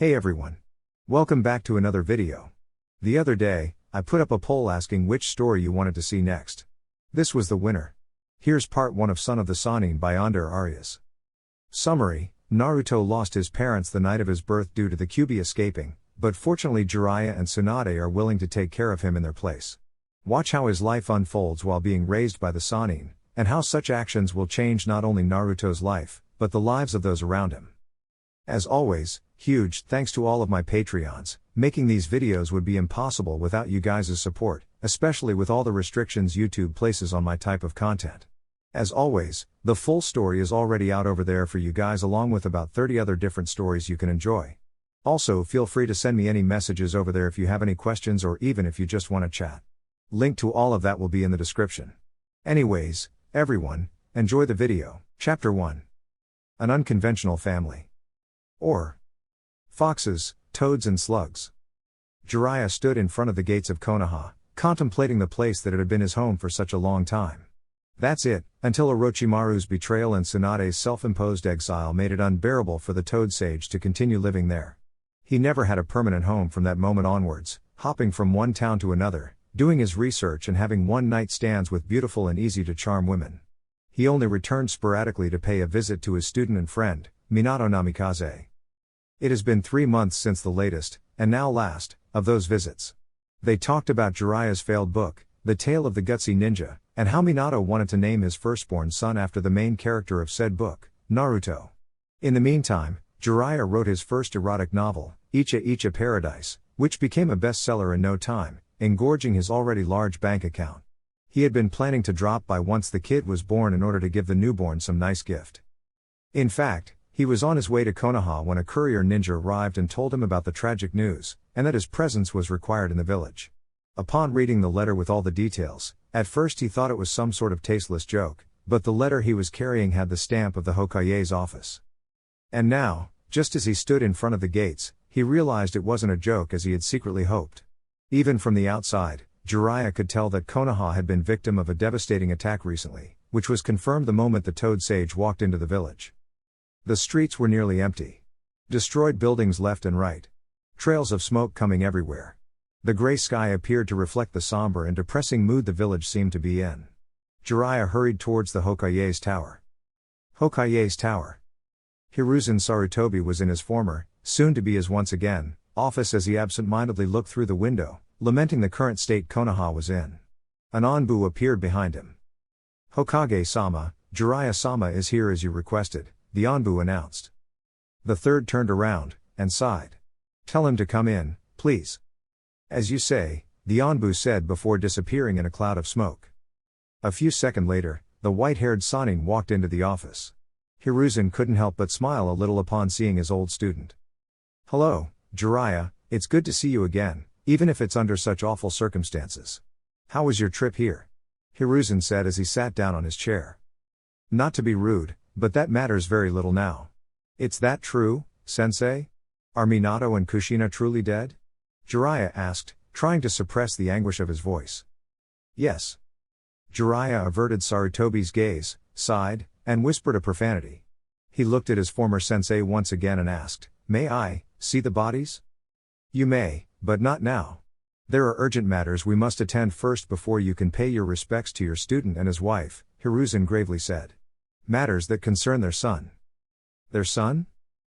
Hey everyone. Welcome back to another video. The other day, I put up a poll asking which story you wanted to see next. This was the winner. Here's part 1 of Son of the Sannin by Under Arias. Summary: Naruto lost his parents the night of his birth due to the Kyuubi escaping, but fortunately Jiraiya and Tsunade are willing to take care of him in their place. Watch how his life unfolds while being raised by the Sannin, and how such actions will change not only Naruto's life, but the lives of those around him. As always, huge thanks to all of my Patreons. Making these videos would be impossible without you guys' support, especially with all the restrictions YouTube places on my type of content. As always, the full story is already out over there for you guys, along with about 30 other different stories you can enjoy. Also, feel free to send me any messages over there if you have any questions or even if you just want to chat. Link to all of that will be in the description. Anyways, everyone, enjoy the video. Chapter 1. An Unconventional Family. Or Foxes, Toads and Slugs. Jiraiya stood in front of the gates of Konoha, contemplating the place that had been his home for such a long time. That's it, until Orochimaru's betrayal and Tsunade's self-imposed exile made it unbearable for the Toad Sage to continue living there. He never had a permanent home from that moment onwards, hopping from one town to another, doing his research and having one-night stands with beautiful and easy-to-charm women. He only returned sporadically to pay a visit to his student and friend, Minato Namikaze. It has been 3 months since the latest, and now last, of those visits. They talked about Jiraiya's failed book, The Tale of the Gutsy Ninja, and how Minato wanted to name his firstborn son after the main character of said book, Naruto. In the meantime, Jiraiya wrote his first erotic novel, Icha Icha Paradise, which became a bestseller in no time, engorging his already large bank account. He had been planning to drop by once the kid was born in order to give the newborn some nice gift. In fact, he was on his way to Konoha when a courier ninja arrived and told him about the tragic news, and that his presence was required in the village. Upon reading the letter with all the details, at first he thought it was some sort of tasteless joke, but the letter he was carrying had the stamp of the Hokage's office. And now, just as he stood in front of the gates, he realized it wasn't a joke as he had secretly hoped. Even from the outside, Jiraiya could tell that Konoha had been victim of a devastating attack recently, which was confirmed the moment the Toad Sage walked into the village. The streets were nearly empty. Destroyed buildings left and right. Trails of smoke coming everywhere. The gray sky appeared to reflect the somber and depressing mood the village seemed to be in. Jiraiya hurried towards the Hokage's tower. Hokage's tower. Hiruzen Sarutobi was in his former, soon-to-be his once again, office as he absent-mindedly looked through the window, lamenting the current state Konoha was in. An Anbu appeared behind him. Hokage-sama, Jiraiya-sama is here as you requested, the Anbu announced. The third turned around, and sighed. Tell him to come in, please. As you say, the Anbu said before disappearing in a cloud of smoke. A few seconds later, the white-haired Sannin walked into the office. Hiruzen couldn't help but smile a little upon seeing his old student. Hello, Jiraiya, it's good to see you again, even if it's under such awful circumstances. How was your trip here? Hiruzen said as he sat down on his chair. Not to be rude, but that matters very little now. It's that true, sensei? Are Minato and Kushina truly dead? Jiraiya asked, trying to suppress the anguish of his voice. Yes. Jiraiya averted Sarutobi's gaze, sighed, and whispered a profanity. He looked at his former sensei once again and asked, May I see the bodies? You may, but not now. There are urgent matters we must attend first before you can pay your respects to your student and his wife, Hiruzen gravely said. Matters that concern their son. Their son?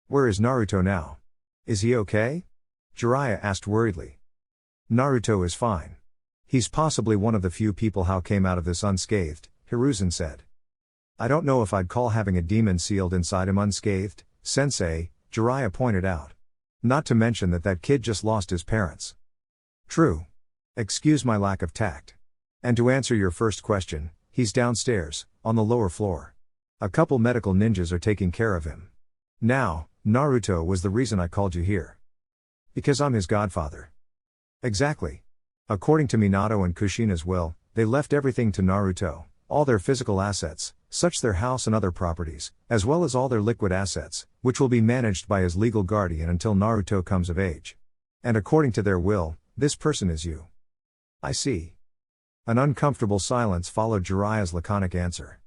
Where is Naruto now? Is he okay? Jiraiya asked worriedly. Naruto is fine. He's possibly one of the few people who came out of this unscathed, Hiruzen said. I don't know if I'd call having a demon sealed inside him unscathed, sensei, Jiraiya pointed out. Not to mention that kid just lost his parents. True. Excuse my lack of tact. And to answer your first question, he's downstairs, on the lower floor. A couple medical ninjas are taking care of him. Now, Naruto was the reason I called you here. Because I'm his godfather. Exactly. According to Minato and Kushina's will, they left everything to Naruto, all their physical assets, such their house and other properties, as well as all their liquid assets, which will be managed by his legal guardian until Naruto comes of age. And according to their will, this person is you. I see. An uncomfortable silence followed Jiraiya's laconic answer.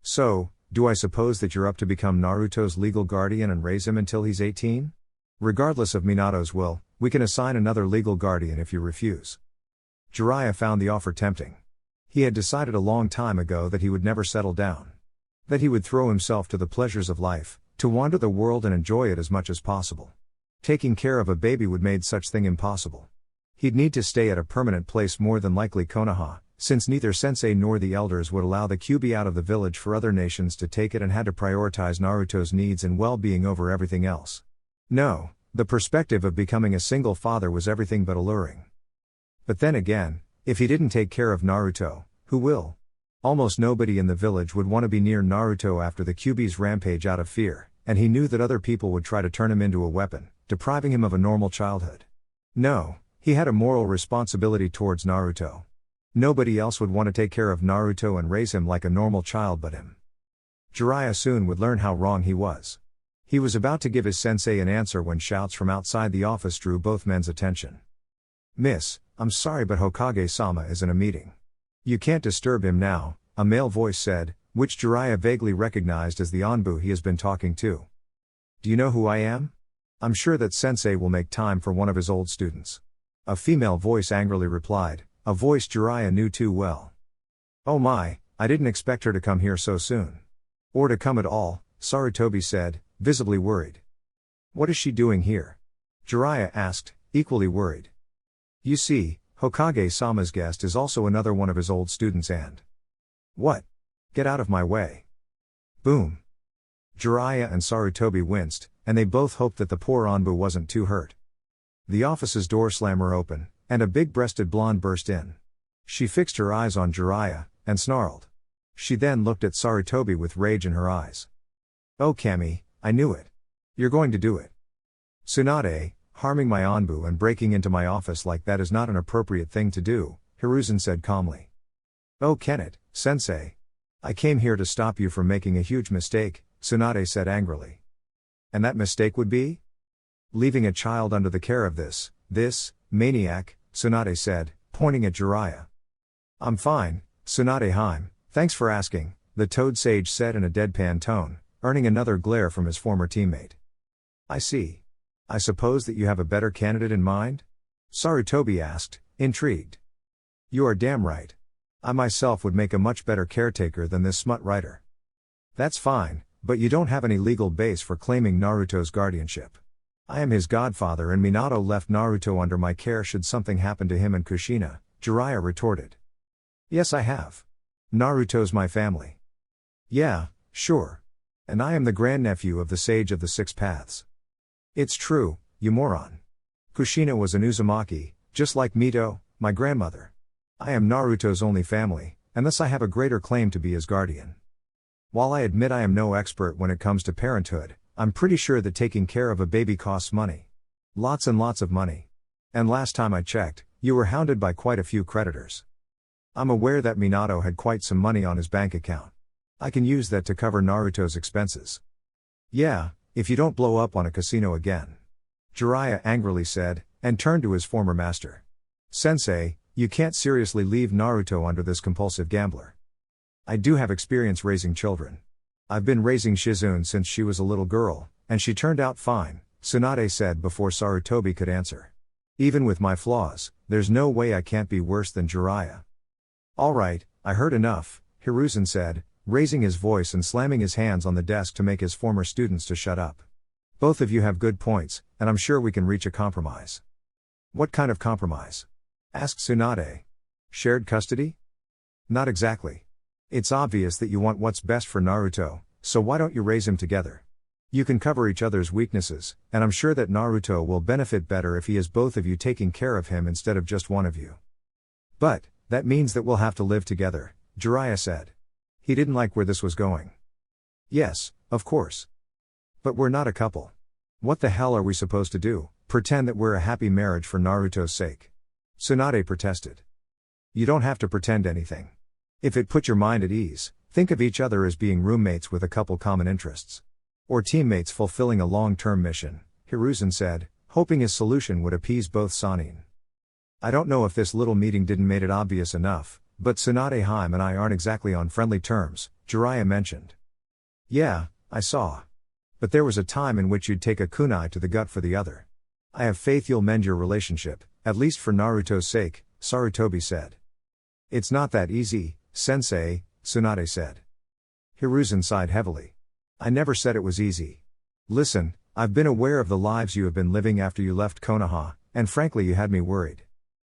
So, do I suppose that you're up to become Naruto's legal guardian and raise him until he's 18? Regardless of Minato's will, we can assign another legal guardian if you refuse. Jiraiya found the offer tempting. He had decided a long time ago that he would never settle down. That he would throw himself to the pleasures of life, to wander the world and enjoy it as much as possible. Taking care of a baby would make such thing impossible. He'd need to stay at a permanent place, more than likely Konoha, since neither sensei nor the elders would allow the Kyuubi out of the village for other nations to take it, and had to prioritize Naruto's needs and well-being over everything else. No, the perspective of becoming a single father was everything but alluring. But then again, if he didn't take care of Naruto, who will? Almost nobody in the village would want to be near Naruto after the Kyuubi's rampage out of fear, and he knew that other people would try to turn him into a weapon, depriving him of a normal childhood. No, he had a moral responsibility towards Naruto. Nobody else would want to take care of Naruto and raise him like a normal child but him. Jiraiya soon would learn how wrong he was. He was about to give his sensei an answer when shouts from outside the office drew both men's attention. "Miss, I'm sorry but Hokage-sama is in a meeting. You can't disturb him now," a male voice said, which Jiraiya vaguely recognized as the Anbu he has been talking to. "Do you know who I am? I'm sure that sensei will make time for one of his old students." A female voice angrily replied, a voice Jiraiya knew too well. "Oh my, I didn't expect her to come here so soon. Or to come at all," Sarutobi said, visibly worried. "What is she doing here?" Jiraiya asked, equally worried. "You see, Hokage-sama's guest is also another one of his old students and..." "What? Get out of my way." Boom. Jiraiya and Sarutobi winced, and they both hoped that the poor Anbu wasn't too hurt. The office's door slammer opened, and a big-breasted blonde burst in. She fixed her eyes on Jiraiya, and snarled. She then looked at Sarutobi with rage in her eyes. "Oh Kami, I knew it. You're going to do it. Tsunade, harming my Anbu and breaking into my office like that is not an appropriate thing to do," Hiruzen said calmly. "Oh Kenneth, sensei. I came here to stop you from making a huge mistake," Tsunade said angrily. "And that mistake would be?" "Leaving a child under the care of this maniac," Tsunade said, pointing at Jiraiya. "I'm fine, Tsunade-heim, thanks for asking," the Toad Sage said in a deadpan tone, earning another glare from his former teammate. "I see. I suppose that you have a better candidate in mind?" Sarutobi asked, intrigued. "You are damn right. I myself would make a much better caretaker than this smut writer." "That's fine, but you don't have any legal base for claiming Naruto's guardianship. I am his godfather and Minato left Naruto under my care should something happen to him and Kushina," Jiraiya retorted. "Yes I have. Naruto's my family." "Yeah, sure. And I am the grandnephew of the Sage of the Six Paths." "It's true, you moron. Kushina was an Uzumaki, just like Mito, my grandmother. I am Naruto's only family, and thus I have a greater claim to be his guardian. While I admit I am no expert when it comes to parenthood, I'm pretty sure that taking care of a baby costs money. Lots and lots of money. And last time I checked, you were hounded by quite a few creditors. I'm aware that Minato had quite some money on his bank account. I can use that to cover Naruto's expenses." "Yeah, if you don't blow up on a casino again," Jiraiya angrily said, and turned to his former master. "Sensei, you can't seriously leave Naruto under this compulsive gambler. I do have experience raising children. I've been raising Shizune since she was a little girl, and she turned out fine," Tsunade said before Sarutobi could answer. "Even with my flaws, there's no way I can't be worse than Jiraiya." "All right, I heard enough," Hiruzen said, raising his voice and slamming his hands on the desk to make his former students to shut up. "Both of you have good points, and I'm sure we can reach a compromise." "What kind of compromise?" asked Tsunade. "Shared custody?" "Not exactly. It's obvious that you want what's best for Naruto, so why don't you raise him together? You can cover each other's weaknesses, and I'm sure that Naruto will benefit better if he has both of you taking care of him instead of just one of you." "But, that means that we'll have to live together," Jiraiya said. He didn't like where this was going. "Yes, of course. But we're not a couple. What the hell are we supposed to do, pretend that we're a happy marriage for Naruto's sake?" Tsunade protested. "You don't have to pretend anything. If it put your mind at ease, think of each other as being roommates with a couple common interests. Or teammates fulfilling a long-term mission," Hiruzen said, hoping his solution would appease both Sannin. "I don't know if this little meeting didn't make it obvious enough, but Tsunade-heim and I aren't exactly on friendly terms," Jiraiya mentioned. "Yeah, I saw. But there was a time in which you'd take a kunai to the gut for the other. I have faith you'll mend your relationship, at least for Naruto's sake, Sarutobi said. It's not that easy, sensei, Tsunade said. Hiruzen sighed heavily. I never said it was easy. Listen, I've been aware of the lives you have been living after you left Konoha, and frankly you had me worried.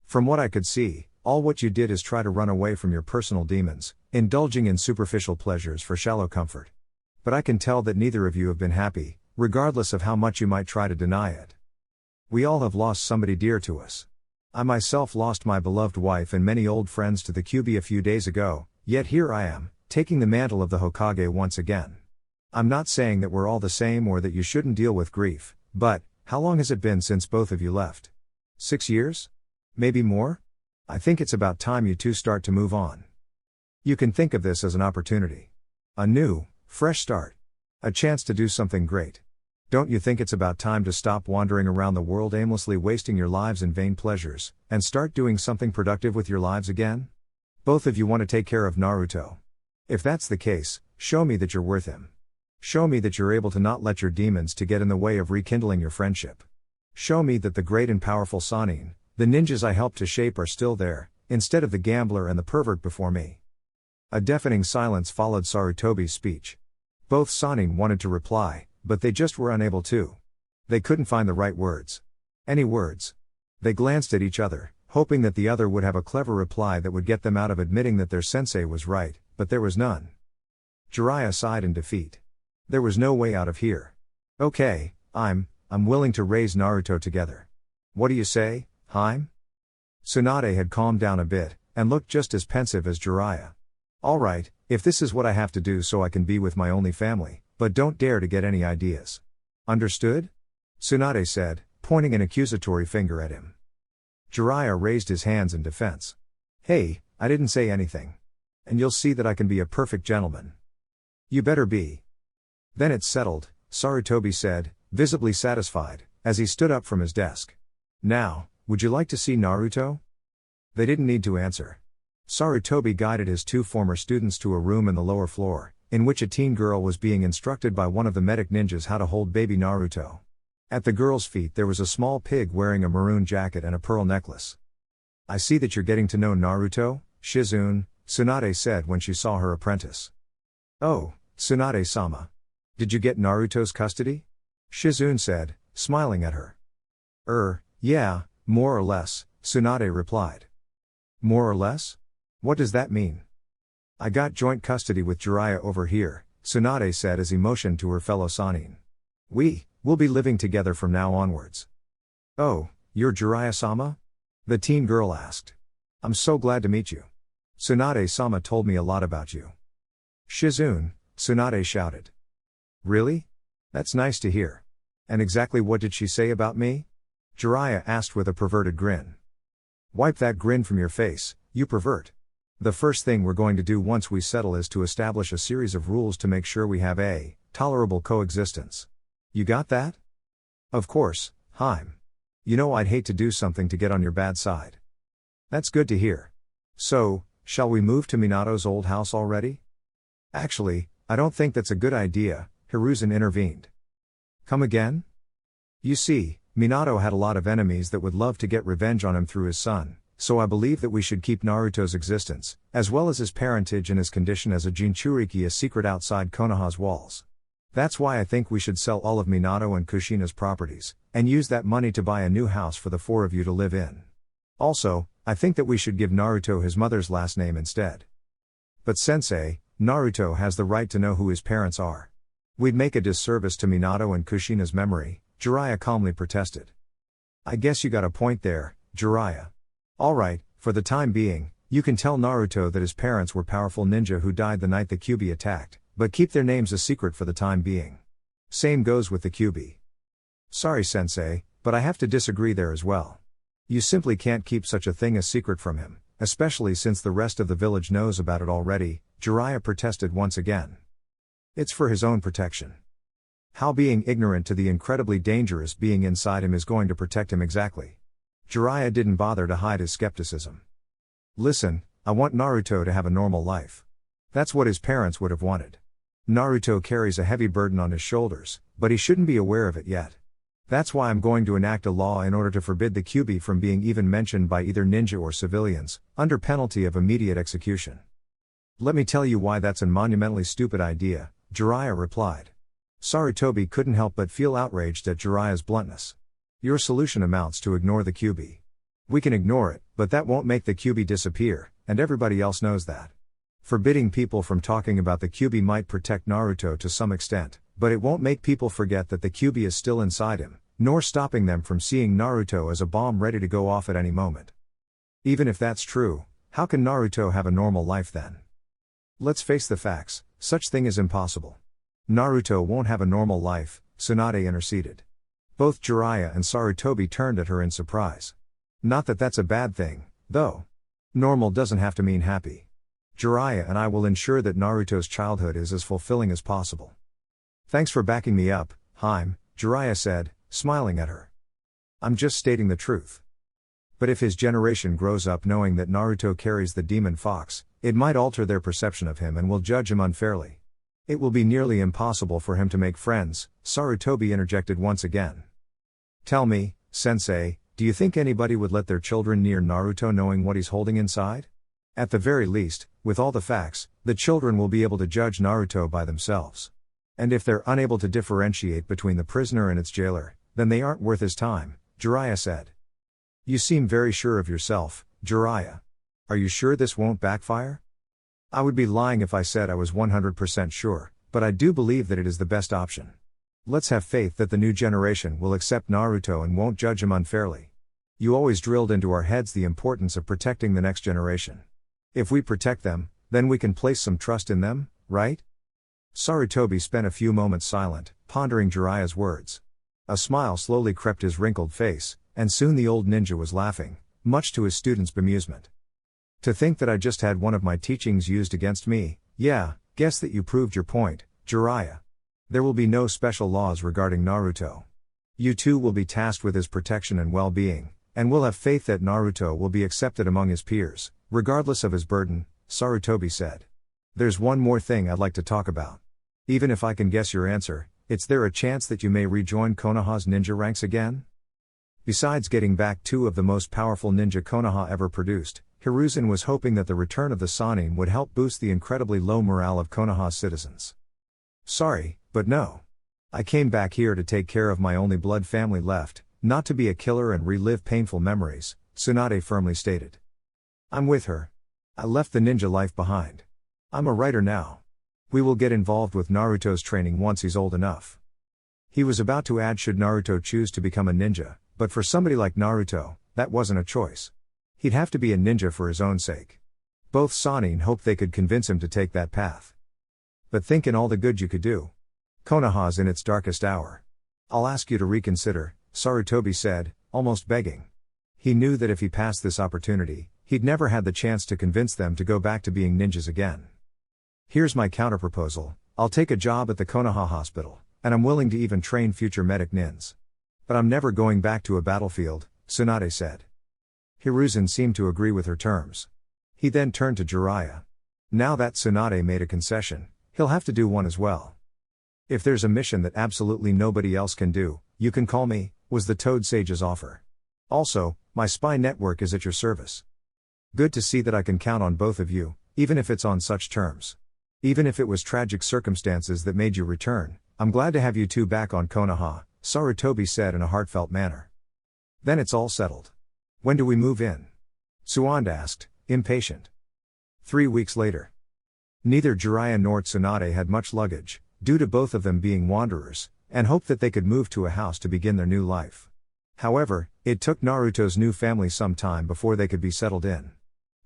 From what I could see, all what you did is try to run away from your personal demons, indulging in superficial pleasures for shallow comfort. But I can tell that neither of you have been happy, regardless of how much you might try to deny it. We all have lost somebody dear to us. I myself lost my beloved wife and many old friends to the Kyuubi a few days ago, yet here I am, taking the mantle of the Hokage once again. I'm not saying that we're all the same or that you shouldn't deal with grief, but, how long has it been since both of you left? 6 years? Maybe more? I think it's about time you two start to move on. You can think of this as an opportunity. A new, fresh start. A chance to do something great. Don't you think it's about time to stop wandering around the world aimlessly wasting your lives in vain pleasures, and start doing something productive with your lives again? Both of you want to take care of Naruto. If that's the case, show me that you're worth him. Show me that you're able to not let your demons to get in the way of rekindling your friendship. Show me that the great and powerful Sannin, the ninjas I helped to shape, are still there, instead of the gambler and the pervert before me. A deafening silence followed Sarutobi's speech. Both Sannin wanted to reply, but they just were unable to. They couldn't find the right words. Any words. They glanced at each other, hoping that the other would have a clever reply that would get them out of admitting that their sensei was right, but there was none. Jiraiya sighed in defeat. There was no way out of here. Okay, I'm willing to raise Naruto together. What do you say, Haim? Tsunade had calmed down a bit, and looked just as pensive as Jiraiya. Alright, if this is what I have to do so I can be with my only family, but don't dare to get any ideas. Understood? Tsunade said, pointing an accusatory finger at him. Jiraiya raised his hands in defense. Hey, I didn't say anything. And you'll see that I can be a perfect gentleman. You better be. Then it's settled, Sarutobi said, visibly satisfied, as he stood up from his desk. Now, would you like to see Naruto? They didn't need to answer. Sarutobi guided his two former students to a room in the lower floor, in which a teen girl was being instructed by one of the medic ninjas how to hold baby Naruto. At the girl's feet there was a small pig wearing a maroon jacket and a pearl necklace. I see that you're getting to know Naruto, Shizune, Tsunade said when she saw her apprentice. Oh, Tsunade-sama. Did you get Naruto's custody? Shizune said, smiling at her. Yeah, more or less, Tsunade replied. More or less? What does that mean? I got joint custody with Jiraiya over here, Tsunade said as he motioned to her fellow Sannin. We'll be living together from now onwards. Oh, you're Jiraiya-sama? The teen girl asked. I'm so glad to meet you. Tsunade-sama told me a lot about you. Shizune, Tsunade shouted. Really? That's nice to hear. And exactly what did she say about me? Jiraiya asked with a perverted grin. Wipe that grin from your face, you pervert. The first thing we're going to do once we settle is to establish a series of rules to make sure we have a tolerable coexistence. You got that? Of course, Haim. You know I'd hate to do something to get on your bad side. That's good to hear. So, shall we move to Minato's old house already? Actually, I don't think that's a good idea, Hiruzen intervened. Come again? You see, Minato had a lot of enemies that would love to get revenge on him through his son, so I believe that we should keep Naruto's existence, as well as his parentage and his condition as a Jinchuriki a secret outside Konoha's walls. That's why I think we should sell all of Minato and Kushina's properties, and use that money to buy a new house for the four of you to live in. Also, I think that we should give Naruto his mother's last name instead. But sensei, Naruto has the right to know who his parents are. We'd make a disservice to Minato and Kushina's memory, Jiraiya calmly protested. I guess you got a point there, Jiraiya. Alright, for the time being, you can tell Naruto that his parents were powerful ninja who died the night the Kyuubi attacked, but keep their names a secret for the time being. Same goes with the Kyuubi. Sorry sensei, but I have to disagree there as well. You simply can't keep such a thing a secret from him, especially since the rest of the village knows about it already, Jiraiya protested once again. It's for his own protection. How being ignorant to the incredibly dangerous being inside him is going to protect him exactly? Jiraiya didn't bother to hide his skepticism. Listen, I want Naruto to have a normal life. That's what his parents would have wanted. Naruto carries a heavy burden on his shoulders, but he shouldn't be aware of it yet. That's why I'm going to enact a law in order to forbid the Kyuubi from being even mentioned by either ninja or civilians, under penalty of immediate execution. Let me tell you why that's a monumentally stupid idea, Jiraiya replied. Sarutobi couldn't help but feel outraged at Jiraiya's bluntness. Your solution amounts to ignore the Kyuubi. We can ignore it, but that won't make the Kyuubi disappear, and everybody else knows that. Forbidding people from talking about the Kyuubi might protect Naruto to some extent, but it won't make people forget that the Kyuubi is still inside him, nor stopping them from seeing Naruto as a bomb ready to go off at any moment. Even if that's true, how can Naruto have a normal life then? Let's face the facts, such thing is impossible. Naruto won't have a normal life, Tsunade interceded. Both Jiraiya and Sarutobi turned at her in surprise. Not that that's a bad thing, though. Normal doesn't have to mean happy. Jiraiya and I will ensure that Naruto's childhood is as fulfilling as possible. Thanks for backing me up, Haim, Jiraiya said, smiling at her. I'm just stating the truth. But if his generation grows up knowing that Naruto carries the demon fox, it might alter their perception of him and will judge him unfairly. It will be nearly impossible for him to make friends, Sarutobi interjected once again. Tell me, Sensei, do you think anybody would let their children near Naruto knowing what he's holding inside? At the very least, with all the facts, the children will be able to judge Naruto by themselves. And if they're unable to differentiate between the prisoner and its jailer, then they aren't worth his time, Jiraiya said. You seem very sure of yourself, Jiraiya. Are you sure this won't backfire? I would be lying if I said I was 100% sure, but I do believe that it is the best option. Let's have faith that the new generation will accept Naruto and won't judge him unfairly. You always drilled into our heads the importance of protecting the next generation. If we protect them, then we can place some trust in them, right? Sarutobi spent a few moments silent, pondering Jiraiya's words. A smile slowly crept his wrinkled face, and soon the old ninja was laughing, much to his students' bemusement. To think that I just had one of my teachings used against me, yeah, guess that you proved your point, Jiraiya. There will be no special laws regarding Naruto. You too will be tasked with his protection and well-being, and will have faith that Naruto will be accepted among his peers, regardless of his burden, Sarutobi said. There's one more thing I'd like to talk about. Even if I can guess your answer, is there a chance that you may rejoin Konoha's ninja ranks again? Besides getting back two of the most powerful ninja Konoha ever produced, Hiruzen was hoping that the return of the Sannin would help boost the incredibly low morale of Konoha's citizens. Sorry, but no. I came back here to take care of my only blood family left, not to be a killer and relive painful memories, Tsunade firmly stated. I'm with her. I left the ninja life behind. I'm a writer now. We will get involved with Naruto's training once he's old enough. He was about to add should Naruto choose to become a ninja, but for somebody like Naruto, that wasn't a choice. He'd have to be a ninja for his own sake. Both Sannin hoped they could convince him to take that path. But think in all the good you could do. Konoha's in its darkest hour. I'll ask you to reconsider, Sarutobi said, almost begging. He knew that if he passed this opportunity, he'd never had the chance to convince them to go back to being ninjas again. Here's my counterproposal, I'll take a job at the Konoha hospital, and I'm willing to even train future medic nins. But I'm never going back to a battlefield, Tsunade said. Hiruzen seemed to agree with her terms. He then turned to Jiraiya. Now that Tsunade made a concession, he'll have to do one as well. If there's a mission that absolutely nobody else can do, you can call me, was the Toad Sage's offer. Also, my spy network is at your service. Good to see that I can count on both of you, even if it's on such terms. Even if it was tragic circumstances that made you return, I'm glad to have you two back on Konoha, Sarutobi said in a heartfelt manner. Then it's all settled. When do we move in? Tsunade asked, impatient. 3 weeks later. Neither Jiraiya nor Tsunade had much luggage, due to both of them being wanderers, and hoped that they could move to a house to begin their new life. However, it took Naruto's new family some time before they could be settled in.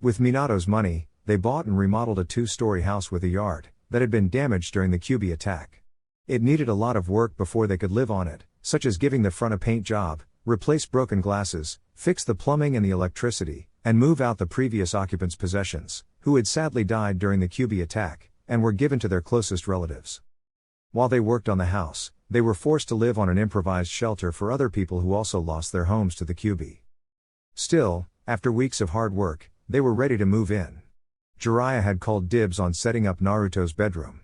With Minato's money, they bought and remodeled a 2-story house with a yard, that had been damaged during the Kyuubi attack. It needed a lot of work before they could live on it, such as giving the front a paint job, replace broken glasses, fix the plumbing and the electricity, and move out the previous occupants' possessions, who had sadly died during the Kyuubi attack, and were given to their closest relatives. While they worked on the house, they were forced to live on an improvised shelter for other people who also lost their homes to the Kyuubi. Still, after weeks of hard work, they were ready to move in. Jiraiya had called dibs on setting up Naruto's bedroom.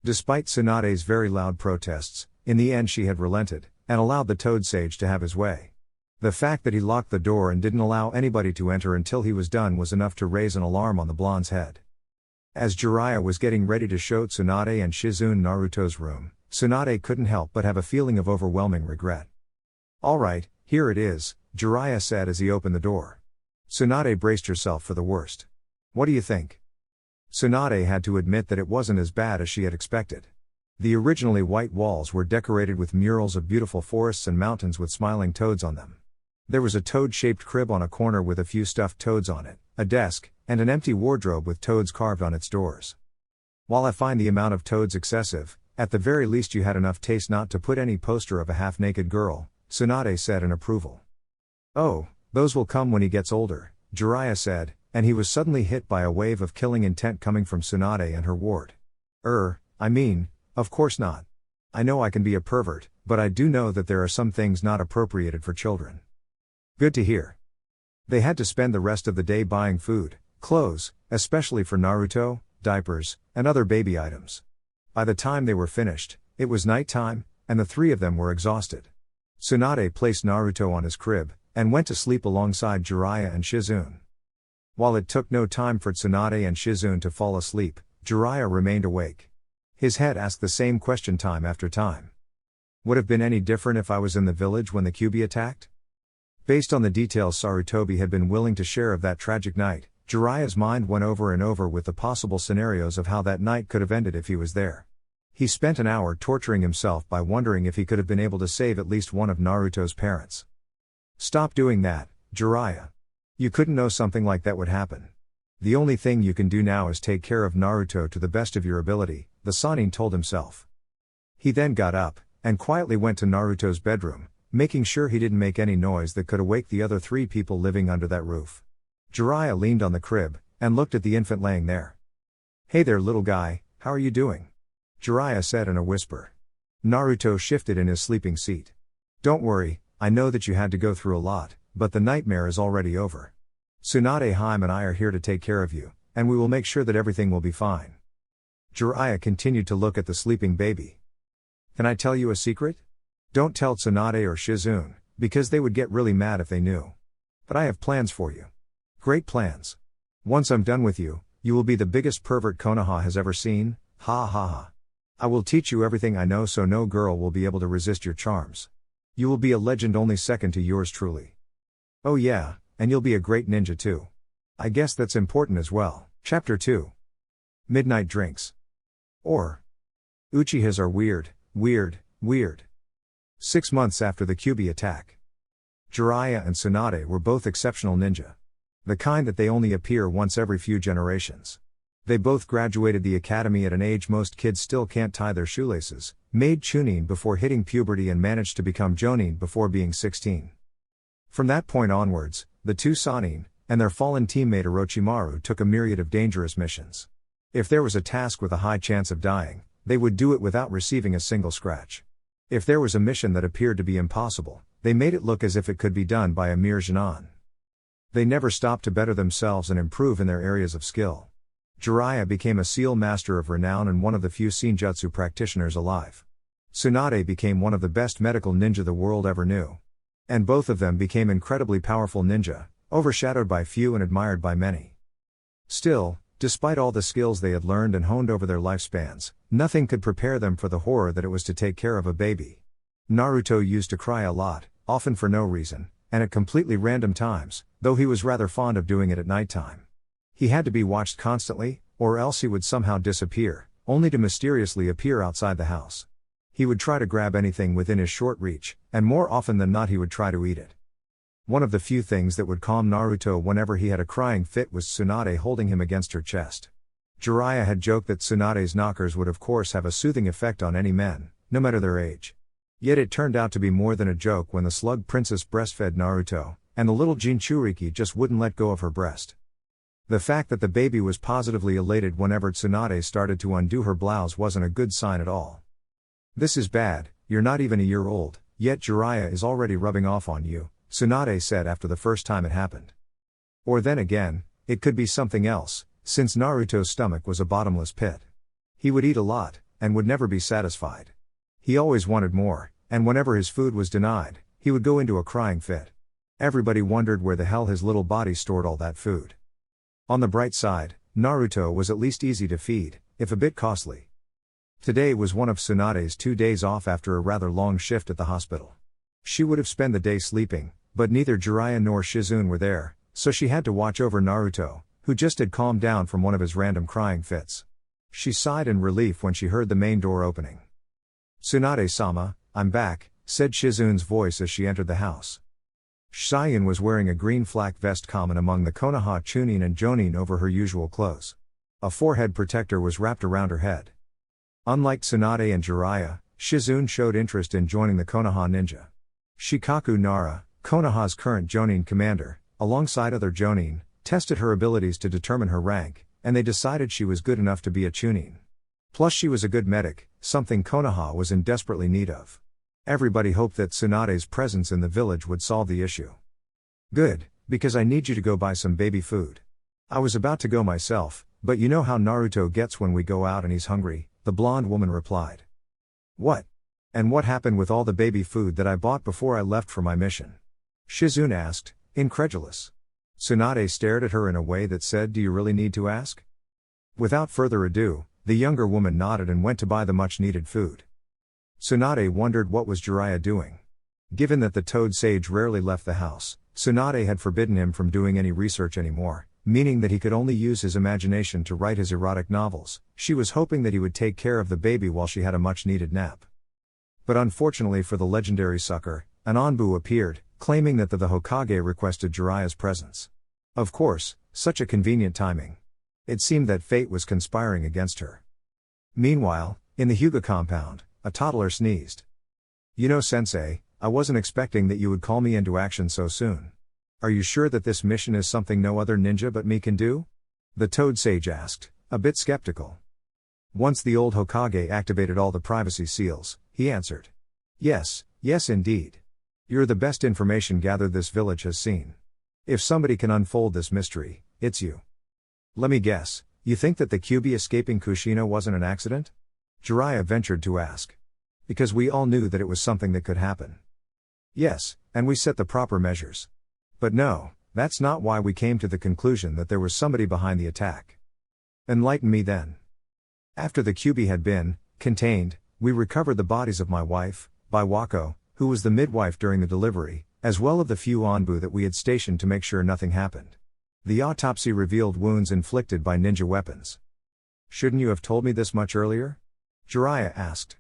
Despite Tsunade's very loud protests, in the end she had relented, and allowed the Toad Sage to have his way. The fact that he locked the door and didn't allow anybody to enter until he was done was enough to raise an alarm on the blonde's head. As Jiraiya was getting ready to show Tsunade and Shizune Naruto's room, Tsunade couldn't help but have a feeling of overwhelming regret. "Alright, here it is," Jiraiya said as he opened the door. Tsunade braced herself for the worst. "What do you think?" Tsunade had to admit that it wasn't as bad as she had expected. The originally white walls were decorated with murals of beautiful forests and mountains with smiling toads on them. There was a toad-shaped crib on a corner with a few stuffed toads on it, a desk, and an empty wardrobe with toads carved on its doors. "While I find the amount of toads excessive, at the very least you had enough taste not to put any poster of a half-naked girl," Tsunade said in approval. "Oh, those will come when he gets older," Jiraiya said, and he was suddenly hit by a wave of killing intent coming from Tsunade and her ward. I mean, of course not. I know I can be a pervert, but I do know that there are some things not appropriated for children." "Good to hear." They had to spend the rest of the day buying food, clothes, especially for Naruto, diapers, and other baby items. By the time they were finished, it was night time, and the three of them were exhausted. Tsunade placed Naruto on his crib, and went to sleep alongside Jiraiya and Shizune. While it took no time for Tsunade and Shizune to fall asleep, Jiraiya remained awake. His head asked the same question time after time. Would have been any different if I was in the village when the Kyuubi attacked? Based on the details Sarutobi had been willing to share of that tragic night, Jiraiya's mind went over and over with the possible scenarios of how that night could have ended if he was there. He spent an hour torturing himself by wondering if he could have been able to save at least one of Naruto's parents. "Stop doing that, Jiraiya. You couldn't know something like that would happen. The only thing you can do now is take care of Naruto to the best of your ability," the Sannin told himself. He then got up, and quietly went to Naruto's bedroom, making sure he didn't make any noise that could awake the other three people living under that roof. Jiraiya leaned on the crib, and looked at the infant laying there. "Hey there little guy, how are you doing?" Jiraiya said in a whisper. Naruto shifted in his sleeping seat. "Don't worry, I know that you had to go through a lot, but the nightmare is already over. Tsunade Haim and I are here to take care of you, and we will make sure that everything will be fine." Jiraiya continued to look at the sleeping baby. "Can I tell you a secret? Don't tell Tsunade or Shizune, because they would get really mad if they knew. But I have plans for you. Great plans. Once I'm done with you, you will be the biggest pervert Konoha has ever seen, ha ha ha. I will teach you everything I know so no girl will be able to resist your charms. You will be a legend only second to yours truly. Oh yeah, and you'll be a great ninja too. I guess that's important as well." Chapter 2. Midnight Drinks. Or, Uchihas are weird, weird, weird. 6 months after the Kyuubi attack. Jiraiya and Tsunade were both exceptional ninja. The kind that they only appear once every few generations. They both graduated the academy at an age most kids still can't tie their shoelaces, made chunin before hitting puberty and managed to become jonin before being 16. From that point onwards, the two Sannin, and their fallen teammate Orochimaru took a myriad of dangerous missions. If there was a task with a high chance of dying, they would do it without receiving a single scratch. If there was a mission that appeared to be impossible, they made it look as if it could be done by a mere genin. They never stopped to better themselves and improve in their areas of skill. Jiraiya became a seal master of renown and one of the few senjutsu practitioners alive. Tsunade became one of the best medical ninja the world ever knew. And both of them became incredibly powerful ninja, overshadowed by few and admired by many. Still, despite all the skills they had learned and honed over their lifespans, nothing could prepare them for the horror that it was to take care of a baby. Naruto used to cry a lot, often for no reason, and at completely random times, though he was rather fond of doing it at nighttime. He had to be watched constantly, or else he would somehow disappear, only to mysteriously appear outside the house. He would try to grab anything within his short reach, and more often than not he would try to eat it. One of the few things that would calm Naruto whenever he had a crying fit was Tsunade holding him against her chest. Jiraiya had joked that Tsunade's knockers would of course have a soothing effect on any men, no matter their age. Yet it turned out to be more than a joke when the slug princess breastfed Naruto, and the little Jinchuriki just wouldn't let go of her breast. The fact that the baby was positively elated whenever Tsunade started to undo her blouse wasn't a good sign at all. "This is bad, you're not even a year old, yet Jiraiya is already rubbing off on you," Tsunade said after the first time it happened. Or then again, it could be something else, since Naruto's stomach was a bottomless pit. He would eat a lot, and would never be satisfied. He always wanted more, and whenever his food was denied, he would go into a crying fit. Everybody wondered where the hell his little body stored all that food. On the bright side, Naruto was at least easy to feed, if a bit costly. Today was one of Tsunade's 2 days off after a rather long shift at the hospital. She would have spent the day sleeping, but neither Jiraiya nor Shizune were there, so she had to watch over Naruto, who just had calmed down from one of his random crying fits. She sighed in relief when she heard the main door opening. "Tsunade-sama, I'm back," said Shizune's voice as she entered the house. Sannin was wearing a green flak vest common among the Konoha Chunin and Jonin over her usual clothes. A forehead protector was wrapped around her head. Unlike Tsunade and Jiraiya, Shizune showed interest in joining the Konoha ninja. Shikaku Nara, Konoha's current Jonin commander, alongside other Jonin, tested her abilities to determine her rank, and they decided she was good enough to be a Chunin. Plus she was a good medic, something Konoha was in desperately need of. Everybody hoped that Tsunade's presence in the village would solve the issue. "Good, because I need you to go buy some baby food." "I was about to go myself, but you know how Naruto gets when we go out and he's hungry," the blonde woman replied. "What? And what happened with all the baby food that I bought before I left for my mission?" Shizune asked, incredulous. Tsunade stared at her in a way that said, "Do you really need to ask?" Without further ado, the younger woman nodded and went to buy the much-needed food. Tsunade wondered what was Jiraiya doing. Given that the Toad Sage rarely left the house, Tsunade had forbidden him from doing any research anymore, meaning that he could only use his imagination to write his erotic novels. She was hoping that he would take care of the baby while she had a much-needed nap. But unfortunately for the legendary sucker, an Anbu appeared, claiming that the Hokage requested Jiraiya's presence. Of course, such a convenient timing. It seemed that fate was conspiring against her. Meanwhile, in the Hyuga compound, a toddler sneezed. "You know, Sensei, I wasn't expecting that you would call me into action so soon. Are you sure that this mission is something no other ninja but me can do?" The Toad Sage asked, a bit skeptical. "Once the old Hokage activated all the privacy seals," he answered. Yes indeed. You're the best information gathered this village has seen. If somebody can unfold this mystery, it's you. Let me guess, you think that the Kyuubi escaping Kushina wasn't an accident?" Jiraiya ventured to ask. "Because we all knew that it was something that could happen." "Yes, and we set the proper measures. But no, that's not why we came to the conclusion that there was somebody behind the attack." "Enlighten me then." "After the Kyuubi had been contained, we recovered the bodies of my wife, Biwako, who was the midwife during the delivery, as well as the few Anbu that we had stationed to make sure nothing happened. The autopsy revealed wounds inflicted by ninja weapons." "Shouldn't you have told me this much earlier?" Jiraiya asked.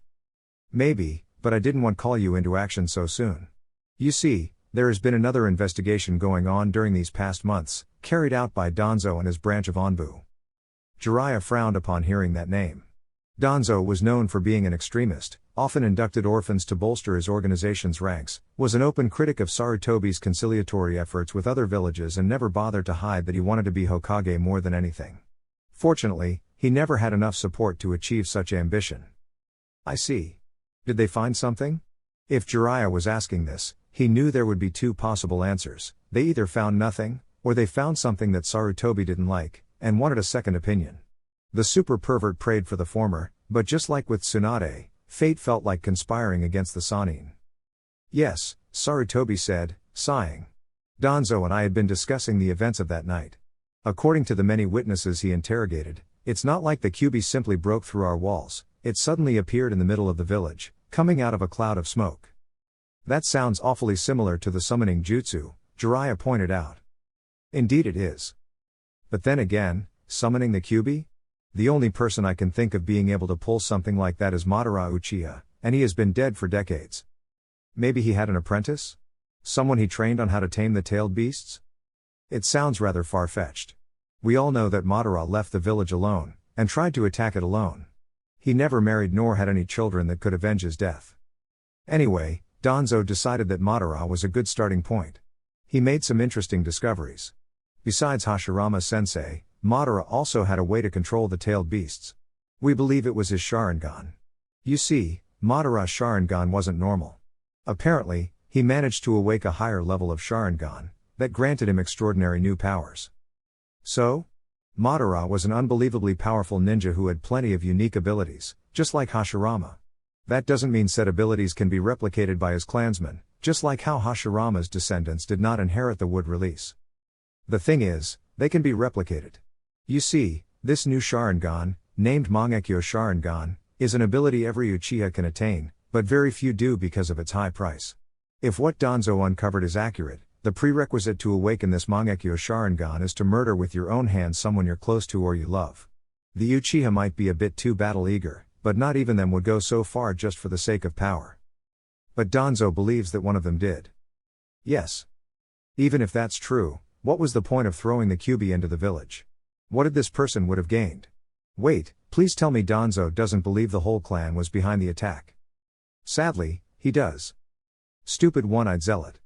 "Maybe, but I didn't want to call you into action so soon. You see, there has been another investigation going on during these past months, carried out by Danzo and his branch of Anbu." Jiraiya frowned upon hearing that name. Danzo was known for being an extremist, often inducted orphans to bolster his organization's ranks, was an open critic of Sarutobi's conciliatory efforts with other villages and never bothered to hide that he wanted to be Hokage more than anything. Fortunately, he never had enough support to achieve such ambition. "I see. Did they find something?" If Jiraiya was asking this, he knew there would be two possible answers. They either found nothing, or they found something that Sarutobi didn't like, and wanted a second opinion. The super pervert prayed for the former, but just like with Tsunade, fate felt like conspiring against the Sannin. "Yes," Sarutobi said, sighing. "Danzo and I had been discussing the events of that night. According to the many witnesses he interrogated, it's not like the Kyuubi simply broke through our walls, it suddenly appeared in the middle of the village, coming out of a cloud of smoke." "That sounds awfully similar to the summoning jutsu," Jiraiya pointed out. "Indeed it is. But then again, summoning the Kyuubi? The only person I can think of being able to pull something like that is Madara Uchiha, and he has been dead for decades. Maybe he had an apprentice? Someone he trained on how to tame the tailed beasts? It sounds rather far-fetched. We all know that Madara left the village alone, and tried to attack it alone. He never married nor had any children that could avenge his death. Anyway, Danzo decided that Madara was a good starting point. He made some interesting discoveries. Besides Hashirama-sensei, Madara also had a way to control the tailed beasts. We believe it was his Sharingan. You see, Madara's Sharingan wasn't normal. Apparently, he managed to awake a higher level of Sharingan, that granted him extraordinary new powers. So? Madara was an unbelievably powerful ninja who had plenty of unique abilities, just like Hashirama. That doesn't mean said abilities can be replicated by his clansmen, just like how Hashirama's descendants did not inherit the wood release. The thing is, they can be replicated. You see, this new Sharingan, named Mangekyo Sharingan, is an ability every Uchiha can attain, but very few do because of its high price. If what Danzo uncovered is accurate, the prerequisite to awaken this Mangekyo Sharingan is to murder with your own hands someone you're close to or you love. The Uchiha might be a bit too battle-eager, but not even them would go so far just for the sake of power. But Danzo believes that one of them did. Yes. Even if that's true, what was the point of throwing the Kyuubi into the village? What did this person would have gained? Wait, please tell me Danzo doesn't believe the whole clan was behind the attack. Sadly, he does. Stupid one-eyed zealot.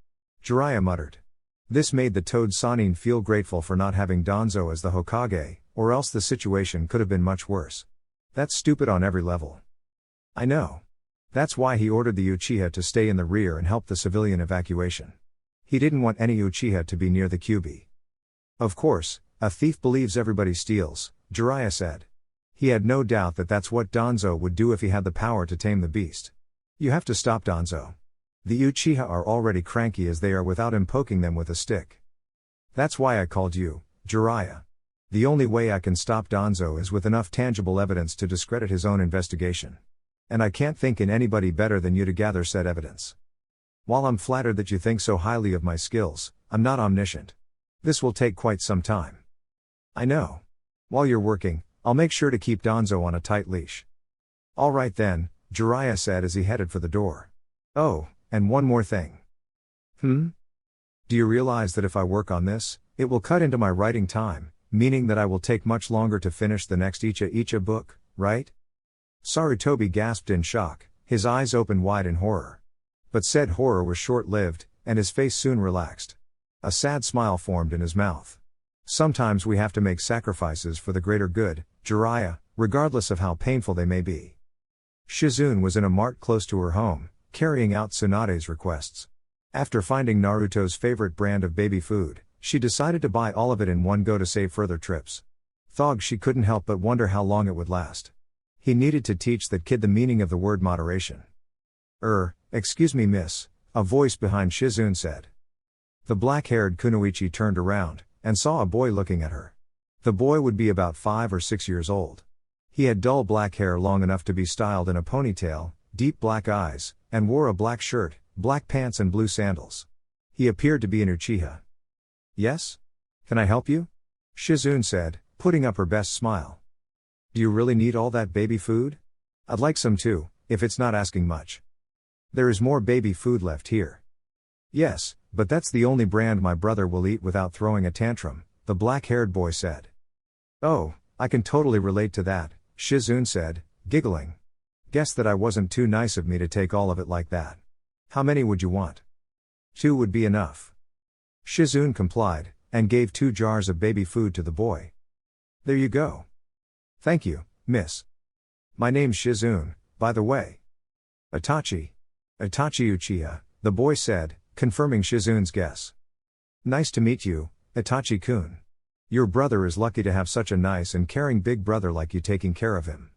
Jiraiya muttered. This made the Toad Sannin feel grateful for not having Danzo as the Hokage, or else the situation could have been much worse. That's stupid on every level. I know. That's why he ordered the Uchiha to stay in the rear and help the civilian evacuation. He didn't want any Uchiha to be near the Kyuubi. Of course, a thief believes everybody steals, Jiraiya said. He had no doubt that that's what Danzo would do if he had the power to tame the beast. You have to stop Danzo. The Uchiha are already cranky as they are without him poking them with a stick. That's why I called you, Jiraiya. The only way I can stop Danzo is with enough tangible evidence to discredit his own investigation. And I can't think in anybody better than you to gather said evidence. While I'm flattered that you think so highly of my skills, I'm not omniscient. This will take quite some time. I know. While you're working, I'll make sure to keep Danzo on a tight leash. All right then, Jiraiya said as he headed for the door. Oh, and one more thing. Do you realize that if I work on this, it will cut into my writing time, meaning that I will take much longer to finish the next Icha book, right? Sarutobi gasped in shock, his eyes opened wide in horror. But said horror was short-lived, and his face soon relaxed. A sad smile formed in his mouth. Sometimes we have to make sacrifices for the greater good, Jiraiya, regardless of how painful they may be. Shizune was in a mart close to her home, carrying out Tsunade's requests. After finding Naruto's favorite brand of baby food, she decided to buy all of it in one go to save further trips. Thog she couldn't help but wonder how long it would last. He needed to teach that kid the meaning of the word moderation. Excuse me miss, a voice behind Shizune said. The black-haired Kunoichi turned around, and saw a boy looking at her. The boy would be about 5 or 6 years old. He had dull black hair long enough to be styled in a ponytail, deep black eyes, and wore a black shirt, black pants and blue sandals. He appeared to be an Uchiha. Yes? Can I help you? Shizune said, putting up her best smile. Do you really need all that baby food? I'd like some too, if it's not asking much. There is more baby food left here. Yes, but that's the only brand my brother will eat without throwing a tantrum, the black-haired boy said. Oh, I can totally relate to that, Shizune said, giggling. Guess that I wasn't too nice of me to take all of it like that. How many would you want? 2 would be enough. Shizune complied, and gave 2 jars of baby food to the boy. There you go. Thank you, miss. My name's Shizune, by the way. Itachi. Itachi Uchiha, the boy said, confirming Shizune's guess. Nice to meet you, Itachi-kun. Your brother is lucky to have such a nice and caring big brother like you taking care of him.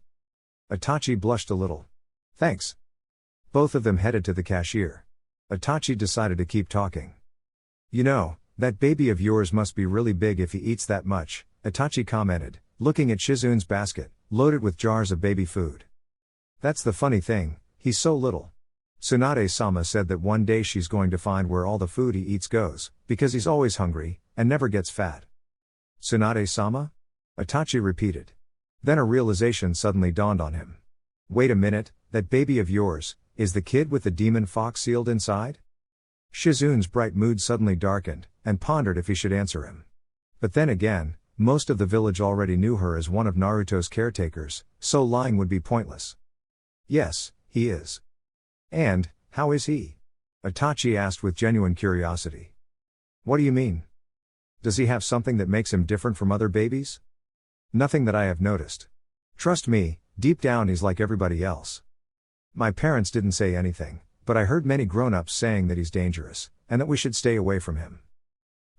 Itachi blushed a little. Thanks. Both of them headed to the cashier. Itachi decided to keep talking. You know, that baby of yours must be really big if he eats that much, Itachi commented, looking at Shizune's basket, loaded with jars of baby food. That's the funny thing, he's so little. Tsunade-sama said that one day she's going to find where all the food he eats goes, because he's always hungry, and never gets fat. Tsunade-sama? Itachi repeated. Then a realization suddenly dawned on him. Wait a minute, that baby of yours, is the kid with the demon fox sealed inside? Shizune's bright mood suddenly darkened, and pondered if he should answer him. But then again, most of the village already knew her as one of Naruto's caretakers, so lying would be pointless. Yes, he is. And, how is he? Itachi asked with genuine curiosity. What do you mean? Does he have something that makes him different from other babies? Nothing that I have noticed. Trust me, deep down he's like everybody else. My parents didn't say anything, but I heard many grown-ups saying that he's dangerous, and that we should stay away from him.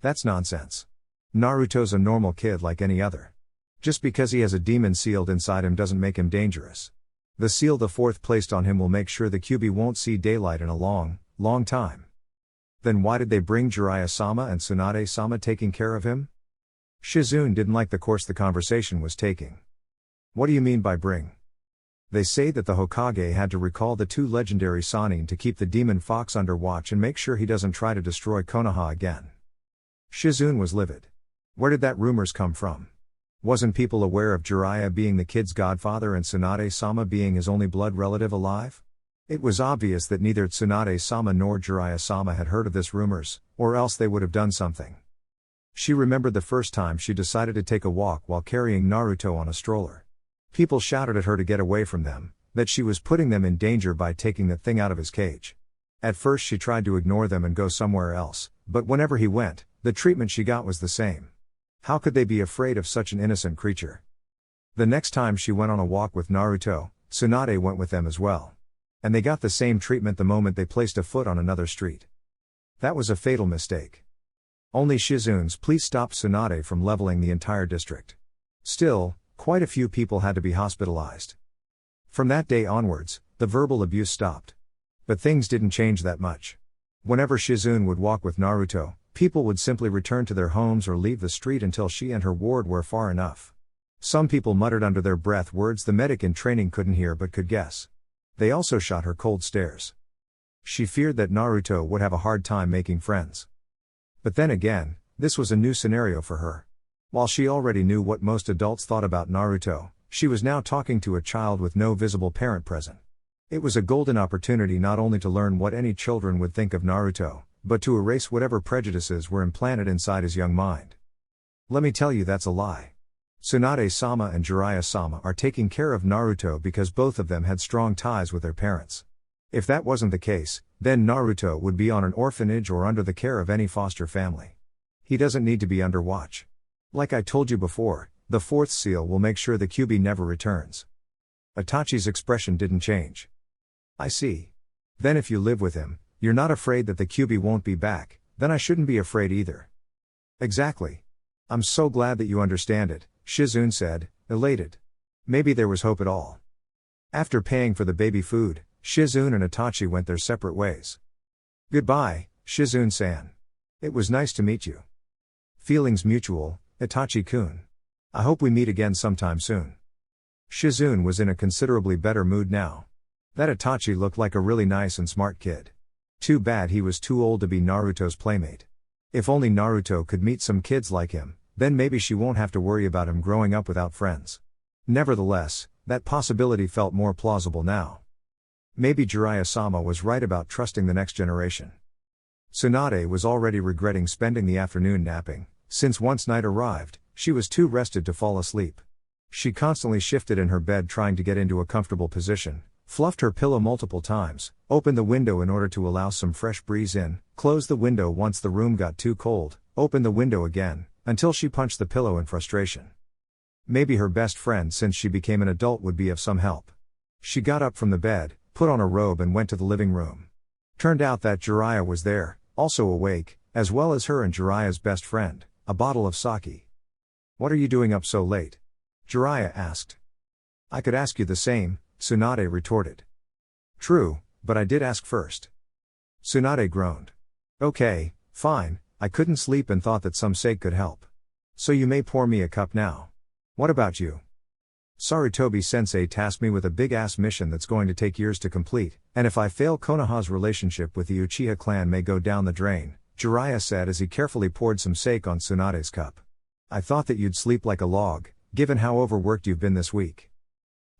That's nonsense. Naruto's a normal kid like any other. Just because he has a demon sealed inside him doesn't make him dangerous. The seal the fourth placed on him will make sure the Kyuubi won't see daylight in a long, long time. Then why did they bring Jiraiya-sama and Tsunade-sama taking care of him? Shizune didn't like the course the conversation was taking. What do you mean by bring? They say that the Hokage had to recall the two legendary Sannin to keep the demon fox under watch and make sure he doesn't try to destroy Konoha again. Shizune was livid. Where did that rumors come from? Wasn't people aware of Jiraiya being the kid's godfather and Tsunade-sama being his only blood relative alive? It was obvious that neither Tsunade-sama nor Jiraiya-sama had heard of this rumors, or else they would have done something. She remembered the first time she decided to take a walk while carrying Naruto on a stroller. People shouted at her to get away from them, that she was putting them in danger by taking the thing out of his cage. At first she tried to ignore them and go somewhere else, but whenever he went, the treatment she got was the same. How could they be afraid of such an innocent creature? The next time she went on a walk with Naruto, Tsunade went with them as well. And they got the same treatment the moment they placed a foot on another street. That was a fatal mistake. Only Shizune's pleas stopped Tsunade from leveling the entire district. Still, quite a few people had to be hospitalized. From that day onwards, the verbal abuse stopped. But things didn't change that much. Whenever Shizune would walk with Naruto, people would simply return to their homes or leave the street until she and her ward were far enough. Some people muttered under their breath words the medic in training couldn't hear but could guess. They also shot her cold stares. She feared that Naruto would have a hard time making friends. But then again, this was a new scenario for her. While she already knew what most adults thought about Naruto, she was now talking to a child with no visible parent present. It was a golden opportunity not only to learn what any children would think of Naruto, but to erase whatever prejudices were implanted inside his young mind. Let me tell you that's a lie. Tsunade-sama and Jiraiya-sama are taking care of Naruto because both of them had strong ties with their parents. If that wasn't the case, then Naruto would be on an orphanage or under the care of any foster family. He doesn't need to be under watch. Like I told you before, the fourth seal will make sure the Kyuubi never returns. Itachi's expression didn't change. I see. Then if you live with him, you're not afraid that the Kyuubi won't be back, then I shouldn't be afraid either. Exactly. I'm so glad that you understand it, Shizune said, elated. Maybe there was hope at all. After paying for the baby food, Shizune and Itachi went their separate ways. Goodbye, Shizune-san. It was nice to meet you. Feelings mutual, Itachi-kun. I hope we meet again sometime soon. Shizune was in a considerably better mood now. That Itachi looked like a really nice and smart kid. Too bad he was too old to be Naruto's playmate. If only Naruto could meet some kids like him, then maybe she won't have to worry about him growing up without friends. Nevertheless, that possibility felt more plausible now. Maybe Jiraiya-sama was right about trusting the next generation. Tsunade was already regretting spending the afternoon napping, since once night arrived, she was too rested to fall asleep. She constantly shifted in her bed trying to get into a comfortable position, fluffed her pillow multiple times, opened the window in order to allow some fresh breeze in, closed the window once the room got too cold, opened the window again, until she punched the pillow in frustration. Maybe her best friend since she became an adult would be of some help. She got up from the bed, put on a robe and went to the living room. Turned out that Jiraiya was there, also awake, as well as her and Jiraiya's best friend, a bottle of sake. What are you doing up so late? Jiraiya asked. I could ask you the same, Tsunade retorted. True, but I did ask first. Tsunade groaned. Okay, fine, I couldn't sleep and thought that some sake could help. So you may pour me a cup now. What about you? Sarutobi-sensei tasked me with a big-ass mission that's going to take years to complete, and if I fail Konoha's relationship with the Uchiha clan may go down the drain, Jiraiya said as he carefully poured some sake on Tsunade's cup. I thought that you'd sleep like a log, given how overworked you've been this week.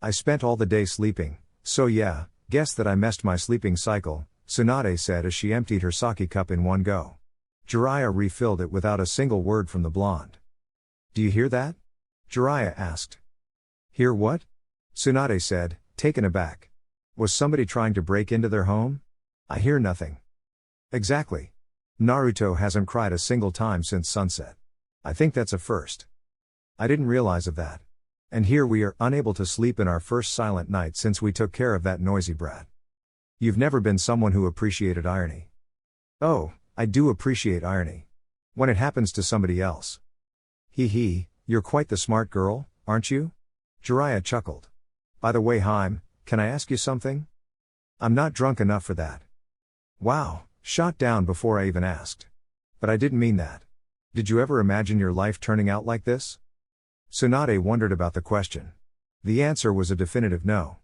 I spent all the day sleeping, so yeah, guess that I messed my sleeping cycle, Tsunade said as she emptied her sake cup in one go. Jiraiya refilled it without a single word from the blonde. Do you hear that? Jiraiya asked. Hear what? Tsunade said, taken aback. Was somebody trying to break into their home? I hear nothing. Exactly. Naruto hasn't cried a single time since sunset. I think that's a first. I didn't realize of that. And here we are, unable to sleep in our first silent night since we took care of that noisy brat. You've never been someone who appreciated irony. Oh, I do appreciate irony. When it happens to somebody else. Hee, you're quite the smart girl, aren't you? Jiraiya chuckled. By the way, Haim, can I ask you something? I'm not drunk enough for that. Wow, shot down before I even asked. But I didn't mean that. Did you ever imagine your life turning out like this? Tsunade wondered about the question. The answer was a definitive no.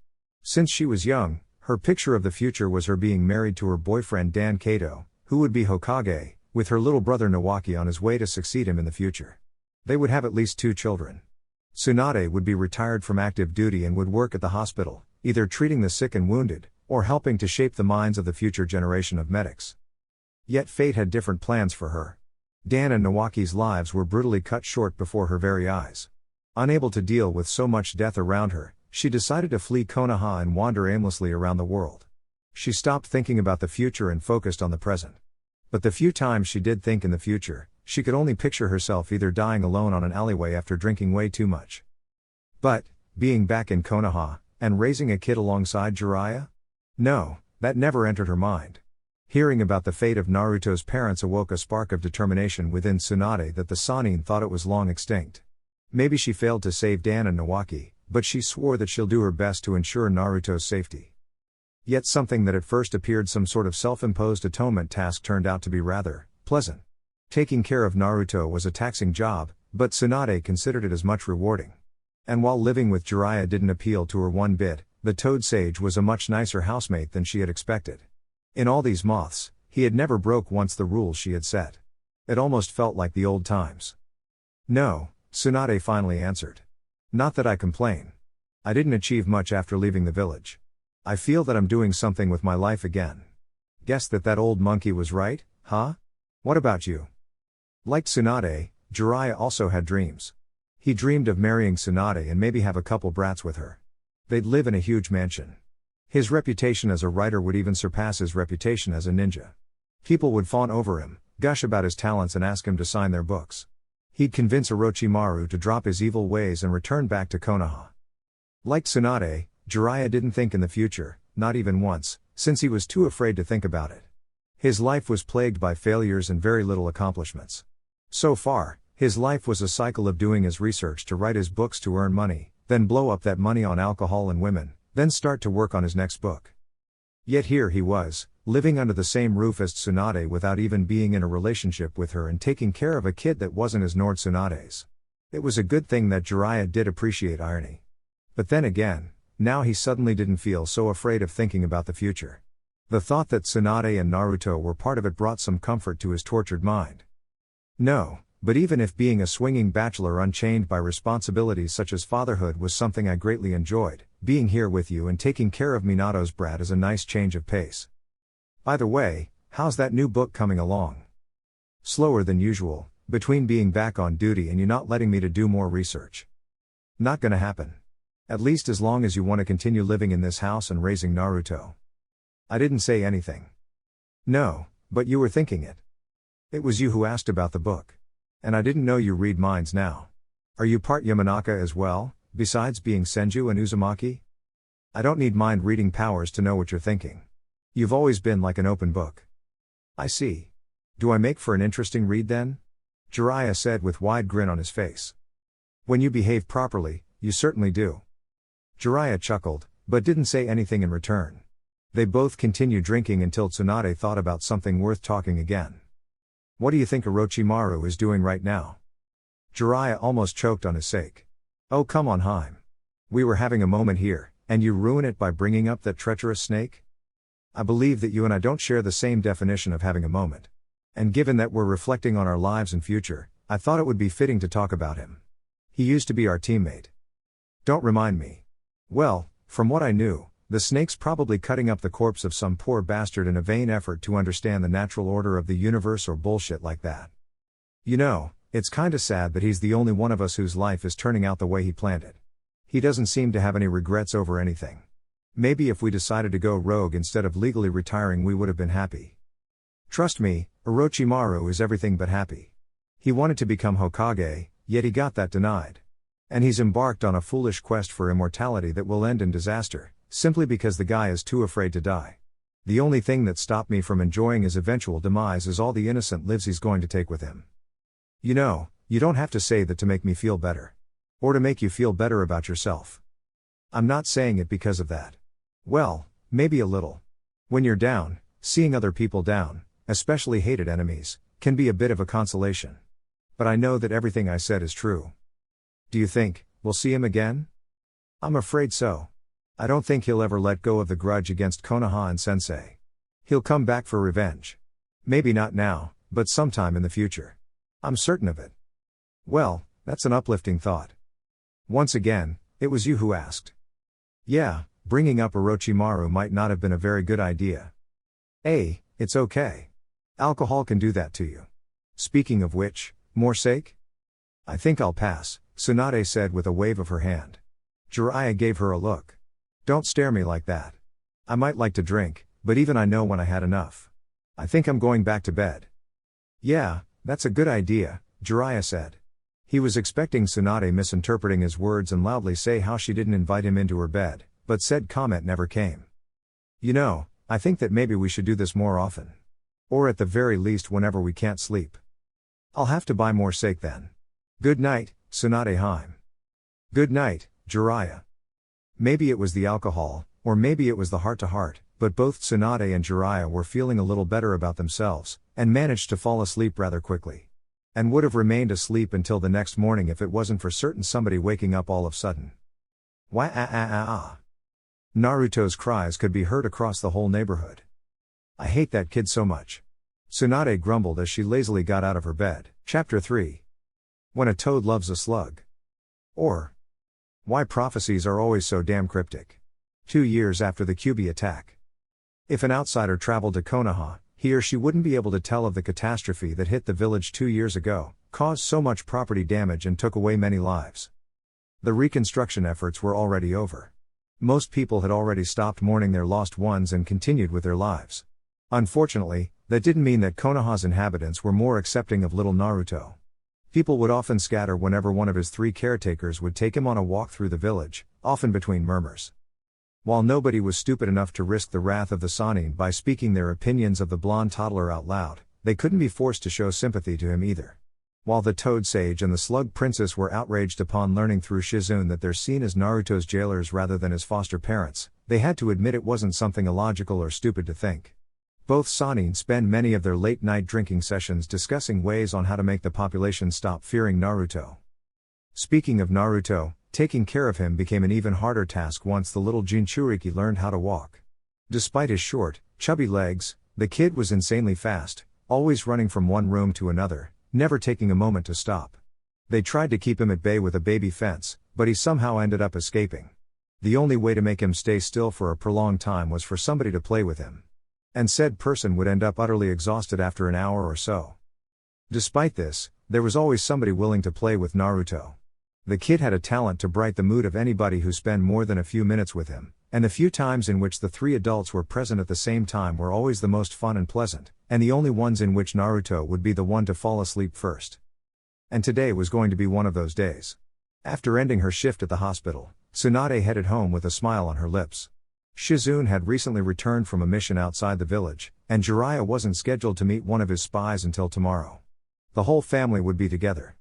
Since she was young, her picture of the future was her being married to her boyfriend Dan Kato, who would be Hokage, with her little brother Nawaki on his way to succeed him in the future. They would have at least 2 children. Tsunade would be retired from active duty and would work at the hospital, either treating the sick and wounded, or helping to shape the minds of the future generation of medics. Yet fate had different plans for her. Dan and Nawaki's lives were brutally cut short before her very eyes. Unable to deal with so much death around her, she decided to flee Konoha and wander aimlessly around the world. She stopped thinking about the future and focused on the present. But the few times she did think in the future, she could only picture herself either dying alone on an alleyway after drinking way too much. But, being back in Konoha, and raising a kid alongside Jiraiya? No, that never entered her mind. Hearing about the fate of Naruto's parents awoke a spark of determination within Tsunade that the Sannin thought it was long extinct. Maybe she failed to save Dan and Nawaki, but she swore that she'll do her best to ensure Naruto's safety. Yet something that at first appeared some sort of self-imposed atonement task turned out to be rather pleasant. Taking care of Naruto was a taxing job, but Tsunade considered it as much rewarding. And while living with Jiraiya didn't appeal to her one bit, the Toad Sage was a much nicer housemate than she had expected. In all these moths, he had never broke once the rules she had set. It almost felt like the old times. No, Tsunade finally answered. Not that I complain. I didn't achieve much after leaving the village. I feel that I'm doing something with my life again. Guess that old monkey was right, huh? What about you? Like Tsunade, Jiraiya also had dreams. He dreamed of marrying Tsunade and maybe have a couple brats with her. They'd live in a huge mansion. His reputation as a writer would even surpass his reputation as a ninja. People would fawn over him, gush about his talents and ask him to sign their books. He'd convince Orochimaru to drop his evil ways and return back to Konoha. Like Tsunade, Jiraiya didn't think in the future, not even once, since he was too afraid to think about it. His life was plagued by failures and very little accomplishments. So far, his life was a cycle of doing his research to write his books to earn money, then blow up that money on alcohol and women, then start to work on his next book. Yet here he was, living under the same roof as Tsunade without even being in a relationship with her and taking care of a kid that wasn't his nor Tsunade's. It was a good thing that Jiraiya did appreciate irony. But then again, now he suddenly didn't feel so afraid of thinking about the future. The thought that Tsunade and Naruto were part of it brought some comfort to his tortured mind. No, but even if being a swinging bachelor unchained by responsibilities such as fatherhood was something I greatly enjoyed, being here with you and taking care of Minato's brat is a nice change of pace. By the way, how's that new book coming along? Slower than usual, between being back on duty and you not letting me to do more research. Not gonna happen. At least as long as you want to continue living in this house and raising Naruto. I didn't say anything. No, but you were thinking it. It was you who asked about the book. And I didn't know you read minds now. Are you part Yamanaka as well, besides being Senju and Uzumaki? I don't need mind reading powers to know what you're thinking. You've always been like an open book. I see. Do I make for an interesting read then? Jiraiya said with wide grin on his face. When you behave properly, you certainly do. Jiraiya chuckled, but didn't say anything in return. They both continued drinking until Tsunade thought about something worth talking again. What do you think Orochimaru is doing right now? Jiraiya almost choked on his sake. Oh come on Haim. We were having a moment here, and you ruin it by bringing up that treacherous snake? I believe that you and I don't share the same definition of having a moment. And given that we're reflecting on our lives and future, I thought it would be fitting to talk about him. He used to be our teammate. Don't remind me. Well, from what I knew, the snake's probably cutting up the corpse of some poor bastard in a vain effort to understand the natural order of the universe or bullshit like that. You know, it's kinda sad that he's the only one of us whose life is turning out the way he planned it. He doesn't seem to have any regrets over anything. Maybe if we decided to go rogue instead of legally retiring we would have been happy. Trust me, Orochimaru is everything but happy. He wanted to become Hokage, yet he got that denied. And he's embarked on a foolish quest for immortality that will end in disaster, simply because the guy is too afraid to die. The only thing that stopped me from enjoying his eventual demise is all the innocent lives he's going to take with him. You know, you don't have to say that to make me feel better. Or to make you feel better about yourself. I'm not saying it because of that. Well, maybe a little. When you're down, seeing other people down, especially hated enemies, can be a bit of a consolation. But I know that everything I said is true. Do you think we'll see him again? I'm afraid so. I don't think he'll ever let go of the grudge against Konoha and Sensei. He'll come back for revenge. Maybe not now, but sometime in the future. I'm certain of it. Well, that's an uplifting thought. Once again, it was you who asked. Yeah, bringing up Orochimaru might not have been a very good idea. It's okay. Alcohol can do that to you. Speaking of which, more sake? I think I'll pass, Tsunade said with a wave of her hand. Jiraiya gave her a look. Don't stare me like that. I might like to drink, but even I know when I had enough. I think I'm going back to bed. Yeah, that's a good idea, Jiraiya said. He was expecting Tsunade misinterpreting his words and loudly say how she didn't invite him into her bed, but said comment never came. You know, I think that maybe we should do this more often. Or at the very least whenever we can't sleep. I'll have to buy more sake then. Good night, Tsunade Heim. Good night, Jiraiya. Maybe it was the alcohol, or maybe it was the heart-to-heart, but both Tsunade and Jiraiya were feeling a little better about themselves, and managed to fall asleep rather quickly. And would have remained asleep until the next morning if it wasn't for certain somebody waking up all of a sudden. Wah-ah-ah-ah-ah. Naruto's cries could be heard across the whole neighborhood. I hate that kid so much. Tsunade grumbled as she lazily got out of her bed. Chapter 3. When a toad loves a slug. Or, why prophecies are always so damn cryptic. 2 years after the Kyuubi attack. If an outsider traveled to Konoha, he or she wouldn't be able to tell of the catastrophe that hit the village 2 years ago, caused so much property damage and took away many lives. The reconstruction efforts were already over. Most people had already stopped mourning their lost ones and continued with their lives. Unfortunately, that didn't mean that Konoha's inhabitants were more accepting of little Naruto. People would often scatter whenever one of his 3 caretakers would take him on a walk through the village, often between murmurs. While nobody was stupid enough to risk the wrath of the Sannin by speaking their opinions of the blonde toddler out loud, they couldn't be forced to show sympathy to him either. While the Toad Sage and the Slug Princess were outraged upon learning through Shizune that they're seen as Naruto's jailers rather than his foster parents, they had to admit it wasn't something illogical or stupid to think. Both Sannin spend many of their late-night drinking sessions discussing ways on how to make the population stop fearing Naruto. Speaking of Naruto, taking care of him became an even harder task once the little Jinchuriki learned how to walk. Despite his short, chubby legs, the kid was insanely fast, always running from one room to another, never taking a moment to stop. They tried to keep him at bay with a baby fence, but he somehow ended up escaping. The only way to make him stay still for a prolonged time was for somebody to play with him. And said person would end up utterly exhausted after an hour or so. Despite this, there was always somebody willing to play with Naruto. The kid had a talent to brighten the mood of anybody who spent more than a few minutes with him, and the few times in which the 3 adults were present at the same time were always the most fun and pleasant, and the only ones in which Naruto would be the one to fall asleep first. And today was going to be one of those days. After ending her shift at the hospital, Tsunade headed home with a smile on her lips. Shizune had recently returned from a mission outside the village, and Jiraiya wasn't scheduled to meet one of his spies until tomorrow. The whole family would be together.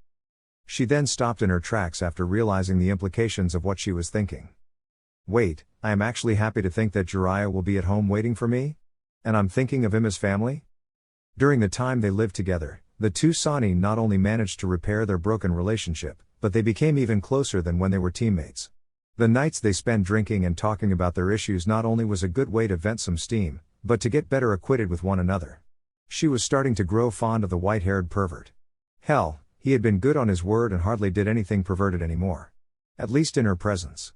She then stopped in her tracks after realizing the implications of what she was thinking. Wait, I am actually happy to think that Jiraiya will be at home waiting for me? And I'm thinking of him as family? During the time they lived together, the 2 Sannin not only managed to repair their broken relationship, but they became even closer than when they were teammates. The nights they spent drinking and talking about their issues not only was a good way to vent some steam, but to get better acquainted with one another. She was starting to grow fond of the white-haired pervert. Hell, he had been good on his word and hardly did anything perverted anymore. At least in her presence.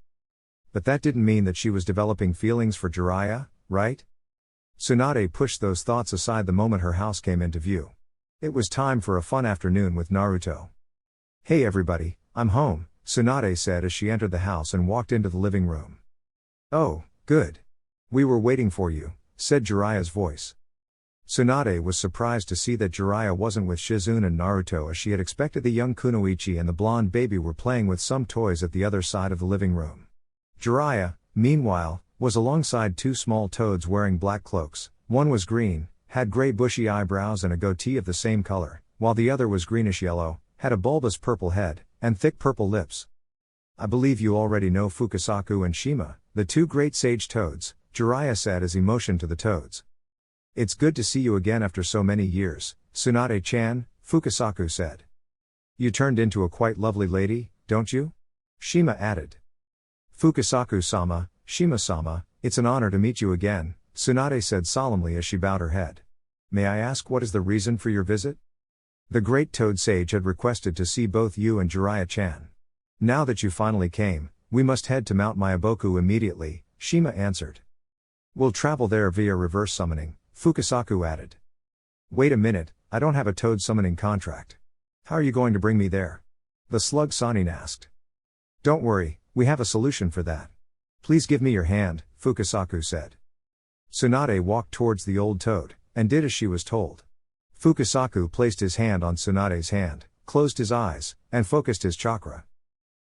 But that didn't mean that she was developing feelings for Jiraiya, right? Tsunade pushed those thoughts aside the moment her house came into view. It was time for a fun afternoon with Naruto. Hey everybody, I'm home, Tsunade said as she entered the house and walked into the living room. Oh, good. We were waiting for you, said Jiraiya's voice. Tsunade was surprised to see that Jiraiya wasn't with Shizune and Naruto as she had expected. The young Kunoichi and the blonde baby were playing with some toys at the other side of the living room. Jiraiya, meanwhile, was alongside 2 small toads wearing black cloaks. One was green, had gray bushy eyebrows and a goatee of the same color, while the other was greenish-yellow, had a bulbous purple head, and thick purple lips. I believe you already know Fukasaku and Shima, The two great sage toads, Jiraiya said as he motioned to the toads. It's good to see you again after so many years, Tsunade-chan, Fukasaku said. You turned into a quite lovely lady, don't you? Shima added. Fukasaku-sama, Shima-sama, it's an honor to meet you again, Tsunade said solemnly as she bowed her head. May I ask what is the reason for your visit? The great toad sage had requested to see both you and Jiraiya-chan. Now that you finally came, we must head to Mount Myaboku immediately, Shima answered. We'll travel there via reverse summoning, Fukasaku added. Wait a minute, I don't have a toad summoning contract. How are you going to bring me there? The slug Sannin asked. Don't worry, we have a solution for that. Please give me your hand, Fukasaku said. Tsunade walked towards the old toad, and did as she was told. Fukasaku placed his hand on Tsunade's hand, closed his eyes, and focused his chakra.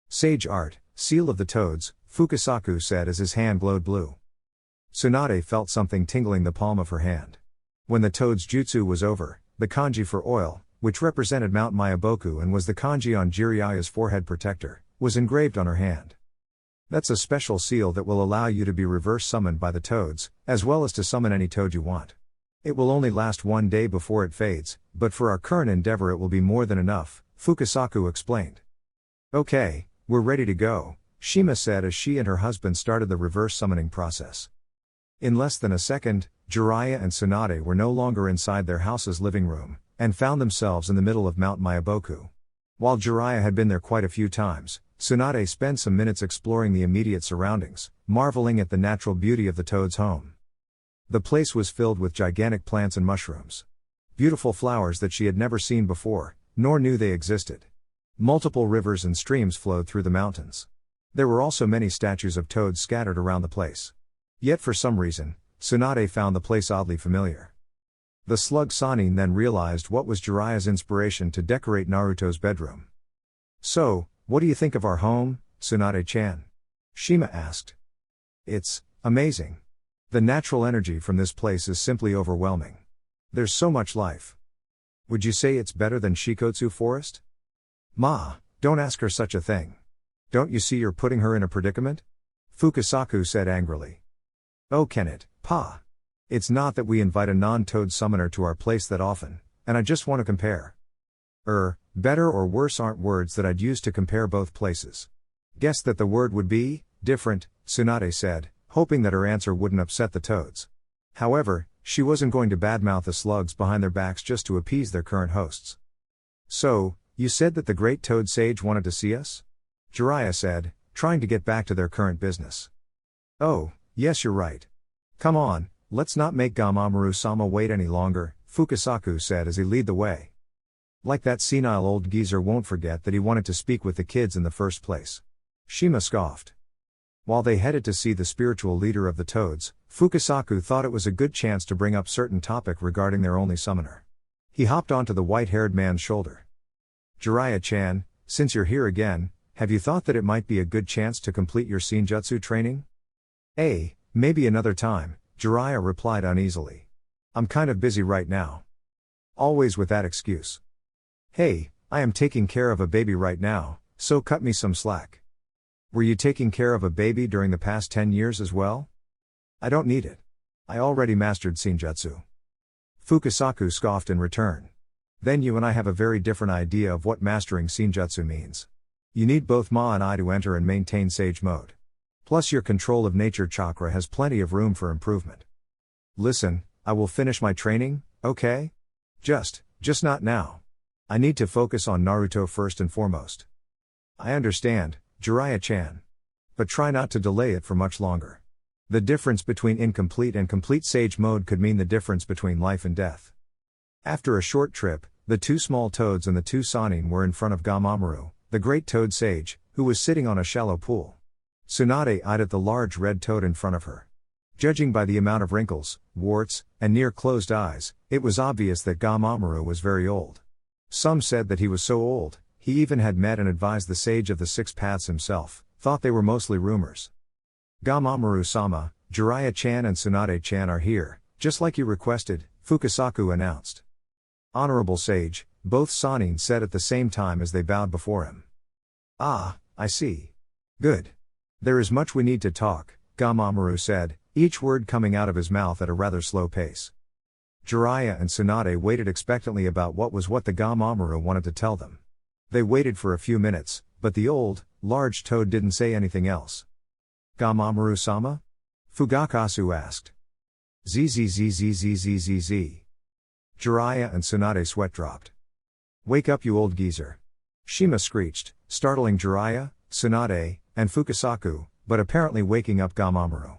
Sage art, seal of the toads, Fukasaku said as his hand glowed blue. Tsunade felt something tingling the palm of her hand. When the toad's jutsu was over, the kanji for oil, which represented Mount Myaboku and was the kanji on Jiraiya's forehead protector, was engraved on her hand. That's a special seal that will allow you to be reverse summoned by the toads, as well as to summon any toad you want. It will only last 1 day before it fades, but for our current endeavor it will be more than enough, Fukasaku explained. Okay, we're ready to go, Shima said as she and her husband started the reverse summoning process. In less than a second, Jiraiya and Tsunade were no longer inside their house's living room, and found themselves in the middle of Mount Myaboku. While Jiraiya had been there quite a few times, Tsunade spent some minutes exploring the immediate surroundings, marveling at the natural beauty of the toad's home. The place was filled with gigantic plants and mushrooms. Beautiful flowers that she had never seen before, nor knew they existed. Multiple rivers and streams flowed through the mountains. There were also many statues of toads scattered around the place. Yet for some reason, Tsunade found the place oddly familiar. The slug Sannin then realized what was Jiraiya's inspiration to decorate Naruto's bedroom. So, what do you think of our home, Tsunade-chan? Shima asked. It's amazing. The natural energy from this place is simply overwhelming. There's so much life. Would you say it's better than Shikotsu Forest? Ma, don't ask her such a thing. Don't you see you're putting her in a predicament? Fukasaku said angrily. Oh, can it, Pa? It's not that we invite a non-toad summoner to our place that often, and I just want to compare. Better or worse aren't words that I'd use to compare both places. Guess that the word would be different, Tsunade said, hoping that her answer wouldn't upset the toads. However, she wasn't going to badmouth the slugs behind their backs just to appease their current hosts. So, you said that the great toad sage wanted to see us? Jiraiya said, trying to get back to their current business. Oh, yes, you're right. Come on, let's not make Gamamaru-sama wait any longer, Fukasaku said as he led the way. Like that senile old geezer won't forget that he wanted to speak with the kids in the first place. Shima scoffed. While they headed to see the spiritual leader of the toads, Fukasaku thought it was a good chance to bring up certain topic regarding their only summoner. He hopped onto the white-haired man's shoulder. Jiraiya-chan, since you're here again, have you thought that it might be a good chance to complete your Senjutsu training? Maybe another time, Jiraiya replied uneasily. I'm kind of busy right now. Always with that excuse. Hey, I am taking care of a baby right now, so cut me some slack. Were you taking care of a baby during the past 10 years as well? I don't need it. I already mastered Senjutsu. Fukasaku scoffed in return. Then you and I have a very different idea of what mastering Senjutsu means. You need both Ma and I to enter and maintain Sage Mode. Plus your control of nature chakra has plenty of room for improvement. Listen, I will finish my training, okay? Just not now. I need to focus on Naruto first and foremost. I understand, Jiraiya-chan. But try not to delay it for much longer. The difference between incomplete and complete Sage Mode could mean the difference between life and death. After a short trip, the two small toads and the two Sannin were in front of Gamamaru, the great toad sage, who was sitting on a shallow pool. Tsunade eyed at the large red toad in front of her. Judging by the amount of wrinkles, warts, and near-closed eyes, it was obvious that Gamamaru was very old. Some said that he was so old, he even had met and advised the sage of the six paths himself, thought they were mostly rumors. Gamamaru-sama, Jiraiya-chan and Tsunade-chan are here, just like you requested, Fukasaku announced. Honorable sage, both Sannin said at the same time as they bowed before him. Ah, I see. Good. There is much we need to talk, Gamamaru said, each word coming out of his mouth at a rather slow pace. Jiraiya and Tsunade waited expectantly about what the Gamamaru wanted to tell them. They waited for a few minutes, but the old, large toad didn't say anything else. Gamamaru-sama? Fugakasu asked. Zzzzzzzzzzz. Jiraiya and Tsunade sweat dropped. Wake up, you old geezer. Shima screeched, startling Jiraiya, Tsunade, and Fukasaku, but apparently waking up Gamamaru.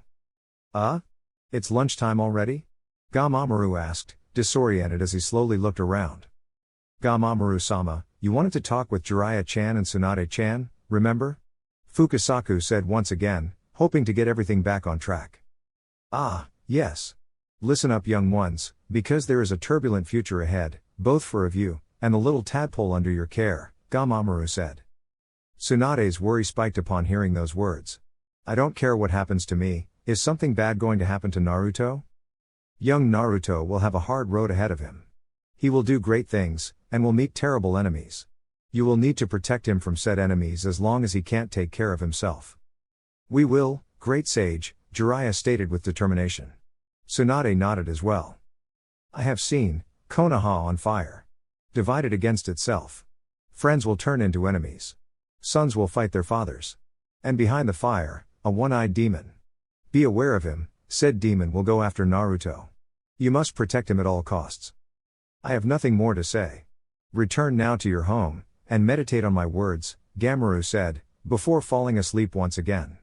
It's lunchtime already? Gamamaru asked, disoriented as he slowly looked around. Gamamaru-sama, you wanted to talk with Jiraiya-chan and Tsunade-chan, remember? Fukasaku said once again, hoping to get everything back on track. Ah, yes. Listen up, young ones, because there is a turbulent future ahead, both for you, and the little tadpole under your care, Gamamaru said. Tsunade's worry spiked upon hearing those words. I don't care what happens to me, is something bad going to happen to Naruto? Young Naruto will have a hard road ahead of him. He will do great things, and will meet terrible enemies. You will need to protect him from said enemies as long as he can't take care of himself. We will, great sage, Jiraiya stated with determination. Tsunade nodded as well. I have seen Konoha on fire. Divided against itself. Friends will turn into enemies. Sons will fight their fathers. And behind the fire, a one-eyed demon. Be aware of him, said demon will go after Naruto. You must protect him at all costs. I have nothing more to say. Return now to your home, and meditate on my words, Gamamaru said, before falling asleep once again.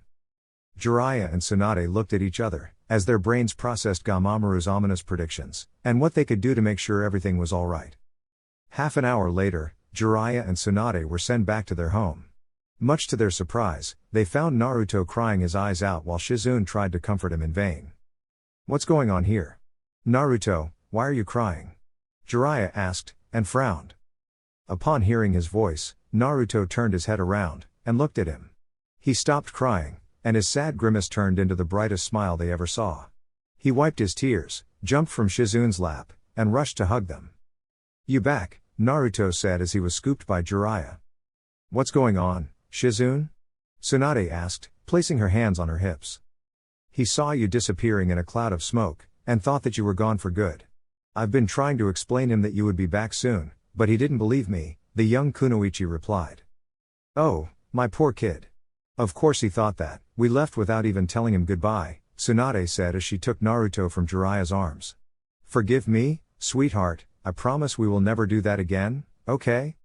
Jiraiya and Tsunade looked at each other, as their brains processed Gamamaru's ominous predictions, and what they could do to make sure everything was alright. Half an hour later, Jiraiya and Tsunade were sent back to their home. Much to their surprise, they found Naruto crying his eyes out while Shizune tried to comfort him in vain. What's going on here? Naruto, why are you crying? Jiraiya asked, and frowned. Upon hearing his voice, Naruto turned his head around, and looked at him. He stopped crying, and his sad grimace turned into the brightest smile they ever saw. He wiped his tears, jumped from Shizune's lap, and rushed to hug them. You back, Naruto said as he was scooped by Jiraiya. What's going on, Shizune? Tsunade asked, placing her hands on her hips. He saw you disappearing in a cloud of smoke, and thought that you were gone for good. I've been trying to explain him that you would be back soon, but he didn't believe me, the young Kunoichi replied. Oh, my poor kid. Of course he thought that. We left without even telling him goodbye, Tsunade said as she took Naruto from Jiraiya's arms. Forgive me, sweetheart, I promise we will never do that again, okay?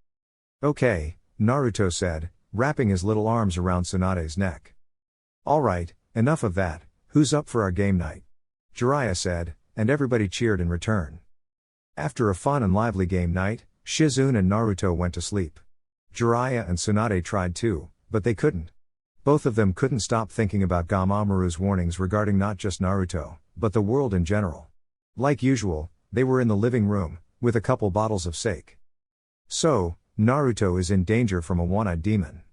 Okay, Naruto said, wrapping his little arms around Tsunade's neck. Alright, enough of that, who's up for our game night? Jiraiya said, and everybody cheered in return. After a fun and lively game night, Shizune and Naruto went to sleep. Jiraiya and Tsunade tried too, but they couldn't. Both of them couldn't stop thinking about Gamamaru's warnings regarding not just Naruto, but the world in general. Like usual, they were in the living room, with a couple bottles of sake. So, Naruto is in danger from a one-eyed demon.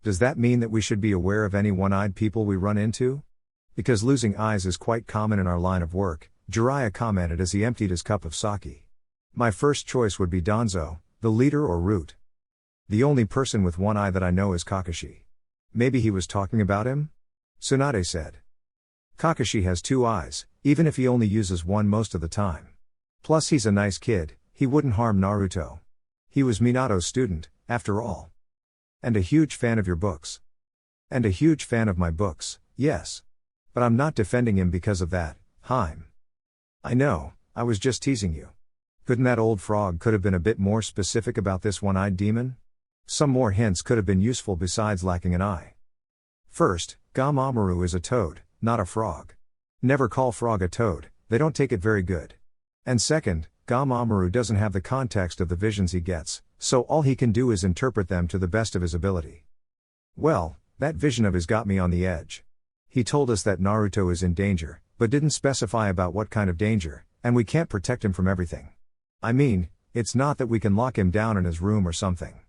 Does that mean that we should be aware of any one-eyed people we run into? Because losing eyes is quite common in our line of work, Jiraiya commented as he emptied his cup of sake. My first choice would be Danzo, the leader or root. The only person with one eye that I know is Kakashi. Maybe he was talking about him? Tsunade said. Kakashi has two eyes, even if he only uses one most of the time. Plus he's a nice kid, he wouldn't harm Naruto. He was Minato's student, after all. And a huge fan of your books. And a huge fan of my books, yes. But I'm not defending him because of that, Haim. I know, I was just teasing you. Couldn't that old frog could have been a bit more specific about this one-eyed demon? Some more hints could have been useful besides lacking an eye. First, Gamamaru is a toad, not a frog. Never call frog a toad, they don't take it very good. And second, Gamamaru doesn't have the context of the visions he gets, so all he can do is interpret them to the best of his ability. Well, that vision of his got me on the edge. He told us that Naruto is in danger, but didn't specify about what kind of danger, and we can't protect him from everything. I mean, it's not that we can lock him down in his room or something.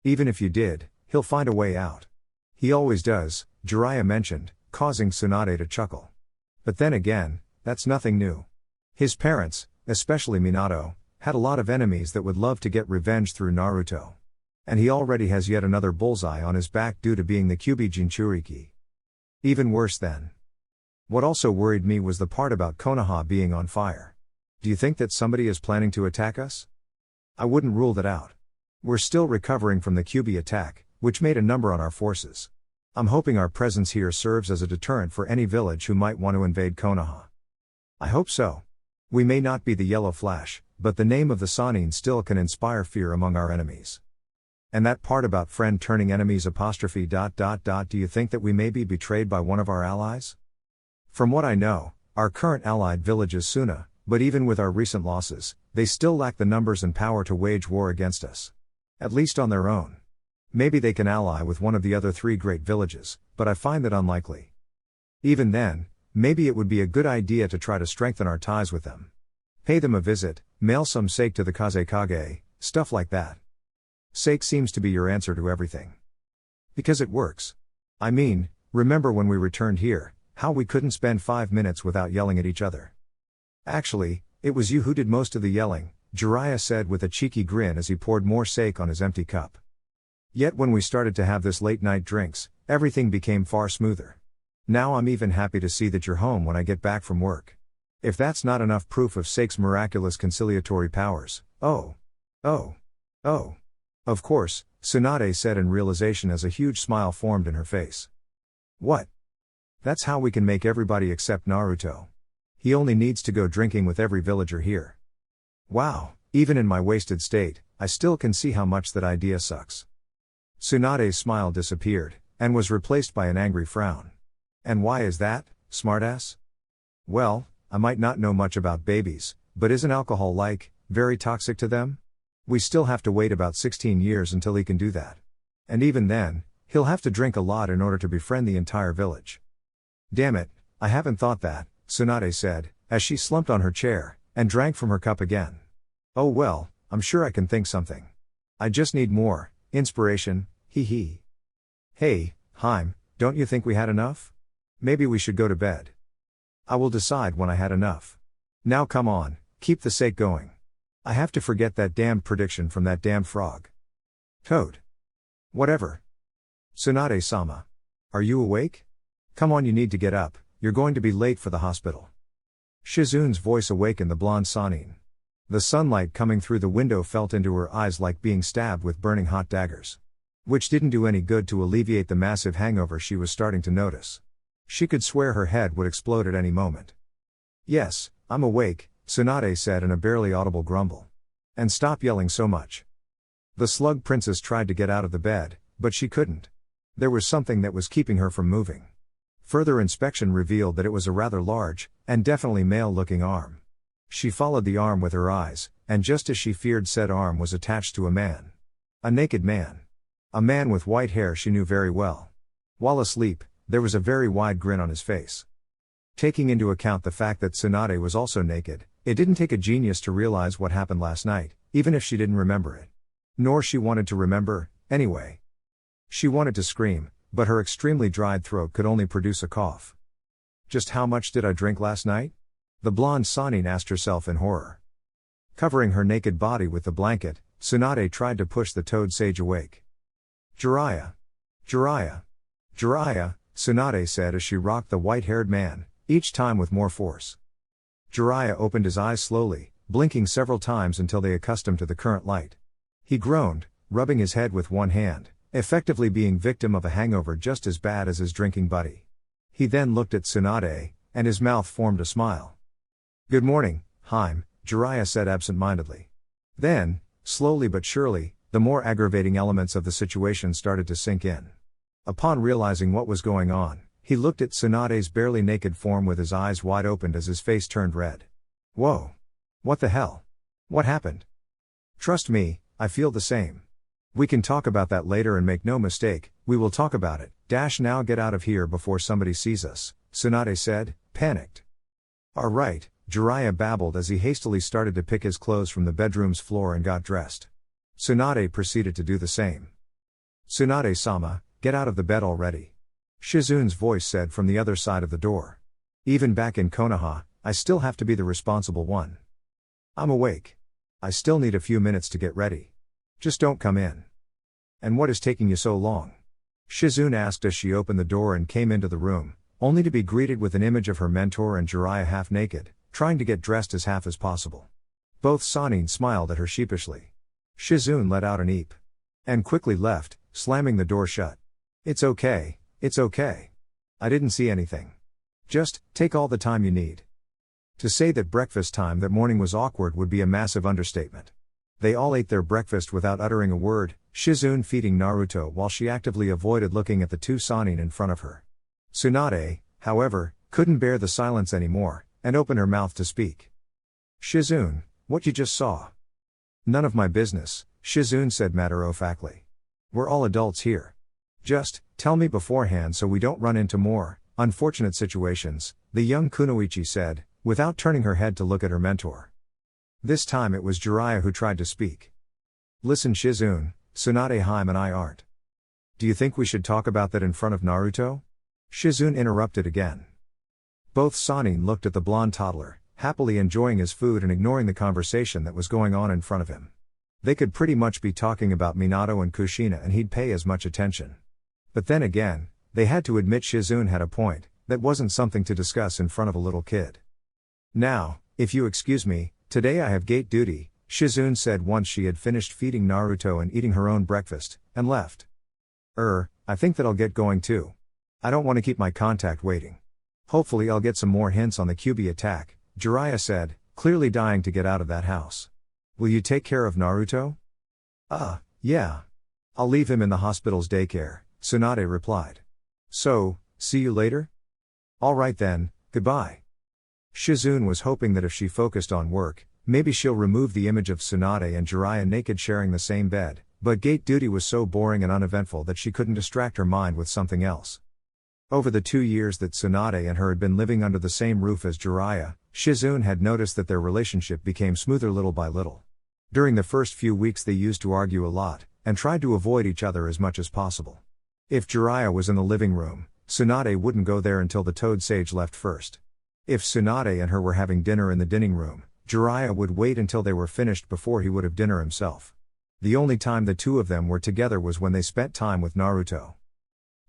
Even if you did, he'll find a way out. He always does, Jiraiya mentioned, causing Tsunade to chuckle. But then again, that's nothing new. His parents, especially Minato, had a lot of enemies that would love to get revenge through Naruto. And he already has yet another bullseye on his back due to being the Kyuubi Jinchuriki. Even worse then. What also worried me was the part about Konoha being on fire. Do you think that somebody is planning to attack us? I wouldn't rule that out. We're still recovering from the Kyuubi attack, which made a number on our forces. I'm hoping our presence here serves as a deterrent for any village who might want to invade Konoha. I hope so. We may not be the Yellow Flash, but the name of the Sannin still can inspire fear among our enemies. And that part about friend turning enemies apostrophe ... Do you think that we may be betrayed by one of our allies? From what I know, our current allied village is Suna, but even with our recent losses, they still lack the numbers and power to wage war against us. At least on their own. Maybe they can ally with one of the other 3 great villages, but I find that unlikely. Even then, maybe it would be a good idea to try to strengthen our ties with them. Pay them a visit, mail some sake to the Kazekage, stuff like that. Sake seems to be your answer to everything. Because it works. I mean, remember when we returned here, how we couldn't spend 5 minutes without yelling at each other. Actually, it was you who did most of the yelling, Jiraiya said with a cheeky grin as he poured more sake on his empty cup. Yet when we started to have this late night drinks, everything became far smoother. Now I'm even happy to see that you're home when I get back from work. If that's not enough proof of Sake's miraculous conciliatory powers, oh. Of course, Tsunade said in realization as a huge smile formed in her face. What? That's how we can make everybody accept Naruto. He only needs to go drinking with every villager here. Wow, even in my wasted state, I still can see how much that idea sucks. Tsunade's smile disappeared, and was replaced by an angry frown. And why is that, smartass? Well, I might not know much about babies, but isn't alcohol very toxic to them? We still have to wait about 16 years until he can do that. And even then, he'll have to drink a lot in order to befriend the entire village. Damn it, I haven't thought that, Tsunade said, as she slumped on her chair, and drank from her cup again. Oh well, I'm sure I can think something. I just need more inspiration, hee hee. Hey, Haim, don't you think we had enough? Maybe we should go to bed. I will decide when I had enough. Now come on, keep the sake going. I have to forget that damned prediction from that damned frog. Toad. Whatever. Tsunade-sama. Are you awake? Come on, you need to get up, you're going to be late for the hospital. Shizune's voice awakened the blonde Sannin. The sunlight coming through the window felt into her eyes like being stabbed with burning hot daggers. Which didn't do any good to alleviate the massive hangover she was starting to notice. She could swear her head would explode at any moment. Yes, I'm awake, Tsunade said in a barely audible grumble. And stop yelling so much. The slug princess tried to get out of the bed, but she couldn't. There was something that was keeping her from moving. Further inspection revealed that it was a rather large, and definitely male-looking arm. She followed the arm with her eyes, and just as she feared, said arm was attached to a man. A naked man. A man with white hair she knew very well. While asleep, there was a very wide grin on his face. Taking into account the fact that Tsunade was also naked, it didn't take a genius to realize what happened last night, even if she didn't remember it. Nor she wanted to remember, anyway. She wanted to scream, but her extremely dried throat could only produce a cough. Just how much did I drink last night? The blonde Sannin asked herself in horror. Covering her naked body with the blanket, Tsunade tried to push the toad sage awake. Jiraiya. Jiraiya. Jiraiya, Tsunade said as she rocked the white-haired man, each time with more force. Jiraiya opened his eyes slowly, blinking several times until they accustomed to the current light. He groaned, rubbing his head with one hand, effectively being victim of a hangover just as bad as his drinking buddy. He then looked at Tsunade, and his mouth formed a smile. Good morning, Haim, Jiraiya said absent-mindedly. Then, slowly but surely, the more aggravating elements of the situation started to sink in. Upon realizing what was going on, he looked at Tsunade's barely naked form with his eyes wide opened as his face turned red. Whoa! What the hell? What happened? Trust me, I feel the same. We can talk about that later, and make no mistake, we will talk about it. Now get out of here before somebody sees us, Tsunade said, panicked. Alright, Jiraiya babbled as he hastily started to pick his clothes from the bedroom's floor and got dressed. Tsunade proceeded to do the same. Tsunade-sama, get out of the bed already. Shizune's voice said from the other side of the door. Even back in Konoha, I still have to be the responsible one. I'm awake. I still need a few minutes to get ready. Just don't come in. And what is taking you so long? Shizune asked as she opened the door and came into the room, only to be greeted with an image of her mentor and Jiraiya half naked, trying to get dressed as half as possible. Both Sannin smiled at her sheepishly. Shizune let out an eep. And quickly left, slamming the door shut. It's okay, it's okay. I didn't see anything. Just, take all the time you need. To say that breakfast time that morning was awkward would be a massive understatement. They all ate their breakfast without uttering a word, Shizune feeding Naruto while she actively avoided looking at the two Sannin in front of her. Tsunade, however, couldn't bear the silence anymore, and opened her mouth to speak. Shizune, what you just saw? None of my business, Shizune said matter-of-factly. We're all adults here. Just, tell me beforehand so we don't run into more unfortunate situations, the young kunoichi said, without turning her head to look at her mentor. This time it was Jiraiya who tried to speak. Listen Shizune, Tsunade Haim and I aren't. Do you think we should talk about that in front of Naruto? Shizune interrupted again. Both Sannin looked at the blonde toddler, happily enjoying his food and ignoring the conversation that was going on in front of him. They could pretty much be talking about Minato and Kushina and he'd pay as much attention. But then again, they had to admit Shizune had a point, that wasn't something to discuss in front of a little kid. Now, if you excuse me, today I have gate duty, Shizune said once she had finished feeding Naruto and eating her own breakfast, and left. I think that I'll get going too. I don't want to keep my contact waiting. Hopefully I'll get some more hints on the Kyuubi attack, Jiraiya said, clearly dying to get out of that house. Will you take care of Naruto? Yeah. I'll leave him in the hospital's daycare, Tsunade replied. So, see you later? Alright then, goodbye. Shizune was hoping that if she focused on work, maybe she'll remove the image of Tsunade and Jiraiya naked sharing the same bed, but gate duty was so boring and uneventful that she couldn't distract her mind with something else. Over the 2 years that Tsunade and her had been living under the same roof as Jiraiya, Shizune had noticed that their relationship became smoother little by little. During the first few weeks they used to argue a lot, and tried to avoid each other as much as possible. If Jiraiya was in the living room, Tsunade wouldn't go there until the Toad Sage left first. If Tsunade and her were having dinner in the dining room, Jiraiya would wait until they were finished before he would have dinner himself. The only time the two of them were together was when they spent time with Naruto.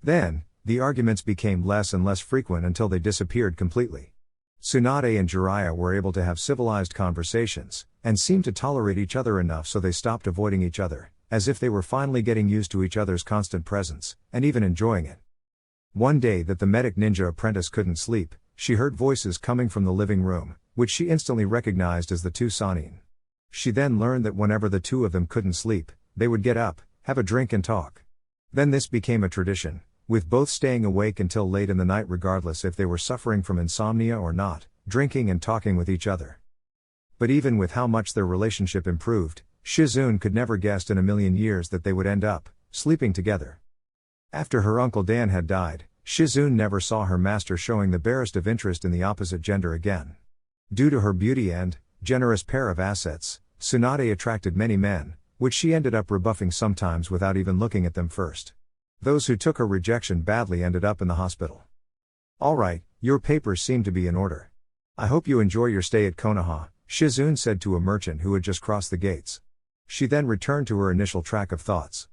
Then, the arguments became less and less frequent until they disappeared completely. Tsunade and Jiraiya were able to have civilized conversations, and seemed to tolerate each other enough so they stopped avoiding each other, as if they were finally getting used to each other's constant presence, and even enjoying it. One day that the medic ninja apprentice couldn't sleep, she heard voices coming from the living room, which she instantly recognized as the two Sannin. She then learned that whenever the two of them couldn't sleep, they would get up, have a drink and talk. Then this became a tradition, with both staying awake until late in the night regardless if they were suffering from insomnia or not, drinking and talking with each other. But even with how much their relationship improved, Shizune could never guessed in a million years that they would end up sleeping together. After her uncle Dan had died, Shizune never saw her master showing the barest of interest in the opposite gender again. Due to her beauty and generous pair of assets, Tsunade attracted many men, which she ended up rebuffing sometimes without even looking at them first. Those who took her rejection badly ended up in the hospital. Alright, your papers seem to be in order. I hope you enjoy your stay at Konoha, Shizune said to a merchant who had just crossed the gates. She then returned to her initial track of thoughts.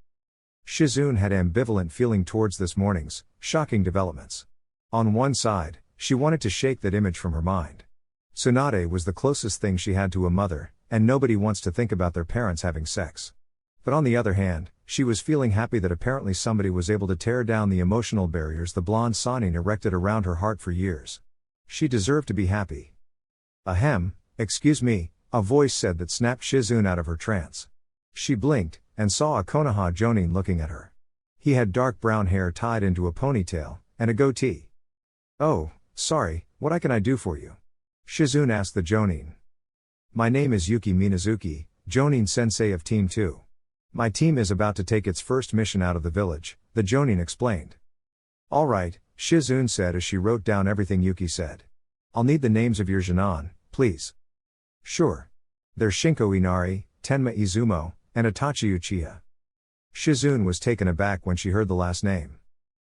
Shizune had ambivalent feeling towards this morning's shocking developments. On one side, she wanted to shake that image from her mind. Tsunade was the closest thing she had to a mother, and nobody wants to think about their parents having sex. But on the other hand, she was feeling happy that apparently somebody was able to tear down the emotional barriers the blonde Sannin erected around her heart for years. She deserved to be happy. Ahem, excuse me, a voice said that snapped Shizune out of her trance. She blinked, and saw a Konoha Jonin looking at her. He had dark brown hair tied into a ponytail, and a goatee. Oh, sorry, what can I do for you? Shizune asked the Jonin. My name is Yuki Minazuki, Jonin sensei of Team 2. My team is about to take its first mission out of the village, the Jonin explained. Alright, Shizune said as she wrote down everything Yuki said. I'll need the names of your Jinan, please. Sure. They're Shinko Inari, Tenma Izumo, and Itachi Uchiha. Shizune was taken aback when she heard the last name.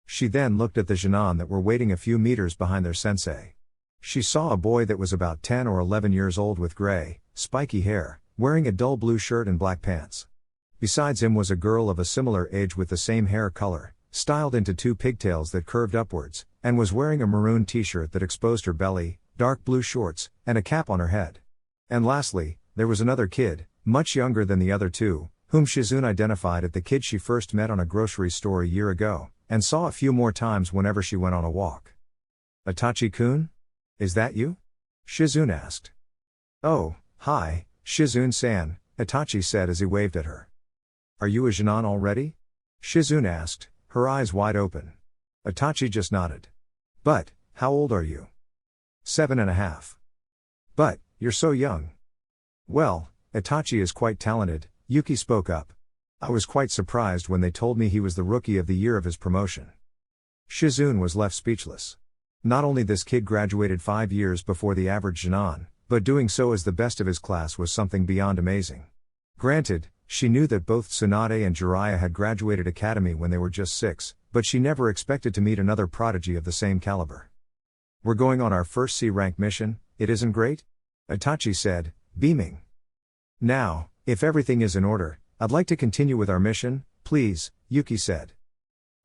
She then looked at the Jinan that were waiting a few meters behind their sensei. She saw a boy that was about 10 or 11 years old with gray, spiky hair, wearing a dull blue shirt and black pants. Besides him was a girl of a similar age with the same hair color, styled into two pigtails that curved upwards, and was wearing a maroon t-shirt that exposed her belly, dark blue shorts, and a cap on her head. And lastly, there was another kid, much younger than the other two, whom Shizune identified as the kid she first met on a grocery store a year ago, and saw a few more times whenever she went on a walk. "Itachi-kun? Is that you?" Shizune asked. "Oh, hi, Shizune-san," Itachi said as he waved at her. "Are you a Genin already?" Shizune asked, her eyes wide open. Itachi just nodded. "But, how old are you?" 7.5. "But, you're so young." "Well, Itachi is quite talented," Yuki spoke up. "I was quite surprised when they told me he was the rookie of the year of his promotion." Shizune was left speechless. Not only this kid graduated 5 years before the average Genin, but doing so as the best of his class was something beyond amazing. Granted, she knew that both Tsunade and Jiraiya had graduated academy when they were just 6, but she never expected to meet another prodigy of the same caliber. "We're going on our first C-rank mission, it isn't great?" Itachi said, beaming. "Now, if everything is in order, I'd like to continue with our mission, please," Yuki said.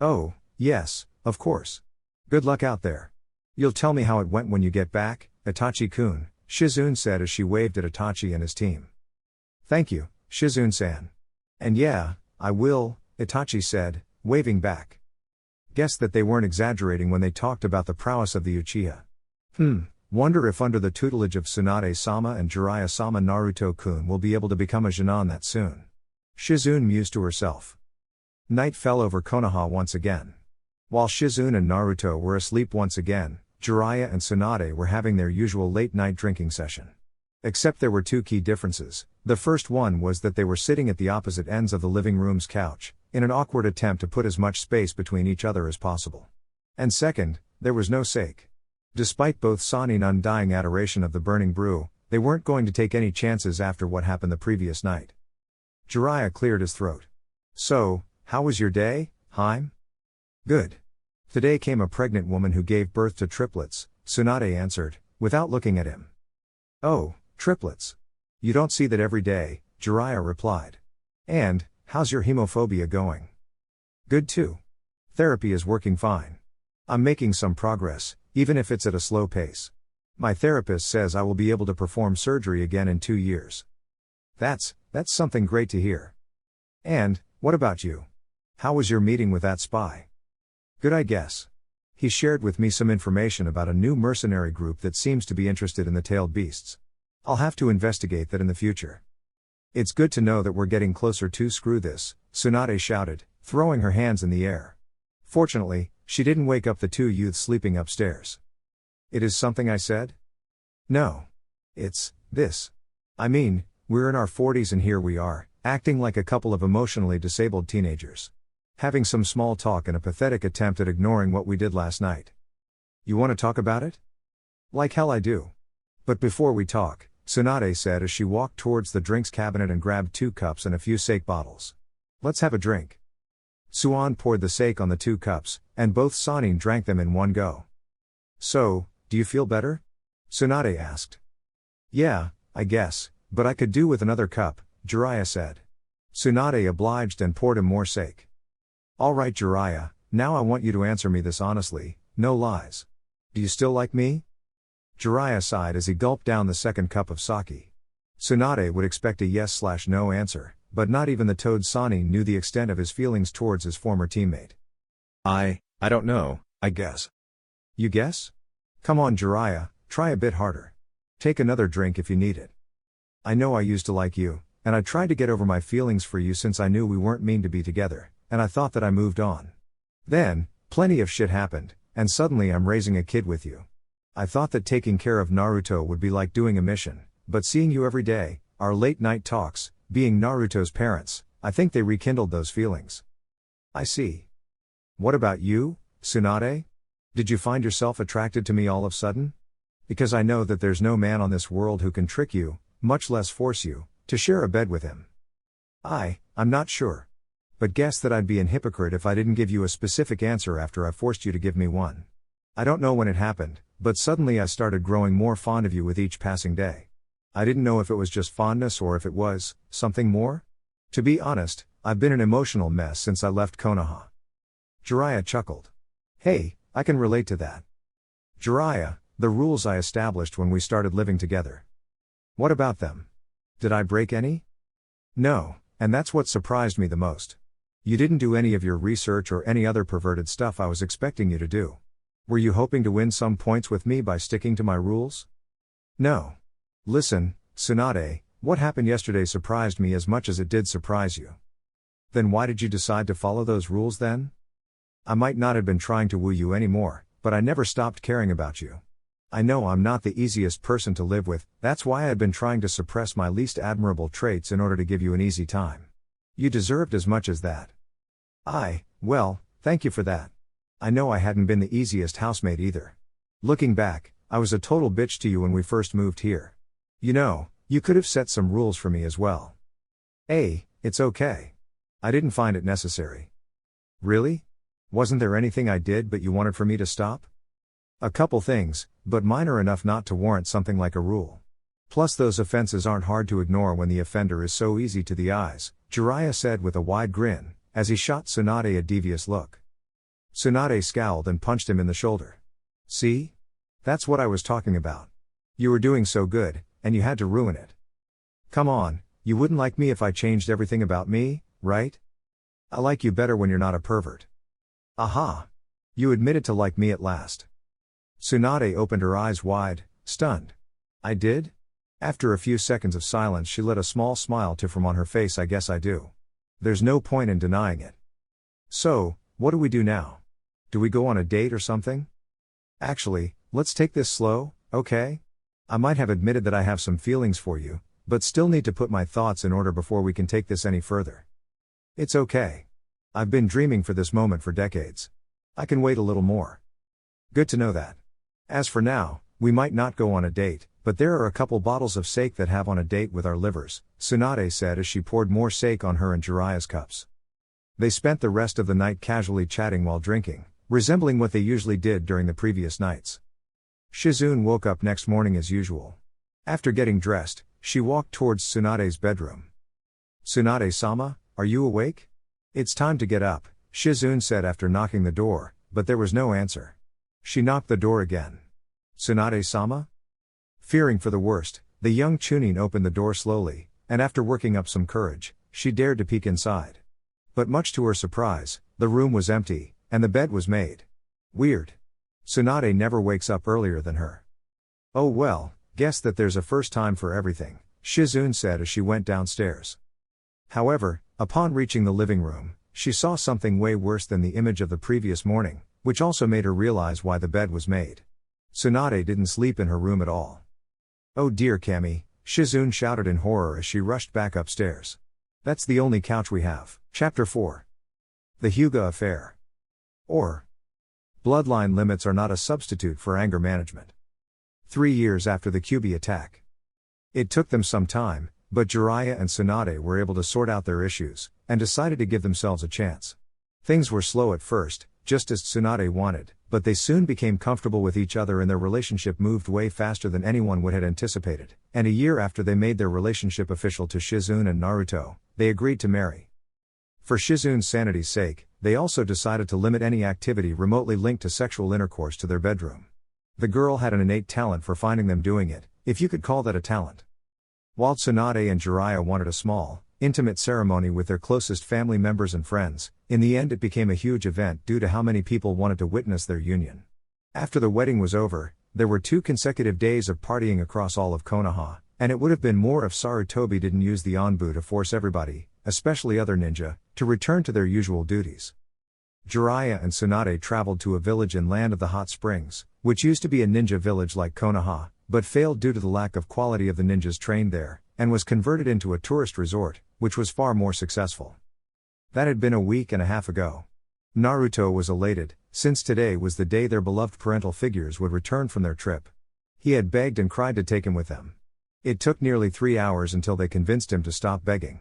"Oh, yes, of course. Good luck out there. You'll tell me how it went when you get back, Itachi-kun," Shizune said as she waved at Itachi and his team. "Thank you, Shizune-san. And yeah, I will," Itachi said, waving back. Guessed that they weren't exaggerating when they talked about the prowess of the Uchiha. Wonder if under the tutelage of Tsunade-sama and Jiraiya-sama Naruto-kun will be able to become a Genin that soon. Shizune mused to herself. Night fell over Konoha once again. While Shizune and Naruto were asleep once again, Jiraiya and Tsunade were having their usual late-night drinking session. Except there were two key differences. The first one was that they were sitting at the opposite ends of the living room's couch, in an awkward attempt to put as much space between each other as possible. And second, there was no sake. Despite both Sannin's undying adoration of the burning brew, they weren't going to take any chances after what happened the previous night. Jiraiya cleared his throat. "So, how was your day, Haim?" "Good. Today came a pregnant woman who gave birth to triplets," Tsunade answered, without looking at him. "Oh, triplets. You don't see that every day," Jiraiya replied. "And, how's your hemophobia going?" "Good too. Therapy is working fine. I'm making some progress, even if it's at a slow pace. My therapist says I will be able to perform surgery again in 2 years. That's something great to hear. And, what about you? How was your meeting with that spy?" "Good, I guess. He shared with me some information about a new mercenary group that seems to be interested in the tailed beasts. I'll have to investigate that in the future." "It's good to know that we're getting closer to screw this," Tsunade shouted, throwing her hands in the air. Fortunately, she didn't wake up the two youths sleeping upstairs. "It is something I said?" "No. It's this. I mean, we're in our 40s and here we are, acting like a couple of emotionally disabled teenagers. Having some small talk in a pathetic attempt at ignoring what we did last night. You want to talk about it?" "Like hell I do. But before we talk," Tsunade said as she walked towards the drinks cabinet and grabbed 2 cups and a few sake bottles. "Let's have a drink." Suan poured the sake on the 2 cups, and both Sannin drank them in one go. "So, do you feel better?" Tsunade asked. "Yeah, I guess, but I could do with another cup," Jiraiya said. Tsunade obliged and poured him more sake. "All right, Jiraiya, now I want you to answer me this honestly, no lies. Do you still like me?" Jiraiya sighed as he gulped down the second cup of sake. Tsunade would expect a yes/no answer, but not even the toad Sannin knew the extent of his feelings towards his former teammate. I don't know, I guess." "You guess? Come on, Jiraiya, try a bit harder. Take another drink if you need it. I know I used to like you, and I tried to get over my feelings for you since I knew we weren't meant to be together, and I thought that I moved on. Then, plenty of shit happened, and suddenly I'm raising a kid with you. I thought that taking care of Naruto would be like doing a mission, but seeing you every day, our late night talks, being Naruto's parents, I think they rekindled those feelings." "I see. What about you, Tsunade? Did you find yourself attracted to me all of a sudden? Because I know that there's no man on this world who can trick you, much less force you, to share a bed with him." I'm not sure. But guess that I'd be an hypocrite if I didn't give you a specific answer after I forced you to give me one. I don't know when it happened, but suddenly I started growing more fond of you with each passing day. I didn't know if it was just fondness or if it was something more. To be honest, I've been an emotional mess since I left Konoha." Jiraiya chuckled. "Hey, I can relate to that. Jiraiya, the rules I established when we started living together. What about them? Did I break any? No, and that's what surprised me the most. You didn't do any of your research or any other perverted stuff I was expecting you to do. Were you hoping to win some points with me by sticking to my rules? No. Listen, Tsunade, what happened yesterday surprised me as much as it did surprise you. Then why did you decide to follow those rules then? I might not have been trying to woo you anymore, but I never stopped caring about you. I know I'm not the easiest person to live with, that's why I've been trying to suppress my least admirable traits in order to give you an easy time. You deserved as much as that. Well, thank you for that. I know I hadn't been the easiest housemate either. Looking back, I was a total bitch to you when we first moved here. You know, you could have set some rules for me as well. It's okay. I didn't find it necessary. Really? Wasn't there anything I did but you wanted for me to stop? A couple things, but minor enough not to warrant something like a rule. Plus those offenses aren't hard to ignore when the offender is so easy to the eyes, Jiraiya said with a wide grin, as he shot Tsunade a devious look. Tsunade scowled and punched him in the shoulder. See? That's what I was talking about. You were doing so good, and you had to ruin it. Come on, you wouldn't like me if I changed everything about me, right? I like you better when you're not a pervert. Aha! You admitted to like me at last. Tsunade opened her eyes wide, stunned. I did? After a few seconds of silence she let a small smile tip from on her face. I guess I do. There's no point in denying it. So, what do we do now? Do we go on a date or something? Actually, let's take this slow, okay? I might have admitted that I have some feelings for you, but still need to put my thoughts in order before we can take this any further. It's okay. I've been dreaming for this moment for decades. I can wait a little more. Good to know that. As for now, we might not go on a date, but there are a couple bottles of sake that have on a date with our livers, Tsunade said as she poured more sake on her and Jiraiya's cups. They spent the rest of the night casually chatting while drinking, resembling what they usually did during the previous nights. Shizune woke up next morning as usual. After getting dressed, she walked towards Tsunade's bedroom. Tsunade-sama, are you awake? It's time to get up, Shizune said after knocking the door, but there was no answer. She knocked the door again. Tsunade-sama? Fearing for the worst, the young Chunin opened the door slowly, and after working up some courage, she dared to peek inside. But much to her surprise, the room was empty, and the bed was made. Weird. Tsunade never wakes up earlier than her. Oh well, guess that there's a first time for everything, Shizune said as she went downstairs. However, upon reaching the living room, she saw something way worse than the image of the previous morning, which also made her realize why the bed was made. Tsunade didn't sleep in her room at all. Oh dear Kami, Shizune shouted in horror as she rushed back upstairs. That's the only couch we have. Chapter 4. The Hyuga Affair. Or, bloodline limits are not a substitute for anger management. 3 years after the Kyuubi attack. It took them some time, but Jiraiya and Tsunade were able to sort out their issues, and decided to give themselves a chance. Things were slow at first, just as Tsunade wanted, but they soon became comfortable with each other and their relationship moved way faster than anyone would have anticipated, and a year after they made their relationship official to Shizune and Naruto, they agreed to marry. For Shizune's sanity's sake, they also decided to limit any activity remotely linked to sexual intercourse to their bedroom. The girl had an innate talent for finding them doing it, if you could call that a talent. While Tsunade and Jiraiya wanted a small, intimate ceremony with their closest family members and friends, in the end it became a huge event due to how many people wanted to witness their union. After the wedding was over, there were 2 consecutive days of partying across all of Konoha, and it would have been more if Sarutobi didn't use the Onbu to force everybody, especially other ninja, to return to their usual duties. Jiraiya and Tsunade traveled to a village in Land of the Hot Springs, which used to be a ninja village like Konoha, but failed due to the lack of quality of the ninjas trained there, and was converted into a tourist resort, which was far more successful. That had been a week and a half ago. Naruto was elated, since today was the day their beloved parental figures would return from their trip. He had begged and cried to take him with them. It took nearly 3 hours until they convinced him to stop begging.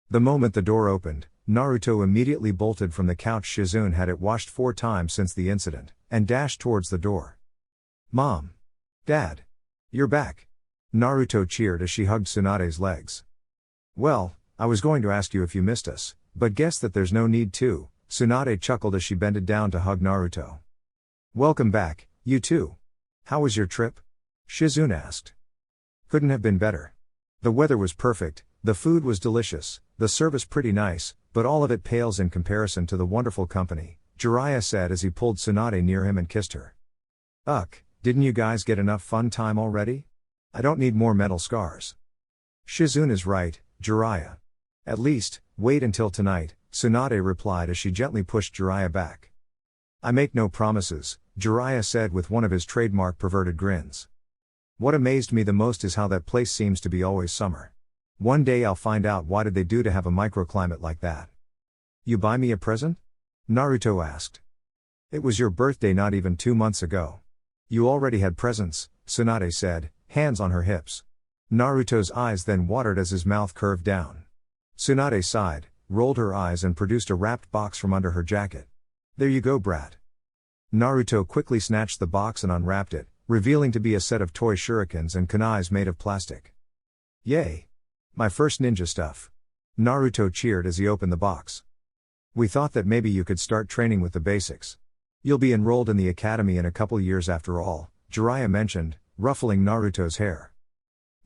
The moment the door opened, Naruto immediately bolted from the couch. Shizune had it washed 4 times since the incident, and dashed towards the door. Mom! Dad! You're back! Naruto cheered as she hugged Tsunade's legs. Well, I was going to ask you if you missed us, but guess that there's no need to, Tsunade chuckled as she bended down to hug Naruto. Welcome back, you two. How was your trip? Shizune asked. Couldn't have been better. The weather was perfect, the food was delicious, the service pretty nice, but all of it pales in comparison to the wonderful company, Jiraiya said as he pulled Tsunade near him and kissed her. Didn't you guys get enough fun time already? I don't need more mental scars. Shizune is right, Jiraiya. At least, wait until tonight, Tsunade replied as she gently pushed Jiraiya back. I make no promises, Jiraiya said with one of his trademark perverted grins. What amazed me the most is how that place seems to be always summer. One day I'll find out what did they do to have a microclimate like that. You buy me a present? Naruto asked. It was your birthday not even 2 months ago. You already had presents, Tsunade said, hands on her hips. Naruto's eyes then watered as his mouth curved down. Tsunade sighed, rolled her eyes and produced a wrapped box from under her jacket. There you go, brat. Naruto quickly snatched the box and unwrapped it, revealing to be a set of toy shurikens and kunais made of plastic. Yay! My first ninja stuff. Naruto cheered as he opened the box. We thought that maybe you could start training with the basics. You'll be enrolled in the academy in a couple years after all, Jiraiya mentioned, ruffling Naruto's hair.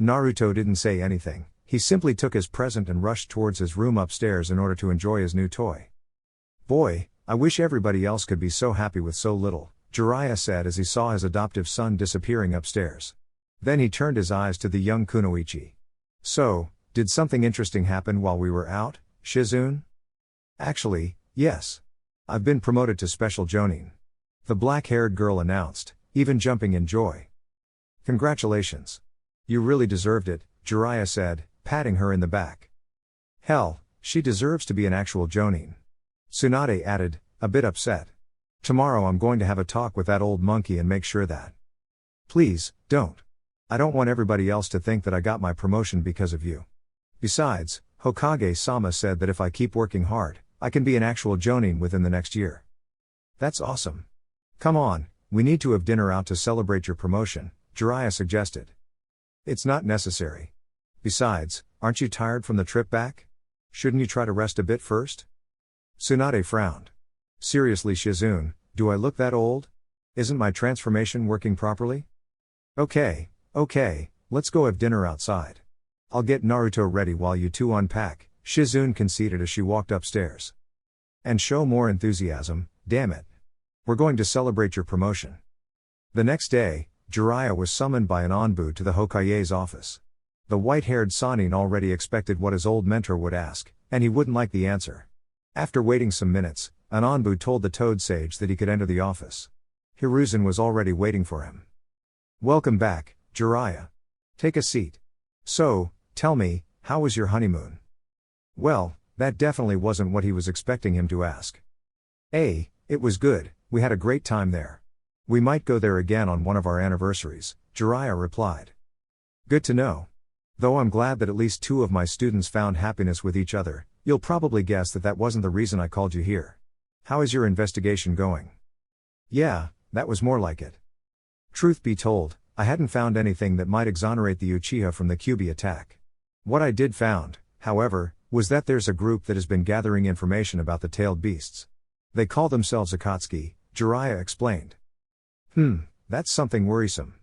Naruto didn't say anything, he simply took his present and rushed towards his room upstairs in order to enjoy his new toy. Boy, I wish everybody else could be so happy with so little, Jiraiya said as he saw his adoptive son disappearing upstairs. Then he turned his eyes to the young kunoichi. So, did something interesting happen while we were out, Shizune? Actually, yes. I've been promoted to Special Jonin. The black-haired girl announced, even jumping in joy. Congratulations. You really deserved it, Jiraiya said, patting her in the back. Hell, she deserves to be an actual Jonin. Tsunade added, a bit upset. Tomorrow I'm going to have a talk with that old monkey and make sure that. Please, don't. I don't want everybody else to think that I got my promotion because of you. Besides, Hokage-sama said that if I keep working hard, I can be an actual Jonin within the next year. That's awesome. Come on, we need to have dinner out to celebrate your promotion, Jiraiya suggested. It's not necessary. Besides, aren't you tired from the trip back? Shouldn't you try to rest a bit first? Tsunade frowned. Seriously, Shizune, do I look that old? Isn't my transformation working properly? Okay, let's go have dinner outside. I'll get Naruto ready while you two unpack, Shizune conceded as she walked upstairs. And show more enthusiasm, damn it. We're going to celebrate your promotion. The next day, Jiraiya was summoned by an Anbu to the Hokage's office. The white-haired Sannin already expected what his old mentor would ask, and he wouldn't like the answer. After waiting some minutes, an Anbu told the Toad Sage that he could enter the office. Hiruzen was already waiting for him. Welcome back, Jiraiya. Take a seat. So, tell me, how was your honeymoon? Well, that definitely wasn't what he was expecting him to ask. It was good, we had a great time there. We might go there again on one of our anniversaries, Jiraiya replied. Good to know. Though I'm glad that at least 2 of my students found happiness with each other, you'll probably guess that that wasn't the reason I called you here. How is your investigation going? Yeah, that was more like it. Truth be told, I hadn't found anything that might exonerate the Uchiha from the Kyuubi attack. What I did found, however, was that there's a group that has been gathering information about the tailed beasts. They call themselves Akatsuki, Jiraiya explained. That's something worrisome.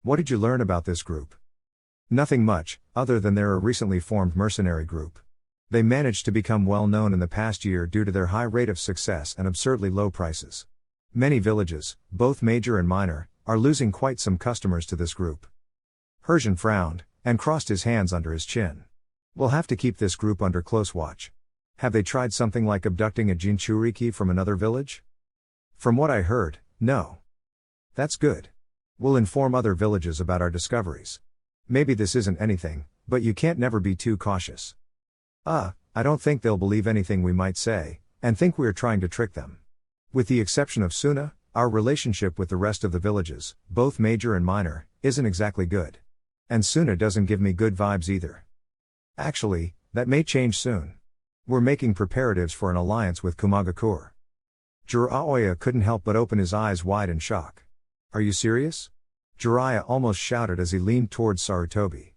What did you learn about this group? Nothing much, other than they're a recently formed mercenary group. They managed to become well known in the past year due to their high rate of success and absurdly low prices. Many villages, both major and minor, are losing quite some customers to this group. Hiruzen frowned, and crossed his hands under his chin. We'll have to keep this group under close watch. Have they tried something like abducting a Jinchuriki from another village? From what I heard, no. That's good. We'll inform other villages about our discoveries. Maybe this isn't anything, but you can't never be too cautious. I don't think they'll believe anything we might say, and think we're trying to trick them. With the exception of Suna, our relationship with the rest of the villages, both major and minor, isn't exactly good. And Suna doesn't give me good vibes either. Actually, that may change soon. We're making preparatives for an alliance with Kumagakure. Jiraiya couldn't help but open his eyes wide in shock. Are you serious? Jiraiya almost shouted as he leaned towards Sarutobi.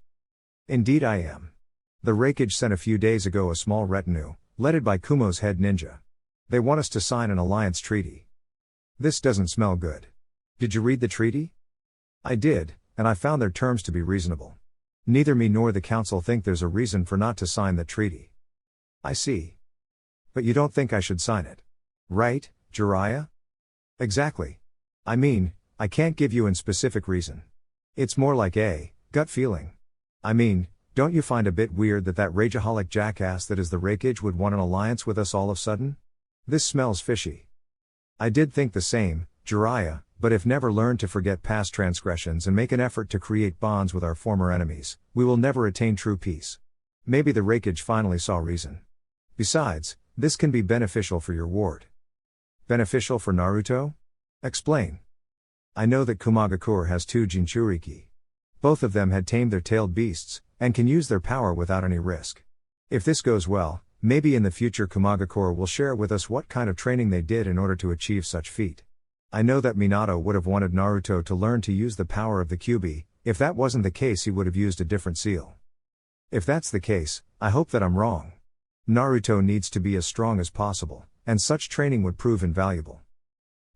Indeed I am. The Raikage sent a few days ago a small retinue, led by Kumo's head ninja. They want us to sign an alliance treaty. This doesn't smell good. Did you read the treaty? I did, and I found their terms to be reasonable. Neither me nor the council think there's a reason for not to sign the treaty. I see. But you don't think I should sign it? Right, Jiraiya? Exactly. I mean, I can't give you a specific reason. It's more like a gut feeling. I mean, don't you find a bit weird that rageaholic jackass that is the Rakeage would want an alliance with us all of a sudden? This smells fishy. I did think the same, Jiraiya, but if never learn to forget past transgressions and make an effort to create bonds with our former enemies, we will never attain true peace. Maybe the Rakeage finally saw reason. Besides, this can be beneficial for your ward. Beneficial for Naruto? Explain. I know that Kumagakure has 2 Jinchuriki. Both of them had tamed their tailed beasts, and can use their power without any risk. If this goes well, maybe in the future Kumagakure will share with us what kind of training they did in order to achieve such feat. I know that Minato would have wanted Naruto to learn to use the power of the Kyuubi. If that wasn't the case he would have used a different seal. If that's the case, I hope that I'm wrong. Naruto needs to be as strong as possible, and such training would prove invaluable.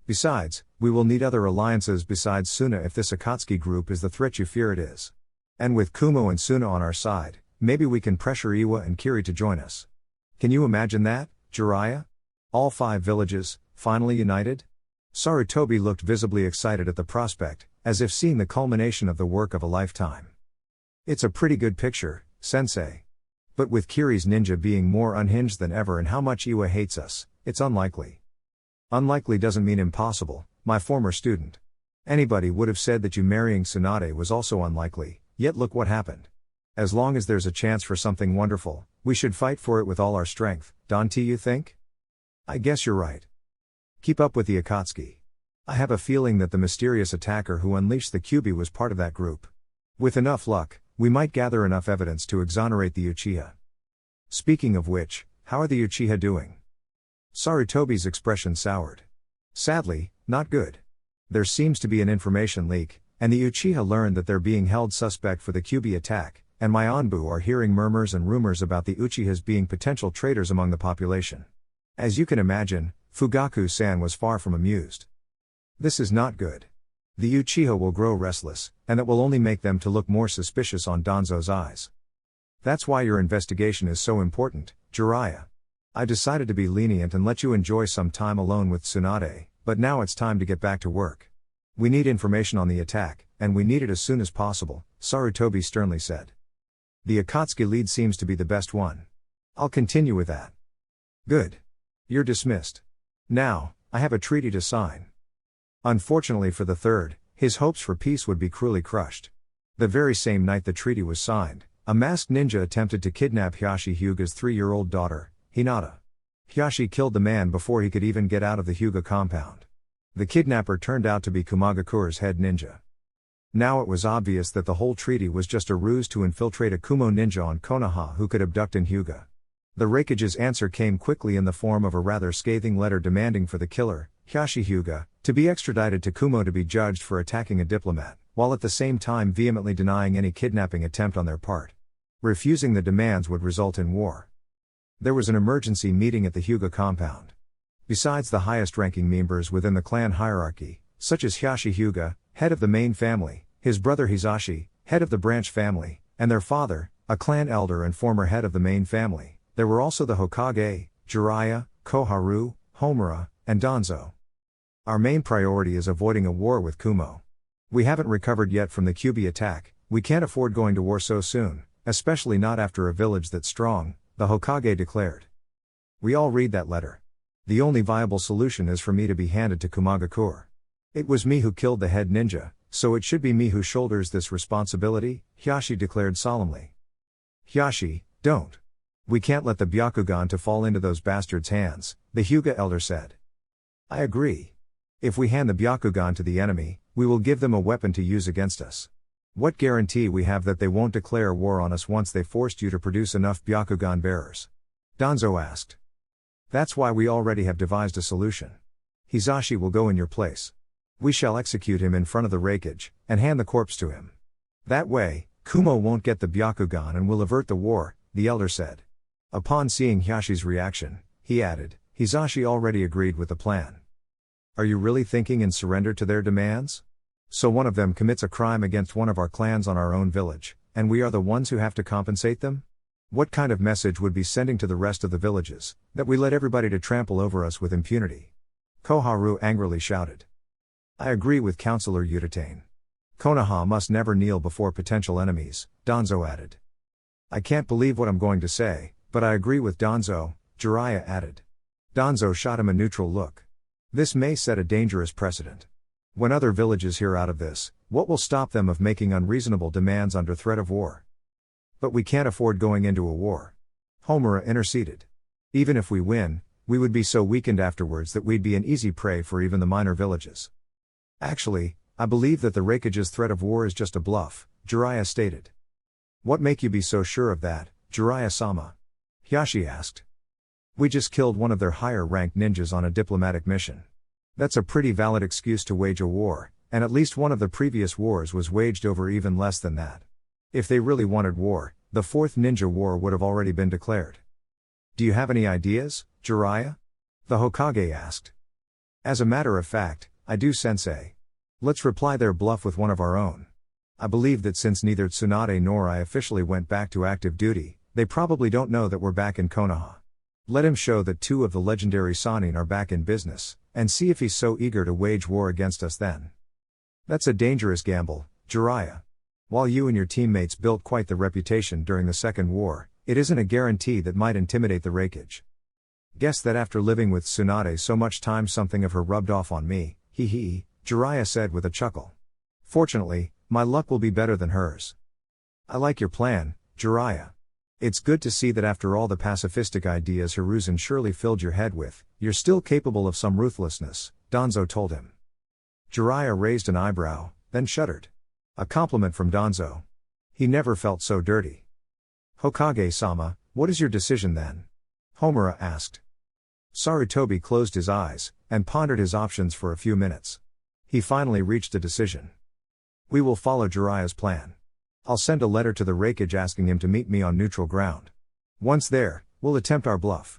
Besides, we will need other alliances besides Suna if this Akatsuki group is the threat you fear it is. And with Kumo and Suna on our side, maybe we can pressure Iwa and Kiri to join us. Can you imagine that, Jiraiya? All 5 villages, finally united? Sarutobi looked visibly excited at the prospect, as if seeing the culmination of the work of a lifetime. It's a pretty good picture, sensei. But with Kiri's ninja being more unhinged than ever and how much Iwa hates us, it's unlikely. Unlikely doesn't mean impossible, my former student. Anybody would have said that you marrying Tsunade was also unlikely, yet look what happened. As long as there's a chance for something wonderful, we should fight for it with all our strength, don't you think? I guess you're right. Keep up with the Akatsuki. I have a feeling that the mysterious attacker who unleashed the Kyuubi was part of that group. With enough luck, we might gather enough evidence to exonerate the Uchiha. Speaking of which, how are the Uchiha doing? Sarutobi's expression soured. Sadly, not good. There seems to be an information leak, and the Uchiha learned that they're being held suspect for the Kyuubi attack, and my Anbu are hearing murmurs and rumors about the Uchihas being potential traitors among the population. As you can imagine, Fugaku-san was far from amused. This is not good. The Uchiha will grow restless, and that will only make them to look more suspicious on Danzo's eyes. That's why your investigation is so important, Jiraiya. I decided to be lenient and let you enjoy some time alone with Tsunade, but now it's time to get back to work. We need information on the attack, and we need it as soon as possible, Sarutobi sternly said. The Akatsuki lead seems to be the best one. I'll continue with that. Good. You're dismissed. Now, I have a treaty to sign. Unfortunately for the third, his hopes for peace would be cruelly crushed. The very same night the treaty was signed, a masked ninja attempted to kidnap Hiashi Hyuga's 3-year-old daughter, Hinata. Hiashi killed the man before he could even get out of the Hyuga compound. The kidnapper turned out to be Kumagakure's head ninja. Now it was obvious that the whole treaty was just a ruse to infiltrate a Kumo ninja on Konoha who could abduct in Hyuga. The Rakeage's answer came quickly in the form of a rather scathing letter demanding for the killer, Hiashi Hyuga, to be extradited to Kumo to be judged for attacking a diplomat, while at the same time vehemently denying any kidnapping attempt on their part. Refusing the demands would result in war. There was an emergency meeting at the Hyuga compound. Besides the highest-ranking members within the clan hierarchy, such as Hiashi Hyuga, head of the main family, his brother Hisashi, head of the branch family, and their father, a clan elder and former head of the main family, there were also the Hokage, Jiraiya, Koharu, Homura, and Danzo. Our main priority is avoiding a war with Kumo. We haven't recovered yet from the Kyuubi attack, we can't afford going to war so soon, especially not after a village that's strong, the Hokage declared. We all read that letter. The only viable solution is for me to be handed to Kumagakure. It was me who killed the head ninja, so it should be me who shoulders this responsibility, Hiashi declared solemnly. Hiashi, don't. We can't let the Byakugan to fall into those bastards' hands, the Hyuga elder said. I agree. If we hand the Byakugan to the enemy, we will give them a weapon to use against us. What guarantee we have that they won't declare war on us once they forced you to produce enough Byakugan bearers? Danzo asked. That's why we already have devised a solution. Hisashi will go in your place. We shall execute him in front of the Rakeage, and hand the corpse to him. That way, Kumo won't get the Byakugan and will avert the war, the elder said. Upon seeing Hiashi's reaction, he added, Hisashi already agreed with the plan. Are you really thinking in surrender to their demands? So one of them commits a crime against one of our clans on our own village, and we are the ones who have to compensate them? What kind of message would be sending to the rest of the villages, that we let everybody to trample over us with impunity? Koharu angrily shouted. I agree with Councillor Utatane. Konoha must never kneel before potential enemies, Danzo added. I can't believe what I'm going to say, but I agree with Danzo, Jiraiya added. Danzo shot him a neutral look. This may set a dangerous precedent. When other villages hear out of this, what will stop them of making unreasonable demands under threat of war? But we can't afford going into a war. Homura interceded. Even if we win, we would be so weakened afterwards that we'd be an easy prey for even the minor villages. Actually, I believe that the Raikage's threat of war is just a bluff, Jiraiya stated. What make you be so sure of that, Jiraiya-sama? Hyashi asked. We just killed one of their higher-ranked ninjas on a diplomatic mission. That's a pretty valid excuse to wage a war, and at least one of the previous wars was waged over even less than that. If they really wanted war, the Fourth Ninja War would have already been declared. Do you have any ideas, Jiraiya? The Hokage asked. As a matter of fact, I do, sensei. Let's reply their bluff with one of our own. I believe that since neither Tsunade nor I officially went back to active duty, they probably don't know that we're back in Konoha. Let him show that two of the legendary Sannin are back in business, and see if he's so eager to wage war against us then. That's a dangerous gamble, Jiraiya. While you and your teammates built quite the reputation during the Second War, it isn't a guarantee that might intimidate the Raikage. Guess that after living with Tsunade so much time something of her rubbed off on me, hee, Jiraiya said with a chuckle. Fortunately, my luck will be better than hers. I like your plan, Jiraiya. It's good to see that after all the pacifistic ideas Hiruzen surely filled your head with, you're still capable of some ruthlessness, Danzo told him. Jiraiya raised an eyebrow, then shuddered. A compliment from Danzo. He never felt so dirty. Hokage-sama, what is your decision then? Homura asked. Sarutobi closed his eyes, and pondered his options for a few minutes. He finally reached a decision. We will follow Jiraiya's plan. I'll send a letter to the Raikage asking him to meet me on neutral ground. Once there, we'll attempt our bluff.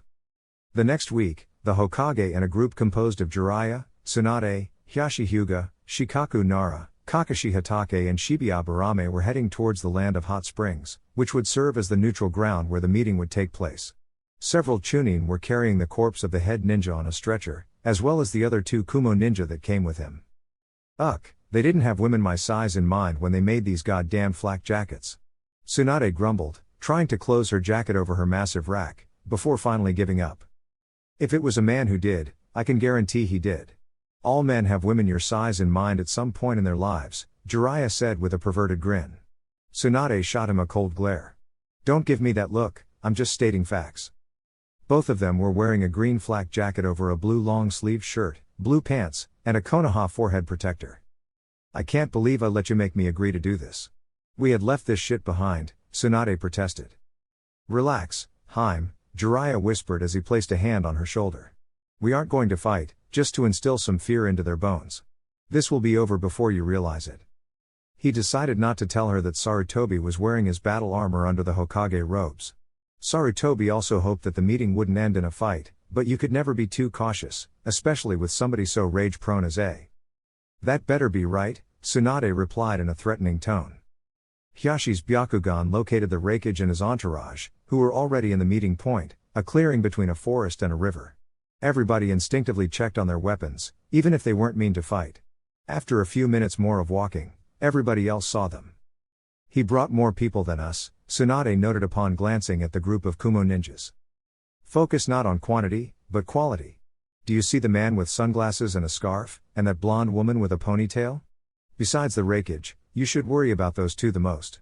The next week, the Hokage and a group composed of Jiraiya, Tsunade, Hyashi Hyuga, Shikaku Nara, Kakashi Hatake and Shibuya Barame were heading towards the land of hot springs, which would serve as the neutral ground where the meeting would take place. Several Chunin were carrying the corpse of the head ninja on a stretcher, as well as the other two Kumo ninja that came with him. They didn't have women my size in mind when they made these goddamn flak jackets. Tsunade grumbled, trying to close her jacket over her massive rack, before finally giving up. If it was a man who did, I can guarantee he did. All men have women your size in mind at some point in their lives, Jiraiya said with a perverted grin. Tsunade shot him a cold glare. Don't give me that look, I'm just stating facts. Both of them were wearing a green flak jacket over a blue long-sleeved shirt, blue pants, and a Konoha forehead protector. I can't believe I let you make me agree to do this. We had left this shit behind, Tsunade protested. Relax, Haim, Jiraiya whispered as he placed a hand on her shoulder. We aren't going to fight, just to instill some fear into their bones. This will be over before you realize it. He decided not to tell her that Sarutobi was wearing his battle armor under the Hokage robes. Sarutobi also hoped that the meeting wouldn't end in a fight, but you could never be too cautious, especially with somebody so rage-prone as A. That better be right, Tsunade replied in a threatening tone. Hyashi's Byakugan located the Raikage and his entourage, who were already in the meeting point, a clearing between a forest and a river. Everybody instinctively checked on their weapons, even if they weren't mean to fight. After a few minutes more of walking, everybody else saw them. He brought more people than us, Tsunade noted upon glancing at the group of Kumo ninjas. Focus not on quantity, but quality. Do you see the man with sunglasses and a scarf, and that blonde woman with a ponytail? Besides the Raikage, you should worry about those two the most.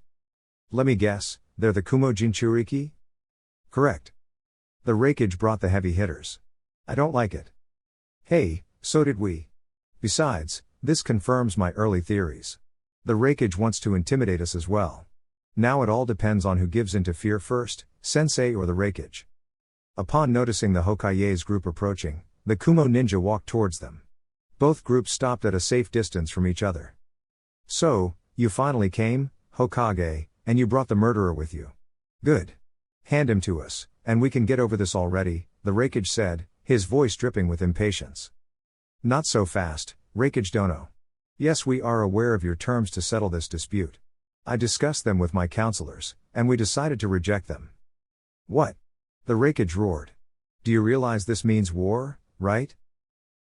Let me guess, they're the Kumo Jinchuriki? Correct. The Raikage brought the heavy hitters. I don't like it. Hey, so did we. Besides, this confirms my early theories. The Raikage wants to intimidate us as well. Now it all depends on who gives in to fear first, Sensei or the Raikage. Upon noticing the Hokage's group approaching, the Kumo ninja walked towards them. Both groups stopped at a safe distance from each other. So, you finally came, Hokage, and you brought the murderer with you. Good. Hand him to us, and we can get over this already, the Raikage said, his voice dripping with impatience. Not so fast, Raikage Dono. Yes, we are aware of your terms to settle this dispute. I discussed them with my counselors, and we decided to reject them. What? The Raikage roared. Do you realize this means war, right?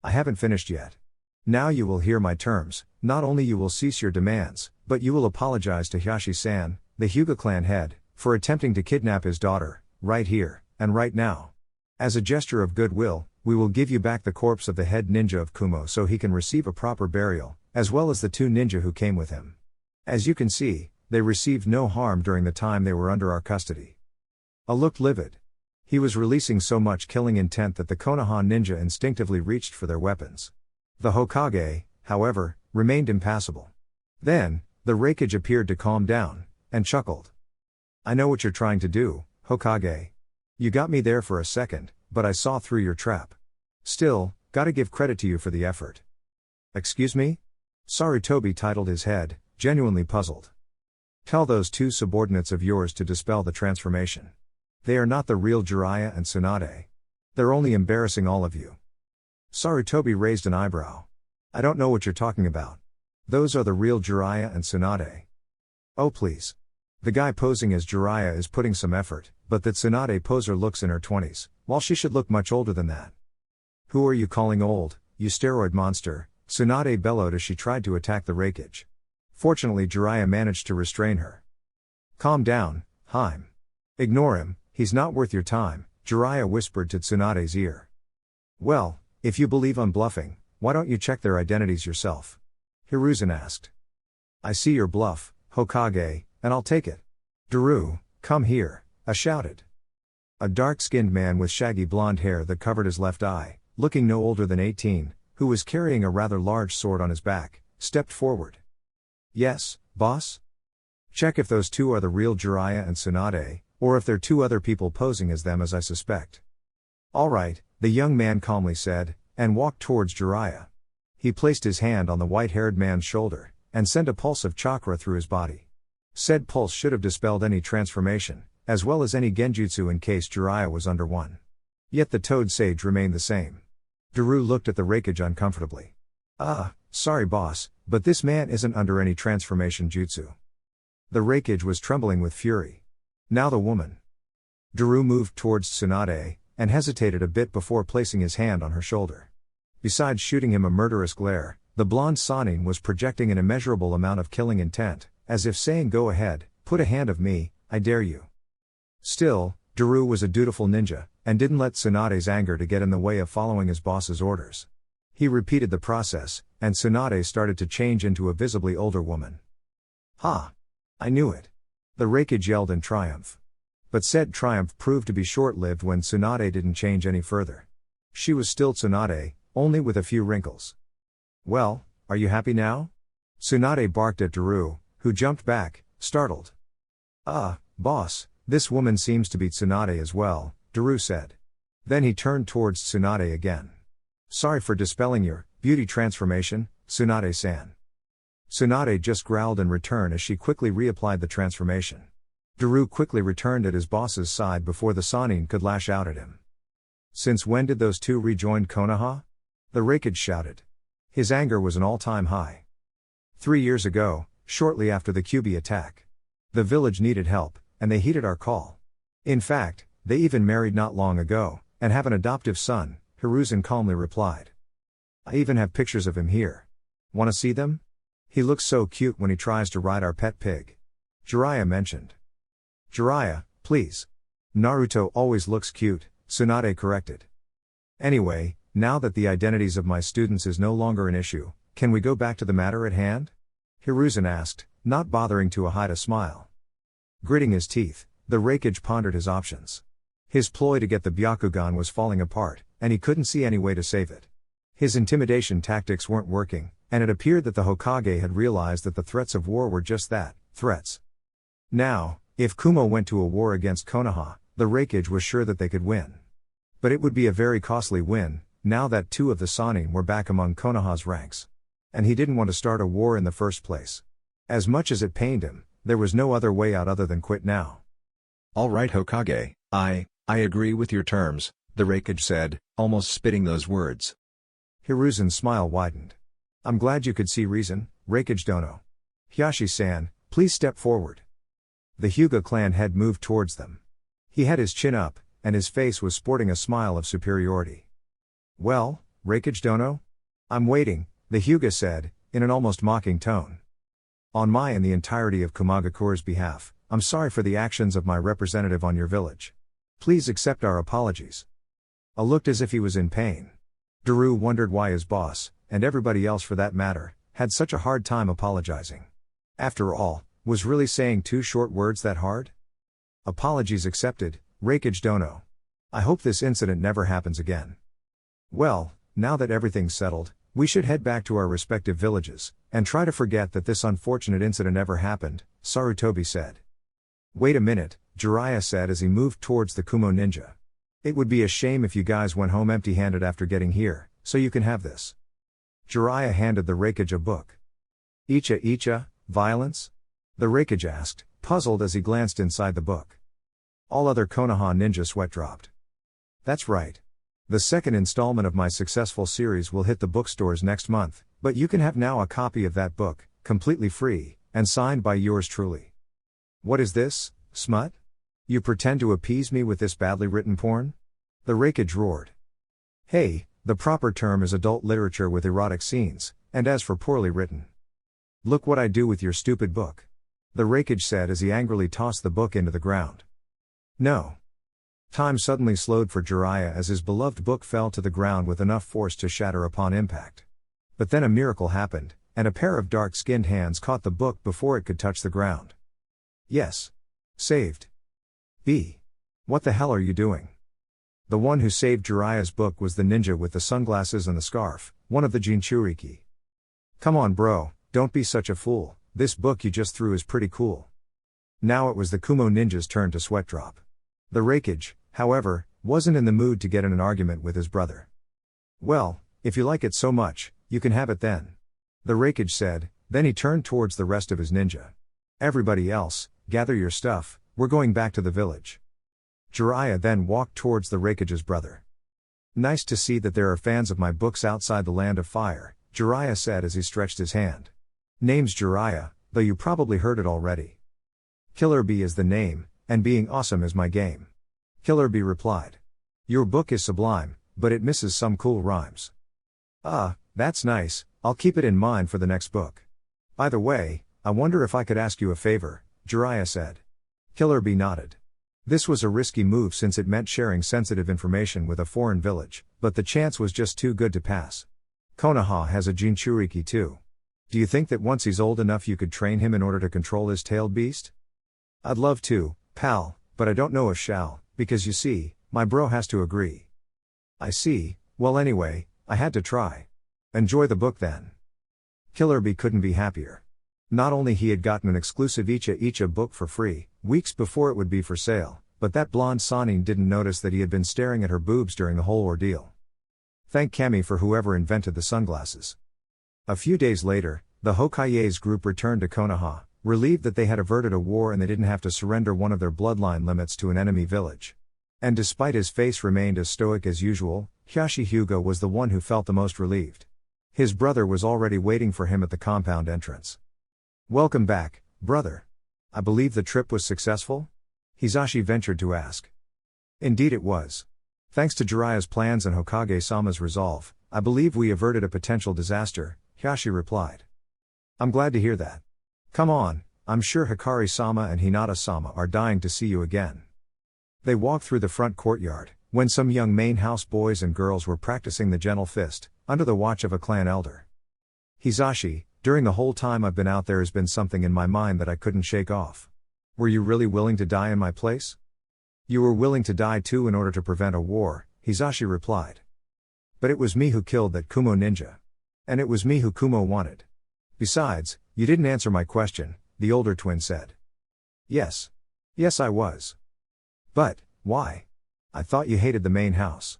I haven't finished yet. Now you will hear my terms. Not only you will cease your demands, but you will apologize to Hiashi-san, the Hyuga clan head, for attempting to kidnap his daughter, right here, and right now. As a gesture of goodwill, we will give you back the corpse of the head ninja of Kumo so he can receive a proper burial, as well as the 2 ninja who came with him. As you can see, they received no harm during the time they were under our custody. A looked livid. He was releasing so much killing intent that the Konoha ninja instinctively reached for their weapons. The Hokage, however, remained impassible. Then, the Raikage appeared to calm down, and chuckled. I know what you're trying to do, Hokage. You got me there for a second, but I saw through your trap. Still, gotta give credit to you for the effort. Excuse me? Sarutobi titled his head, genuinely puzzled. Tell those 2 subordinates of yours to dispel the transformation. They are not the real Jiraiya and Tsunade. They're only embarrassing all of you. Sarutobi raised an eyebrow. I don't know what you're talking about. Those are the real Jiraiya and Tsunade. Oh please. The guy posing as Jiraiya is putting some effort, but that Tsunade poser looks in her 20s, while she should look much older than that. Who are you calling old, you steroid monster? Tsunade bellowed as she tried to attack the Raikage. Fortunately Jiraiya managed to restrain her. Calm down, Haim. Ignore him, he's not worth your time, Jiraiya whispered to Tsunade's ear. Well, if you believe I'm bluffing, why don't you check their identities yourself? Hiruzen asked. I see your bluff, Hokage, and I'll take it. Daru, come here, I shouted. A dark-skinned man with shaggy blonde hair that covered his left eye, looking no older than 18, who was carrying a rather large sword on his back, stepped forward. Yes, boss? Check if those 2 are the real Jiraiya and Tsunade, or if they're 2 other people posing as them as I suspect. All right, the young man calmly said, and walked towards Jiraiya. He placed his hand on the white-haired man's shoulder, and sent a pulse of chakra through his body. Said pulse should have dispelled any transformation, as well as any genjutsu in case Jiraiya was under one. Yet the Toad Sage remained the same. Daru looked at the Raikage uncomfortably. Sorry boss, but this man isn't under any transformation jutsu. The Raikage was trembling with fury. Now the woman. Daru moved towards Tsunade, and hesitated a bit before placing his hand on her shoulder. Besides shooting him a murderous glare, the blonde Sannin was projecting an immeasurable amount of killing intent, as if saying go ahead, put a hand of me, I dare you. Still, Daru was a dutiful ninja, and didn't let Tsunade's anger to get in the way of following his boss's orders. He repeated the process, and Tsunade started to change into a visibly older woman. Ha! I knew it. The Raikage yelled in triumph. But said triumph proved to be short-lived when Tsunade didn't change any further. She was still Tsunade, only with a few wrinkles. Well, are you happy now? Tsunade barked at Daru, who jumped back, startled. Boss, this woman seems to be Tsunade as well, Daru said. Then he turned towards Tsunade again. Sorry for dispelling your beauty transformation, Tsunade-san. Tsunade just growled in return as she quickly reapplied the transformation. Daru quickly returned at his boss's side before the Sannin could lash out at him. Since when did those 2 rejoin Konoha? The Raikage shouted. His anger was an all-time high. 3 years ago, shortly after the Kyuubi attack. The village needed help, and they heeded our call. In fact, they even married not long ago, and have an adoptive son, Hiruzen calmly replied. I even have pictures of him here. Wanna see them? He looks so cute when he tries to ride our pet pig. Jiraiya mentioned. Jiraiya, please. Naruto always looks cute, Tsunade corrected. Anyway, now that the identities of my students is no longer an issue, can we go back to the matter at hand? Hiruzen asked, not bothering to hide a smile. Gritting his teeth, the Raikage pondered his options. His ploy to get the Byakugan was falling apart, and he couldn't see any way to save it. His intimidation tactics weren't working, and it appeared that the Hokage had realized that the threats of war were just that, threats. Now, if Kumo went to a war against Konoha, the Raikage was sure that they could win. But it would be a very costly win, now that 2 of the Sannin were back among Konoha's ranks. And he didn't want to start a war in the first place. As much as it pained him, there was no other way out other than quit now. All right Hokage, I agree with your terms, the Raikage said, almost spitting those words. Hiruzen's smile widened. I'm glad you could see reason, Reikage Dono. Hyashi-san, please step forward. The Hyuga clan head moved towards them. He had his chin up, and his face was sporting a smile of superiority. Well, Reikage Dono? I'm waiting, the Hyuga said, in an almost mocking tone. On my and the entirety of Kumagakure's behalf, I'm sorry for the actions of my representative on your village. Please accept our apologies. A looked as if he was in pain. Daru wondered why his boss, and everybody else for that matter, had such a hard time apologizing. After all, was really saying 2 short words that hard? Apologies accepted, Reikage Dono. I hope this incident never happens again. Well, now that everything's settled, we should head back to our respective villages, and try to forget that this unfortunate incident ever happened, Sarutobi said. Wait a minute, Jiraiya said as he moved towards the Kumo ninja. It would be a shame if you guys went home empty-handed after getting here, so you can have this. Jiraiya handed the Reikage a book. Icha, violence? The Reikage asked, puzzled as he glanced inside the book. All other Konoha ninja sweat dropped. That's right. The second installment of my successful series will hit the bookstores next month, but you can have now a copy of that book, completely free, and signed by yours truly. What is this, smut? You pretend to appease me with this badly written porn? The Reikage roared. Hey, the proper term is adult literature with erotic scenes, and as for poorly written. Look what I do with your stupid book. The Reikage said as he angrily tossed the book into the ground. No. Time suddenly slowed for Jiraiya as his beloved book fell to the ground with enough force to shatter upon impact. But then a miracle happened, and a pair of dark-skinned hands caught the book before it could touch the ground. Yes. Saved. B. What the hell are you doing? The one who saved Jiraiya's book was the ninja with the sunglasses and the scarf, one of the Jinchuriki. Come on bro, don't be such a fool, this book you just threw is pretty cool. Now it was the Kumo ninja's turn to sweat drop. The Reikage, however, wasn't in the mood to get in an argument with his brother. Well, if you like it so much, you can have it then. The Reikage said, then he turned towards the rest of his ninja. Everybody else, gather your stuff, we're going back to the village. Jiraiya then walked towards the Reikage's brother. Nice to see that there are fans of my books outside the Land of Fire, Jiraiya said as he stretched his hand. Name's Jiraiya, though you probably heard it already. Killer Bee is the name, and being awesome is my game. Killer Bee replied. Your book is sublime, but it misses some cool rhymes. That's nice, I'll keep it in mind for the next book. By the way, I wonder if I could ask you a favor, Jiraiya said. Killer Bee nodded. This was a risky move since it meant sharing sensitive information with a foreign village, but the chance was just too good to pass. Konoha has a Jinchuriki too. Do you think that once he's old enough you could train him in order to control his tailed beast? I'd love to, pal, but I don't know if shall, because you see, my bro has to agree. I see, well anyway, I had to try. Enjoy the book then. Killer Bee couldn't be happier. Not only he had gotten an exclusive Icha book for free, weeks before it would be for sale, but that blonde Sannin didn't notice that he had been staring at her boobs during the whole ordeal. Thank Kami for whoever invented the sunglasses. A few days later, the Hokage's group returned to Konoha, relieved that they had averted a war and they didn't have to surrender one of their bloodline limits to an enemy village. And despite his face remained as stoic as usual, Hyashi Hyuga was the one who felt the most relieved. His brother was already waiting for him at the compound entrance. Welcome back, brother. I believe the trip was successful? Hisashi ventured to ask. Indeed it was. Thanks to Jiraiya's plans and Hokage-sama's resolve, I believe we averted a potential disaster, Hyashi replied. I'm glad to hear that. Come on, I'm sure Hikari-sama and Hinata-sama are dying to see you again. They walked through the front courtyard, when some young main house boys and girls were practicing the gentle fist, under the watch of a clan elder. Hisashi, during the whole time I've been out there has been something in my mind that I couldn't shake off. Were you really willing to die in my place? You were willing to die too in order to prevent a war, Hisashi replied. But it was me who killed that Kumo ninja. And it was me who Kumo wanted. Besides, you didn't answer my question, the older twin said. Yes. Yes I was. But, why? I thought you hated the main house.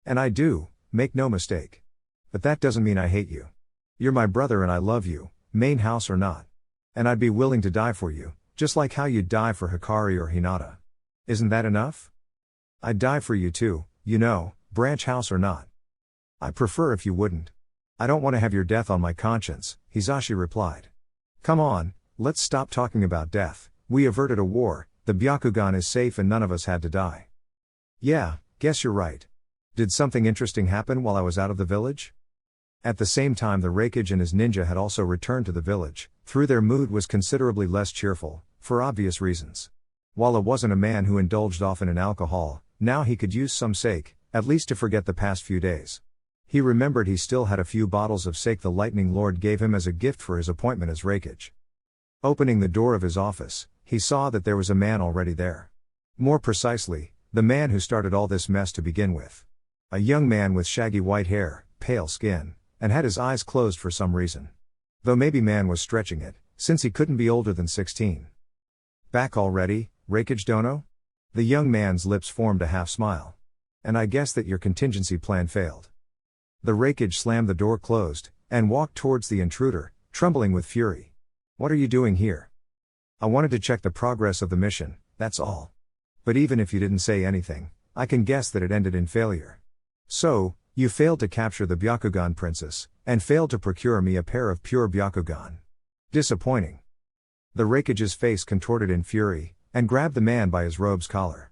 And I do, make no mistake. But that doesn't mean I hate you. You're my brother and I love you, main house or not. And I'd be willing to die for you, just like how you'd die for Hikari or Hinata. Isn't that enough? I'd die for you too, you know, branch house or not. I prefer if you wouldn't. I don't want to have your death on my conscience, Hisashi replied. Come on, let's stop talking about death. We averted a war, the Byakugan is safe and none of us had to die. Yeah, guess you're right. Did something interesting happen while I was out of the village? At the same time, the Raikage and his ninja had also returned to the village. Through their mood was considerably less cheerful, for obvious reasons. While it wasn't a man who indulged often in alcohol, now he could use some sake, at least to forget the past few days. He remembered he still had a few bottles of sake the Lightning Lord gave him as a gift for his appointment as Raikage. Opening the door of his office, he saw that there was a man already there. More precisely, the man who started all this mess to begin with. A young man with shaggy white hair, pale skin, and had his eyes closed for some reason. Though maybe man was stretching it, since he couldn't be older than 16. Back already, Raikage Dono? The young man's lips formed a half smile. And I guess that your contingency plan failed. The Raikage slammed the door closed, and walked towards the intruder, trembling with fury. What are you doing here? I wanted to check the progress of the mission, that's all. But even if you didn't say anything, I can guess that it ended in failure. So, you failed to capture the Byakugan princess, and failed to procure me a pair of pure Byakugan. Disappointing. The Raikage's face contorted in fury, and grabbed the man by his robe's collar.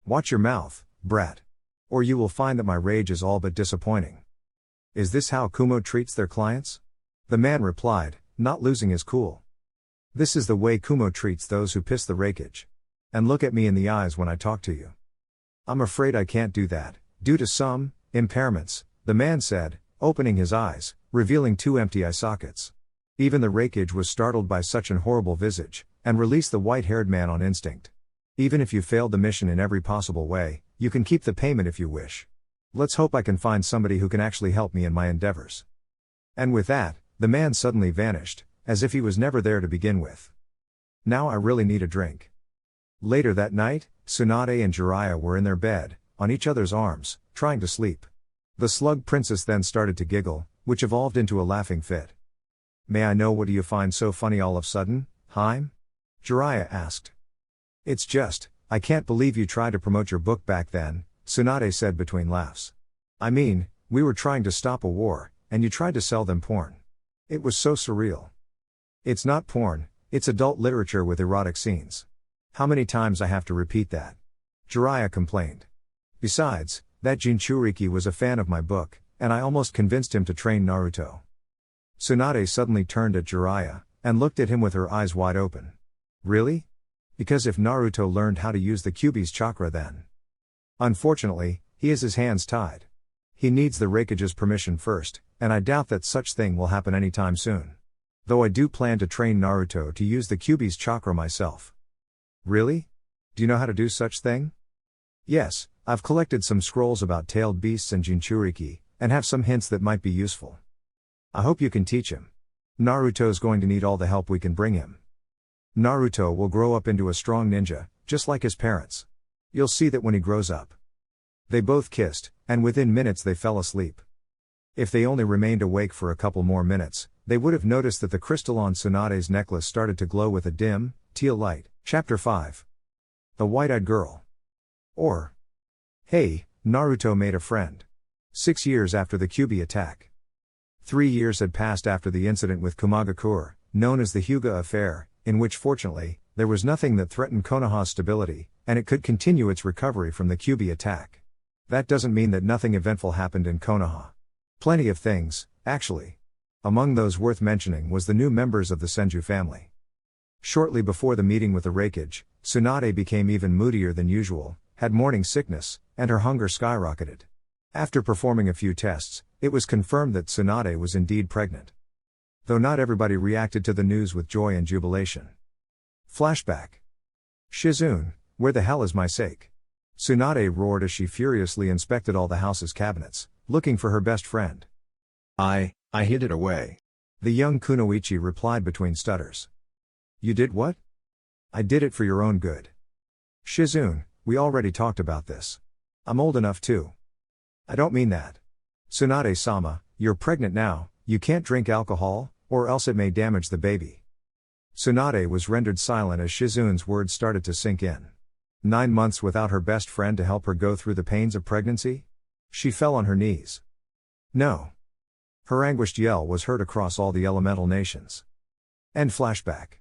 Watch your mouth, brat. Or you will find that my rage is all but disappointing. Is this how Kumo treats their clients? The man replied, not losing his cool. This is the way Kumo treats those who piss the Raikage. And look at me in the eyes when I talk to you. I'm afraid I can't do that, due to some impairments, the man said, opening his eyes, revealing 2 empty eye sockets. Even the Raikage was startled by such an horrible visage, and released the white-haired man on instinct. Even if you failed the mission in every possible way, you can keep the payment if you wish. Let's hope I can find somebody who can actually help me in my endeavors. And with that, the man suddenly vanished, as if he was never there to begin with. Now I really need a drink. Later that night, Tsunade and Jiraiya were in their bed, on each other's arms, trying to sleep. The slug princess then started to giggle, which evolved into a laughing fit. May I know what do you find so funny all of a sudden, Haim? Jiraiya asked. It's just, I can't believe you tried to promote your book back then, Tsunade said between laughs. I mean, we were trying to stop a war, and you tried to sell them porn. It was so surreal. It's not porn, it's adult literature with erotic scenes. How many times I have to repeat that? Jiraiya complained. Besides, that Jinchuriki was a fan of my book, and I almost convinced him to train Naruto. Tsunade suddenly turned at Jiraiya, and looked at him with her eyes wide open. Really? Because if Naruto learned how to use the Kyuubi's chakra then. Unfortunately, he has his hands tied. He needs the Raikage's permission first, and I doubt that such thing will happen anytime soon. Though I do plan to train Naruto to use the Kyuubi's chakra myself. Really? Do you know how to do such thing? Yes, I've collected some scrolls about tailed beasts and Jinchuriki, and have some hints that might be useful. I hope you can teach him. Naruto's going to need all the help we can bring him. Naruto will grow up into a strong ninja, just like his parents. You'll see that when he grows up. They both kissed, and within minutes they fell asleep. If they only remained awake for a couple more minutes, they would have noticed that the crystal on Tsunade's necklace started to glow with a dim, teal light. Chapter 5. The White-Eyed Girl. Or. Hey, Naruto made a friend. 6 years after the Kyuubi attack. 3 years had passed after the incident with Kumagakure, known as the Hyuga affair, in which fortunately, there was nothing that threatened Konoha's stability, and it could continue its recovery from the Kyuubi attack. That doesn't mean that nothing eventful happened in Konoha. Plenty of things, actually. Among those worth mentioning was the new members of the Senju family. Shortly before the meeting with the Raikage, Tsunade became even moodier than usual, had morning sickness, and her hunger skyrocketed. After performing a few tests, it was confirmed that Tsunade was indeed pregnant. Though not everybody reacted to the news with joy and jubilation. Flashback. Shizune, where the hell is my sake? Tsunade roared as she furiously inspected all the house's cabinets, looking for her best friend. I hid it away. The young Kunoichi replied between stutters. You did what? I did it for your own good. Shizune, we already talked about this. I'm old enough too. I don't mean that. Tsunade-sama, you're pregnant now, you can't drink alcohol, or else it may damage the baby. Tsunade was rendered silent as Shizune's words started to sink in. 9 months without her best friend to help her go through the pains of pregnancy? She fell on her knees. No. Her anguished yell was heard across all the elemental nations. End flashback.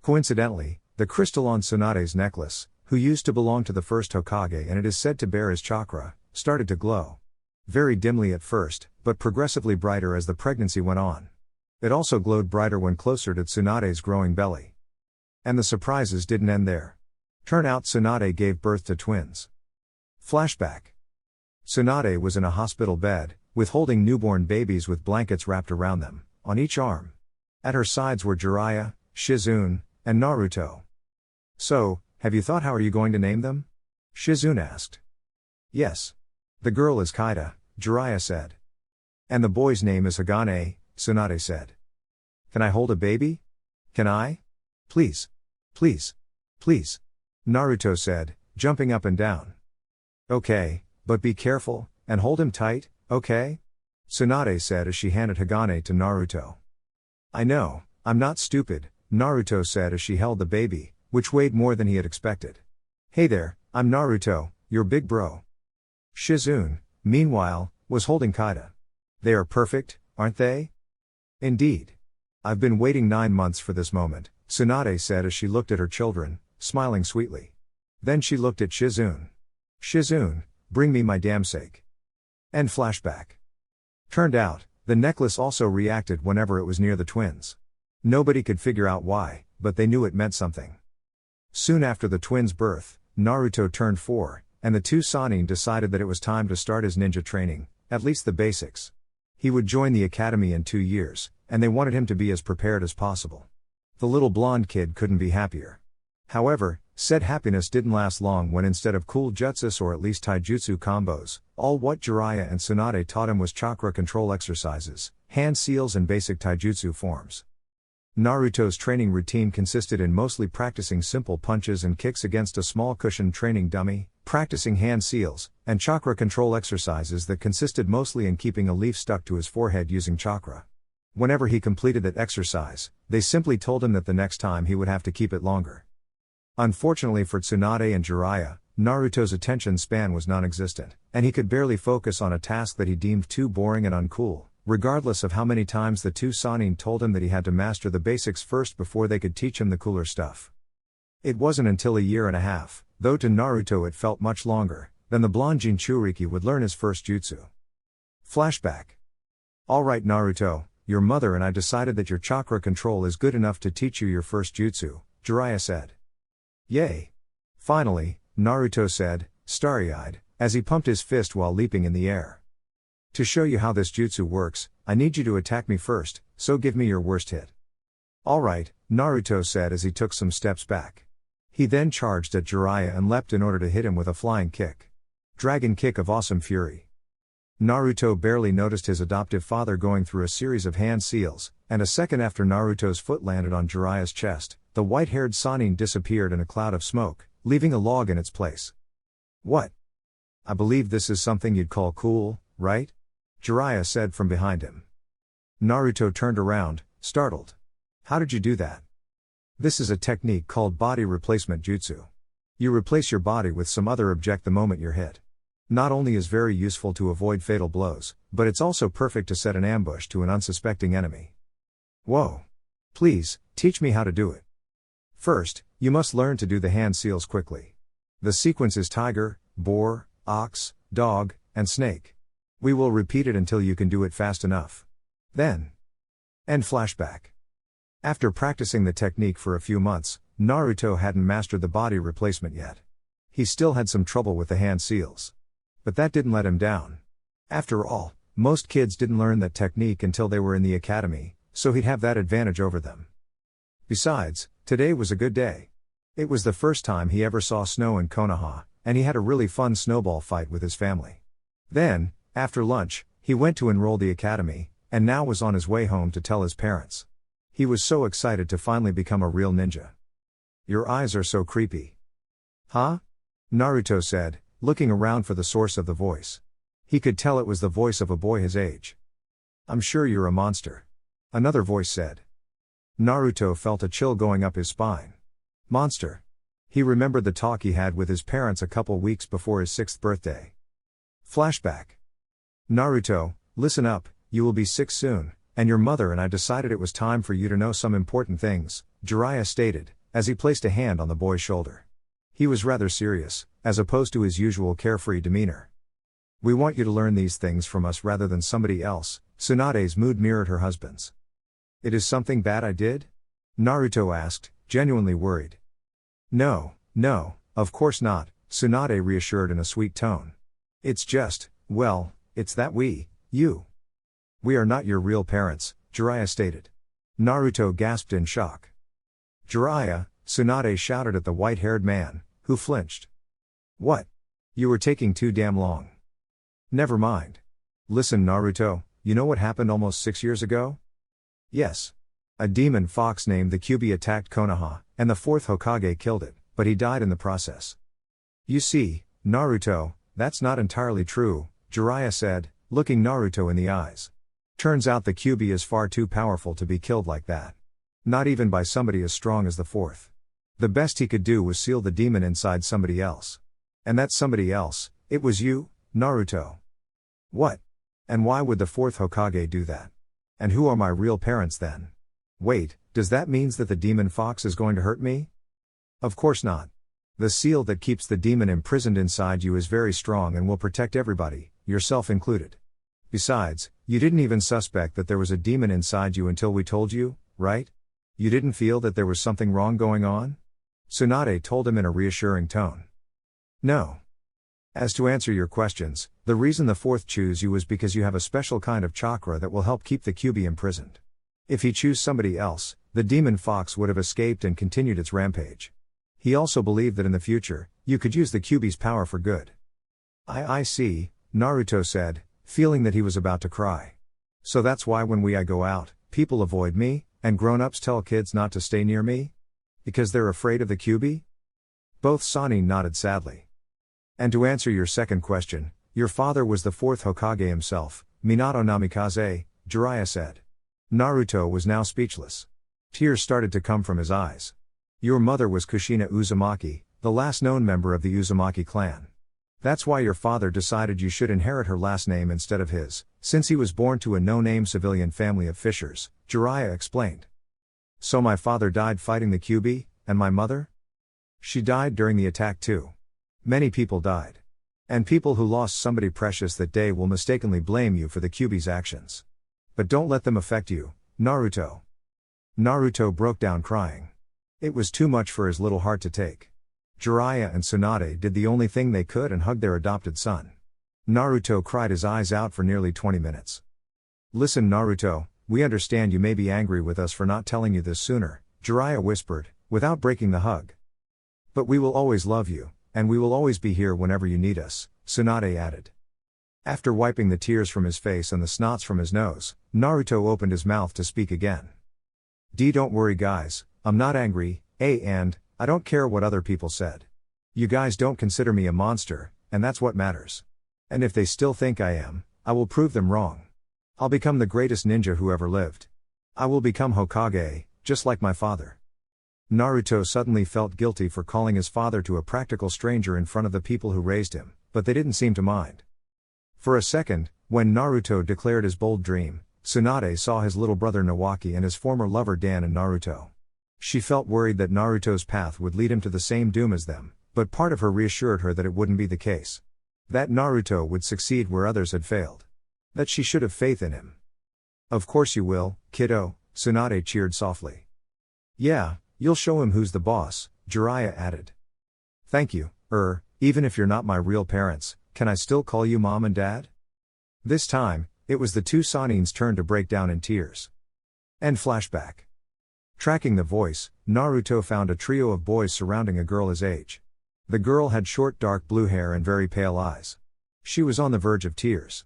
Coincidentally, the crystal on Tsunade's necklace, who used to belong to the first Hokage and it is said to bear his chakra, started to glow. Very dimly at first, but progressively brighter as the pregnancy went on. It also glowed brighter when closer to Tsunade's growing belly. And the surprises didn't end there. Turn out Tsunade gave birth to twins. Flashback. Tsunade was in a hospital bed, with holding newborn babies with blankets wrapped around them, on each arm. At her sides were Jiraiya, Shizune, and Naruto. So, have you thought how are you going to name them? Shizune asked. Yes. The girl is Kaida, Jiraiya said. And the boy's name is Hagane, Tsunade said. Can I hold a baby? Can I? Please. Please. Please. Naruto said, jumping up and down. Okay, but be careful, and hold him tight, okay? Tsunade said as she handed Hagane to Naruto. I know, I'm not stupid, Naruto said as she held the baby, which weighed more than he had expected. Hey there, I'm Naruto, your big bro. Shizune, meanwhile, was holding Kaida. They are perfect, aren't they? Indeed. I've been waiting 9 months for this moment, Tsunade said as she looked at her children, smiling sweetly. Then she looked at Shizune. Shizune, bring me my damn sake. End flashback. Turned out, the necklace also reacted whenever it was near the twins. Nobody could figure out why, but they knew it meant something. Soon after the twins' birth, Naruto turned 4, and the two Sannin decided that it was time to start his ninja training, at least the basics. He would join the academy in 2 years, and they wanted him to be as prepared as possible. The little blonde kid couldn't be happier. However, said happiness didn't last long when instead of cool jutsus or at least taijutsu combos, all what Jiraiya and Tsunade taught him was chakra control exercises, hand seals and basic taijutsu forms. Naruto's training routine consisted in mostly practicing simple punches and kicks against a small cushioned training dummy, practicing hand seals, and chakra control exercises that consisted mostly in keeping a leaf stuck to his forehead using chakra. Whenever he completed that exercise, they simply told him that the next time he would have to keep it longer. Unfortunately for Tsunade and Jiraiya, Naruto's attention span was non-existent, and he could barely focus on a task that he deemed too boring and uncool, regardless of how many times the two Sannin told him that he had to master the basics first before they could teach him the cooler stuff. It wasn't until 1.5 years, though to Naruto it felt much longer, then the blonde Jinchuriki would learn his first jutsu. Flashback. Alright Naruto, your mother and I decided that your chakra control is good enough to teach you your first jutsu, Jiraiya said. Yay! Finally, Naruto said, starry-eyed, as he pumped his fist while leaping in the air. To show you how this jutsu works, I need you to attack me first, so give me your worst hit. Alright, Naruto said as he took some steps back. He then charged at Jiraiya and leapt in order to hit him with a flying kick. Dragon kick of awesome fury. Naruto barely noticed his adoptive father going through a series of hand seals, and a second after Naruto's foot landed on Jiraiya's chest, the white-haired Sannin disappeared in a cloud of smoke, leaving a log in its place. What? I believe this is something you'd call cool, right? Jiraiya said from behind him. Naruto turned around, startled. How did you do that? This is a technique called body replacement jutsu. You replace your body with some other object the moment you're hit. Not only is very useful to avoid fatal blows, but it's also perfect to set an ambush to an unsuspecting enemy. Whoa! Please, teach me how to do it. First, you must learn to do the hand seals quickly. The sequence is tiger, boar, ox, dog, and snake. We will repeat it until you can do it fast enough. Then. End flashback. After practicing the technique for a few months, Naruto hadn't mastered the body replacement yet. He still had some trouble with the hand seals. But that didn't let him down. After all, most kids didn't learn that technique until they were in the academy, so he'd have that advantage over them. Besides, today was a good day. It was the first time he ever saw snow in Konoha, and he had a really fun snowball fight with his family. Then, after lunch, he went to enroll the academy, and now was on his way home to tell his parents. He was so excited to finally become a real ninja. Your eyes are so creepy. Huh? Naruto said, looking around for the source of the voice. He could tell it was the voice of a boy his age. I'm sure you're a monster. Another voice said. Naruto felt a chill going up his spine. Monster. He remembered the talk he had with his parents a couple weeks before his 6th birthday. Flashback. Naruto, listen up, you will be sick soon, and your mother and I decided it was time for you to know some important things, Jiraiya stated, as he placed a hand on the boy's shoulder. He was rather serious, as opposed to his usual carefree demeanor. We want you to learn these things from us rather than somebody else. Tsunade's mood mirrored her husband's. It is something bad I did? Naruto asked, genuinely worried. No, of course not, Tsunade reassured in a sweet tone. It's just, well, it's that we are not your real parents, Jiraiya stated. Naruto gasped in shock. Jiraiya, Tsunade shouted at the white-haired man, who flinched. What? You were taking too damn long. Never mind. Listen Naruto, you know what happened almost 6 years ago? Yes. A demon fox named the Kyuubi attacked Konoha, and the 4th Hokage killed it, but he died in the process. You see, Naruto, that's not entirely true, Jiraiya said, looking Naruto in the eyes. Turns out the Kyuubi is far too powerful to be killed like that. Not even by somebody as strong as the 4th. The best he could do was seal the demon inside somebody else. And that somebody else, it was you, Naruto. What? And why would the 4th Hokage do that? And who are my real parents then? Wait, does that mean that the demon fox is going to hurt me? Of course not. The seal that keeps the demon imprisoned inside you is very strong and will protect everybody, yourself included. Besides, you didn't even suspect that there was a demon inside you until we told you, right? You didn't feel that there was something wrong going on? Tsunade told him in a reassuring tone. No. As to answer your questions, the reason the 4th chose you was because you have a special kind of chakra that will help keep the Kyuubi imprisoned. If he chose somebody else, the demon fox would have escaped and continued its rampage. He also believed that in the future, you could use the Kyuubi's power for good. I see, Naruto said, feeling that he was about to cry. So that's why when I go out, people avoid me, and grown-ups tell kids not to stay near me? Because they're afraid of the Kyuubi? Both Sannin nodded sadly. And to answer your second question, your father was the 4th Hokage himself, Minato Namikaze, Jiraiya said. Naruto was now speechless. Tears started to come from his eyes. Your mother was Kushina Uzumaki, the last known member of the Uzumaki clan. That's why your father decided you should inherit her last name instead of his, since he was born to a no-name civilian family of fishers, Jiraiya explained. So my father died fighting the Kyuubi, and my mother? She died during the attack too. Many people died. And people who lost somebody precious that day will mistakenly blame you for the Kyuubi's actions. But don't let them affect you, Naruto. Naruto broke down crying. It was too much for his little heart to take. Jiraiya and Tsunade did the only thing they could and hugged their adopted son. Naruto cried his eyes out for nearly 20 minutes. Listen Naruto, we understand you may be angry with us for not telling you this sooner, Jiraiya whispered, without breaking the hug. But we will always love you, and we will always be here whenever you need us, Tsunade added. After wiping the tears from his face and the snots from his nose, Naruto opened his mouth to speak again. Don't worry guys, I'm not angry, and I don't care what other people said. You guys don't consider me a monster, and that's what matters. And if they still think I am, I will prove them wrong. I'll become the greatest ninja who ever lived. I will become Hokage, just like my father. Naruto suddenly felt guilty for calling his father to a practical stranger in front of the people who raised him, but they didn't seem to mind. For a second, when Naruto declared his bold dream, Tsunade saw his little brother Nawaki and his former lover Dan in Naruto. She felt worried that Naruto's path would lead him to the same doom as them, but part of her reassured her that it wouldn't be the case. That Naruto would succeed where others had failed. That she should have faith in him. Of course you will, kiddo, Tsunade cheered softly. Yeah, you'll show him who's the boss, Jiraiya added. Thank you, even if you're not my real parents, can I still call you mom and dad? This time, it was the two Sannin's turn to break down in tears. End flashback. Tracking the voice, Naruto found a trio of boys surrounding a girl his age. The girl had short dark blue hair and very pale eyes. She was on the verge of tears.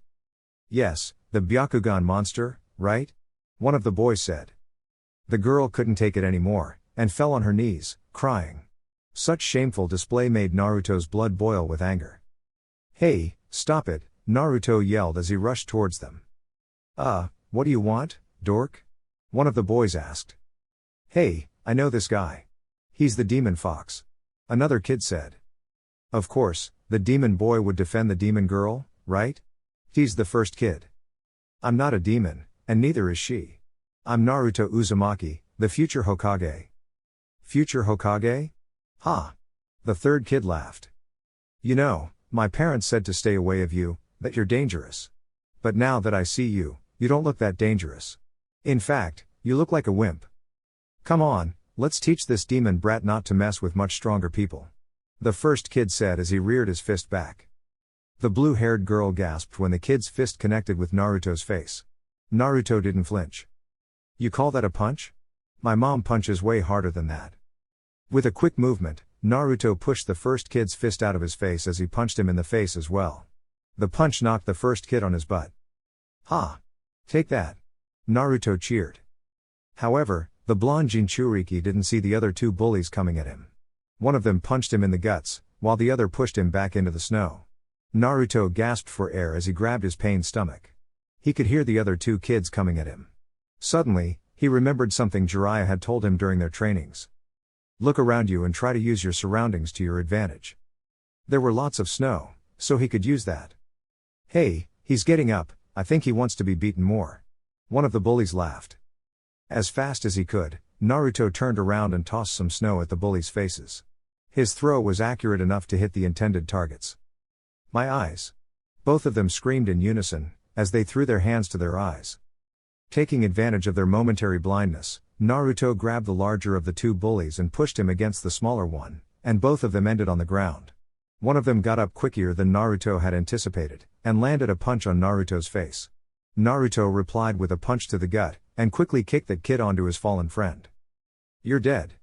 Yes, the Byakugan monster, right? One of the boys said. The girl couldn't take it anymore, and fell on her knees, crying. Such shameful display made Naruto's blood boil with anger. Hey, stop it, Naruto yelled as he rushed towards them. What do you want, dork? One of the boys asked. Hey, I know this guy. He's the demon fox. Another kid said. Of course, the demon boy would defend the demon girl, right? He's the first kid. I'm not a demon, and neither is she. I'm Naruto Uzumaki, the future Hokage. Future Hokage? Ha! The third kid laughed. You know, my parents said to stay away of you, that you're dangerous. But now that I see you, you don't look that dangerous. In fact, you look like a wimp. Come on, let's teach this demon brat not to mess with much stronger people. The first kid said as he reared his fist back. The blue-haired girl gasped when the kid's fist connected with Naruto's face. Naruto didn't flinch. You call that a punch? My mom punches way harder than that. With a quick movement, Naruto pushed the first kid's fist out of his face as he punched him in the face as well. The punch knocked the first kid on his butt. Ha! Take that! Naruto cheered. However, the blonde Jinchuriki didn't see the other two bullies coming at him. One of them punched him in the guts, while the other pushed him back into the snow. Naruto gasped for air as he grabbed his pained stomach. He could hear the other two kids coming at him. Suddenly, he remembered something Jiraiya had told him during their trainings. Look around you and try to use your surroundings to your advantage. There were lots of snow, so he could use that. Hey, he's getting up, I think he wants to be beaten more. One of the bullies laughed. As fast as he could, Naruto turned around and tossed some snow at the bullies' faces. His throw was accurate enough to hit the intended targets. My eyes! Both of them screamed in unison, as they threw their hands to their eyes. Taking advantage of their momentary blindness, Naruto grabbed the larger of the two bullies and pushed him against the smaller one, and both of them ended on the ground. One of them got up quicker than Naruto had anticipated, and landed a punch on Naruto's face. Naruto replied with a punch to the gut, and quickly kicked that kid onto his fallen friend. You're dead.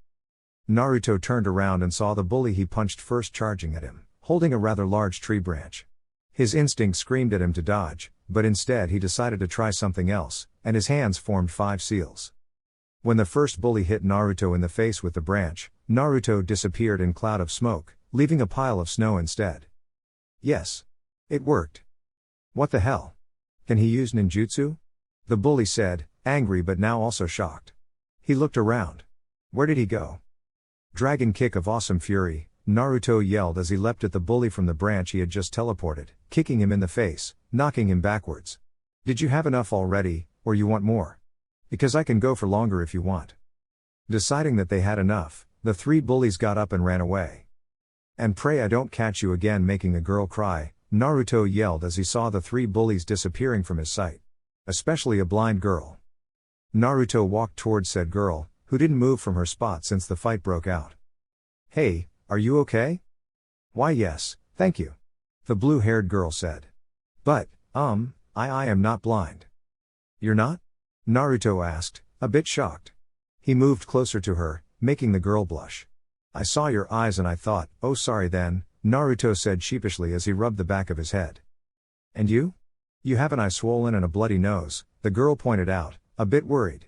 Naruto turned around and saw the bully he punched first charging at him, holding a rather large tree branch. His instinct screamed at him to dodge, but instead he decided to try something else, and his hands formed 5 seals. When the first bully hit Naruto in the face with the branch, Naruto disappeared in a cloud of smoke, leaving a pile of snow instead. Yes. It worked. What the hell? Can he use ninjutsu? The bully said, angry but now also shocked. He looked around. Where did he go? Dragon kick of awesome fury, Naruto yelled as he leapt at the bully from the branch he had just teleported, kicking him in the face, knocking him backwards. Did you have enough already, or you want more? Because I can go for longer if you want. Deciding that they had enough, the 3 bullies got up and ran away. And pray I don't catch you again making a girl cry, Naruto yelled as he saw the 3 bullies disappearing from his sight. Especially a blind girl. Naruto walked towards said girl, who didn't move from her spot since the fight broke out. Hey, are you okay? Why yes, thank you. The blue-haired girl said. But, I am not blind. You're not? Naruto asked, a bit shocked. He moved closer to her, making the girl blush. I saw your eyes and I thought, oh sorry then, Naruto said sheepishly as he rubbed the back of his head. And you? You have an eye swollen and a bloody nose, the girl pointed out, a bit worried.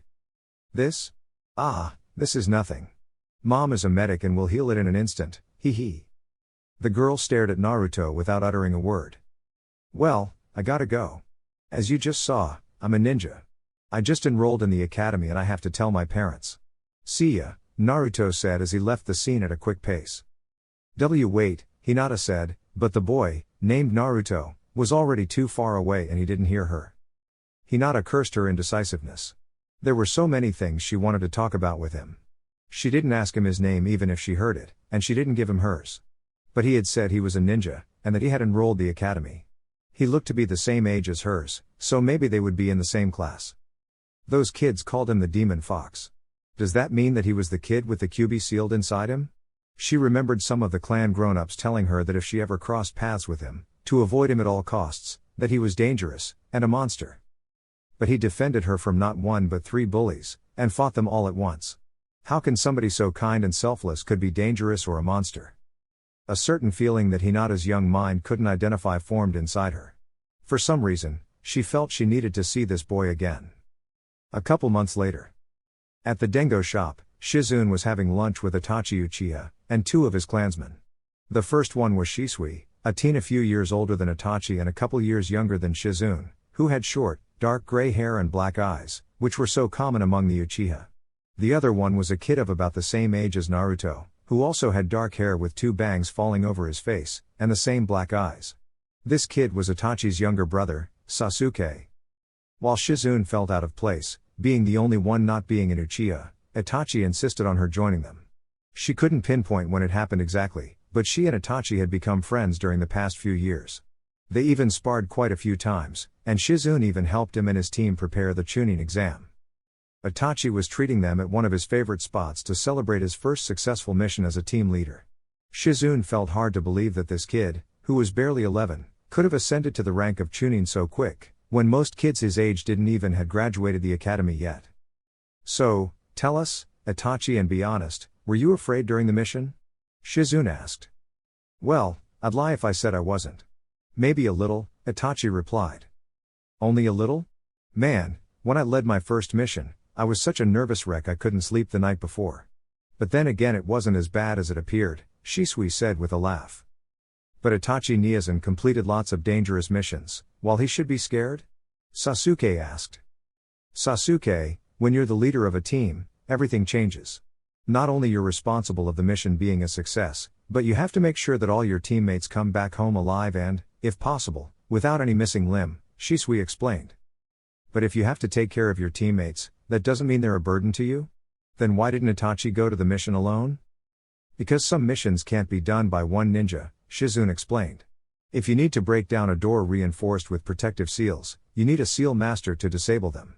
This? This is nothing. Mom is a medic and will heal it in an instant, hee hee. The girl stared at Naruto without uttering a word. Well, I gotta go. As you just saw, I'm a ninja. I just enrolled in the academy and I have to tell my parents. See ya, Naruto said as he left the scene at a quick pace. Wait, Hinata said, but the boy, named Naruto, was already too far away and he didn't hear her. Hinata cursed her indecisiveness. There were so many things she wanted to talk about with him. She didn't ask him his name even if she heard it, and she didn't give him hers. But he had said he was a ninja, and that he had enrolled the academy. He looked to be the same age as hers, so maybe they would be in the same class. Those kids called him the Demon Fox. Does that mean that he was the kid with the Kyuubi sealed inside him? She remembered some of the clan grown-ups telling her that if she ever crossed paths with him, to avoid him at all costs, that he was dangerous, and a monster. But he defended her from not 1 but 3 bullies, and fought them all at once. How can somebody so kind and selfless could be dangerous or a monster? A certain feeling that Hinata's young mind couldn't identify formed inside her. For some reason, she felt she needed to see this boy again. A couple months later. At the Dengo shop, Shizune was having lunch with Itachi Uchiha, and 2 of his clansmen. The first one was Shisui, a teen a few years older than Itachi and a couple years younger than Shizune, who had short, dark gray hair and black eyes, which were so common among the Uchiha. The other one was a kid of about the same age as Naruto, who also had dark hair with 2 bangs falling over his face, and the same black eyes. This kid was Itachi's younger brother, Sasuke. While Shizune felt out of place, being the only one not being an Uchiha, Itachi insisted on her joining them. She couldn't pinpoint when it happened exactly, but she and Itachi had become friends during the past few years. They even sparred quite a few times, and Shizune even helped him and his team prepare the Chunin exam. Itachi was treating them at one of his favorite spots to celebrate his first successful mission as a team leader. Shizune felt hard to believe that this kid, who was barely 11, could have ascended to the rank of Chunin so quick, when most kids his age didn't even had graduated the academy yet. So, tell us, Itachi, and be honest, were you afraid during the mission? Shizune asked. Well, I'd lie if I said I wasn't. Maybe a little, Itachi replied. Only a little? Man, when I led my first mission, I was such a nervous wreck I couldn't sleep the night before. But then again it wasn't as bad as it appeared, Shisui said with a laugh. But Itachi Niazan completed lots of dangerous missions, while he should be scared? Sasuke asked. Sasuke, when you're the leader of a team, everything changes. Not only you're responsible of the mission being a success, but you have to make sure that all your teammates come back home alive and, if possible, without any missing limb, Shisui explained. But if you have to take care of your teammates, that doesn't mean they're a burden to you? Then why didn't Itachi go to the mission alone? Because some missions can't be done by one ninja, Shizune explained. If you need to break down a door reinforced with protective seals, you need a seal master to disable them.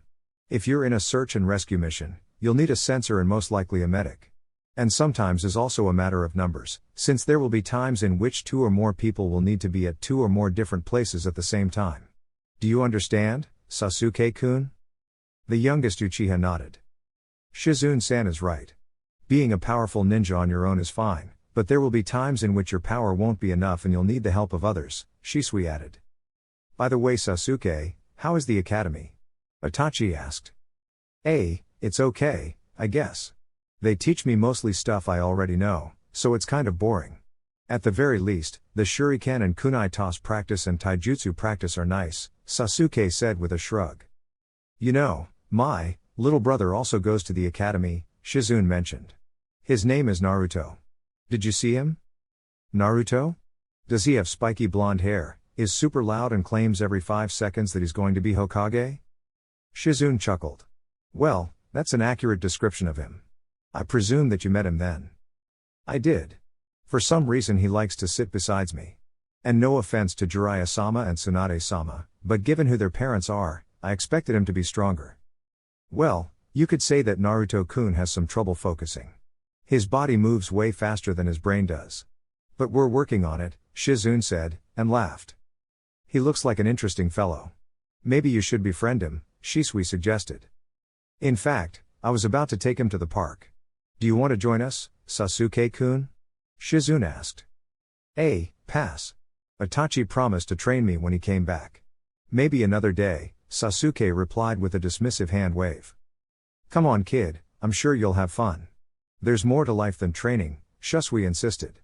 If you're in a search and rescue mission, you'll need a sensor and most likely a medic. And sometimes is also a matter of numbers, since there will be times in which 2 or more people will need to be at 2 or more different places at the same time. Do you understand, Sasuke-kun? The youngest Uchiha nodded. Shizune-san is right. Being a powerful ninja on your own is fine, but there will be times in which your power won't be enough and you'll need the help of others, Shisui added. By the way, Sasuke, how is the academy? Itachi asked. It's okay, I guess. They teach me mostly stuff I already know, so it's kind of boring. At the very least, the shuriken and kunai toss practice and taijutsu practice are nice, Sasuke said with a shrug. You know, my little brother also goes to the academy, Shizune mentioned. His name is Naruto. Did you see him? Naruto? Does he have spiky blonde hair, is super loud and claims every 5 seconds that he's going to be Hokage? Shizune chuckled. Well, that's an accurate description of him. I presume that you met him then. I did. For some reason he likes to sit beside me. And no offense to Jiraiya-sama and Tsunade-sama, but given who their parents are, I expected him to be stronger. Well, you could say that Naruto-kun has some trouble focusing. His body moves way faster than his brain does. But we're working on it, Shizune said, and laughed. He looks like an interesting fellow. Maybe you should befriend him, Shisui suggested. In fact, I was about to take him to the park. Do you want to join us, Sasuke-kun? Shizune asked. Pass. Itachi promised to train me when he came back. Maybe another day, Sasuke replied with a dismissive hand wave. Come on kid, I'm sure you'll have fun. There's more to life than training, Shisui insisted.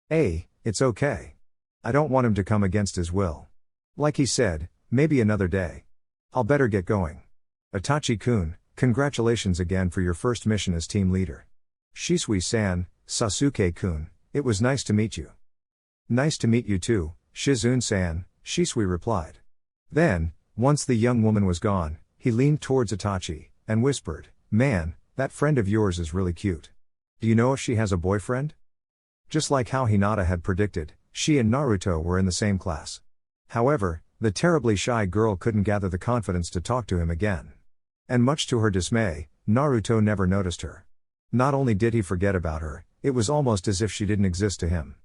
It's okay. I don't want him to come against his will. Like he said, maybe another day. I'll better get going. Itachi-kun, congratulations again for your first mission as team leader. Shisui-san, Sasuke-kun, it was nice to meet you. Nice to meet you too, Shizune-san, Shisui replied. Then, once the young woman was gone, he leaned towards Itachi, and whispered, Man, that friend of yours is really cute. Do you know if she has a boyfriend? Just like how Hinata had predicted, she and Naruto were in the same class. However, the terribly shy girl couldn't gather the confidence to talk to him again. And much to her dismay, Naruto never noticed her. Not only did he forget about her, it was almost as if she didn't exist to him.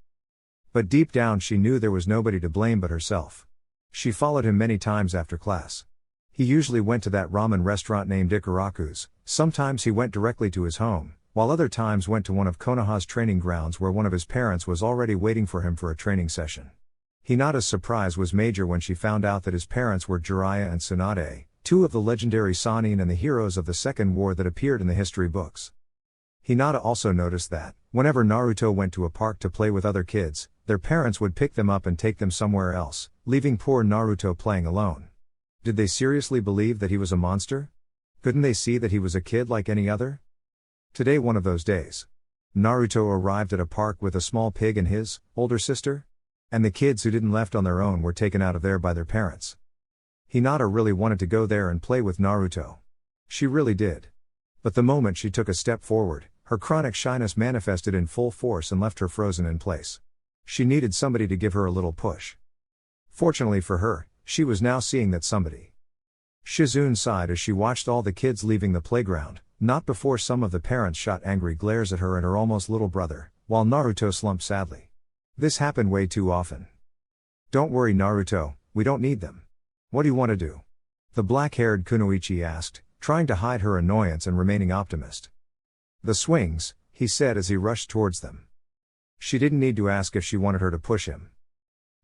But deep down she knew there was nobody to blame but herself. She followed him many times after class. He usually went to that ramen restaurant named Ikaraku's, sometimes he went directly to his home, while other times went to one of Konoha's training grounds where one of his parents was already waiting for him for a training session. Hinata's surprise was major when she found out that his parents were Jiraiya and Tsunade, 2 of the legendary Sannin and the heroes of the Second War that appeared in the history books. Hinata also noticed that, whenever Naruto went to a park to play with other kids, their parents would pick them up and take them somewhere else, leaving poor Naruto playing alone. Did they seriously believe that he was a monster? Couldn't they see that he was a kid like any other? Today one of those days. Naruto arrived at a park with a small pig and his older sister? And the kids who didn't left on their own were taken out of there by their parents. Hinata really wanted to go there and play with Naruto. She really did. But the moment she took a step forward, her chronic shyness manifested in full force and left her frozen in place. She needed somebody to give her a little push. Fortunately for her, she was now seeing that somebody. Shizune sighed as she watched all the kids leaving the playground, not before some of the parents shot angry glares at her and her almost little brother, while Naruto slumped sadly. This happened way too often. Don't worry Naruto, we don't need them. What do you want to do? The black-haired Kunoichi asked, trying to hide her annoyance and remaining optimist. The swings, he said as he rushed towards them. She didn't need to ask if she wanted her to push him.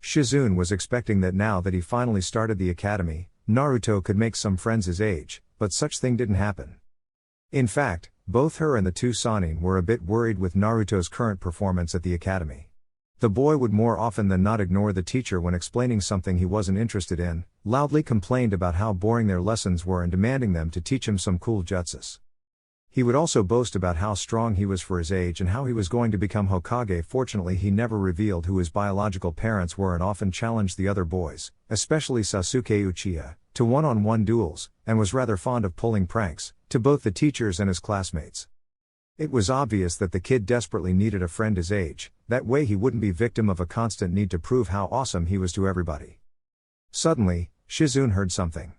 Shizune was expecting that now that he finally started the academy, Naruto could make some friends his age, but such thing didn't happen. In fact, both her and the two Sannin were a bit worried with Naruto's current performance at the academy. The boy would more often than not ignore the teacher when explaining something he wasn't interested in, loudly complained about how boring their lessons were and demanding them to teach him some cool jutsus. He would also boast about how strong he was for his age and how he was going to become Hokage. Fortunately, he never revealed who his biological parents were and often challenged the other boys, especially Sasuke Uchiha, to one-on-one duels, and was rather fond of pulling pranks, to both the teachers and his classmates. It was obvious that the kid desperately needed a friend his age, that way he wouldn't be victim of a constant need to prove how awesome he was to everybody. Suddenly, Shizune heard something.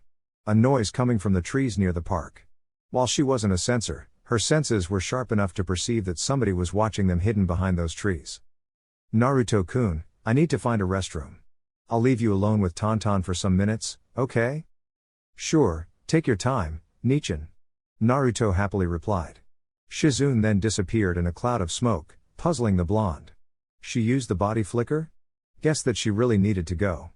A noise coming from the trees near the park. While she wasn't a sensor, her senses were sharp enough to perceive that somebody was watching them hidden behind those trees. Naruto-kun, I need to find a restroom. I'll leave you alone with Tonton for some minutes, okay? Sure, take your time, Nichin. Naruto happily replied. Shizune then disappeared in a cloud of smoke, puzzling the blonde. She used the body flicker? Guessed that she really needed to go.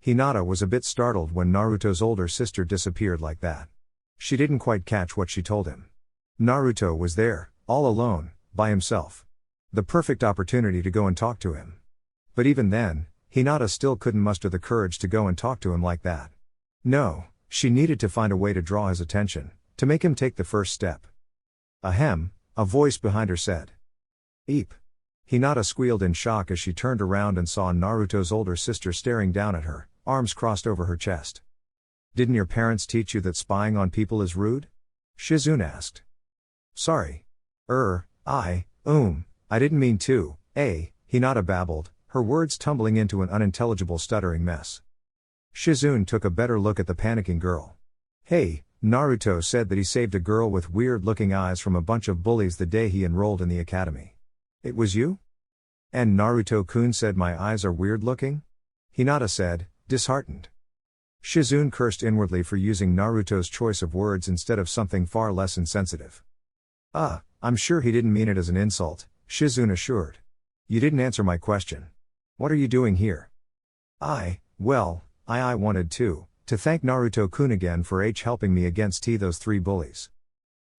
Hinata was a bit startled when Naruto's older sister disappeared like that. She didn't quite catch what she told him. Naruto was there, all alone, by himself. The perfect opportunity to go and talk to him. But even then, Hinata still couldn't muster the courage to go and talk to him like that. No, she needed to find a way to draw his attention, to make him take the first step. Ahem, a voice behind her said. Eep. Hinata squealed in shock as she turned around and saw Naruto's older sister staring down at her, arms crossed over her chest. Didn't your parents teach you that spying on people is rude? Shizune asked. Sorry. I didn't mean to, Hinata babbled, her words tumbling into an unintelligible stuttering mess. Shizune took a better look at the panicking girl. Hey, Naruto said that he saved a girl with weird-looking eyes from a bunch of bullies the day he enrolled in the academy. It was you? And Naruto-kun said my eyes are weird-looking? Hinata said, disheartened. Shizune cursed inwardly for using Naruto's choice of words instead of something far less insensitive. I'm sure he didn't mean it as an insult, Shizune assured. You didn't answer my question. What are you doing here? I wanted to thank Naruto-kun again for helping me against those 3 bullies.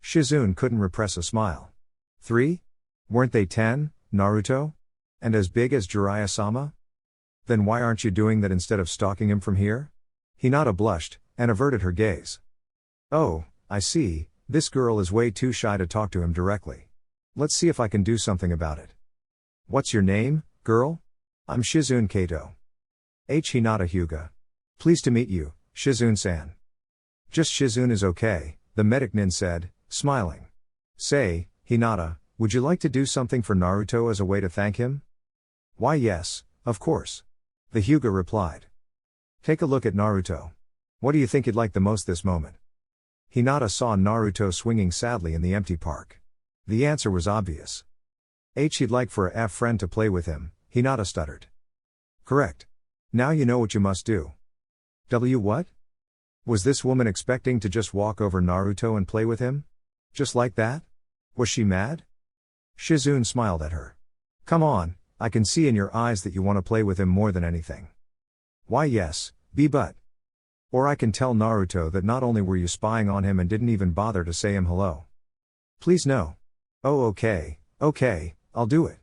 Shizune couldn't repress a smile. 3? Weren't they 10, Naruto? And as big as Jiraiya-sama? Then why aren't you doing that instead of stalking him from here? Hinata blushed, and averted her gaze. Oh, I see, this girl is way too shy to talk to him directly. Let's see if I can do something about it. What's your name, girl? I'm Shizune Kato. Hinata Hyuga. Pleased to meet you, Shizune-san. Just Shizune is okay, the medic nin said, smiling. Say, Hinata, would you like to do something for Naruto as a way to thank him? Why yes, of course. The Hyuga replied. Take a look at Naruto. What do you think he'd like the most this moment? Hinata saw Naruto swinging sadly in the empty park. The answer was obvious. He'd like for a friend to play with him, Hinata stuttered. Correct. Now you know what you must do. What? Was this woman expecting to just walk over Naruto and play with him? Just like that? Was she mad? Shizune smiled at her. Come on, I can see in your eyes that you want to play with him more than anything. Why yes, but. Or I can tell Naruto that not only were you spying on him and didn't even bother to say him hello. Please no. Oh okay, I'll do it.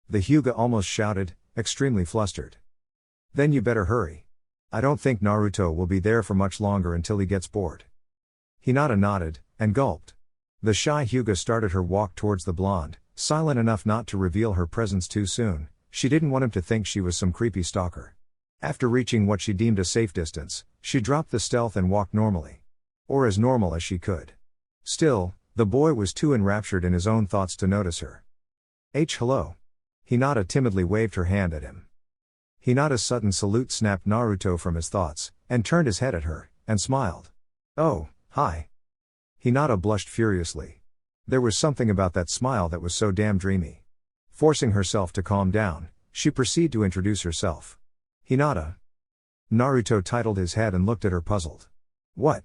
The Hyuga almost shouted, extremely flustered. Then you better hurry. I don't think Naruto will be there for much longer until he gets bored. Hinata nodded, and gulped. The shy Hyuga started her walk towards the blonde, silent enough not to reveal her presence too soon. She didn't want him to think she was some creepy stalker. After reaching what she deemed a safe distance, She dropped the stealth and walked normally. Or as normal as she could. Still, the boy was too enraptured in his own thoughts to notice her. Hello. Hinata timidly waved her hand at him. Hinata's sudden salute snapped Naruto from his thoughts, and turned his head at her, and smiled. Oh, hi. Hinata blushed furiously. There was something about that smile that was so damn dreamy. Forcing herself to calm down, she proceeded to introduce herself. Hinata. Naruto titled his head and looked at her puzzled. What?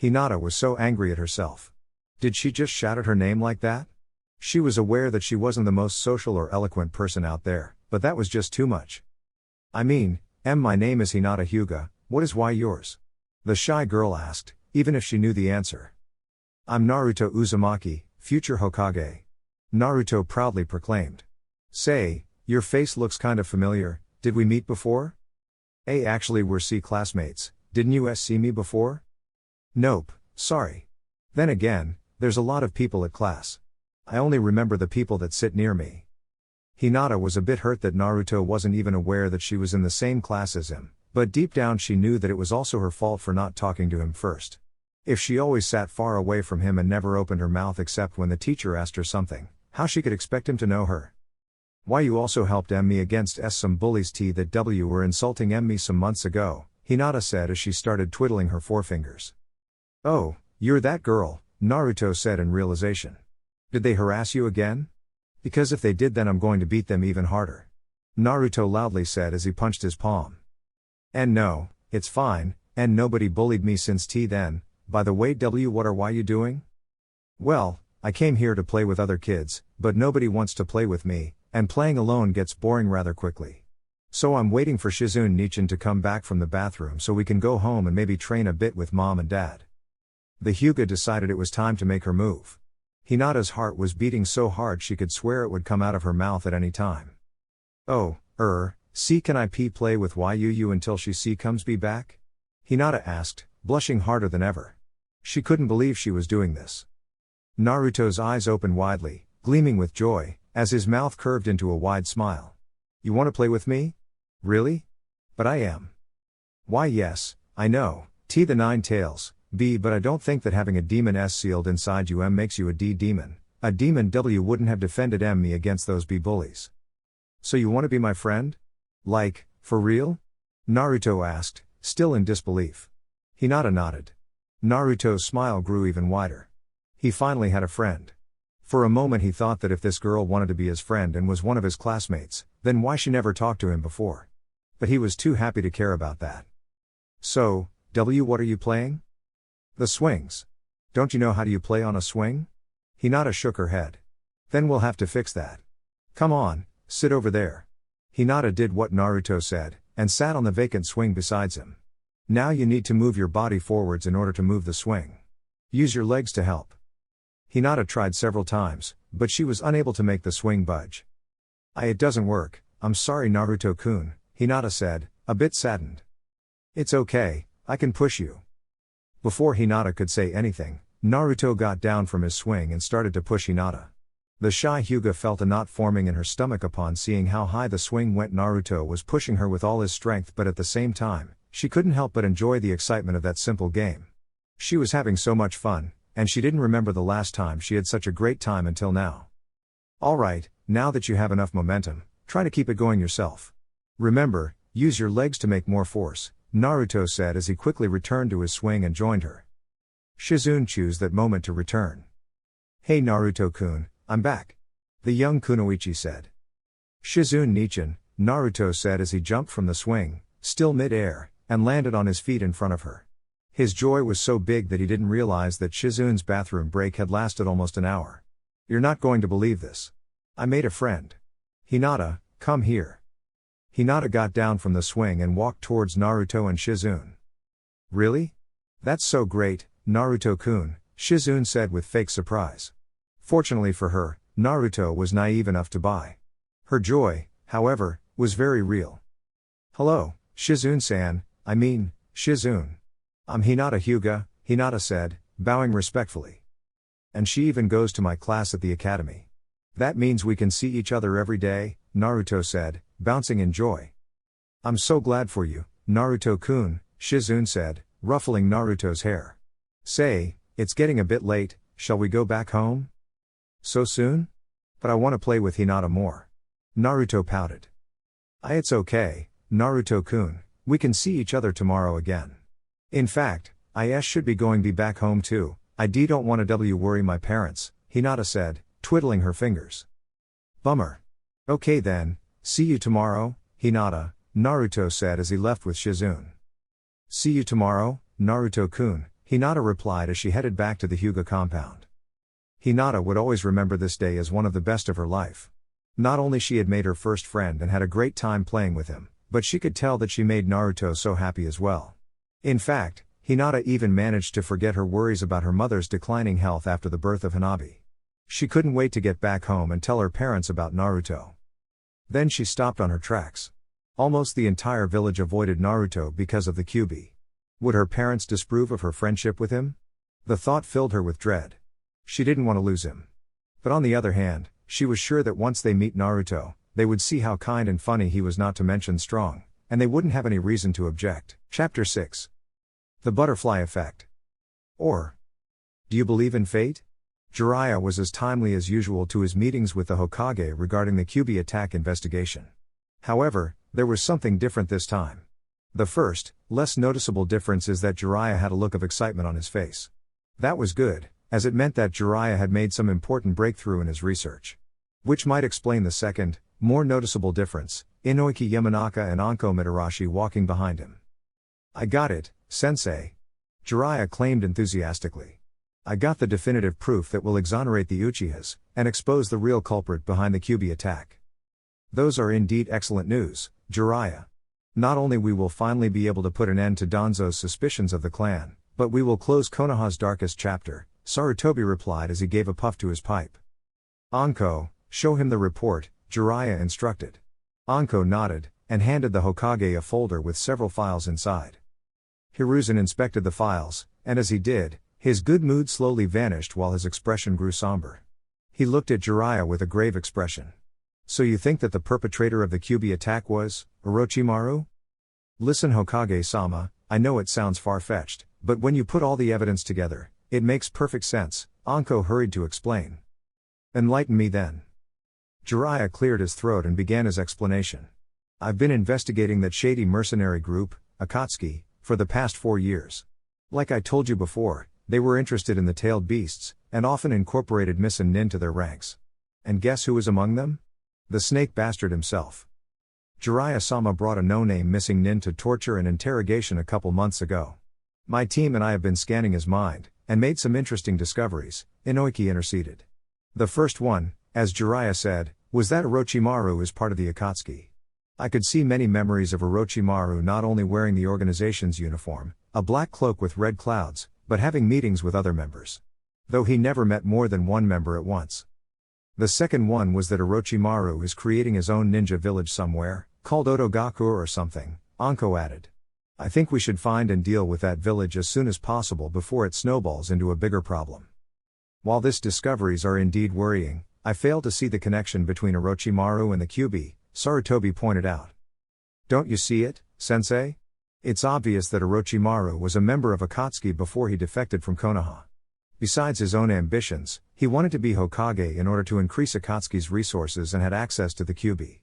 Hinata was so angry at herself. Did she just shout at her name like that? She was aware that she wasn't the most social or eloquent person out there, but that was just too much. I mean, my name is Hinata Hyuga, what is why yours? The shy girl asked, even if she knew the answer. I'm Naruto Uzumaki, future Hokage. Naruto proudly proclaimed. Say, your face looks kind of familiar, did we meet before? Actually we're C classmates, didn't you see me before? Nope, sorry. Then again, there's a lot of people at class. I only remember the people that sit near me. Hinata was a bit hurt that Naruto wasn't even aware that she was in the same class as him, but deep down she knew that it was also her fault for not talking to him first. If she always sat far away from him and never opened her mouth except when the teacher asked her something, how she could expect him to know her? Why you also helped me against some bullies that were insulting me some months ago, Hinata said as she started twiddling her forefingers. Oh, you're that girl, Naruto said in realization. Did they harass you again? Because if they did then I'm going to beat them even harder. Naruto loudly said as he punched his palm. And no, it's fine, and nobody bullied me since then. By the way what or why you doing? Well, I came here to play with other kids, but nobody wants to play with me, and playing alone gets boring rather quickly. So I'm waiting for Shizune Nichin to come back from the bathroom so we can go home and maybe train a bit with mom and dad. The Hyuga decided it was time to make her move. Hinata's heart was beating so hard she could swear it would come out of her mouth at any time. Oh, see can I play with YUU until she comes back? Hinata asked, blushing harder than ever. She couldn't believe she was doing this. Naruto's eyes opened widely, gleaming with joy, as his mouth curved into a wide smile. You want to play with me? Really? But I am. Why yes, I know, the nine tails, but I don't think that having a demon S sealed inside you makes you a demon. A demon W wouldn't have defended me against those bullies. So you want to be my friend? Like, for real? Naruto asked, still in disbelief. Hinata nodded. Naruto's smile grew even wider. He finally had a friend. For a moment he thought that if this girl wanted to be his friend and was one of his classmates, then why she never talked to him before? But he was too happy to care about that. So, what are you playing? The swings. Don't you know how do you play on a swing? Hinata shook her head. Then we'll have to fix that. Come on, sit over there. Hinata did what Naruto said, and sat on the vacant swing beside him. Now you need to move your body forwards in order to move the swing. Use your legs to help. Hinata tried several times, but she was unable to make the swing budge. It doesn't work, I'm sorry Naruto-kun, Hinata said, a bit saddened. It's okay, I can push you. Before Hinata could say anything, Naruto got down from his swing and started to push Hinata. The shy Hyuga felt a knot forming in her stomach upon seeing how high the swing went. Naruto was pushing her with all his strength, but at the same time, she couldn't help but enjoy the excitement of that simple game. She was having so much fun, and she didn't remember the last time she had such a great time until now. Alright, now that you have enough momentum, try to keep it going yourself. Remember, use your legs to make more force, Naruto said as he quickly returned to his swing and joined her. Shizune chose that moment to return. Hey Naruto-kun, I'm back. The young kunoichi said. Shizune Nichin, Naruto said as he jumped from the swing, still mid-air, and landed on his feet in front of her. His joy was so big that he didn't realize that Shizune's bathroom break had lasted almost an hour. You're not going to believe this. I made a friend. Hinata, come here. Hinata got down from the swing and walked towards Naruto and Shizune. Really? That's so great, Naruto-kun, Shizune said with fake surprise. Fortunately for her, Naruto was naive enough to buy. Her joy, however, was very real. Hello, Shizune-san, Shizune. I'm Hinata Hyuga, Hinata said, bowing respectfully. And she even goes to my class at the academy. That means we can see each other every day, Naruto said, bouncing in joy. I'm so glad for you, Naruto-kun, Shizune said, ruffling Naruto's hair. Say, it's getting a bit late, shall we go back home? So soon? But I want to play with Hinata more. Naruto pouted. It's okay, Naruto-kun, we can see each other tomorrow again. In fact, I should be back home too, I don't want to worry my parents, Hinata said, twiddling her fingers. Bummer. Okay then, see you tomorrow, Hinata, Naruto said as he left with Shizune. See you tomorrow, Naruto-kun, Hinata replied as she headed back to the Hyuga compound. Hinata would always remember this day as one of the best of her life. Not only she had made her first friend and had a great time playing with him, but she could tell that she made Naruto so happy as well. In fact, Hinata even managed to forget her worries about her mother's declining health after the birth of Hanabi. She couldn't wait to get back home and tell her parents about Naruto. Then she stopped on her tracks. Almost the entire village avoided Naruto because of the Kyuubi. Would her parents disapprove of her friendship with him? The thought filled her with dread. She didn't want to lose him. But on the other hand, she was sure that once they meet Naruto, they would see how kind and funny he was, not to mention strong, and they wouldn't have any reason to object. Chapter 6. The Butterfly Effect. Or, do you believe in fate? Jiraiya was as timely as usual to his meetings with the Hokage regarding the Kyuubi attack investigation. However, there was something different this time. The first, less noticeable difference is that Jiraiya had a look of excitement on his face. That was good, as it meant that Jiraiya had made some important breakthrough in his research. Which might explain the second, more noticeable difference, Inoiki Yamanaka and Anko Mitarashi walking behind him. I got it, sensei. Jiraiya claimed enthusiastically. I got the definitive proof that will exonerate the Uchihas, and expose the real culprit behind the Kyuubi attack. Those are indeed excellent news, Jiraiya. Not only we will finally be able to put an end to Danzo's suspicions of the clan, but we will close Konoha's darkest chapter, Sarutobi replied as he gave a puff to his pipe. Anko, show him the report, Jiraiya instructed. Anko nodded, and handed the Hokage a folder with several files inside. Hiruzen inspected the files, and as he did, his good mood slowly vanished while his expression grew somber. He looked at Jiraiya with a grave expression. So you think that the perpetrator of the Kyuubi attack was Orochimaru? Listen Hokage-sama, I know it sounds far-fetched, but when you put all the evidence together, it makes perfect sense, Anko hurried to explain. Enlighten me then. Jiraiya cleared his throat and began his explanation. I've been investigating that shady mercenary group, Akatsuki, for the past 4 years. Like I told you before, they were interested in the tailed beasts, and often incorporated Miss and Nin to their ranks. And guess who was among them? The snake bastard himself. Jiraiya-sama brought a no-name missing Nin to torture and interrogation a couple months ago. My team and I have been scanning his mind, and made some interesting discoveries, Inoiki interceded. The first one, as Jiraiya said, was that Orochimaru is part of the Akatsuki. I could see many memories of Orochimaru not only wearing the organization's uniform, a black cloak with red clouds, but having meetings with other members. Though he never met more than one member at once. The second one was that Orochimaru is creating his own ninja village somewhere, called Otogaku or something, Anko added. I think we should find and deal with that village as soon as possible before it snowballs into a bigger problem. While these discoveries are indeed worrying, I fail to see the connection between Orochimaru and the Kyuubi, Sarutobi pointed out. Don't you see it, sensei? It's obvious that Orochimaru was a member of Akatsuki before he defected from Konoha. Besides his own ambitions, he wanted to be Hokage in order to increase Akatsuki's resources and had access to the Kyuubi.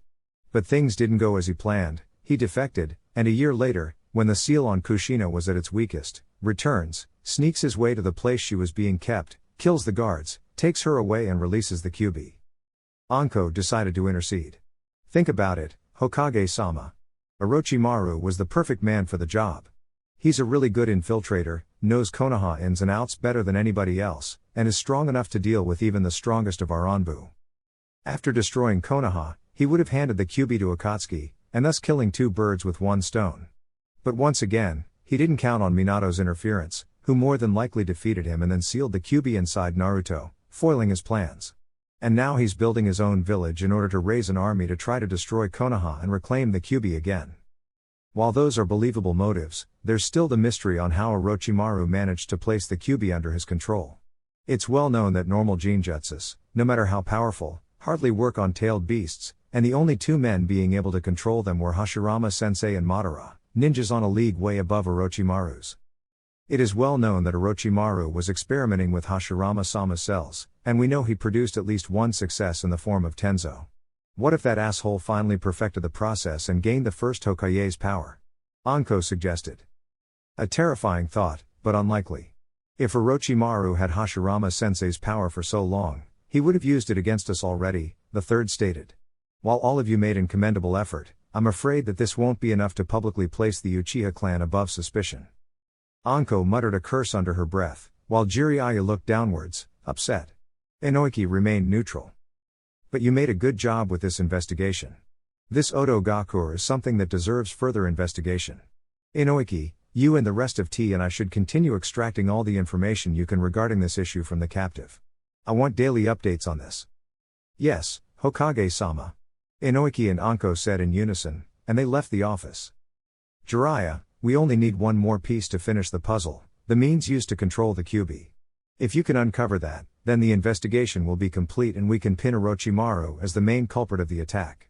But things didn't go as he planned, he defected, and a year later, when the seal on Kushina was at its weakest, returns, sneaks his way to the place she was being kept, kills the guards, takes her away and releases the Kyuubi. Anko decided to intercede. Think about it, Hokage-sama. Orochimaru was the perfect man for the job. He's a really good infiltrator, knows Konoha ins and outs better than anybody else, and is strong enough to deal with even the strongest of our Anbu. After destroying Konoha, he would have handed the Kyuubi to Akatsuki, and thus killing 2 birds with 1 stone. But once again, he didn't count on Minato's interference, who more than likely defeated him and then sealed the Kyuubi inside Naruto, foiling his plans. And now he's building his own village in order to raise an army to try to destroy Konoha and reclaim the Kyuubi again. While those are believable motives, there's still the mystery on how Orochimaru managed to place the Kyuubi under his control. It's well known that normal genjutsus, no matter how powerful, hardly work on tailed beasts, and the only 2 men being able to control them were Hashirama-sensei and Madara, ninjas on a league way above Orochimaru's. It is well known that Orochimaru was experimenting with Hashirama-sama cells, and we know he produced at least one success in the form of Tenzo. What if that asshole finally perfected the process and gained the first Hokage's power? Anko suggested. A terrifying thought, but unlikely. If Orochimaru had Hashirama-sensei's power for so long, he would have used it against us already, the third stated. While all of you made an commendable effort, I'm afraid that this won't be enough to publicly place the Uchiha clan above suspicion. Anko muttered a curse under her breath, while Jiraiya looked downwards, upset. Inoiki remained neutral. But you made a good job with this investigation. This Oto Gakure is something that deserves further investigation. Inoiki, you and the rest of T and I should continue extracting all the information you can regarding this issue from the captive. I want daily updates on this. Yes, Hokage-sama. Inoiki and Anko said in unison, and they left the office. Jiraiya, we only need one more piece to finish the puzzle, the means used to control the Kyuubi. If you can uncover that, then the investigation will be complete and we can pin Orochimaru as the main culprit of the attack.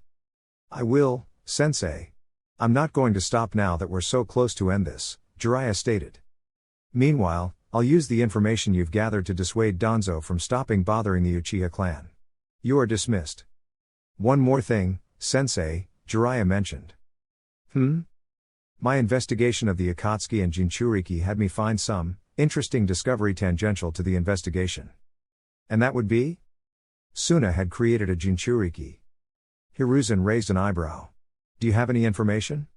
I will, sensei. I'm not going to stop now that we're so close to end this, Jiraiya stated. Meanwhile, I'll use the information you've gathered to dissuade Danzo from stopping bothering the Uchiha clan. You are dismissed. One more thing, sensei, Jiraiya mentioned. My investigation of the Akatsuki and Jinchuriki had me find some interesting discovery tangential to the investigation. And that would be? Suna had created a Jinchuriki. Hiruzen raised an eyebrow. Do you have any information?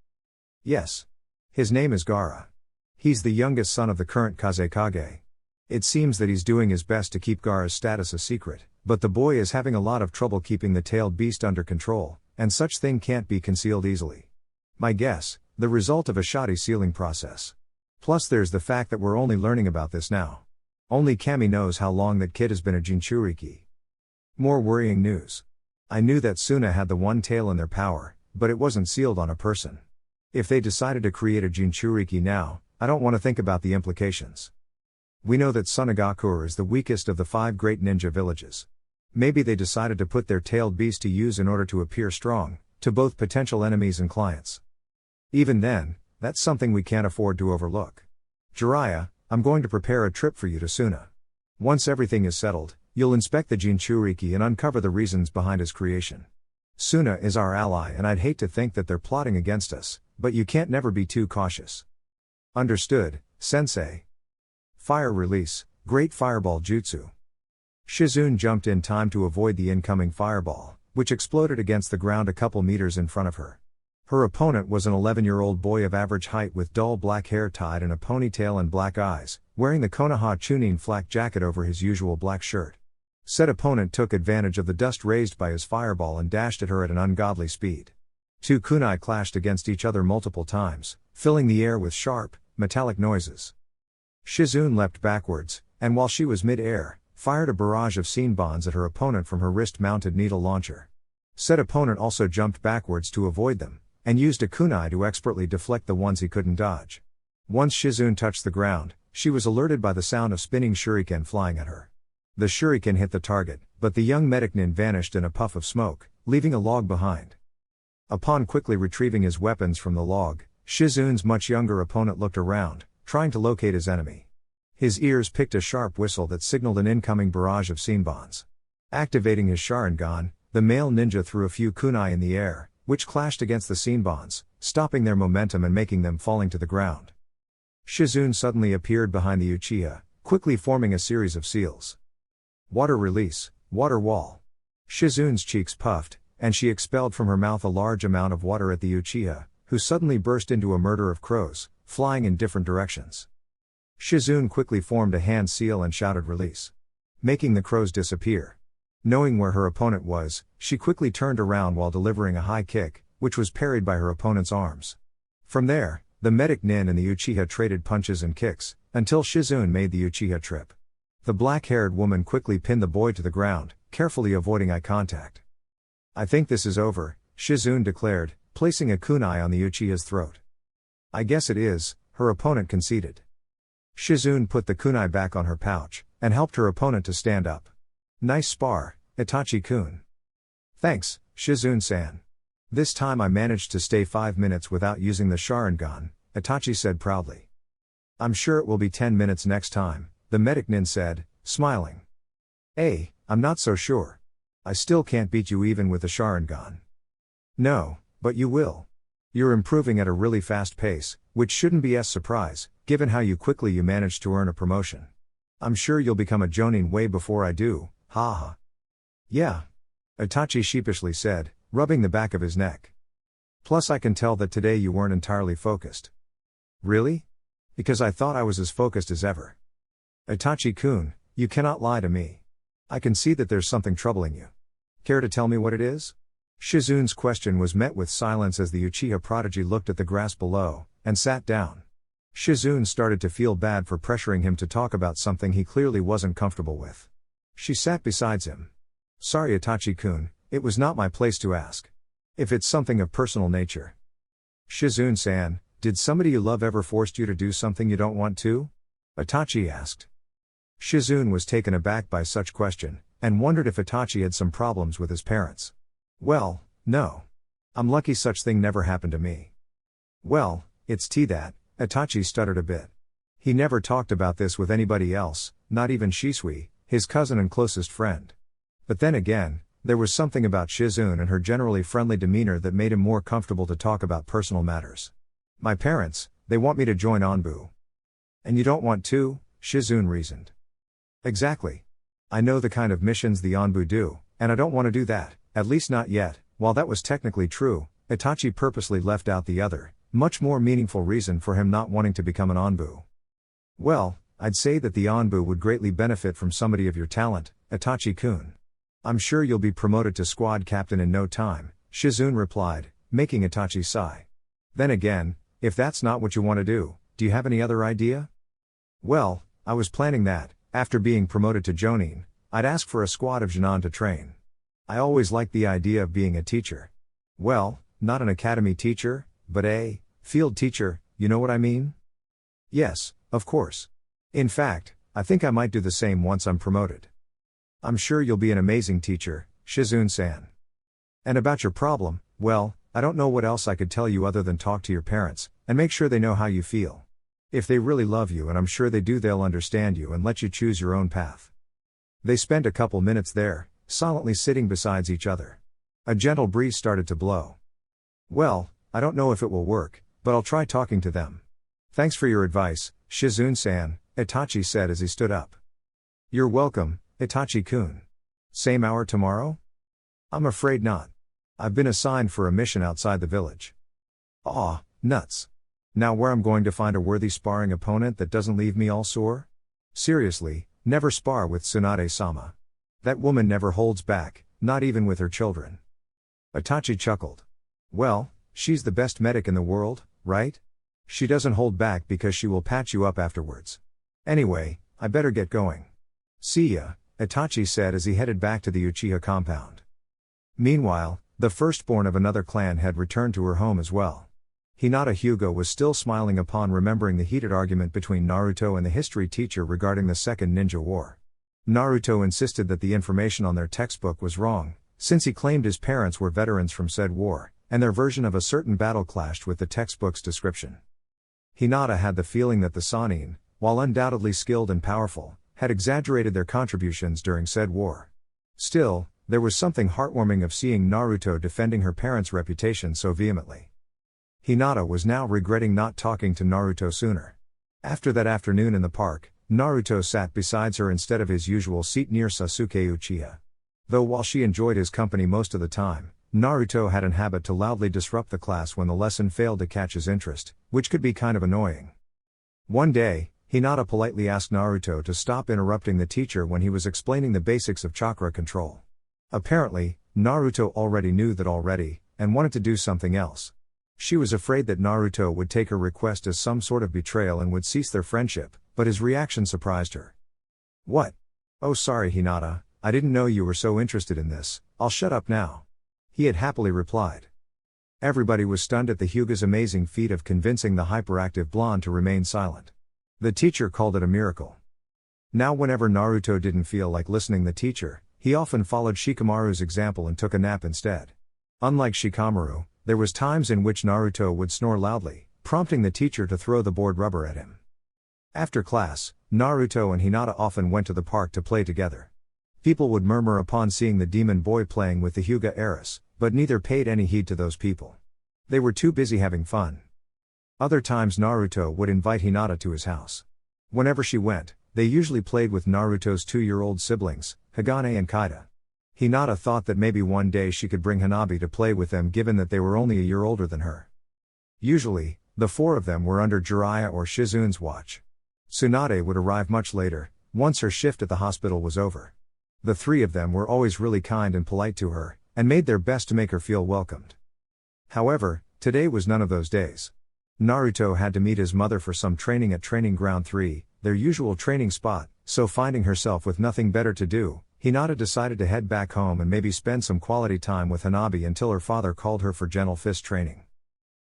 Yes. His name is Gaara. He's the youngest son of the current Kazekage. It seems that he's doing his best to keep Gaara's status a secret, but the boy is having a lot of trouble keeping the tailed beast under control, and such thing can't be concealed easily. My guess, the result of a shoddy sealing process. Plus there's the fact that we're only learning about this now. Only Kami knows how long that kid has been a Jinchuriki. More worrying news. I knew that Suna had the one tail in their power, but it wasn't sealed on a person. If they decided to create a Jinchuriki now, I don't want to think about the implications. We know that Sunagakure is the weakest of the 5 great ninja villages. Maybe they decided to put their tailed beast to use in order to appear strong, to both potential enemies and clients. Even then, that's something we can't afford to overlook. Jiraiya, I'm going to prepare a trip for you to Suna. Once everything is settled, you'll inspect the Jinchuriki and uncover the reasons behind his creation. Suna is our ally and I'd hate to think that they're plotting against us, but you can't never be too cautious. Understood, sensei. Fire release, Great Fireball Jutsu. Shizune jumped in time to avoid the incoming fireball, which exploded against the ground a couple meters in front of her. Her opponent was an 11-year-old boy of average height with dull black hair tied in a ponytail and black eyes, wearing the Konoha Chunin flak jacket over his usual black shirt. Said opponent took advantage of the dust raised by his fireball and dashed at her at an ungodly speed. 2 kunai clashed against each other multiple times, filling the air with sharp, metallic noises. Shizune leapt backwards, and while she was mid-air, fired a barrage of senbons at her opponent from her wrist-mounted needle launcher. Said opponent also jumped backwards to avoid them, and used a kunai to expertly deflect the ones he couldn't dodge. Once Shizune touched the ground, she was alerted by the sound of spinning shuriken flying at her. The shuriken hit the target, but the young medic nin vanished in a puff of smoke, leaving a log behind. Upon quickly retrieving his weapons from the log, Shizune's much younger opponent looked around, trying to locate his enemy. His ears picked a sharp whistle that signaled an incoming barrage of senbons. Activating his Sharingan, the male ninja threw a few kunai in the air, which clashed against the senbons, stopping their momentum and making them falling to the ground. Shizune suddenly appeared behind the Uchiha, quickly forming a series of seals. Water release, water wall. Shizune's cheeks puffed, and she expelled from her mouth a large amount of water at the Uchiha, who suddenly burst into a murder of crows, flying in different directions. Shizune quickly formed a hand seal and shouted release, making the crows disappear. Knowing where her opponent was, she quickly turned around while delivering a high kick, which was parried by her opponent's arms. From there, the medic nin and the Uchiha traded punches and kicks, until Shizune made the Uchiha trip. The black-haired woman quickly pinned the boy to the ground, carefully avoiding eye contact. I think this is over, Shizune declared, placing a kunai on the Uchiha's throat. I guess it is, her opponent conceded. Shizune put the kunai back on her pouch, and helped her opponent to stand up. Nice spar, Itachi-kun. Thanks, Shizune-san. This time I managed to stay 5 minutes without using the Sharingan, Itachi said proudly. I'm sure it will be 10 minutes next time, the medic nin said, smiling. I'm not so sure. I still can't beat you even with the Sharingan. No, but you will. You're improving at a really fast pace, which shouldn't be a surprise, given how quickly you managed to earn a promotion. I'm sure you'll become a Jonin way before I do, haha. Yeah. Itachi sheepishly said, rubbing the back of his neck. Plus I can tell that today you weren't entirely focused. Really? Because I thought I was as focused as ever. Itachi-kun, you cannot lie to me. I can see that there's something troubling you. Care to tell me what it is? Shizun's question was met with silence as the Uchiha prodigy looked at the grass below, and sat down. Shizun started to feel bad for pressuring him to talk about something he clearly wasn't comfortable with. She sat beside him. Sorry Itachi-kun, it was not my place to ask. If it's something of personal nature. Shizun-san, did somebody you love ever forced you to do something you don't want to? Itachi asked. Shizun was taken aback by such question, and wondered if Itachi had some problems with his parents. Well, no. I'm lucky such thing never happened to me. Well, it's that, Itachi stuttered a bit. He never talked about this with anybody else, not even Shisui, his cousin and closest friend. But then again, there was something about Shizun and her generally friendly demeanor that made him more comfortable to talk about personal matters. My parents, they want me to join Anbu. And you don't want to, Shizun reasoned. Exactly. I know the kind of missions the Anbu do, and I don't want to do that, at least not yet. While that was technically true, Itachi purposely left out the other, much more meaningful reason for him not wanting to become an Anbu. Well, I'd say that the Anbu would greatly benefit from somebody of your talent, Itachi-kun. I'm sure you'll be promoted to squad captain in no time, Shizun replied, making Itachi sigh. Then again, if that's not what you want to do you have any other idea? Well, I was planning that, after being promoted to Jonin, I'd ask for a squad of Genin to train. I always liked the idea of being a teacher. Well, not an academy teacher, but a field teacher, you know what I mean? Yes, of course. In fact, I think I might do the same once I'm promoted. I'm sure you'll be an amazing teacher, Shizun-san. And about your problem, well, I don't know what else I could tell you other than talk to your parents, and make sure they know how you feel. If they really love you, and I'm sure they do, they'll understand you and let you choose your own path. They spent a couple minutes there, silently sitting beside each other. A gentle breeze started to blow. Well, I don't know if it will work, but I'll try talking to them. Thanks for your advice, Shizun-san, Itachi said as he stood up. You're welcome, Itachi-kun. Same hour tomorrow? I'm afraid not. I've been assigned for a mission outside the village. Aw, nuts. Now where I'm going to find a worthy sparring opponent that doesn't leave me all sore? Seriously, never spar with Tsunade-sama. That woman never holds back, not even with her children. Itachi chuckled. Well, she's the best medic in the world, right? She doesn't hold back because she will patch you up afterwards. Anyway, I better get going. See ya, Itachi said as he headed back to the Uchiha compound. Meanwhile, the firstborn of another clan had returned to her home as well. Hinata Hyuga was still smiling upon remembering the heated argument between Naruto and the history teacher regarding the Second Ninja War. Naruto insisted that the information on their textbook was wrong, since he claimed his parents were veterans from said war, and their version of a certain battle clashed with the textbook's description. Hinata had the feeling that the Sannin, while undoubtedly skilled and powerful, had exaggerated their contributions during said war. Still, there was something heartwarming of seeing Naruto defending her parents' reputation so vehemently. Hinata was now regretting not talking to Naruto sooner. After that afternoon in the park, Naruto sat beside her instead of his usual seat near Sasuke Uchiha. Though while she enjoyed his company most of the time, Naruto had an habit to loudly disrupt the class when the lesson failed to catch his interest, which could be kind of annoying. One day, Hinata politely asked Naruto to stop interrupting the teacher when he was explaining the basics of chakra control. Apparently, Naruto already knew that already, and wanted to do something else. She was afraid that Naruto would take her request as some sort of betrayal and would cease their friendship, but his reaction surprised her. What? Oh sorry Hinata, I didn't know you were so interested in this, I'll shut up now. He had happily replied. Everybody was stunned at the Hyuga's amazing feat of convincing the hyperactive blonde to remain silent. The teacher called it a miracle. Now whenever Naruto didn't feel like listening the teacher, he often followed Shikamaru's example and took a nap instead. Unlike Shikamaru, there was times in which Naruto would snore loudly, prompting the teacher to throw the board rubber at him. After class, Naruto and Hinata often went to the park to play together. People would murmur upon seeing the demon boy playing with the Hyuga heiress, but neither paid any heed to those people. They were too busy having fun. Other times Naruto would invite Hinata to his house. Whenever she went, they usually played with Naruto's 2-year-old siblings, Hagane and Kaida. Hinata thought that maybe one day she could bring Hanabi to play with them given that they were only a year older than her. Usually, the four of them were under Jiraiya or Shizune's watch. Tsunade would arrive much later, once her shift at the hospital was over. The three of them were always really kind and polite to her, and made their best to make her feel welcomed. However, today was none of those days. Naruto had to meet his mother for some training at Training Ground 3, their usual training spot, so finding herself with nothing better to do, Hinata decided to head back home and maybe spend some quality time with Hanabi until her father called her for gentle fist training.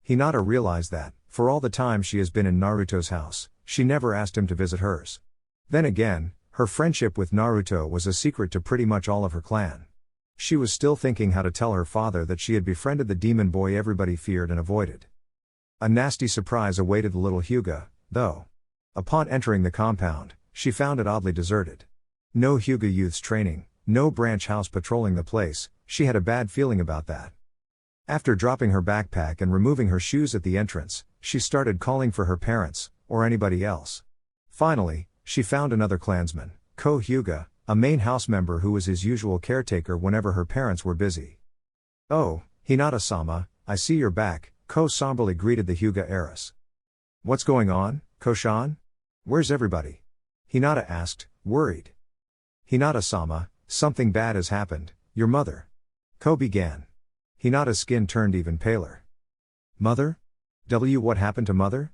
Hinata realized that, for all the time she has been in Naruto's house, she never asked him to visit hers. Then again, her friendship with Naruto was a secret to pretty much all of her clan. She was still thinking how to tell her father that she had befriended the demon boy everybody feared and avoided. A nasty surprise awaited the little Hyuga, though. Upon entering the compound, she found it oddly deserted. No Hyuga youths training, no branch house patrolling the place. She had a bad feeling about that. After dropping her backpack and removing her shoes at the entrance, she started calling for her parents, or anybody else. Finally, she found another clansman, Ko Hyuga, a main house member who was his usual caretaker whenever her parents were busy. "Oh, Hinata-sama, I see you're back," Ko somberly greeted the Hyuga heiress. "What's going on, Ko-shan? Where's everybody?" Hinata asked, worried. "Hinata-sama, something bad has happened, your mother." Ko began. Hinata's skin turned even paler. "Mother? What happened to mother?"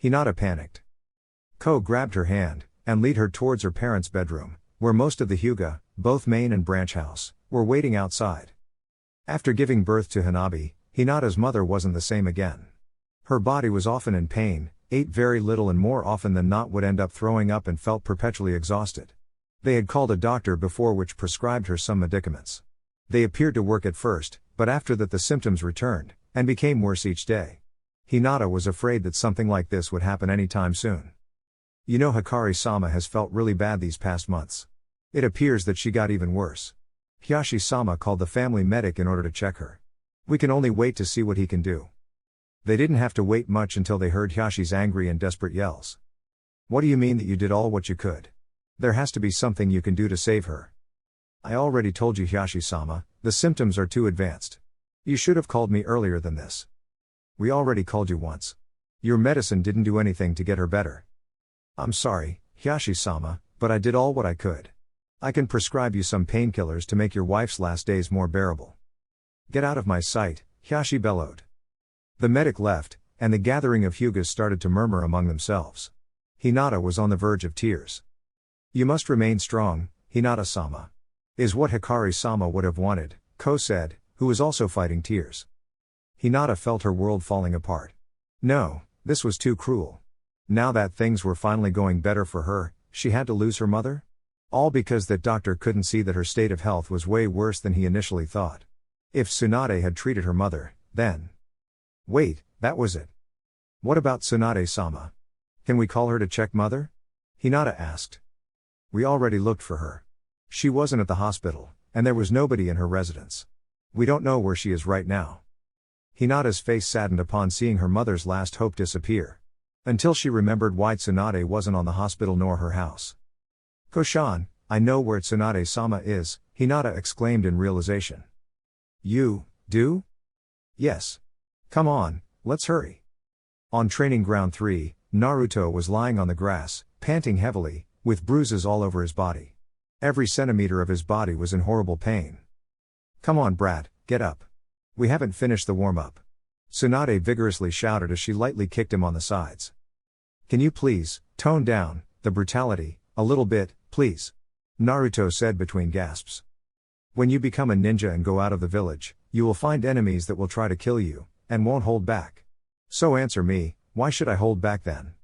Hinata panicked. Ko grabbed her hand, and led her towards her parents' bedroom, where most of the Hyuga, both main and branch house, were waiting outside. After giving birth to Hanabi, Hinata's mother wasn't the same again. Her body was often in pain, ate very little and more often than not would end up throwing up and felt perpetually exhausted. They had called a doctor before which prescribed her some medicaments. They appeared to work at first, but after that the symptoms returned, and became worse each day. Hinata was afraid that something like this would happen anytime soon. "You know, Hikari-sama has felt really bad these past months. It appears that she got even worse. Hiyashi-sama called the family medic in order to check her. We can only wait to see what he can do." They didn't have to wait much until they heard Hiyashi's angry and desperate yells. "What do you mean that you did all what you could? There has to be something you can do to save her." "I already told you, Hiyashi-sama, the symptoms are too advanced. You should have called me earlier than this." "We already called you once. Your medicine didn't do anything to get her better." "I'm sorry, Hiyashi-sama, but I did all what I could. I can prescribe you some painkillers to make your wife's last days more bearable." "Get out of my sight," Hiyashi bellowed. The medic left, and the gathering of Hyugas started to murmur among themselves. Hinata was on the verge of tears. "You must remain strong, Hinata-sama. Is what Hikari-sama would have wanted," Ko said, who was also fighting tears. Hinata felt her world falling apart. No, this was too cruel. Now that things were finally going better for her, she had to lose her mother? All because that doctor couldn't see that her state of health was way worse than he initially thought. If Tsunade had treated her mother, then... Wait, that was it. What about Tsunade-sama? Can we call her to check mother? Hinata asked. We already looked for her. She wasn't at the hospital, and there was nobody in her residence. We don't know where she is right now. Hinata's face saddened upon seeing her mother's last hope disappear. Until she remembered why Tsunade wasn't on the hospital nor her house. Koshan, I know where Tsunade-sama is, Hinata exclaimed in realization. You, do? Yes. Come on, let's hurry. On Training Ground 3, Naruto was lying on the grass, panting heavily, with bruises all over his body. Every centimeter of his body was in horrible pain. Come on, brat, get up. We haven't finished the warm-up. Tsunade vigorously shouted as she lightly kicked him on the sides. Can you please, tone down the brutality, a little bit, please? Naruto said between gasps. When you become a ninja and go out of the village, you will find enemies that will try to kill you, and won't hold back. So answer me, why should I hold back then?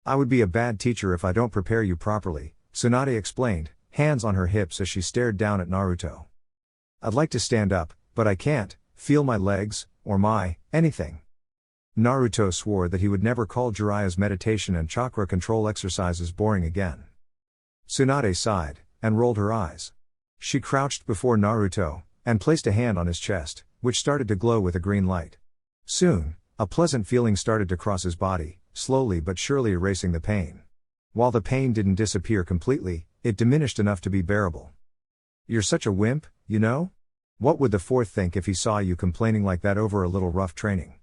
I would be a bad teacher if I don't prepare you properly, Tsunade explained, hands on her hips as she stared down at Naruto. I'd like to stand up, but I can't, Feel my legs, or anything. Naruto swore that he would never call Jiraiya's meditation and chakra control exercises boring again. Tsunade sighed, and rolled her eyes. She crouched before Naruto, and placed a hand on his chest, which started to glow with a green light. Soon, a pleasant feeling started to cross his body, slowly but surely erasing the pain. While the pain didn't disappear completely, it diminished enough to be bearable. You're such a wimp, you know? What would the fourth think if he saw you complaining like that over a little rough training?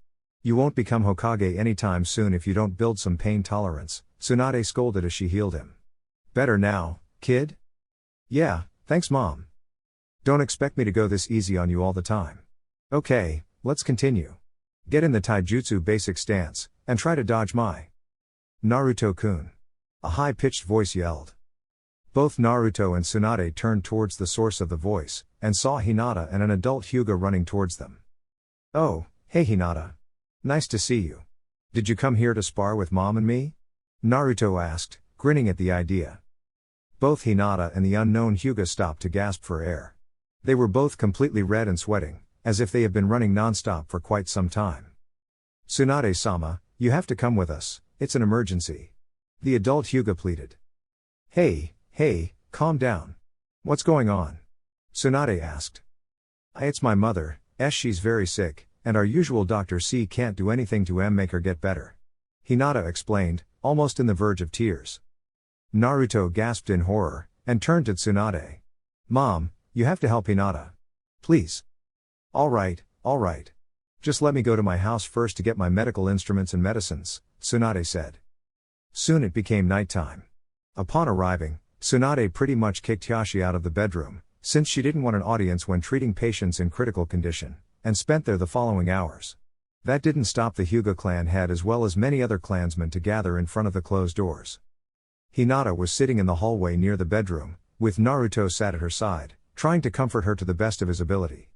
You won't become Hokage anytime soon if you don't build some pain tolerance, Tsunade scolded as she healed him. Better now, kid? Yeah, thanks mom. Don't expect me to go this easy on you all the time. Okay, let's continue. Get in the taijutsu basic stance, and try to dodge my Naruto-kun. A high-pitched voice yelled. Both Naruto and Tsunade turned towards the source of the voice, and saw Hinata and an adult Hyuga running towards them. Oh, hey Hinata. Nice to see you. Did you come here to spar with mom and me? Naruto asked, grinning at the idea. Both Hinata and the unknown Hyuga stopped to gasp for air. They were both completely red and sweating, as if they had been running non-stop for quite some time. Tsunade-sama, you have to come with us, it's an emergency. The adult Hyuga pleaded. Hey, calm down. What's going on? Tsunade asked. It's my mother, she's very sick, and our usual Dr. C can't do anything to make her get better. Hinata explained, almost in the verge of tears. Naruto gasped in horror, and turned to Tsunade. Mom, you have to help Hinata. Please. Alright. Just let me go to my house first to get my medical instruments and medicines, Tsunade said. Soon it became nighttime. Upon arriving, Tsunade pretty much kicked Hiashi out of the bedroom, since she didn't want an audience when treating patients in critical condition, and spent there the following hours. That didn't stop the Hyuga clan head as well as many other clansmen to gather in front of the closed doors. Hinata was sitting in the hallway near the bedroom, with Naruto sat at her side, trying to comfort her to the best of his ability.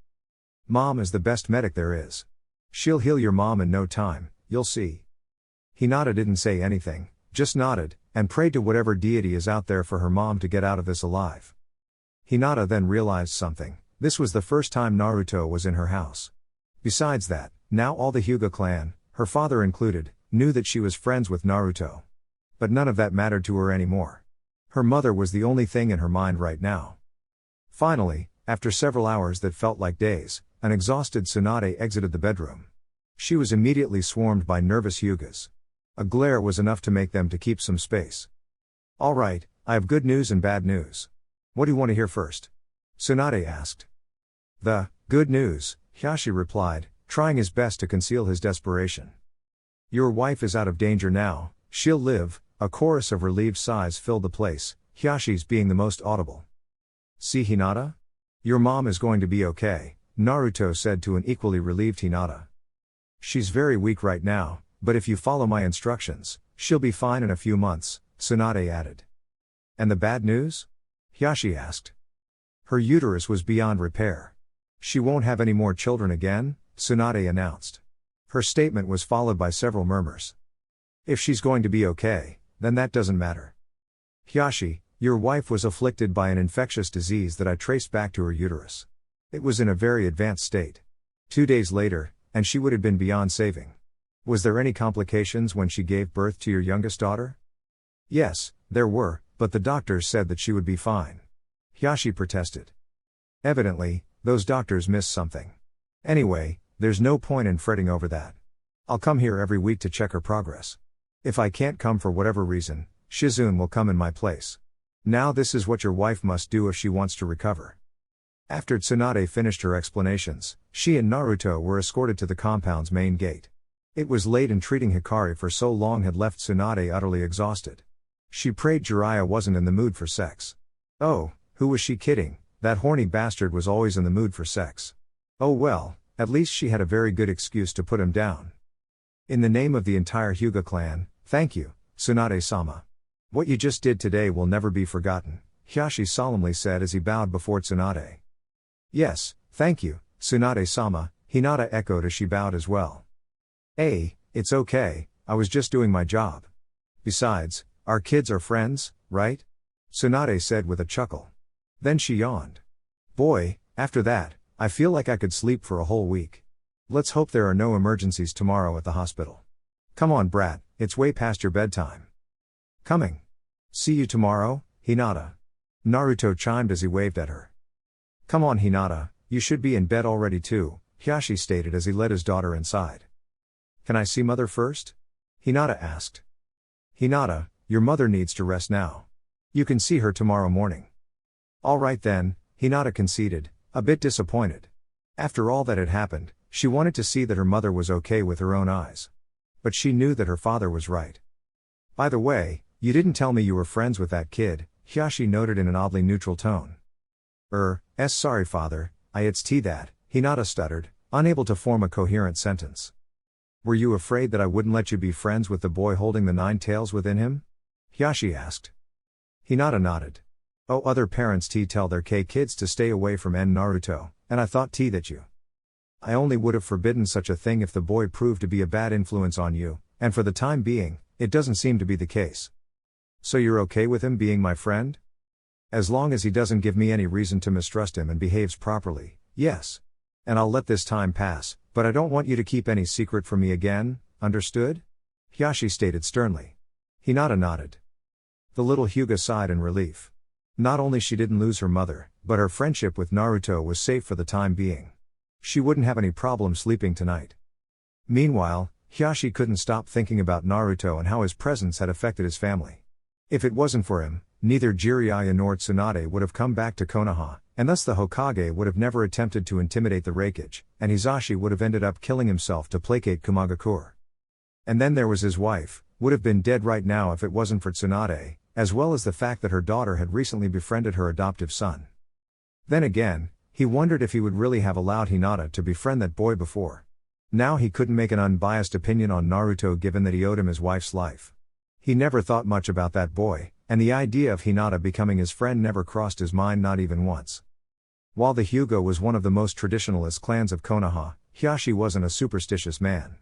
Mom is the best medic there is. She'll heal your mom in no time, you'll see. Hinata didn't say anything, just nodded, and prayed to whatever deity is out there for her mom to get out of this alive. Hinata then realized something. This was the first time Naruto was in her house. Besides that, now all the Hyuga clan, her father included, knew that she was friends with Naruto. But none of that mattered to her anymore. Her mother was the only thing in her mind right now. Finally, after several hours that felt like days, an exhausted Tsunade exited the bedroom. She was immediately swarmed by nervous Hyugas. A glare was enough to make them to keep some space. Alright, I have good news and bad news. What do you want to hear first? Tsunade asked. The good news, Hiashi replied, trying his best to conceal his desperation. Your wife is out of danger now, she'll live. A chorus of relieved sighs filled the place, Hiashi's being the most audible. See Hinata? Your mom is going to be okay, Naruto said to an equally relieved Hinata. She's very weak right now, but if you follow my instructions, she'll be fine in a few months, Tsunade added. And the bad news? Hiashi asked. Her uterus was beyond repair. She won't have any more children again, Tsunade announced. Her statement was followed by several murmurs. If she's going to be okay, then that doesn't matter. Hiashi, your wife was afflicted by an infectious disease that I traced back to her uterus. It was in a very advanced state. 2 days later, and she would have been beyond saving. Was there any complications when she gave birth to your youngest daughter? Yes, there were, but the doctors said that she would be fine. Hiashi protested. Evidently, those doctors missed something. Anyway, there's no point in fretting over that. I'll come here every week to check her progress. If I can't come for whatever reason, Shizune will come in my place. Now this is what your wife must do if she wants to recover. After Tsunade finished her explanations, she and Naruto were escorted to the compound's main gate. It was late and treating Hikari for so long had left Tsunade utterly exhausted. She prayed Jiraiya wasn't in the mood for sex. Oh, who was she kidding? That horny bastard was always in the mood for sex. Oh well, at least she had a very good excuse to put him down. In the name of the entire Hyuga clan, thank you, Tsunade-sama. What you just did today will never be forgotten, Hiashi solemnly said as he bowed before Tsunade. Yes, thank you, Tsunade-sama, Hinata echoed as she bowed as well. It's okay, I was just doing my job. Besides, our kids are friends, right? Tsunade said with a chuckle. Then she yawned. Boy, after that, I feel like I could sleep for a whole week. Let's hope there are no emergencies tomorrow at the hospital. Come on, brat, it's way past your bedtime. Coming. See you tomorrow, Hinata. Naruto chimed as he waved at her. Come on, Hinata, you should be in bed already too, Hiyashi stated as he led his daughter inside. Can I see mother first? Hinata asked. Hinata, your mother needs to rest now. You can see her tomorrow morning. All right then, Hinata conceded, a bit disappointed. After all that had happened, she wanted to see that her mother was okay with her own eyes. But she knew that her father was right. By the way, you didn't tell me you were friends with that kid, Hiyashi noted in an oddly neutral tone. Sorry father, it's that, Hinata stuttered, unable to form a coherent sentence. Were you afraid that I wouldn't let you be friends with the boy holding the 9 tails within him? Hiyashi asked. Hinata nodded. Oh, other parents tell their kids to stay away from Naruto, and I thought that you. I only would have forbidden such a thing if the boy proved to be a bad influence on you, and for the time being, it doesn't seem to be the case. So you're okay with him being my friend? As long as he doesn't give me any reason to mistrust him and behaves properly, yes. And I'll let this time pass, but I don't want you to keep any secret from me again, understood? Hiyashi stated sternly. Hinata nodded. The little Hyuga sighed in relief. Not only she didn't lose her mother, but her friendship with Naruto was safe for the time being. She wouldn't have any problem sleeping tonight. Meanwhile, Hiyashi couldn't stop thinking about Naruto and how his presence had affected his family. If it wasn't for him, neither Jiraiya nor Tsunade would have come back to Konoha, and thus the Hokage would have never attempted to intimidate the Raikage, and Hisashi would have ended up killing himself to placate Kumagakure. And then there was his wife, would have been dead right now if it wasn't for Tsunade, as well as the fact that her daughter had recently befriended her adoptive son. Then again, he wondered if he would really have allowed Hinata to befriend that boy before. Now he couldn't make an unbiased opinion on Naruto given that he owed him his wife's life. He never thought much about that boy, and the idea of Hinata becoming his friend never crossed his mind not even once. While the Hyuga was one of the most traditionalist clans of Konoha, Hiyashi wasn't a superstitious man.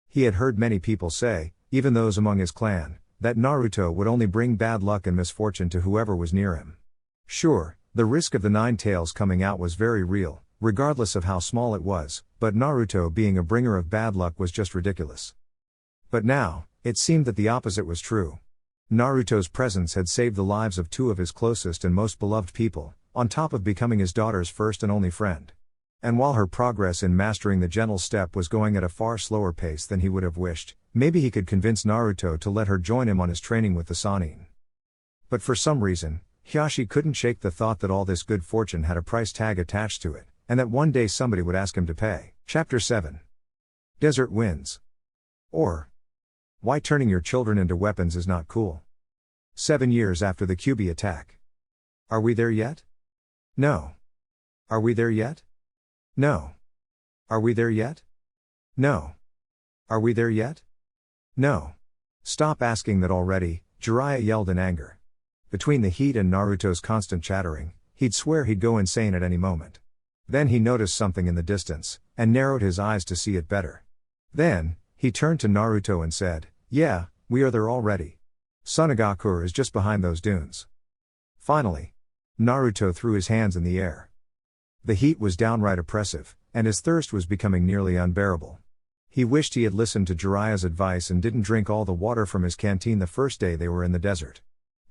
He had heard many people say, even those among his clan, that Naruto would only bring bad luck and misfortune to whoever was near him. Sure, the risk of the 9 tails coming out was very real, regardless of how small it was, but Naruto being a bringer of bad luck was just ridiculous. But now, it seemed that the opposite was true. Naruto's presence had saved the lives of 2 of his closest and most beloved people, on top of becoming his daughter's first and only friend. And while her progress in mastering the gentle step was going at a far slower pace than he would have wished, maybe he could convince Naruto to let her join him on his training with the Sannin. But for some reason, Hiyashi couldn't shake the thought that all this good fortune had a price tag attached to it, and that one day somebody would ask him to pay. Chapter 7. Desert Winds. Or, why turning your children into weapons is not cool. 7 years after the Kyuubi attack. Are we there yet? No. Are we there yet? No. Are we there yet? No. Are we there yet? No. Stop asking that already, Jiraiya yelled in anger. Between the heat and Naruto's constant chattering, he'd swear he'd go insane at any moment. Then he noticed something in the distance, and narrowed his eyes to see it better. Then, he turned to Naruto and said, "Yeah, we are there already. Sunagakure is just behind those dunes." Finally, Naruto threw his hands in the air. The heat was downright oppressive, and his thirst was becoming nearly unbearable. He wished he had listened to Jiraiya's advice and didn't drink all the water from his canteen the first day they were in the desert.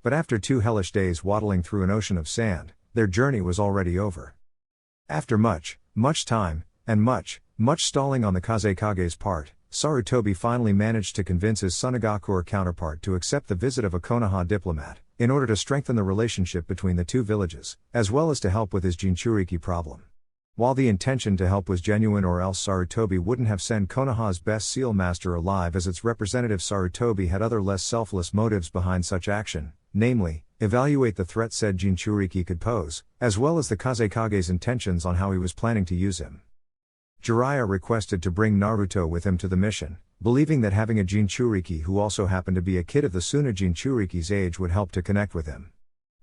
But after 2 hellish days waddling through an ocean of sand, their journey was already over. After much time, and much stalling on the Kazekage's part, Sarutobi finally managed to convince his Sunagakure counterpart to accept the visit of a Konoha diplomat, in order to strengthen the relationship between the 2 villages, as well as to help with his Jinchuriki problem. While the intention to help was genuine, or else Sarutobi wouldn't have sent Konoha's best seal master alive as its representative. Sarutobi had other less selfless motives behind such action, namely, evaluate the threat said Jinchuriki could pose, as well as the Kazekage's intentions on how he was planning to use him. Jiraiya requested to bring Naruto with him to the mission, believing that having a Jinchuriki who also happened to be a kid of the Suna Jinchuriki's age would help to connect with him.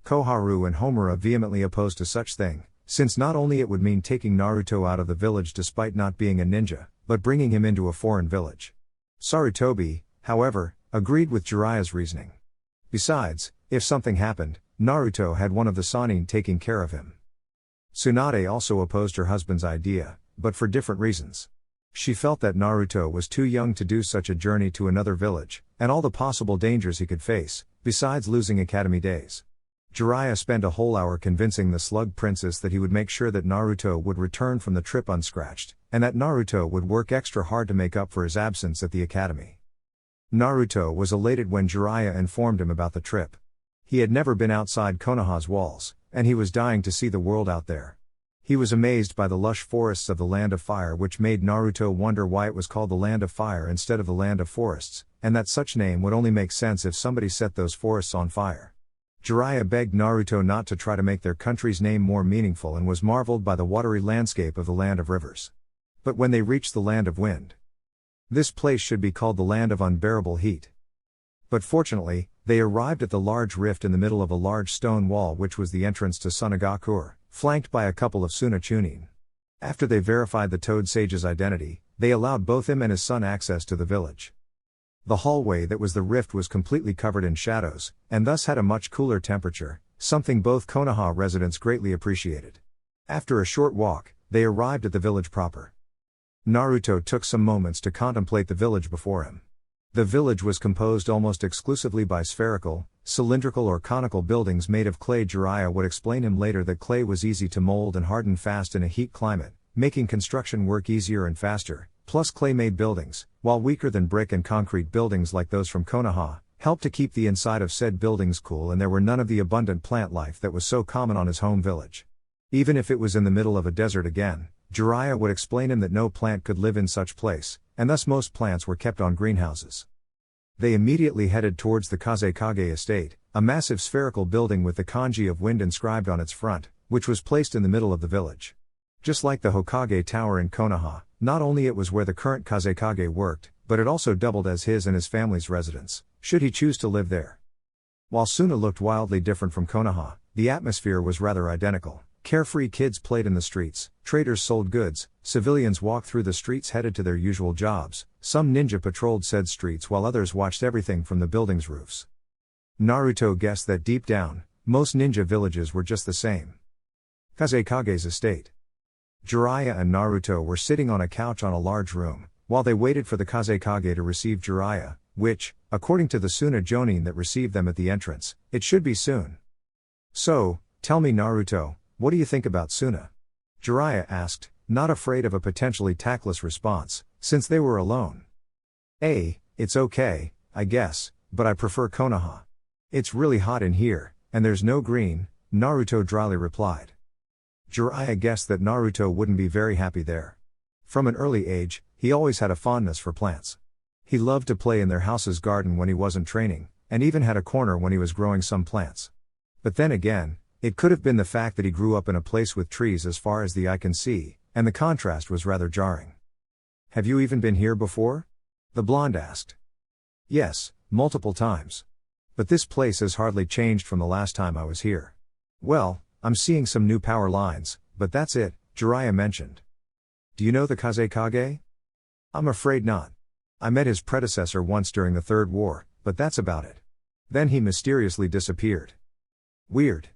Koharu and Homura vehemently opposed to such thing, since not only it would mean taking Naruto out of the village despite not being a ninja, but bringing him into a foreign village. Sarutobi, however, agreed with Jiraiya's reasoning. Besides, if something happened, Naruto had one of the Sannin taking care of him. Tsunade also opposed her husband's idea, but for different reasons. She felt that Naruto was too young to do such a journey to another village, and all the possible dangers he could face, besides losing academy days. Jiraiya spent a whole hour convincing the Slug Princess that he would make sure that Naruto would return from the trip unscratched, and that Naruto would work extra hard to make up for his absence at the academy. Naruto was elated when Jiraiya informed him about the trip. He had never been outside Konoha's walls, and he was dying to see the world out there. He was amazed by the lush forests of the Land of Fire, which made Naruto wonder why it was called the Land of Fire instead of the Land of Forests, and that such name would only make sense if somebody set those forests on fire. Jiraiya begged Naruto not to try to make their country's name more meaningful and was marveled by the watery landscape of the Land of Rivers. But when they reached the Land of Wind, this place should be called the Land of Unbearable Heat. But fortunately, they arrived at the large rift in the middle of a large stone wall which was the entrance to Sunagakur, flanked by a couple of Suna Chunin. After they verified the Toad Sage's identity, they allowed both him and his son access to the village. The hallway that was the rift was completely covered in shadows, and thus had a much cooler temperature, something both Konoha residents greatly appreciated. After a short walk, they arrived at the village proper. Naruto took some moments to contemplate the village before him. The village was composed almost exclusively by spherical, cylindrical or conical buildings made of clay. Jiraiya would explain him later that clay was easy to mold and harden fast in a heat climate, making construction work easier and faster. Plus clay-made buildings, while weaker than brick and concrete buildings like those from Konoha, helped to keep the inside of said buildings cool, and there were none of the abundant plant life that was so common on his home village. Even if it was in the middle of a desert again, Jiraiya would explain him that no plant could live in such place, and thus most plants were kept on greenhouses. They immediately headed towards the Kazekage estate, a massive spherical building with the kanji of wind inscribed on its front, which was placed in the middle of the village. Just like the Hokage Tower in Konoha, not only it was where the current Kazekage worked, but it also doubled as his and his family's residence, should he choose to live there. While Suna looked wildly different from Konoha, the atmosphere was rather identical. Carefree kids played in the streets, traders sold goods, civilians walked through the streets headed to their usual jobs, some ninja patrolled said streets while others watched everything from the buildings' roofs. Naruto guessed that deep down, most ninja villages were just the same. Kazekage's estate. Jiraiya and Naruto were sitting on a couch on a large room, while they waited for the Kazekage to receive Jiraiya, which, according to the Suna Jonin that received them at the entrance, it should be soon. So, tell me Naruto, what do you think about Suna? Jiraiya asked, not afraid of a potentially tactless response, since they were alone. It's okay, I guess, but I prefer Konoha. It's really hot in here, and there's no green, Naruto dryly replied. Jiraiya guessed that Naruto wouldn't be very happy there. From an early age, he always had a fondness for plants. He loved to play in their house's garden when he wasn't training, and even had a corner when he was growing some plants. But then again, it could have been the fact that he grew up in a place with trees as far as the eye can see, and the contrast was rather jarring. Have you even been here before? The blonde asked. Yes, multiple times. But this place has hardly changed from the last time I was here. Well, I'm seeing some new power lines, but that's it, Jiraiya mentioned. Do you know the Kazekage? I'm afraid not. I met his predecessor once during the Third War, but that's about it. Then he mysteriously disappeared. Weird.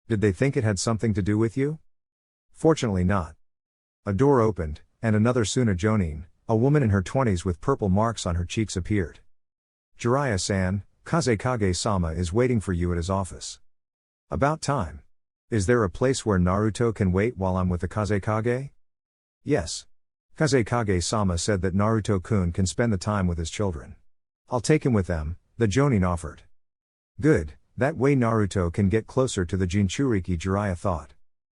Did they think it had something to do with you? Fortunately not. A door opened, and another Suna Jonin, a woman in her 20s with purple marks on her cheeks, appeared. Jiraiya-san, Kazekage-sama is waiting for you at his office. About time. Is there a place where Naruto can wait while I'm with the Kazekage? Yes. Kazekage-sama said that Naruto-kun can spend the time with his children. I'll take him with them, the Jonin offered. Good, that way Naruto can get closer to the Jinchuriki, Jiraiya thought.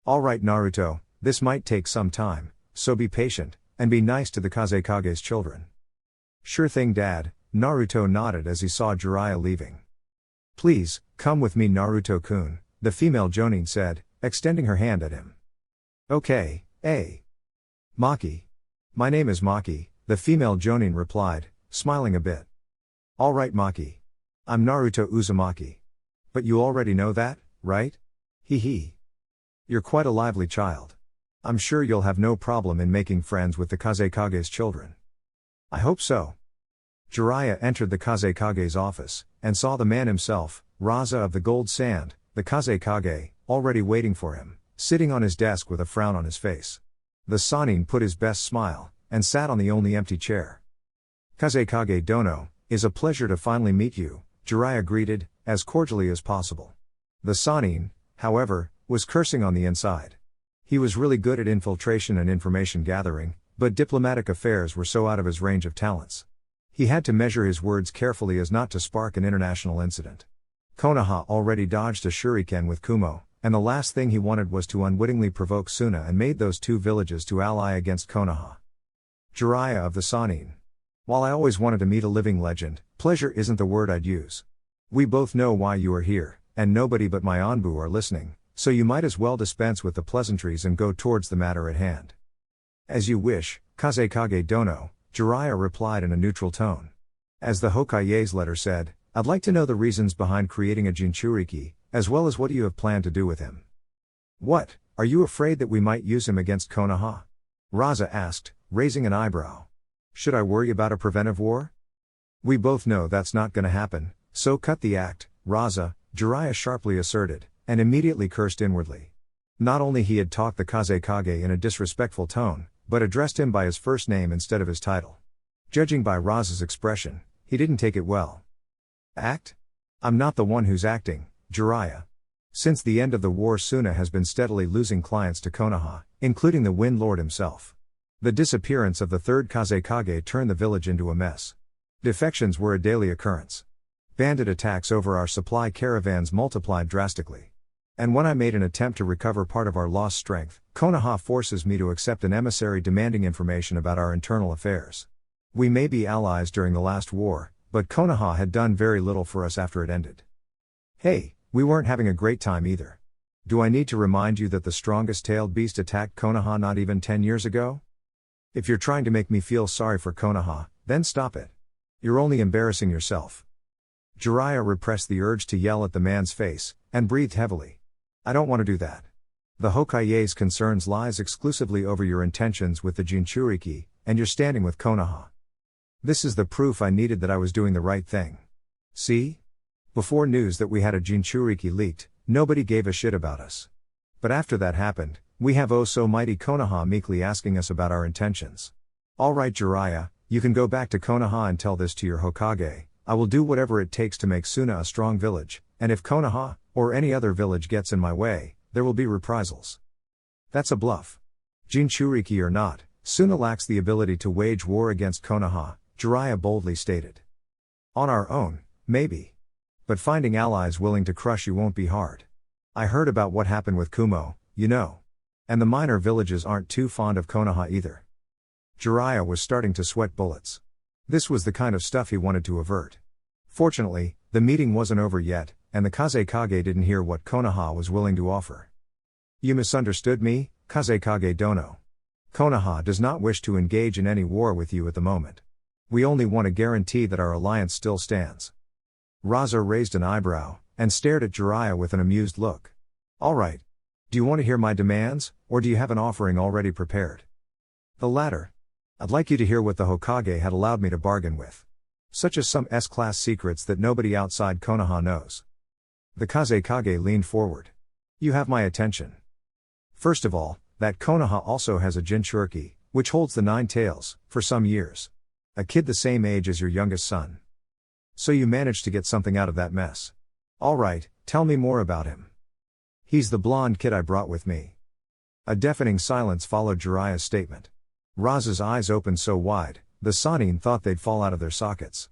Alright Naruto, this might take some time, so be patient, and be nice to the Kazekage's children. Sure thing Dad, Naruto nodded as he saw Jiraiya leaving. Please, come with me Naruto-kun, the female Jonin said, extending her hand at him. Okay, Maki. My name is Maki, the female Jonin replied, smiling a bit. Alright Maki. I'm Naruto Uzumaki. But you already know that, right? Hee. You're quite a lively child. I'm sure you'll have no problem in making friends with the Kazekage's children. I hope so. Jiraiya entered the Kazekage's office, and saw the man himself, Raza of the Gold Sand, the Kazekage, already waiting for him, sitting on his desk with a frown on his face. The Sannin put his best smile, and sat on the only empty chair. "Kazekage Dono, is a pleasure to finally meet you," Jiraiya greeted, as cordially as possible. The Sannin, however, was cursing on the inside. He was really good at infiltration and information gathering, but diplomatic affairs were so out of his range of talents. He had to measure his words carefully as not to spark an international incident. Konoha already dodged a shuriken with Kumo, and the last thing he wanted was to unwittingly provoke Suna and made those two villages to ally against Konoha. Jiraiya of the Sannin. While I always wanted to meet a living legend, pleasure isn't the word I'd use. We both know why you are here, and nobody but my Anbu are listening, so you might as well dispense with the pleasantries and go towards the matter at hand. As you wish, Kazekage Dono, Jiraiya replied in a neutral tone. As the Hokage's letter said, I'd like to know the reasons behind creating a Jinchuriki, as well as what you have planned to do with him. What, are you afraid that we might use him against Konoha? Raza asked, raising an eyebrow. Should I worry about a preventive war? We both know that's not gonna happen, so cut the act, Raza, Jiraiya sharply asserted, and immediately cursed inwardly. Not only he had talked the Kazekage in a disrespectful tone, but addressed him by his first name instead of his title. Judging by Raza's expression, he didn't take it well. Act? I'm not the one who's acting, Jiraiya. Since the end of the war, Suna has been steadily losing clients to Konoha, including the Wind Lord himself. The disappearance of the third Kazekage turned the village into a mess. Defections were a daily occurrence. Bandit attacks over our supply caravans multiplied drastically. And when I made an attempt to recover part of our lost strength, Konoha forces me to accept an emissary demanding information about our internal affairs. We may be allies during the last war, but Konoha had done very little for us after it ended. Hey, we weren't having a great time either. Do I need to remind you that the strongest tailed beast attacked Konoha not even 10 years ago? If you're trying to make me feel sorry for Konoha, then stop it. You're only embarrassing yourself. Jiraiya repressed the urge to yell at the man's face, and breathed heavily. I don't want to do that. The Hokage's concerns lies exclusively over your intentions with the Jinchuriki, and you're standing with Konoha. This is the proof I needed that I was doing the right thing. See? Before news that we had a Jinchuriki leaked, nobody gave a shit about us. But after that happened, we have oh so mighty Konoha meekly asking us about our intentions. Alright Jiraiya, you can go back to Konoha and tell this to your Hokage. I will do whatever it takes to make Suna a strong village, and if Konoha, or any other village gets in my way, there will be reprisals. That's a bluff. Jinchuriki or not, Suna lacks the ability to wage war against Konoha, Jiraiya boldly stated. On our own, maybe. But finding allies willing to crush you won't be hard. I heard about what happened with Kumo, you know. And the minor villages aren't too fond of Konoha either. Jiraiya was starting to sweat bullets. This was the kind of stuff he wanted to avert. Fortunately, the meeting wasn't over yet, and the Kazekage didn't hear what Konoha was willing to offer. You misunderstood me, Kazekage Dono. Konoha does not wish to engage in any war with you at the moment. We only want to guarantee that our alliance still stands. Raza raised an eyebrow, and stared at Jiraiya with an amused look. Alright. Do you want to hear my demands, or do you have an offering already prepared? The latter. I'd like you to hear what the Hokage had allowed me to bargain with. Such as some S-class secrets that nobody outside Konoha knows. The Kazekage leaned forward. You have my attention. First of all, that Konoha also has a Jinchuriki, which holds the 9 tails, for some years. A kid the same age as your youngest son. So you managed to get something out of that mess. Alright, tell me more about him. He's the blonde kid I brought with me. A deafening silence followed Jiraiya's statement. Raza's eyes opened so wide, the Sannin thought they'd fall out of their sockets.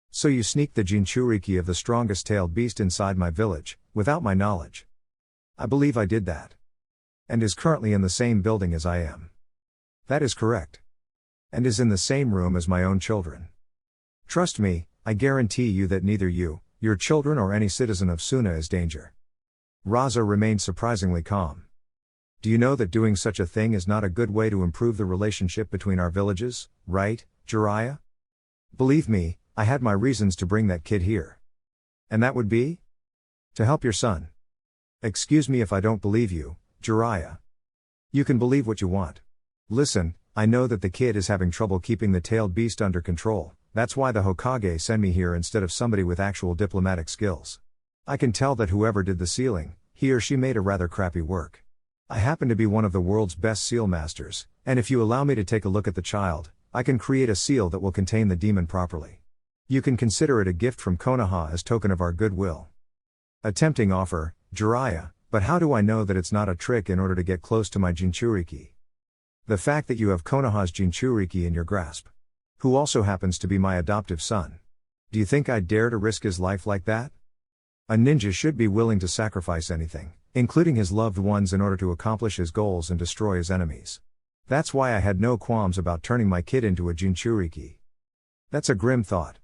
So you sneaked the Jinchuriki of the strongest tailed beast inside my village, without my knowledge. I believe I did that. And is currently in the same building as I am. That is correct. And is in the same room as my own children. Trust me, I guarantee you that neither you, your children or any citizen of Suna is danger. Raza remained surprisingly calm. Do you know that doing such a thing is not a good way to improve the relationship between our villages, right, Jiraiya? Believe me, I had my reasons to bring that kid here. And that would be? To help your son. Excuse me if I don't believe you, Jiraiya. You can believe what you want. Listen, I know that the kid is having trouble keeping the tailed beast under control, that's why the Hokage sent me here instead of somebody with actual diplomatic skills. I can tell that whoever did the sealing, he or she made a rather crappy work. I happen to be one of the world's best seal masters, and if you allow me to take a look at the child, I can create a seal that will contain the demon properly. You can consider it a gift from Konoha as token of our goodwill. A tempting offer, Jiraiya, but how do I know that it's not a trick in order to get close to my Jinchuriki? The fact that you have Konoha's Jinchuriki in your grasp. Who also happens to be my adoptive son. Do you think I'd dare to risk his life like that? A ninja should be willing to sacrifice anything, including his loved ones, in order to accomplish his goals and destroy his enemies. That's why I had no qualms about turning my kid into a Jinchuriki. That's a grim thought.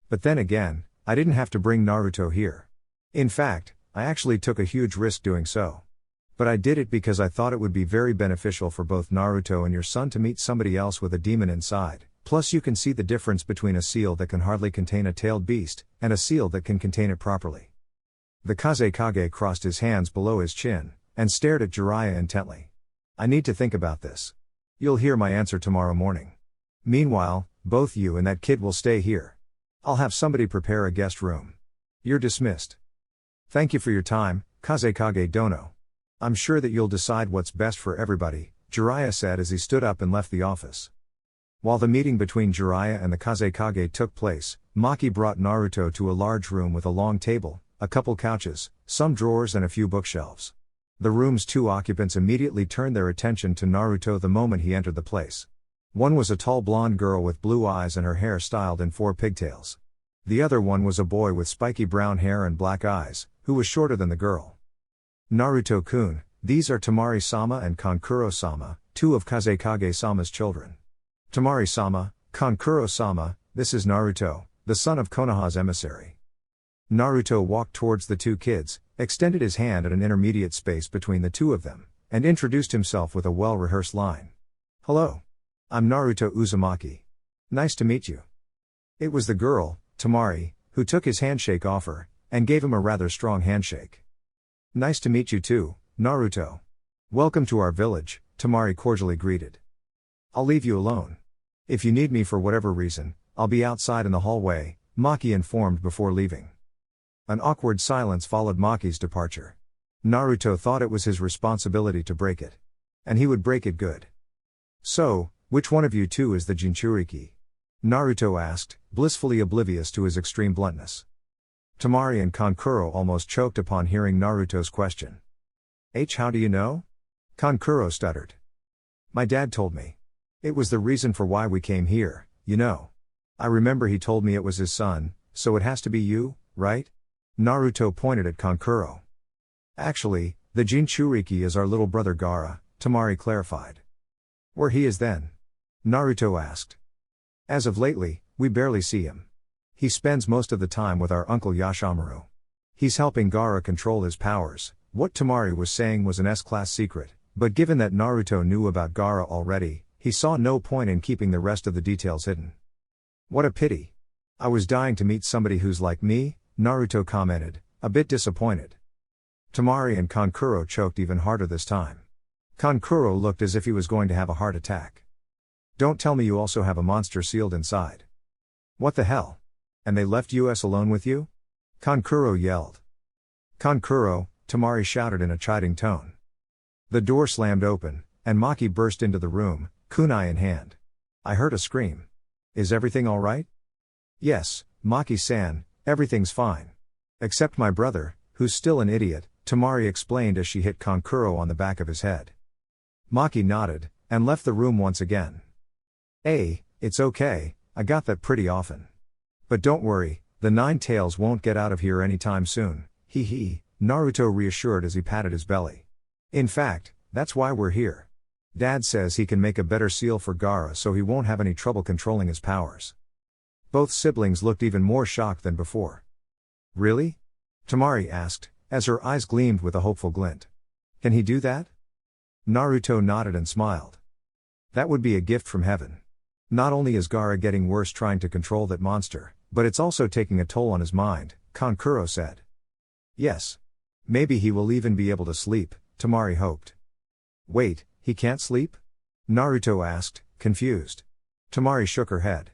But then again, I didn't have to bring Naruto here. In fact, I actually took a huge risk doing so. But I did it because I thought it would be very beneficial for both Naruto and your son to meet somebody else with a demon inside. Plus you can see the difference between a seal that can hardly contain a tailed beast, and a seal that can contain it properly. The Kazekage crossed his hands below his chin, and stared at Jiraiya intently. I need to think about this. You'll hear my answer tomorrow morning. Meanwhile, both you and that kid will stay here. I'll have somebody prepare a guest room. You're dismissed. Thank you for your time, Kazekage Dono. I'm sure that you'll decide what's best for everybody, Jiraiya said as he stood up and left the office. While the meeting between Jiraiya and the Kazekage took place, Maki brought Naruto to a large room with a long table, a couple couches, some drawers and a few bookshelves. The room's two occupants immediately turned their attention to Naruto the moment he entered the place. One was a tall blonde girl with blue eyes and her hair styled in 4 pigtails. The other one was a boy with spiky brown hair and black eyes, who was shorter than the girl. Naruto-kun, these are Temari-sama and Kankuro-sama, 2 of Kazekage-sama's children. Temari-sama, Kankuro-sama, this is Naruto, the son of Konoha's emissary. Naruto walked towards the 2 kids, extended his hand at an intermediate space between the 2 of them, and introduced himself with a well-rehearsed line. Hello. I'm Naruto Uzumaki. Nice to meet you. It was the girl, Temari, who took his handshake offer, and gave him a rather strong handshake. Nice to meet you too, Naruto. Welcome to our village, Temari cordially greeted. I'll leave you alone. If you need me for whatever reason, I'll be outside in the hallway, Maki informed before leaving. An awkward silence followed Maki's departure. Naruto thought it was his responsibility to break it. And he would break it good. So, which one of you 2 is the Jinchuriki? Naruto asked, blissfully oblivious to his extreme bluntness. Temari and Kankuro almost choked upon hearing Naruto's question. How do you know? Kankuro stuttered. My dad told me. It was the reason for why we came here, you know. I remember he told me it was his son, so it has to be you, right? Naruto pointed at Kankuro. Actually, the Jinchuriki is our little brother Gaara, Temari clarified. Where he is then? Naruto asked. As of lately, we barely see him. He spends most of the time with our uncle Yashamaru. He's helping Gaara control his powers. What Temari was saying was an S-class secret, but given that Naruto knew about Gaara already, he saw no point in keeping the rest of the details hidden. What a pity. I was dying to meet somebody who's like me, Naruto commented, a bit disappointed. Temari and Kankuro choked even harder this time. Kankuro looked as if he was going to have a heart attack. Don't tell me you also have a monster sealed inside. What the hell? And they left us alone with you? Kankuro yelled. Kankuro, Temari shouted in a chiding tone. The door slammed open, and Maki burst into the room, kunai in hand. I heard a scream. Is everything alright? Yes, Maki-san, everything's fine. Except my brother, who's still an idiot, Temari explained as she hit Kankuro on the back of his head. Maki nodded, and left the room once again. It's okay, I got that pretty often. But don't worry, the 9 tails won't get out of here anytime soon, hee, Naruto reassured as he patted his belly. In fact, that's why we're here. Dad says he can make a better seal for Gaara so he won't have any trouble controlling his powers. Both siblings looked even more shocked than before. Really? Temari asked, as her eyes gleamed with a hopeful glint. Can he do that? Naruto nodded and smiled. That would be a gift from heaven. Not only is Gaara getting worse trying to control that monster, but it's also taking a toll on his mind, Kankuro said. Yes. Maybe he will even be able to sleep, Temari hoped. Wait, he can't sleep? Naruto asked, confused. Temari shook her head.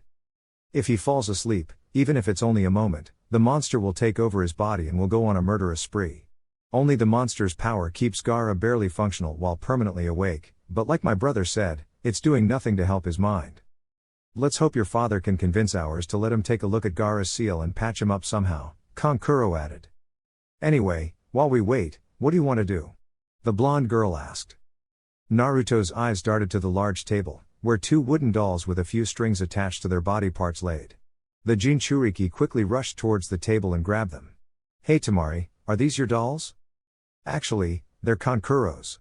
If he falls asleep, even if it's only a moment, the monster will take over his body and will go on a murderous spree. Only the monster's power keeps Gaara barely functional while permanently awake, but like my brother said, it's doing nothing to help his mind. Let's hope your father can convince ours to let him take a look at Gaara's seal and patch him up somehow, Kankuro added. Anyway, while we wait, what do you want to do? The blonde girl asked. Naruto's eyes darted to the large table, where 2 wooden dolls with a few strings attached to their body parts laid. The Jinchuriki quickly rushed towards the table and grabbed them. Hey Temari, are these your dolls? Actually, they're Kankuro's.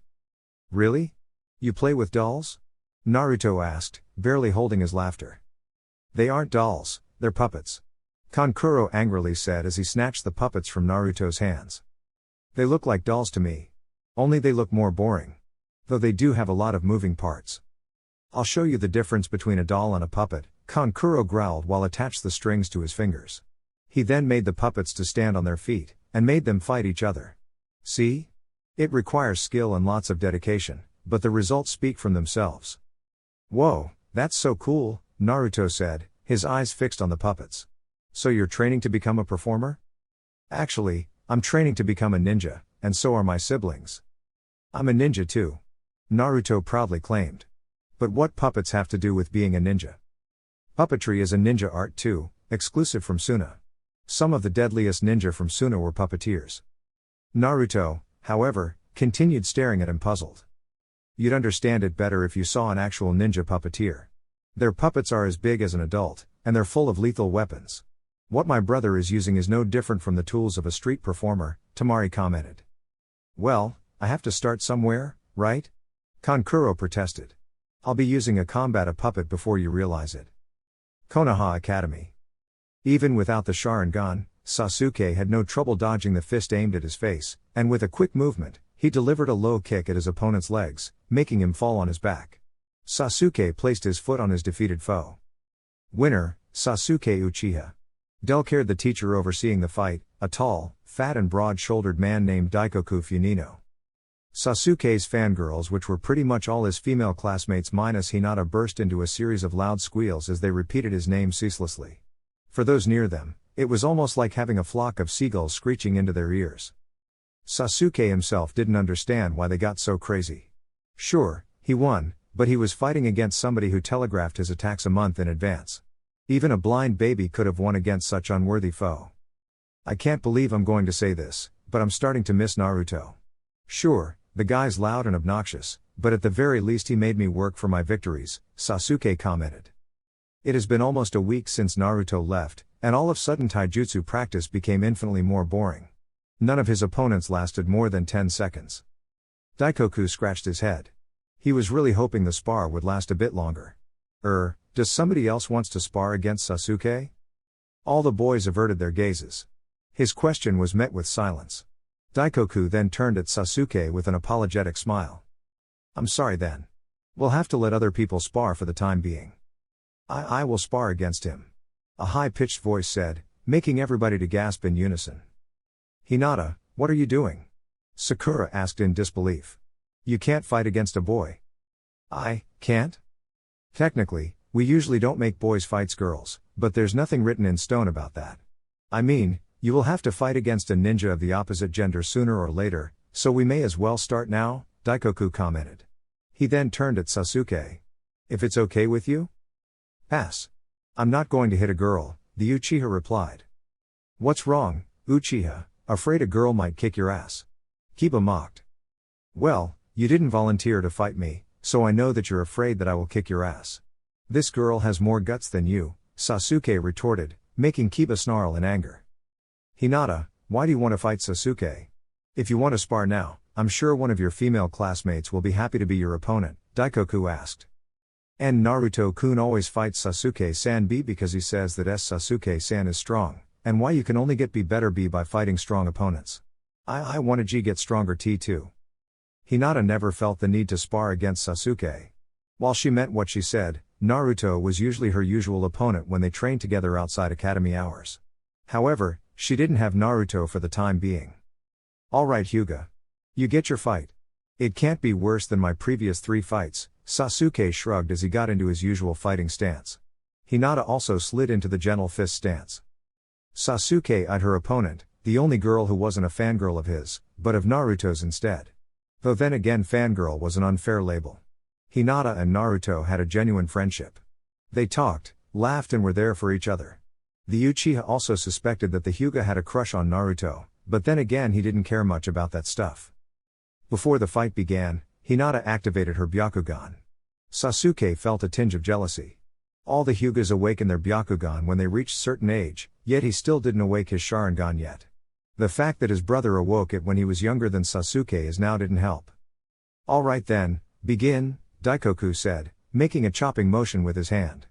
Really? You play with dolls? Naruto asked, barely holding his laughter. They aren't dolls, they're puppets. Kankuro angrily said as he snatched the puppets from Naruto's hands. They look like dolls to me. Only they look more boring. Though they do have a lot of moving parts. I'll show you the difference between a doll and a puppet, Kankuro growled while attached the strings to his fingers. He then made the puppets to stand on their feet, and made them fight each other. See? It requires skill and lots of dedication, but the results speak from themselves. Whoa, that's so cool, Naruto said, his eyes fixed on the puppets. So you're training to become a performer? Actually, I'm training to become a ninja, and so are my siblings. I'm a ninja too. Naruto proudly claimed. But what puppets have to do with being a ninja? Puppetry is a ninja art too, exclusive from Suna. Some of the deadliest ninja from Suna were puppeteers. Naruto, however, continued staring at him puzzled. You'd understand it better if you saw an actual ninja puppeteer. Their puppets are as big as an adult, and they're full of lethal weapons. What my brother is using is no different from the tools of a street performer, Temari commented. Well, I have to start somewhere, right? Kankuro protested. I'll be using a puppet before you realize it. Konoha Academy. Even without the Sharingan, Sasuke had no trouble dodging the fist aimed at his face, and with a quick movement, he delivered a low kick at his opponent's legs, making him fall on his back. Sasuke placed his foot on his defeated foe. Winner, Sasuke Uchiha. Delcared the teacher overseeing the fight, a tall, fat and broad-shouldered man named Daikoku Funino. Sasuke's fangirls, which were pretty much all his female classmates minus Hinata, burst into a series of loud squeals as they repeated his name ceaselessly. For those near them, it was almost like having a flock of seagulls screeching into their ears. Sasuke himself didn't understand why they got so crazy. Sure, he won, but he was fighting against somebody who telegraphed his attacks a month in advance. Even a blind baby could have won against such unworthy foe. I can't believe I'm going to say this, but I'm starting to miss Naruto. Sure, the guy's loud and obnoxious, but at the very least he made me work for my victories, Sasuke commented. It has been almost a week since Naruto left, and all of a sudden taijutsu practice became infinitely more boring. None of his opponents lasted more than 10 seconds. Daikoku scratched his head. He was really hoping the spar would last a bit longer. Does somebody else wants to spar against Sasuke? All the boys averted their gazes. His question was met with silence. Daikoku then turned at Sasuke with an apologetic smile. I'm sorry then. We'll have to let other people spar for the time being. I will spar against him. A high-pitched voice said, making everybody to gasp in unison. Hinata, what are you doing? Sakura asked in disbelief. You can't fight against a boy. I can't? Technically, we usually don't make boys fight girls, but there's nothing written in stone about that. I mean, you will have to fight against a ninja of the opposite gender sooner or later, so we may as well start now, Daikoku commented. He then turned at Sasuke. If it's okay with you? Pass. I'm not going to hit a girl, the Uchiha replied. What's wrong, Uchiha, afraid a girl might kick your ass? Kiba mocked. Well, you didn't volunteer to fight me, so I know that you're afraid that I will kick your ass. This girl has more guts than you, Sasuke retorted, making Kiba snarl in anger. Hinata, why do you want to fight Sasuke? If you want to spar now, I'm sure one of your female classmates will be happy to be your opponent, Daikoku asked. And Naruto-kun always fights Sasuke-san B because he says that Sasuke-san is strong, and why you can only get better B by fighting strong opponents. I want to get stronger T too. Hinata never felt the need to spar against Sasuke. While she meant what she said, Naruto was usually her usual opponent when they trained together outside academy hours. However, she didn't have Naruto for the time being. Alright Hyuga. You get your fight. It can't be worse than my previous 3 fights, Sasuke shrugged as he got into his usual fighting stance. Hinata also slid into the gentle fist stance. Sasuke eyed her opponent, the only girl who wasn't a fangirl of his, but of Naruto's instead. Though then again fangirl was an unfair label. Hinata and Naruto had a genuine friendship. They talked, laughed and were there for each other. The Uchiha also suspected that the Hyuga had a crush on Naruto, but then again he didn't care much about that stuff. Before the fight began, Hinata activated her Byakugan. Sasuke felt a tinge of jealousy. All the Hyugas awaken their Byakugan when they reach certain age, yet he still didn't awake his Sharingan yet. The fact that his brother awoke it when he was younger than Sasuke is now didn't help. Alright then, begin, Daikoku said, making a chopping motion with his hand.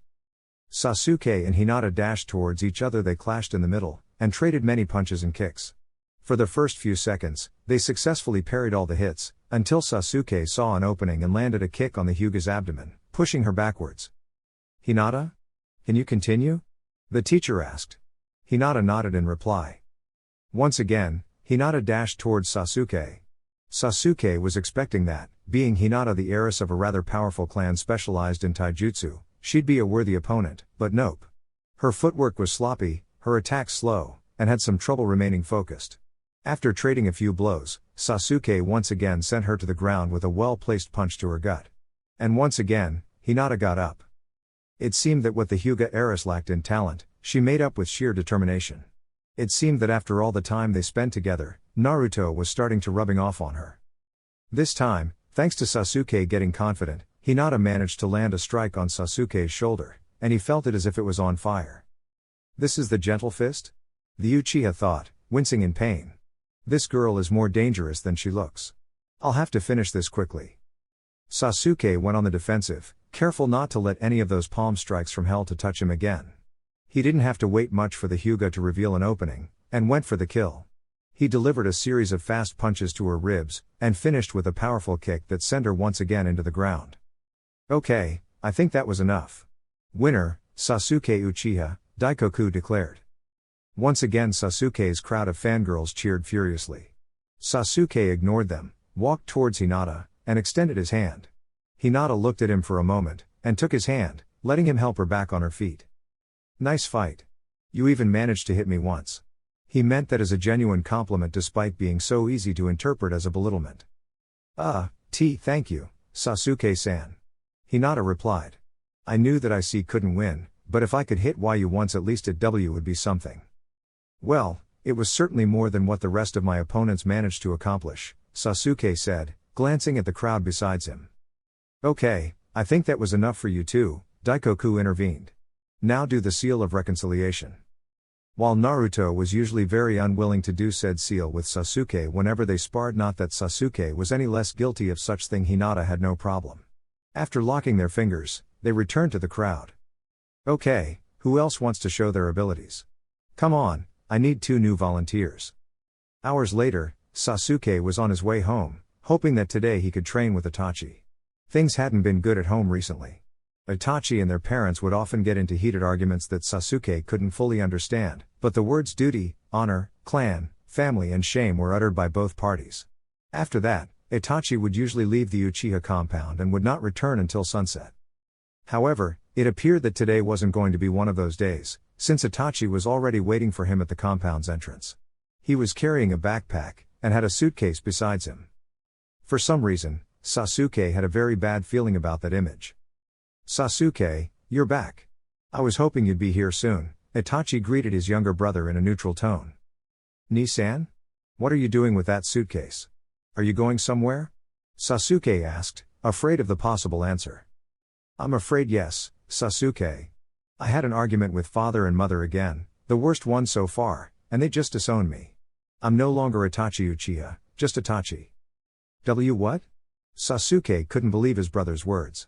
Sasuke and Hinata dashed towards each other. They clashed in the middle, and traded many punches and kicks. For the first few seconds, they successfully parried all the hits, until Sasuke saw an opening and landed a kick on the Hyuga's abdomen, pushing her backwards. Hinata? Can you continue? The teacher asked. Hinata nodded in reply. Once again, Hinata dashed towards Sasuke. Sasuke was expecting that, being Hinata the heiress of a rather powerful clan specialized in taijutsu, she'd be a worthy opponent, but nope. Her footwork was sloppy, her attacks slow, and had some trouble remaining focused. After trading a few blows, Sasuke once again sent her to the ground with a well-placed punch to her gut. And once again, Hinata got up. It seemed that what the Hyuga heiress lacked in talent, she made up with sheer determination. It seemed that after all the time they spent together, Naruto was starting to rubbing off on her. This time, thanks to Sasuke getting confident, Hinata managed to land a strike on Sasuke's shoulder, and he felt it as if it was on fire. This is the gentle fist? The Uchiha thought, wincing in pain. This girl is more dangerous than she looks. I'll have to finish this quickly. Sasuke went on the defensive, careful not to let any of those palm strikes from hell to touch him again. He didn't have to wait much for the Hyuga to reveal an opening, and went for the kill. He delivered a series of fast punches to her ribs, and finished with a powerful kick that sent her once again into the ground. Okay, I think that was enough. Winner, Sasuke Uchiha, Daikoku declared. Once again Sasuke's crowd of fangirls cheered furiously. Sasuke ignored them, walked towards Hinata, and extended his hand. Hinata looked at him for a moment, and took his hand, letting him help her back on her feet. Nice fight. You even managed to hit me once. He meant that as a genuine compliment despite being so easy to interpret as a belittlement. Thank you, Sasuke-san. Hinata replied. I knew that I couldn't win, but if I could hit you once at least at W would be something. Well, it was certainly more than what the rest of my opponents managed to accomplish, Sasuke said, glancing at the crowd besides him. Okay, I think that was enough for you too, Daikoku intervened. Now do the seal of reconciliation. While Naruto was usually very unwilling to do said seal with Sasuke whenever they sparred, not that Sasuke was any less guilty of such thing, Hinata had no problem. After locking their fingers, they returned to the crowd. Okay, who else wants to show their abilities? Come on, I need 2 new volunteers. Hours later, Sasuke was on his way home, hoping that today he could train with Itachi. Things hadn't been good at home recently. Itachi and their parents would often get into heated arguments that Sasuke couldn't fully understand, but the words duty, honor, clan, family and shame were uttered by both parties. After that, Itachi would usually leave the Uchiha compound and would not return until sunset. However, it appeared that today wasn't going to be one of those days, since Itachi was already waiting for him at the compound's entrance. He was carrying a backpack, and had a suitcase besides him. For some reason, Sasuke had a very bad feeling about that image. Sasuke, you're back. I was hoping you'd be here soon, Itachi greeted his younger brother in a neutral tone. Ni-san? What are you doing with that suitcase? Are you going somewhere? Sasuke asked, afraid of the possible answer. I'm afraid yes, Sasuke. I had an argument with father and mother again, the worst one so far, and they just disowned me. I'm no longer Itachi Uchiha, just Itachi. What? Sasuke couldn't believe his brother's words.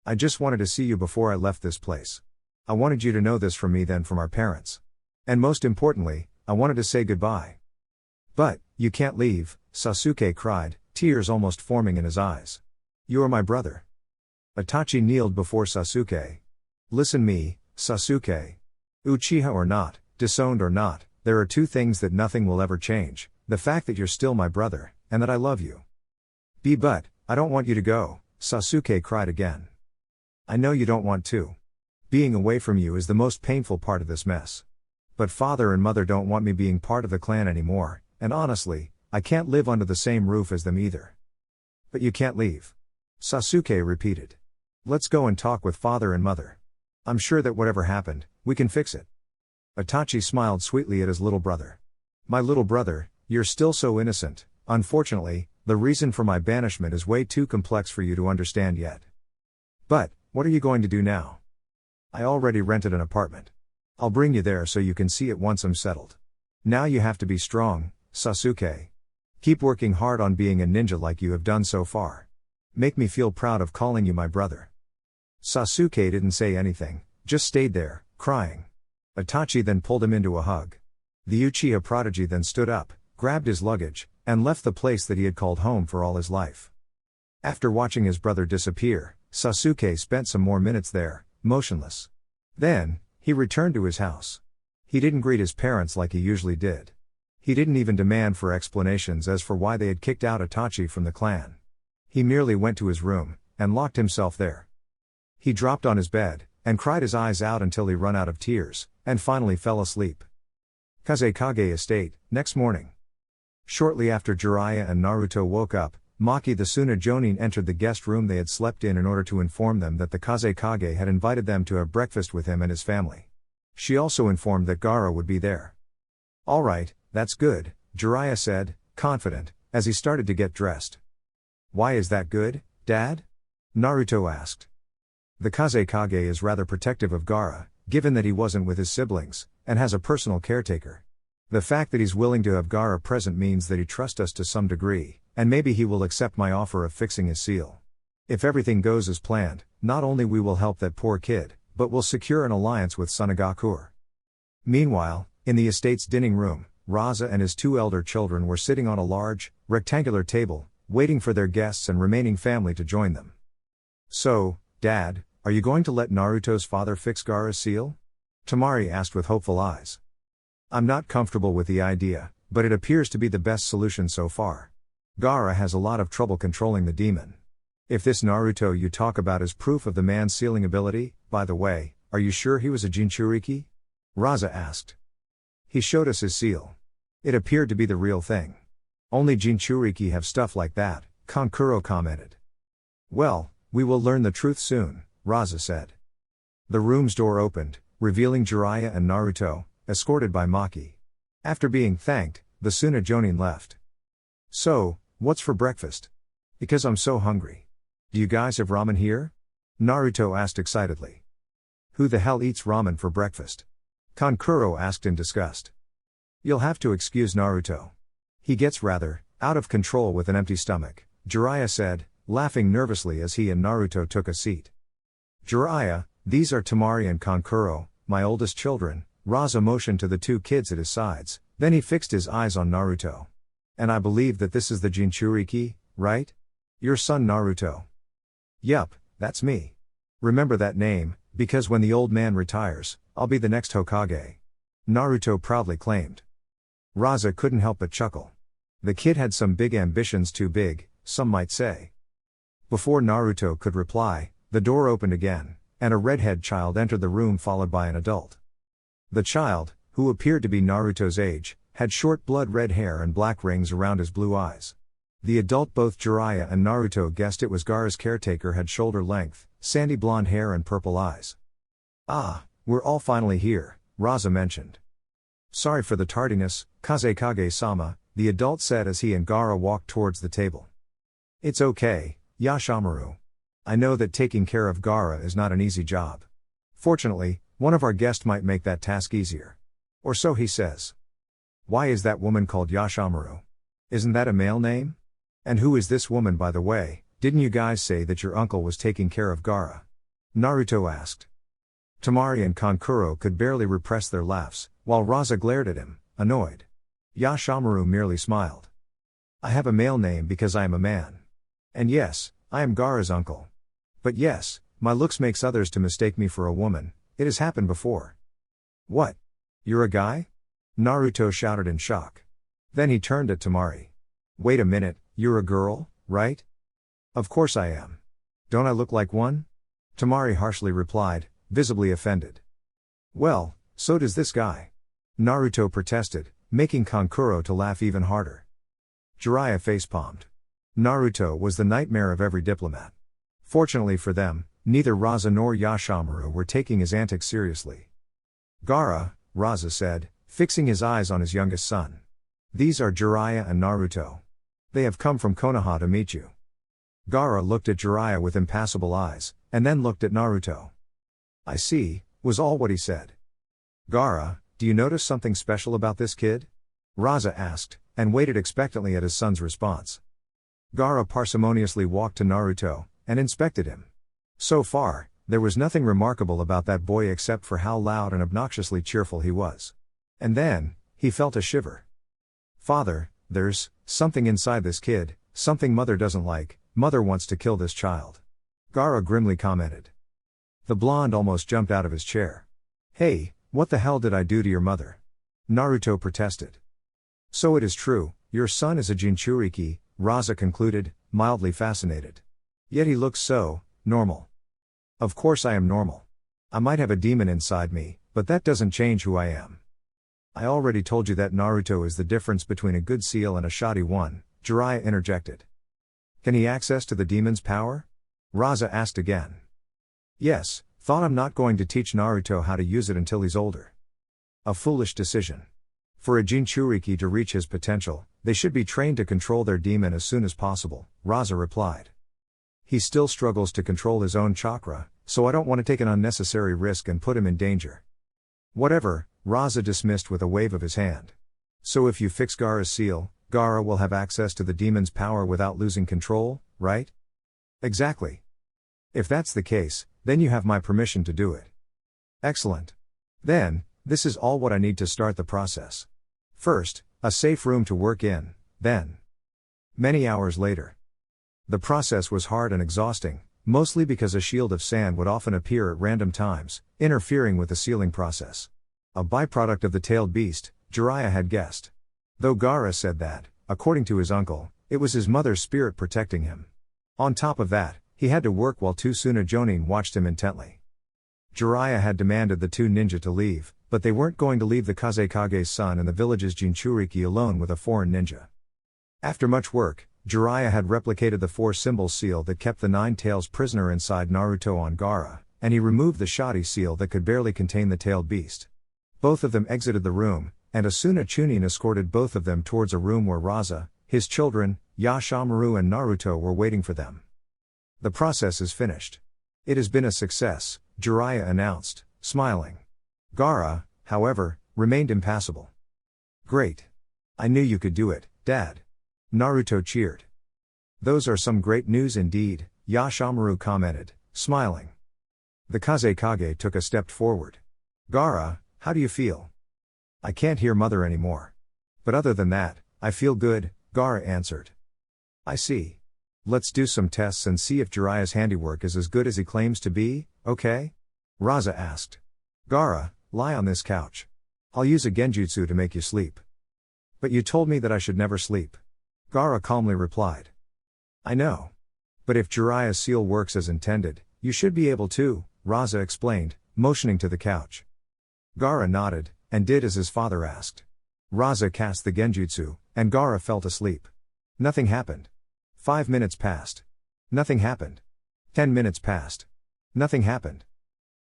I just wanted to see you before I left this place. I wanted you to know this from me then from our parents. And most importantly, I wanted to say goodbye. But, you can't leave, Sasuke cried, tears almost forming in his eyes. You are my brother. Itachi kneeled before Sasuke. Listen me, Sasuke. Uchiha or not, disowned or not, there are 2 things that nothing will ever change, the fact that you're still my brother, and that I love you. But, I don't want you to go, Sasuke cried again. I know you don't want to. Being away from you is the most painful part of this mess. But father and mother don't want me being part of the clan anymore, and honestly, I can't live under the same roof as them either. But you can't leave. Sasuke repeated. Let's go and talk with father and mother. I'm sure that whatever happened, we can fix it. Itachi smiled sweetly at his little brother. My little brother, you're still so innocent. Unfortunately, the reason for my banishment is way too complex for you to understand yet. But, what are you going to do now? I already rented an apartment. I'll bring you there so you can see it once I'm settled. Now you have to be strong, Sasuke. Keep working hard on being a ninja like you have done so far. Make me feel proud of calling you my brother. Sasuke didn't say anything, just stayed there, crying. Itachi then pulled him into a hug. The Uchiha prodigy then stood up, grabbed his luggage, and left the place that he had called home for all his life. After watching his brother disappear, Sasuke spent some more minutes there, motionless. Then, he returned to his house. He didn't greet his parents like he usually did. He didn't even demand for explanations as for why they had kicked out Itachi from the clan. He merely went to his room, and locked himself there. He dropped on his bed, and cried his eyes out until he ran out of tears, and finally fell asleep. Kazekage Estate, next morning. Shortly after Jiraiya and Naruto woke up, Maki the Tsunade entered the guest room they had slept in order to inform them that the Kazekage had invited them to have breakfast with him and his family. She also informed that Gaara would be there. All right, that's good, Jiraiya said, confident, as he started to get dressed. Why is that good, Dad? Naruto asked. The Kazekage is rather protective of Gaara, given that he wasn't with his siblings, and has a personal caretaker. The fact that he's willing to have Gaara present means that he trusts us to some degree, and maybe he will accept my offer of fixing his seal. If everything goes as planned, not only we will help that poor kid, but we'll secure an alliance with Tsunade. Meanwhile, in the estate's dining room, Raza and his two elder children were sitting on a large, rectangular table, waiting for their guests and remaining family to join them. So, Dad, are you going to let Naruto's father fix Gaara's seal? Temari asked with hopeful eyes. I'm not comfortable with the idea, but it appears to be the best solution so far. Gaara has a lot of trouble controlling the demon. If this Naruto you talk about is proof of the man's sealing ability, by the way, are you sure he was a Jinchuriki? Raza asked. He showed us his seal. It appeared to be the real thing. Only Jinchuriki have stuff like that, Kankuro commented. Well, we will learn the truth soon, Raza said. The room's door opened, revealing Jiraiya and Naruto, escorted by Maki. After being thanked, the Tsunade left. So, what's for breakfast? Because I'm so hungry. Do you guys have ramen here? Naruto asked excitedly. Who the hell eats ramen for breakfast? Kankuro asked in disgust. You'll have to excuse Naruto. He gets rather out of control with an empty stomach, Jiraiya said, laughing nervously as he and Naruto took a seat. Jiraiya, these are Temari and Kankuro, my oldest children, Raza motioned to the two kids at his sides, then he fixed his eyes on Naruto. And I believe that this is the Jinchuriki, right? Your son Naruto. Yup, that's me. Remember that name, because when the old man retires, I'll be the next Hokage. Naruto proudly claimed. Raza couldn't help but chuckle. The kid had some big ambitions, too big, some might say. Before Naruto could reply, the door opened again, and a redhead child entered the room followed by an adult. The child, who appeared to be Naruto's age, had short blood-red hair and black rings around his blue eyes. The adult, both Jiraiya and Naruto guessed it was Gaara's caretaker, had shoulder-length, sandy blonde hair and purple eyes. Ah, we're all finally here, Raza mentioned. Sorry for the tardiness, Kazekage-sama, the adult said as he and Gaara walked towards the table. It's okay, Yashamaru. I know that taking care of Gaara is not an easy job. Fortunately, one of our guests might make that task easier. Or so he says. Why is that woman called Yashamaru? Isn't that a male name? And who is this woman, by the way? Didn't you guys say that your uncle was taking care of Gaara? Naruto asked. Temari and Kankuro could barely repress their laughs, while Raza glared at him, annoyed. Yashamaru merely smiled. I have a male name because I am a man. And yes, I am Gaara's uncle. But yes, my looks makes others to mistake me for a woman, it has happened before. What? You're a guy? Naruto shouted in shock. Then he turned to Temari. Wait a minute, you're a girl, right? Of course I am. Don't I look like one? Temari harshly replied, visibly offended. Well, so does this guy. Naruto protested, making Kankuro to laugh even harder. Jiraiya facepalmed. Naruto was the nightmare of every diplomat. Fortunately for them, neither Raza nor Yashamaru were taking his antics seriously. Gaara, Raza said, fixing his eyes on his youngest son. These are Jiraiya and Naruto. They have come from Konoha to meet you. Gaara looked at Jiraiya with impassible eyes, and then looked at Naruto. I see, was all what he said. Gaara, do you notice something special about this kid? Raza asked, and waited expectantly at his son's response. Gaara parsimoniously walked to Naruto, and inspected him. So far, there was nothing remarkable about that boy except for how loud and obnoxiously cheerful he was. And then, he felt a shiver. Father, there's something inside this kid, something Mother doesn't like. Mother wants to kill this child. Gaara grimly commented. The blonde almost jumped out of his chair. Hey, what the hell did I do to your mother? Naruto protested. So it is true, your son is a Jinchuriki, Raza concluded, mildly fascinated. Yet he looks so normal. Of course I am normal. I might have a demon inside me, but that doesn't change who I am. I already told you that Naruto is the difference between a good seal and a shoddy one, Jiraiya interjected. Can he access to the demon's power? Raza asked again. Yes, thought I'm not going to teach Naruto how to use it until he's older. A foolish decision. For a Jinchuriki to reach his potential, they should be trained to control their demon as soon as possible, Raza replied. He still struggles to control his own chakra, so I don't want to take an unnecessary risk and put him in danger. Whatever, Raza dismissed with a wave of his hand. So if you fix Gaara's seal, Gaara will have access to the demon's power without losing control, right? Exactly. If that's the case, then you have my permission to do it. Excellent. Then, this is all what I need to start the process. First, a safe room to work in, then. Many hours later. The process was hard and exhausting, mostly because a shield of sand would often appear at random times, interfering with the sealing process. A byproduct of the tailed beast, Jiraiya had guessed. Though Gaara said that, according to his uncle, it was his mother's spirit protecting him. On top of that, he had to work while two Suna Jonin watched him intently. Jiraiya had demanded the two ninja to leave, but they weren't going to leave the Kazekage's son and the village's Jinchuriki alone with a foreign ninja. After much work, Jiraiya had replicated the four-symbol seal that kept the Nine Tails prisoner inside Naruto on Gaara, and he removed the shoddy seal that could barely contain the tailed beast. Both of them exited the room, and a Suna Chunin escorted both of them towards a room where Raza, his children, Yashamaru and Naruto were waiting for them. The process is finished. It has been a success, Jiraiya announced, smiling. Gaara, however, remained impassible. Great. I knew you could do it, Dad. Naruto cheered. Those are some great news indeed, Yashamaru commented, smiling. The Kazekage took a step forward. Gaara, how do you feel? I can't hear Mother anymore. But other than that, I feel good, Gaara answered. I see. Let's do some tests and see if Jiraiya's handiwork is as good as he claims to be, okay? Raza asked. Gaara, lie on this couch. I'll use a genjutsu to make you sleep. But you told me that I should never sleep. Gaara calmly replied. I know. But if Jiraiya's seal works as intended, you should be able to, Raza explained, motioning to the couch. Gaara nodded, and did as his father asked. Raza cast the genjutsu, and Gaara fell asleep. Nothing happened. 5 minutes passed. Nothing happened. 10 minutes passed. Nothing happened.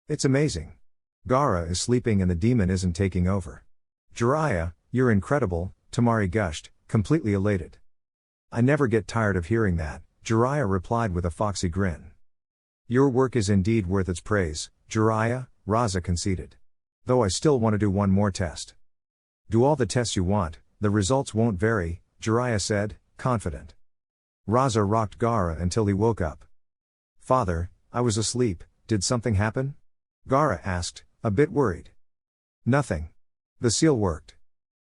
It's amazing. Gaara is sleeping and the demon isn't taking over. Jiraiya, you're incredible, Tamari gushed, completely elated. I never get tired of hearing that, Jiraiya replied with a foxy grin. Your work is indeed worth its praise, Jiraiya, Raza conceded. Though I still want to do one more test. Do all the tests you want, the results won't vary, Jiraiya said, confident. Raza rocked Gaara until he woke up. Father, I was asleep, did something happen? Gaara asked, a bit worried. Nothing. The seal worked.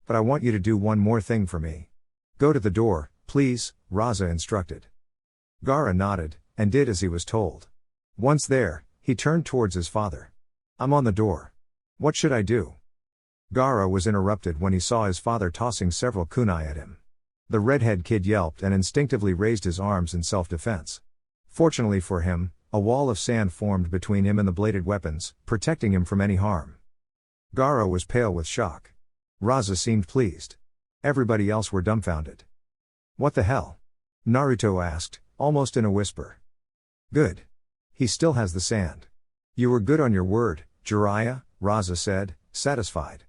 But I want you to do one more thing for me. Go to the door, please, Raza instructed. Gaara nodded, and did as he was told. Once there, he turned towards his father. I'm on the door. What should I do? Gaara was interrupted when he saw his father tossing several kunai at him. The redhead kid yelped and instinctively raised his arms in self-defense. Fortunately for him, a wall of sand formed between him and the bladed weapons, protecting him from any harm. Gaara was pale with shock. Raza seemed pleased. Everybody else were dumbfounded. What the hell? Naruto asked, almost in a whisper. Good. He still has the sand. You were good on your word, Jiraiya, Raza said, satisfied.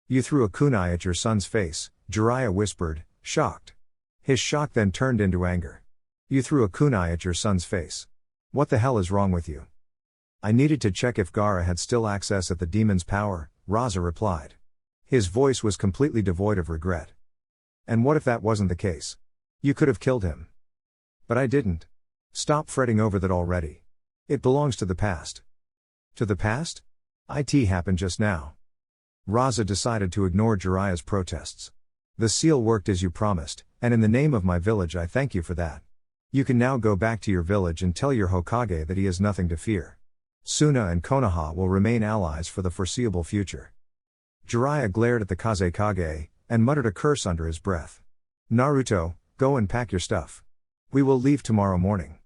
You threw a kunai at your son's face, Jiraiya whispered, shocked. His shock then turned into anger. You threw a kunai at your son's face. What the hell is wrong with you? I needed to check if Gaara had still access at the demon's power, Raza replied. His voice was completely devoid of regret. And what if that wasn't the case? You could have killed him. But I didn't. Stop fretting over that already. It belongs to the past. To the past? It happened just now. Raza decided to ignore Jiraiya's protests. The seal worked as you promised, and in the name of my village I thank you for that. You can now go back to your village and tell your Hokage that he has nothing to fear. Suna and Konoha will remain allies for the foreseeable future. Jiraiya glared at the Kazekage, and muttered a curse under his breath. Naruto, go and pack your stuff. We will leave tomorrow morning.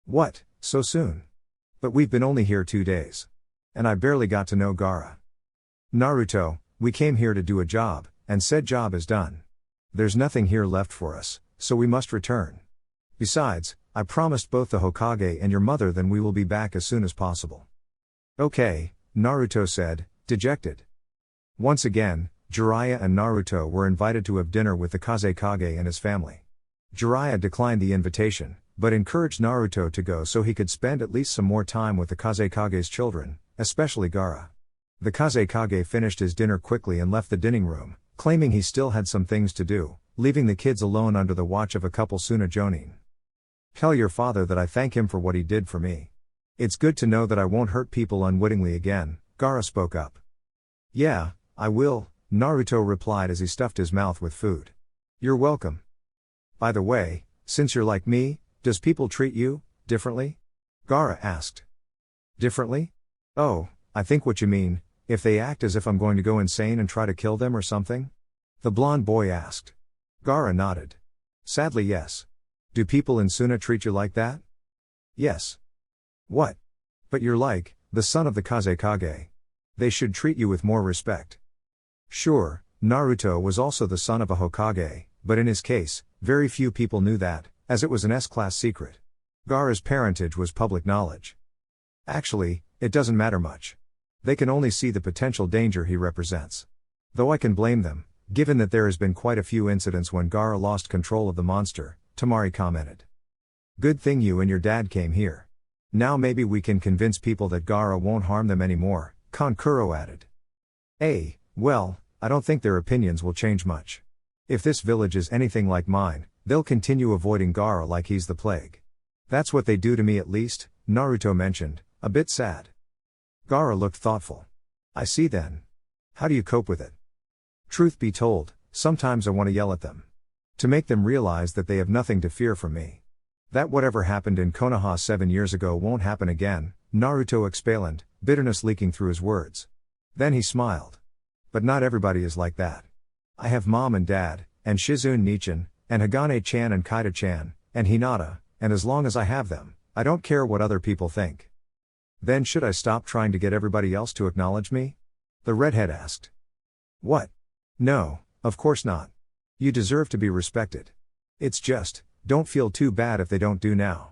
What, so soon? But we've been only here 2 days. And I barely got to know Gaara. Naruto, we came here to do a job, and said job is done. There's nothing here left for us, so we must return. Besides, I promised both the Hokage and your mother then we will be back as soon as possible. Okay, Naruto said, dejected. Once again, Jiraiya and Naruto were invited to have dinner with the Kazekage and his family. Jiraiya declined the invitation, but encouraged Naruto to go so he could spend at least some more time with the Kazekage's children, especially Gaara. The Kazekage finished his dinner quickly and left the dining room, claiming he still had some things to do, leaving the kids alone under the watch of a couple Suna Jonin. Tell your father that I thank him for what he did for me. It's good to know that I won't hurt people unwittingly again, Gaara spoke up. Yeah, I will, Naruto replied as he stuffed his mouth with food. You're welcome. By the way, since you're like me, does people treat you differently? Gaara asked. Differently? Oh, I think what you mean, if they act as if I'm going to go insane and try to kill them or something? The blonde boy asked. Gaara nodded. Sadly yes. Do people in Suna treat you like that? Yes. What? But you're like, the son of the Kazekage. They should treat you with more respect. Sure, Naruto was also the son of a Hokage, but in his case, very few people knew that, as it was an S-class secret. Gaara's parentage was public knowledge. Actually, it doesn't matter much. They can only see the potential danger he represents. Though I can blame them, given that there has been quite a few incidents when Gaara lost control of the monster, Tamari commented. Good thing you and your dad came here. Now maybe we can convince people that Gaara won't harm them anymore, Kankuro added. Well, I don't think their opinions will change much. If this village is anything like mine, they'll continue avoiding Gaara like he's the plague. That's what they do to me at least, Naruto mentioned, a bit sad. Gaara looked thoughtful. I see then. How do you cope with it? Truth be told, sometimes I want to yell at them. To make them realize that they have nothing to fear from me. That whatever happened in Konoha 7 years ago won't happen again, Naruto explained, bitterness leaking through his words. Then he smiled. But not everybody is like that. I have mom and dad, and Shizune Nichan, and Hagane-chan and Kaida-chan, and Hinata, and as long as I have them, I don't care what other people think. Then should I stop trying to get everybody else to acknowledge me? The redhead asked. What? No, of course not. You deserve to be respected. It's just, don't feel too bad if they don't do now.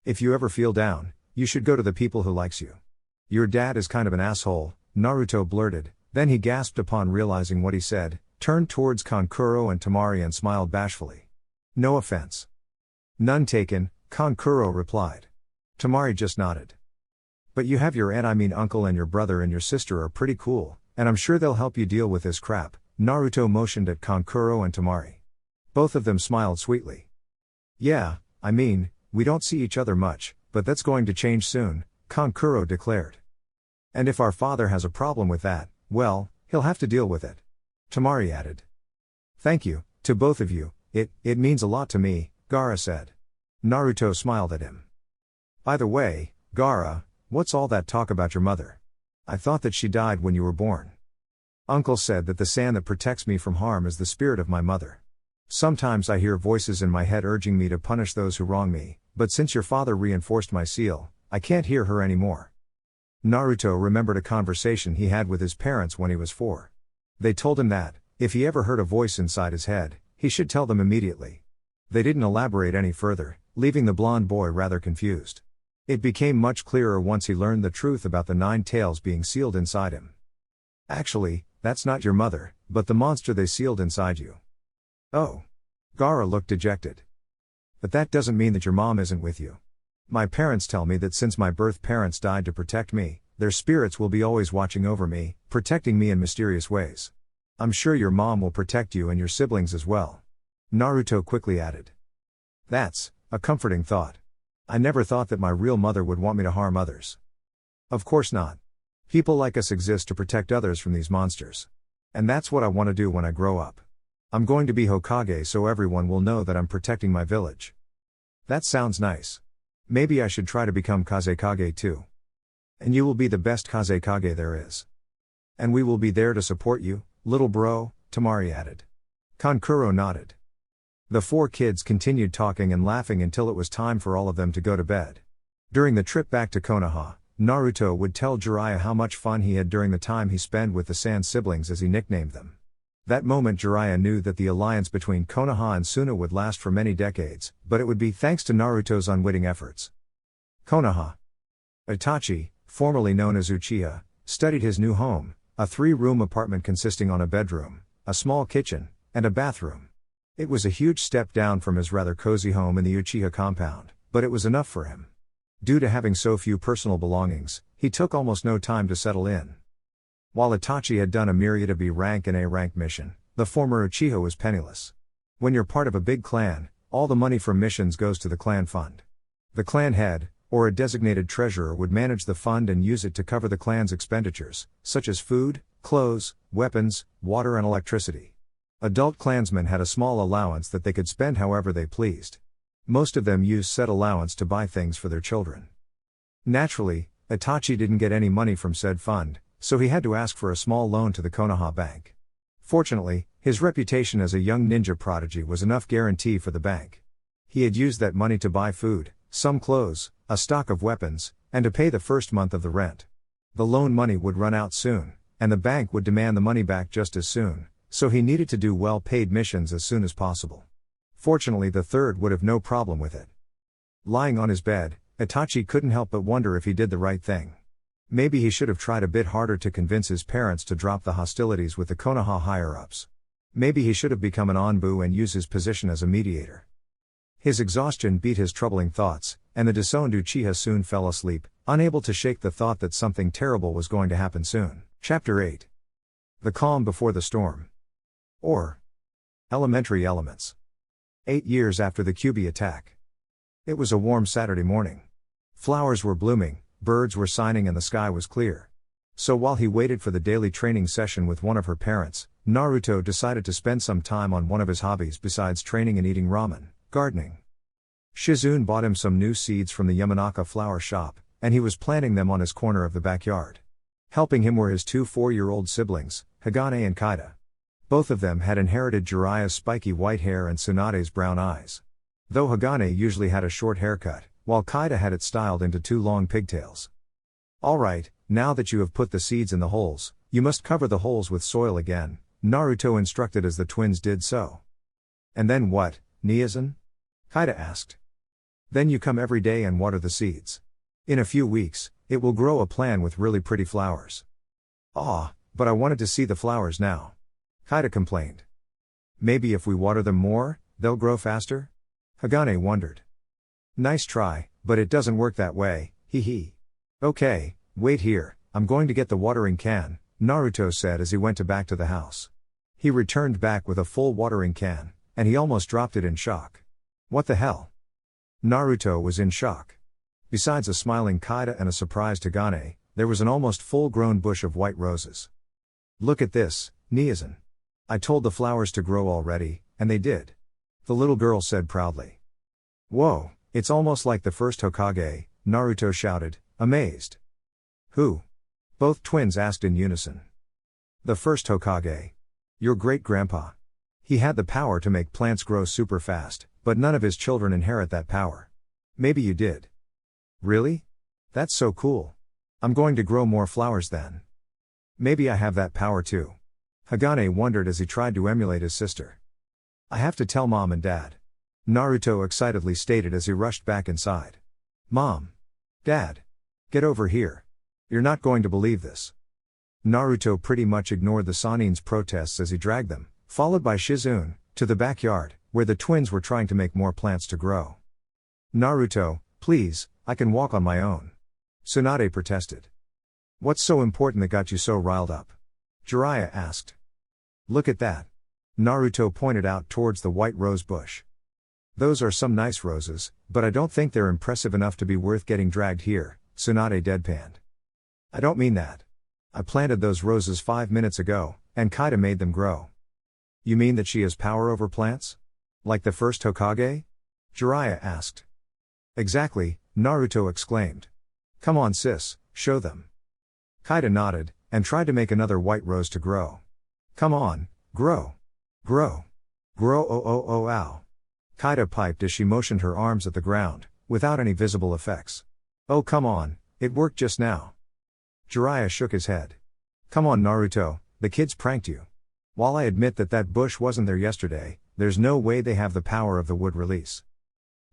If you ever feel down, you should go to the people who likes you. Your dad is kind of an asshole, Naruto blurted, then he gasped upon realizing what he said, turned towards Kankuro and Tamari and smiled bashfully. No offense. None taken, Kankuro replied. Tamari just nodded. But you have your uncle and your brother and your sister are pretty cool, and I'm sure they'll help you deal with this crap, Naruto motioned at Kankuro and Tamari. Both of them smiled sweetly. Yeah, we don't see each other much, but that's going to change soon, Kankuro declared. And if our father has a problem with that, well, he'll have to deal with it. Tamari added. Thank you, to both of you, it means a lot to me, Gaara said. Naruto smiled at him. By the way, Gaara, what's all that talk about your mother? I thought that she died when you were born. Uncle said that the sand that protects me from harm is the spirit of my mother. Sometimes I hear voices in my head urging me to punish those who wrong me, but since your father reinforced my seal, I can't hear her anymore. Naruto remembered a conversation he had with his parents when he was 4. They told him that, if he ever heard a voice inside his head, he should tell them immediately. They didn't elaborate any further, leaving the blond boy rather confused. It became much clearer once he learned the truth about the 9 tails being sealed inside him. Actually, that's not your mother, but the monster they sealed inside you. Oh. Gaara looked dejected. But that doesn't mean that your mom isn't with you. My parents tell me that since my birth parents died to protect me, their spirits will be always watching over me, protecting me in mysterious ways. I'm sure your mom will protect you and your siblings as well. Naruto quickly added. That's a comforting thought. I never thought that my real mother would want me to harm others. Of course not. People like us exist to protect others from these monsters. And that's what I want to do when I grow up. I'm going to be Hokage so everyone will know that I'm protecting my village. That sounds nice. Maybe I should try to become Kazekage too. And you will be the best Kazekage there is. And we will be there to support you, little bro, Temari added. Kankuro nodded. The 4 kids continued talking and laughing until it was time for all of them to go to bed. During the trip back to Konoha, Naruto would tell Jiraiya how much fun he had during the time he spent with the Sand siblings as he nicknamed them. That moment Jiraiya knew that the alliance between Konoha and Tsunade would last for many decades, but it would be thanks to Naruto's unwitting efforts. Konoha. Itachi, formerly known as Uchiha, studied his new home, a 3-room apartment consisting on a bedroom, a small kitchen, and a bathroom. It was a huge step down from his rather cozy home in the Uchiha compound, but it was enough for him. Due to having so few personal belongings, he took almost no time to settle in. While Itachi had done a myriad of B-rank and A-rank mission, the former Uchiha was penniless. When you're part of a big clan, all the money from missions goes to the clan fund. The clan head, or a designated treasurer, would manage the fund and use it to cover the clan's expenditures, such as food, clothes, weapons, water and electricity. Adult clansmen had a small allowance that they could spend however they pleased. Most of them used said allowance to buy things for their children. Naturally, Itachi didn't get any money from said fund, so he had to ask for a small loan to the Konoha bank. Fortunately, his reputation as a young ninja prodigy was enough guarantee for the bank. He had used that money to buy food, some clothes, a stock of weapons, and to pay the first month of the rent. The loan money would run out soon, and the bank would demand the money back just as soon, so he needed to do well-paid missions as soon as possible. Fortunately, the third would have no problem with it. Lying on his bed, Itachi couldn't help but wonder if he did the right thing. Maybe he should have tried a bit harder to convince his parents to drop the hostilities with the Konoha higher-ups. Maybe he should have become an Anbu and used his position as a mediator. His exhaustion beat his troubling thoughts, and the disowned Uchiha soon fell asleep, unable to shake the thought that something terrible was going to happen soon. Chapter 8. The Calm Before the Storm. Or Elementary Elements. 8 years after the Kyuubi attack. It was a warm Saturday morning. Flowers were blooming, birds were signing and the sky was clear. So while he waited for the daily training session with one of her parents, Naruto decided to spend some time on one of his hobbies besides training and eating ramen, gardening. Shizune bought him some new seeds from the Yamanaka flower shop, and he was planting them on his corner of the backyard. Helping him were his 2 4-year-old siblings, Hagane and Kaida. Both of them had inherited Jiraiya's spiky white hair and Tsunade's brown eyes. Though Hagane usually had a short haircut, while Kaida had it styled into 2 long pigtails. Alright, now that you have put the seeds in the holes, you must cover the holes with soil again, Naruto instructed as the twins did so. And then what, Niazan? Kaida asked. Then you come every day and water the seeds. In a few weeks, it will grow a plant with really pretty flowers. Ah, but I wanted to see the flowers now. Kaida complained. Maybe if we water them more, they'll grow faster? Hagane wondered. Nice try, but it doesn't work that way, hee hee. Okay, wait here, I'm going to get the watering can, Naruto said as he went back to the house. He returned back with a full watering can, and he almost dropped it in shock. What the hell? Naruto was in shock. Besides a smiling Kaida and a surprised Hagane, there was an almost full-grown bush of white roses. Look at this, Niazan. I told the flowers to grow already, and they did. The little girl said proudly. Whoa, it's almost like the first Hokage, Naruto shouted, amazed. Who? Both twins asked in unison. The first Hokage. Your great-grandpa. He had the power to make plants grow super fast, but none of his children inherit that power. Maybe you did. Really? That's so cool. I'm going to grow more flowers then. Maybe I have that power too. Hagane wondered as he tried to emulate his sister. I have to tell mom and dad. Naruto excitedly stated as he rushed back inside. Mom! Dad! Get over here! You're not going to believe this. Naruto pretty much ignored the Sannin's protests as he dragged them, followed by Shizune, to the backyard, where the twins were trying to make more plants to grow. Naruto, please, I can walk on my own. Tsunade protested. What's so important that got you so riled up? Jiraiya asked. Look at that. Naruto pointed out towards the white rose bush. Those are some nice roses, but I don't think they're impressive enough to be worth getting dragged here, Tsunade deadpanned. I don't mean that. I planted those roses 5 minutes ago, and Kaida made them grow. You mean that she has power over plants? Like the first Hokage? Jiraiya asked. Exactly, Naruto exclaimed. Come on sis, show them. Kaida nodded, and tried to make another white rose to grow. Come on, grow. Grow. Grow oh ow. Kaida piped as she motioned her arms at the ground, without any visible effects. Oh come on, it worked just now. Jiraiya shook his head. Come on Naruto, the kids pranked you. While I admit that that bush wasn't there yesterday, there's no way they have the power of the wood release.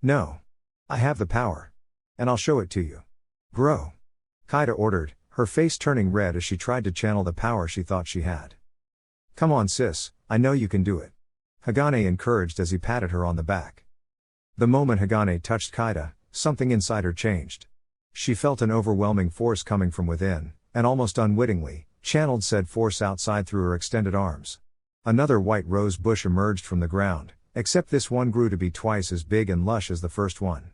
No. I have the power. And I'll show it to you. Grow. Kaida ordered, her face turning red as she tried to channel the power she thought she had. Come on sis, I know you can do it. Hagane encouraged as he patted her on the back. The moment Hagane touched Kaida, something inside her changed. She felt an overwhelming force coming from within, and almost unwittingly, channeled said force outside through her extended arms. Another white rose bush emerged from the ground, except this one grew to be twice as big and lush as the first one.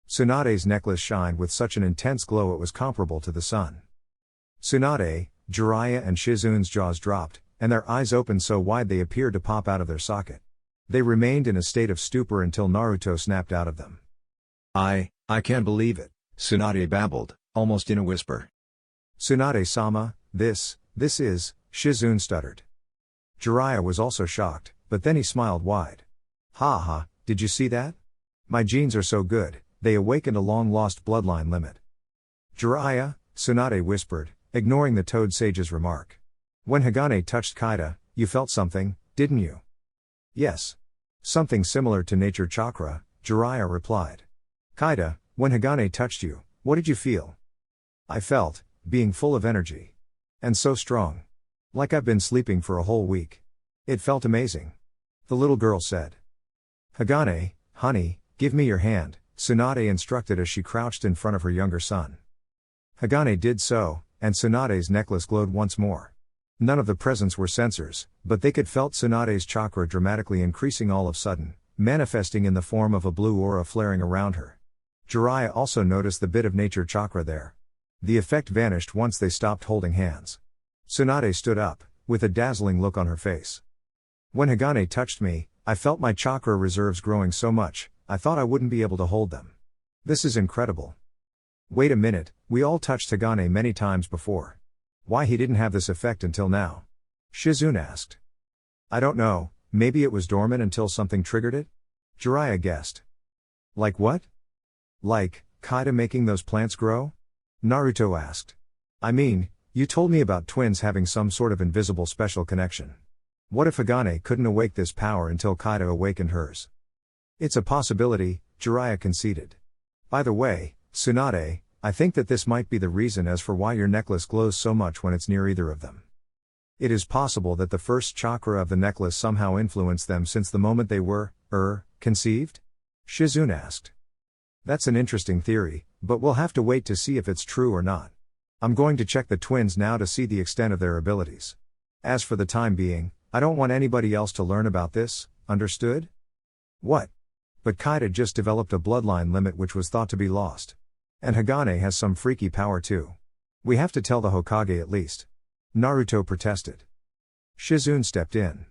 Tsunade's necklace shined with such an intense glow it was comparable to the sun. Tsunade, Jiraiya and Shizune's jaws dropped, and their eyes opened so wide they appeared to pop out of their socket. They remained in a state of stupor until Naruto snapped out of them. I can't believe it, Tsunade babbled, almost in a whisper. Tsunade-sama, this is, Shizune stuttered. Jiraiya was also shocked, but then he smiled wide. Ha ha, did you see that? My genes are so good, they awakened a long-lost bloodline limit. Jiraiya, Tsunade whispered, ignoring the Toad Sage's remark. When Hagane touched Kaida, you felt something, didn't you? Yes. Something similar to nature chakra, Jiraiya replied. Kaida, when Hagane touched you, what did you feel? I felt, being full of energy. And so strong. Like I've been sleeping for a whole week. It felt amazing. The little girl said. Hagane, honey, give me your hand, Tsunade instructed as she crouched in front of her younger son. Hagane did so, and Tsunade's necklace glowed once more. None of the presents were sensors, but they could felt Tsunade's chakra dramatically increasing all of a sudden, manifesting in the form of a blue aura flaring around her. Jiraiya also noticed the bit of nature chakra there. The effect vanished once they stopped holding hands. Tsunade stood up, with a dazzling look on her face. When Hagane touched me, I felt my chakra reserves growing so much, I thought I wouldn't be able to hold them. This is incredible. Wait a minute, we all touched Hagane many times before. Why he didn't have this effect until now? Shizune asked. I don't know, maybe it was dormant until something triggered it? Jiraiya guessed. Like what? Like, Kaida making those plants grow? Naruto asked. I mean, you told me about twins having some sort of invisible special connection. What if Hagane couldn't awake this power until Kaida awakened hers? It's a possibility, Jiraiya conceded. By the way, Tsunade, I think that this might be the reason as for why your necklace glows so much when it's near either of them. It is possible that the first chakra of the necklace somehow influenced them since the moment they were, conceived? Shizune asked. That's an interesting theory, but we'll have to wait to see if it's true or not. I'm going to check the twins now to see the extent of their abilities. As for the time being, I don't want anybody else to learn about this, understood? What? But Kaida just developed a bloodline limit which was thought to be lost. And Hagane has some freaky power too. We have to tell the Hokage at least. Naruto protested. Shizune stepped in.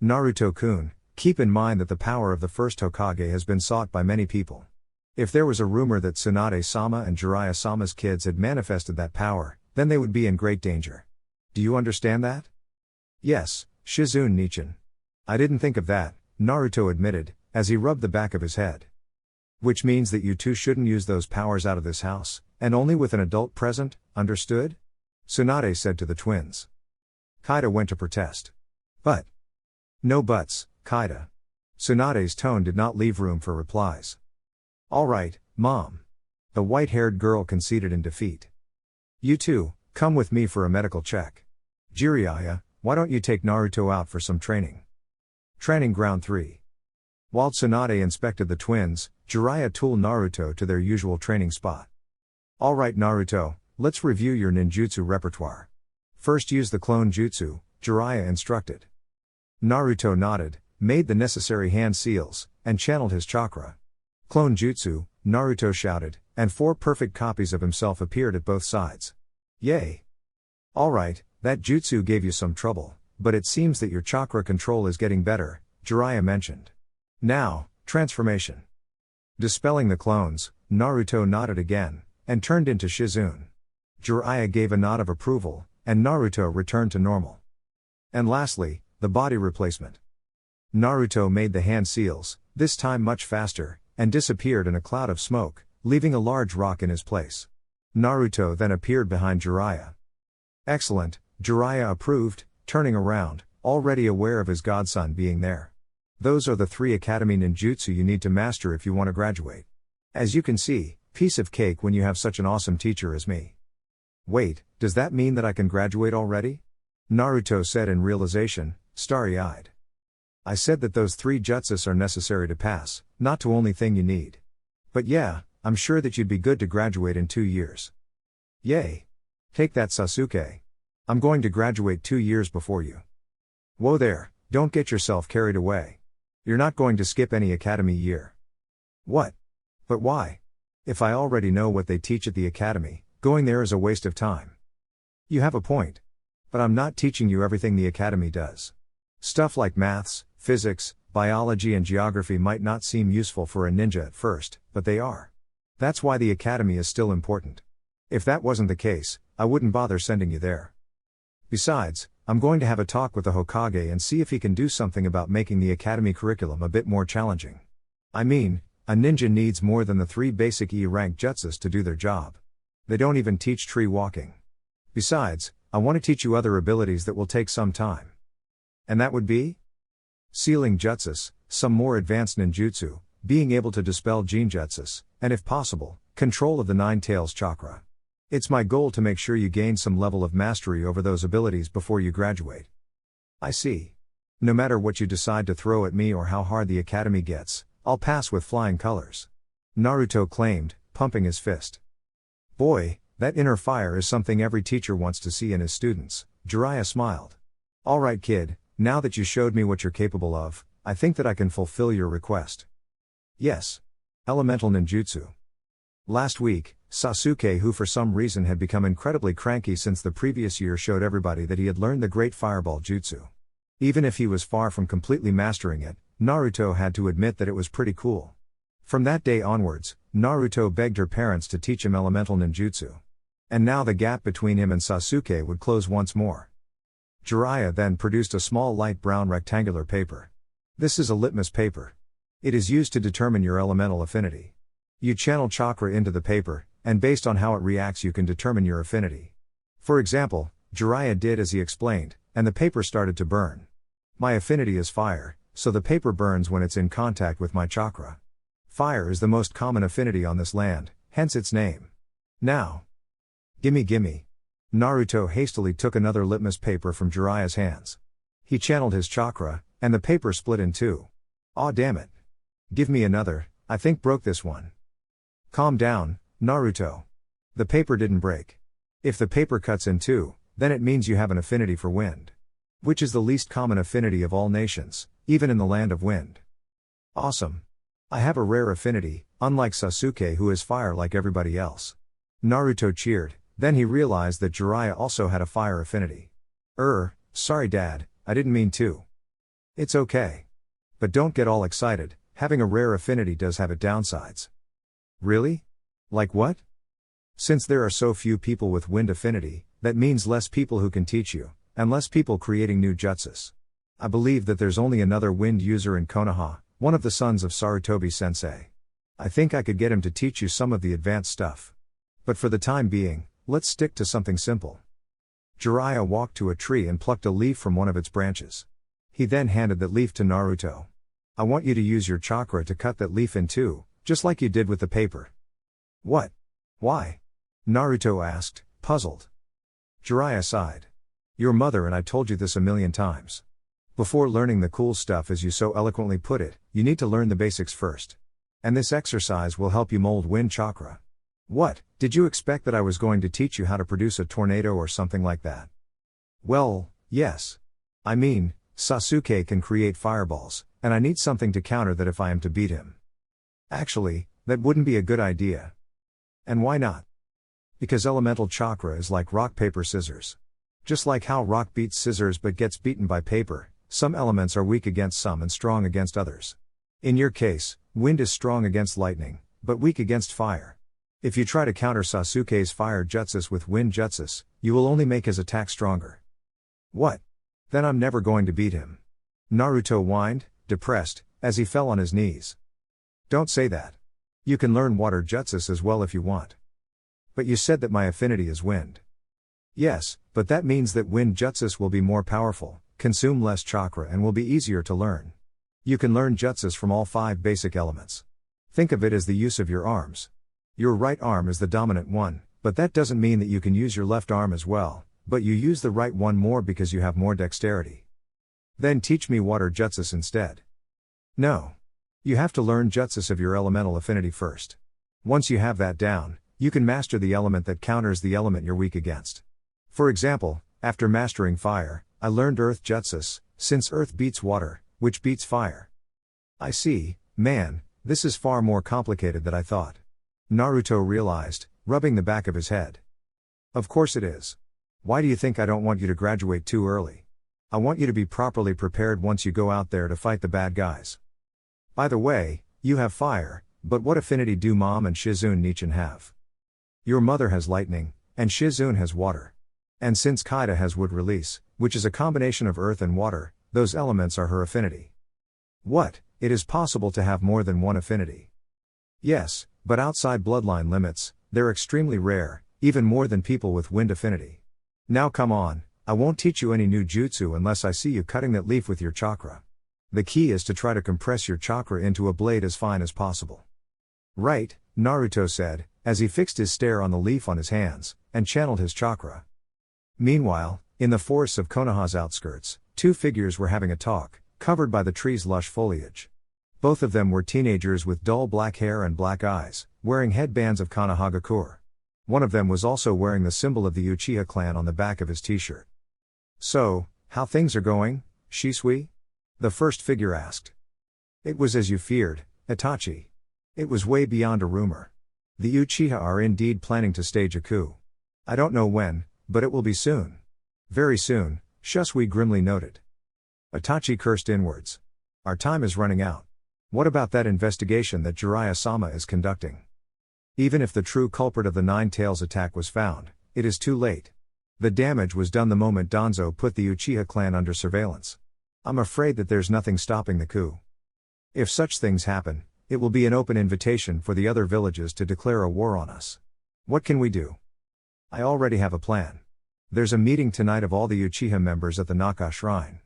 Naruto-kun, keep in mind that the power of the first Hokage has been sought by many people. If there was a rumor that Tsunade-sama and Jiraiya-sama's kids had manifested that power, then they would be in great danger. Do you understand that? Yes, Shizune Nichin. I didn't think of that, Naruto admitted, as he rubbed the back of his head. Which means that you two shouldn't use those powers out of this house, and only with an adult present, understood? Tsunade said to the twins. Kaida went to protest. But. No buts, Kaida. Tsunade's tone did not leave room for replies. Alright, Mom. The white-haired girl conceded in defeat. You two, come with me for a medical check. Jiraiya, why don't you take Naruto out for some training? Training Ground 3. While Tsunade inspected the twins, Jiraiya tooled Naruto to their usual training spot. Alright Naruto, let's review your ninjutsu repertoire. First use the clone jutsu, Jiraiya instructed. Naruto nodded, made the necessary hand seals, and channeled his chakra. Clone jutsu, Naruto shouted, and 4 perfect copies of himself appeared at both sides. Yay! Alright, that jutsu gave you some trouble, but it seems that your chakra control is getting better, Jiraiya mentioned. Now, transformation. Dispelling the clones, Naruto nodded again, and turned into Shizune. Jiraiya gave a nod of approval, and Naruto returned to normal. And lastly, the body replacement. Naruto made the hand seals, this time much faster, and disappeared in a cloud of smoke, leaving a large rock in his place. Naruto then appeared behind Jiraiya. Excellent, Jiraiya approved, turning around, already aware of his godson being there. Those are the 3 academy ninjutsu you need to master if you want to graduate. As you can see, piece of cake when you have such an awesome teacher as me. Wait, does that mean that I can graduate already? Naruto said in realization, starry-eyed. I said that those 3 jutsus are necessary to pass, not the only thing you need. But yeah, I'm sure that you'd be good to graduate in 2 years. Yay! Take that Sasuke. I'm going to graduate 2 years before you. Whoa there, don't get yourself carried away. You're not going to skip any academy year. What? But why? If I already know what they teach at the academy, going there is a waste of time. You have a point. But I'm not teaching you everything the academy does. Stuff like maths, physics, biology and geography might not seem useful for a ninja at first, but they are. That's why the academy is still important. If that wasn't the case, I wouldn't bother sending you there. Besides, I'm going to have a talk with the Hokage and see if he can do something about making the academy curriculum a bit more challenging. I mean, a ninja needs more than the 3 basic E-rank jutsus to do their job. They don't even teach tree walking. Besides, I want to teach you other abilities that will take some time. And that would be? Sealing jutsus, some more advanced ninjutsu, being able to dispel genjutsus, and if possible, control of the 9 tails chakra. It's my goal to make sure you gain some level of mastery over those abilities before you graduate. I see. No matter what you decide to throw at me or how hard the academy gets, I'll pass with flying colors. Naruto claimed, pumping his fist. Boy, that inner fire is something every teacher wants to see in his students, Jiraiya smiled. Alright kid, now that you showed me what you're capable of, I think that I can fulfill your request. Yes. Elemental ninjutsu. Last week, Sasuke, who for some reason had become incredibly cranky since the previous year, showed everybody that he had learned the great fireball jutsu. Even if he was far from completely mastering it, Naruto had to admit that it was pretty cool. From that day onwards, Naruto begged her parents to teach him elemental ninjutsu. And now the gap between him and Sasuke would close once more. Jiraiya then produced a small light brown rectangular paper. This is a litmus paper. It is used to determine your elemental affinity. You channel chakra into the paper, and based on how it reacts you can determine your affinity. For example, Jiraiya did as he explained, and the paper started to burn. My affinity is fire, so the paper burns when it's in contact with my chakra. Fire is the most common affinity on this land, hence its name. Now. Gimme. Naruto hastily took another litmus paper from Jiraiya's hands. He channeled his chakra, and the paper split in 2. Aw damn it. Give me another, I think broke this one. Calm down, Naruto. The paper didn't break. If the paper cuts in 2, then it means you have an affinity for wind. Which is the least common affinity of all nations, even in the land of wind. Awesome. I have a rare affinity, unlike Sasuke who is fire like everybody else. Naruto cheered, then he realized that Jiraiya also had a fire affinity. Sorry dad, I didn't mean to. It's okay. But don't get all excited, having a rare affinity does have its downsides. Really? Like what? Since there are so few people with wind affinity, that means less people who can teach you, and less people creating new jutsus. I believe that there's only another wind user in Konoha, one of the sons of Sarutobi-sensei. I think I could get him to teach you some of the advanced stuff. But for the time being, let's stick to something simple. Jiraiya walked to a tree and plucked a leaf from one of its branches. He then handed that leaf to Naruto. I want you to use your chakra to cut that leaf in two, just like you did with the paper. What? Why? Naruto asked, puzzled. Jiraiya sighed. Your mother and I told you this a million times. Before learning the cool stuff, as you so eloquently put it, you need to learn the basics first. And this exercise will help you mold wind chakra. What, did you expect that I was going to teach you how to produce a tornado or something like that? Well, yes. I mean, Sasuke can create fireballs, and I need something to counter that if I am to beat him. Actually, that wouldn't be a good idea. And why not? Because elemental chakra is like rock paper scissors. Just like how rock beats scissors but gets beaten by paper, some elements are weak against some and strong against others. In your case, wind is strong against lightning, but weak against fire. If you try to counter Sasuke's fire jutsus with wind jutsus, you will only make his attack stronger. What? Then I'm never going to beat him. Naruto whined, depressed, as he fell on his knees. Don't say that. You can learn water jutsus as well if you want. But you said that my affinity is wind. Yes, but that means that wind jutsus will be more powerful, consume less chakra and will be easier to learn. You can learn jutsus from all 5 basic elements. Think of it as the use of your arms. Your right arm is the dominant one, but that doesn't mean that you can use your left arm as well, but you use the right one more because you have more dexterity. Then teach me water jutsus instead. No. You have to learn jutsus of your elemental affinity first. Once you have that down, you can master the element that counters the element you're weak against. For example, after mastering fire, I learned earth jutsus, since earth beats water, which beats fire. I see, man, this is far more complicated than I thought. Naruto realized, rubbing the back of his head. Of course it is. Why do you think I don't want you to graduate too early? I want you to be properly prepared once you go out there to fight the bad guys. By the way, you have fire, but what affinity do Mom and Shizune Nichin have? Your mother has lightning, and Shizune has water. And since Kaida has wood release, which is a combination of earth and water, those elements are her affinity. What, it is possible to have more than one affinity? Yes, but outside bloodline limits, they're extremely rare, even more than people with wind affinity. Now come on, I won't teach you any new jutsu unless I see you cutting that leaf with your chakra. The key is to try to compress your chakra into a blade as fine as possible. Right, Naruto said, as he fixed his stare on the leaf on his hands, and channeled his chakra. Meanwhile, in the forests of Konoha's outskirts, 2 figures were having a talk, covered by the tree's lush foliage. Both of them were teenagers with dull black hair and black eyes, wearing headbands of Konohagakure. One of them was also wearing the symbol of the Uchiha clan on the back of his t-shirt. So, how things are going, Shisui? The first figure asked. It was as you feared, Itachi. It was way beyond a rumor. The Uchiha are indeed planning to stage a coup. I don't know when, but it will be soon. Very soon, Shisui grimly noted. Itachi cursed inwards. Our time is running out. What about that investigation that Jiraiya-sama is conducting? Even if the true culprit of the Nine Tails attack was found, it is too late. The damage was done the moment Danzo put the Uchiha clan under surveillance. I'm afraid that there's nothing stopping the coup. If such things happen, it will be an open invitation for the other villages to declare a war on us. What can we do? I already have a plan. There's a meeting tonight of all the Uchiha members at the Naka Shrine.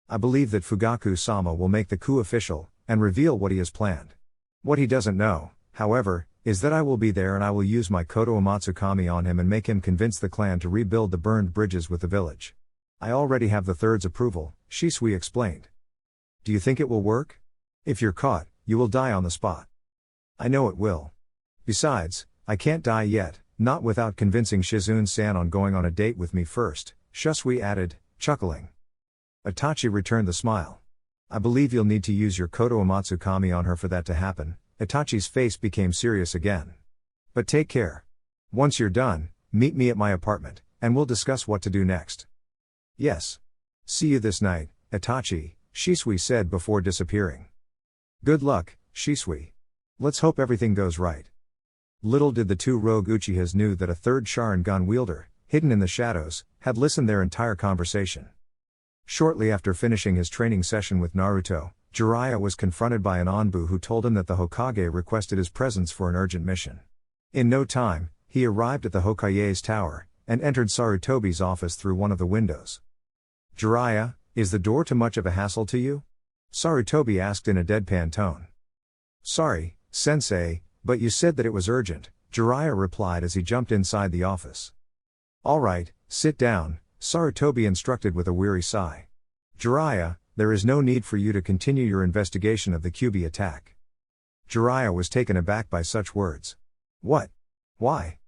I believe that Fugaku-sama will make the coup official, and reveal what he has planned. What he doesn't know, however, is that I will be there and I will use my Koto Amatsukami on him and make him convince the clan to rebuild the burned bridges with the village. I already have the third's approval, Shisui explained. Do you think it will work? If you're caught, you will die on the spot. I know it will. Besides, I can't die yet, not without convincing Shizune-san on going on a date with me first, Shisui added, chuckling. Itachi returned the smile. I believe you'll need to use your Koto Amatsukami on her for that to happen. Itachi's face became serious again. But take care. Once you're done, meet me at my apartment, and we'll discuss what to do next. Yes. See you this night, Itachi, Shisui said before disappearing. Good luck, Shisui. Let's hope everything goes right. Little did the 2 rogue Uchihas knew that a third Sharingan wielder, hidden in the shadows, had listened their entire conversation. Shortly after finishing his training session with Naruto, Jiraiya was confronted by an Anbu who told him that the Hokage requested his presence for an urgent mission. In no time, he arrived at the Hokage's tower, and entered Sarutobi's office through one of the windows. Jiraiya, is the door too much of a hassle to you? Sarutobi asked in a deadpan tone. Sorry, sensei, but you said that it was urgent, Jiraiya replied as he jumped inside the office. Alright, sit down, Sarutobi instructed with a weary sigh. Jiraiya, there is no need for you to continue your investigation of the Kyuubi attack. Jiraiya was taken aback by such words. What? Why?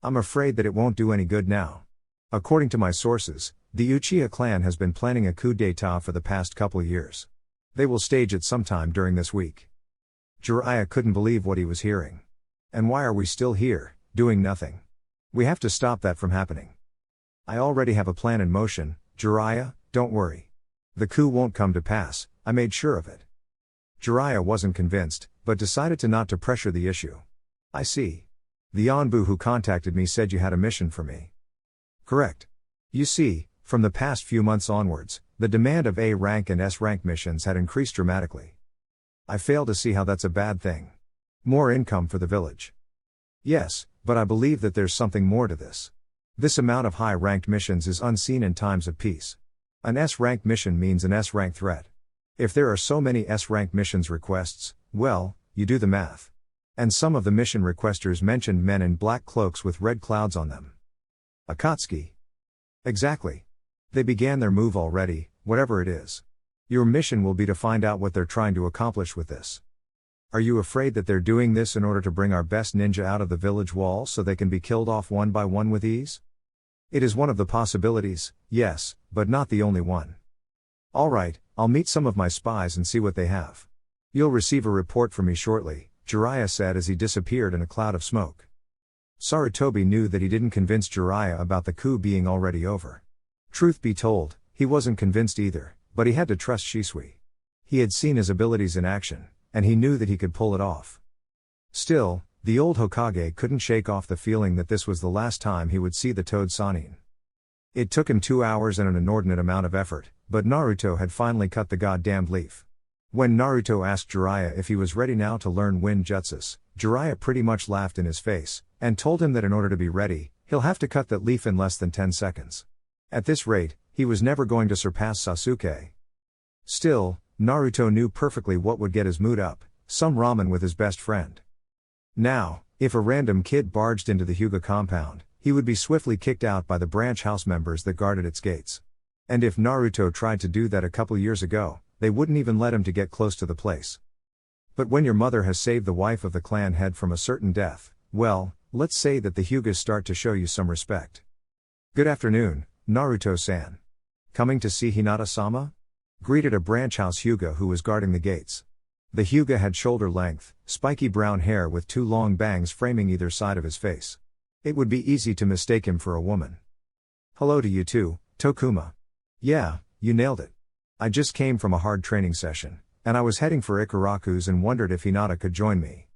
I'm afraid that it won't do any good now. According to my sources, the Uchiha clan has been planning a coup d'état for the past couple years. They will stage it sometime during this week. Jiraiya couldn't believe what he was hearing. And why are we still here, doing nothing? We have to stop that from happening. I already have a plan in motion, Jiraiya, don't worry. The coup won't come to pass, I made sure of it. Jiraiya wasn't convinced, but decided to not to pressure the issue. I see. The Anbu who contacted me said you had a mission for me. Correct. You see, from the past few months onwards, the demand of A rank and S rank missions had increased dramatically. I fail to see how that's a bad thing. More income for the village. Yes, but I believe that there's something more to this. This amount of high-ranked missions is unseen in times of peace. An S-rank mission means an S-rank threat. If there are so many S-rank missions requests, well, you do the math. And some of the mission requesters mentioned men in black cloaks with red clouds on them. Akatsuki. Exactly. They began their move already, whatever it is. Your mission will be to find out what they're trying to accomplish with this. Are you afraid that they're doing this in order to bring our best ninja out of the village wall so they can be killed off one by one with ease? It is one of the possibilities, yes, but not the only one. Alright, I'll meet some of my spies and see what they have. You'll receive a report from me shortly, Jiraiya said as he disappeared in a cloud of smoke. Sarutobi knew that he didn't convince Jiraiya about the coup being already over. Truth be told, he wasn't convinced either, but he had to trust Shisui. He had seen his abilities in action, and he knew that he could pull it off. Still, the old Hokage couldn't shake off the feeling that this was the last time he would see the Toad Sannin. It took him 2 hours and an inordinate amount of effort, but Naruto had finally cut the goddamned leaf. When Naruto asked Jiraiya if he was ready now to learn wind jutsus, Jiraiya pretty much laughed in his face, and told him that in order to be ready, he'll have to cut that leaf in less than 10 seconds. At this rate, he was never going to surpass Sasuke. Still, Naruto knew perfectly what would get his mood up, some ramen with his best friend. Now, if a random kid barged into the Hyuga compound, he would be swiftly kicked out by the branch house members that guarded its gates. And if Naruto tried to do that a couple years ago, they wouldn't even let him to get close to the place. But when your mother has saved the wife of the clan head from a certain death, well, let's say that the Hyugas start to show you some respect. Good afternoon, Naruto-san. Coming to see Hinata-sama? Greeted a branch house Hyuga who was guarding the gates. The Hyuga had shoulder-length, spiky brown hair with 2 long bangs framing either side of his face. It would be easy to mistake him for a woman. Hello to you too, Tokuma. Yeah, you nailed it. I just came from a hard training session, and I was heading for Ikaraku's and wondered if Hinata could join me.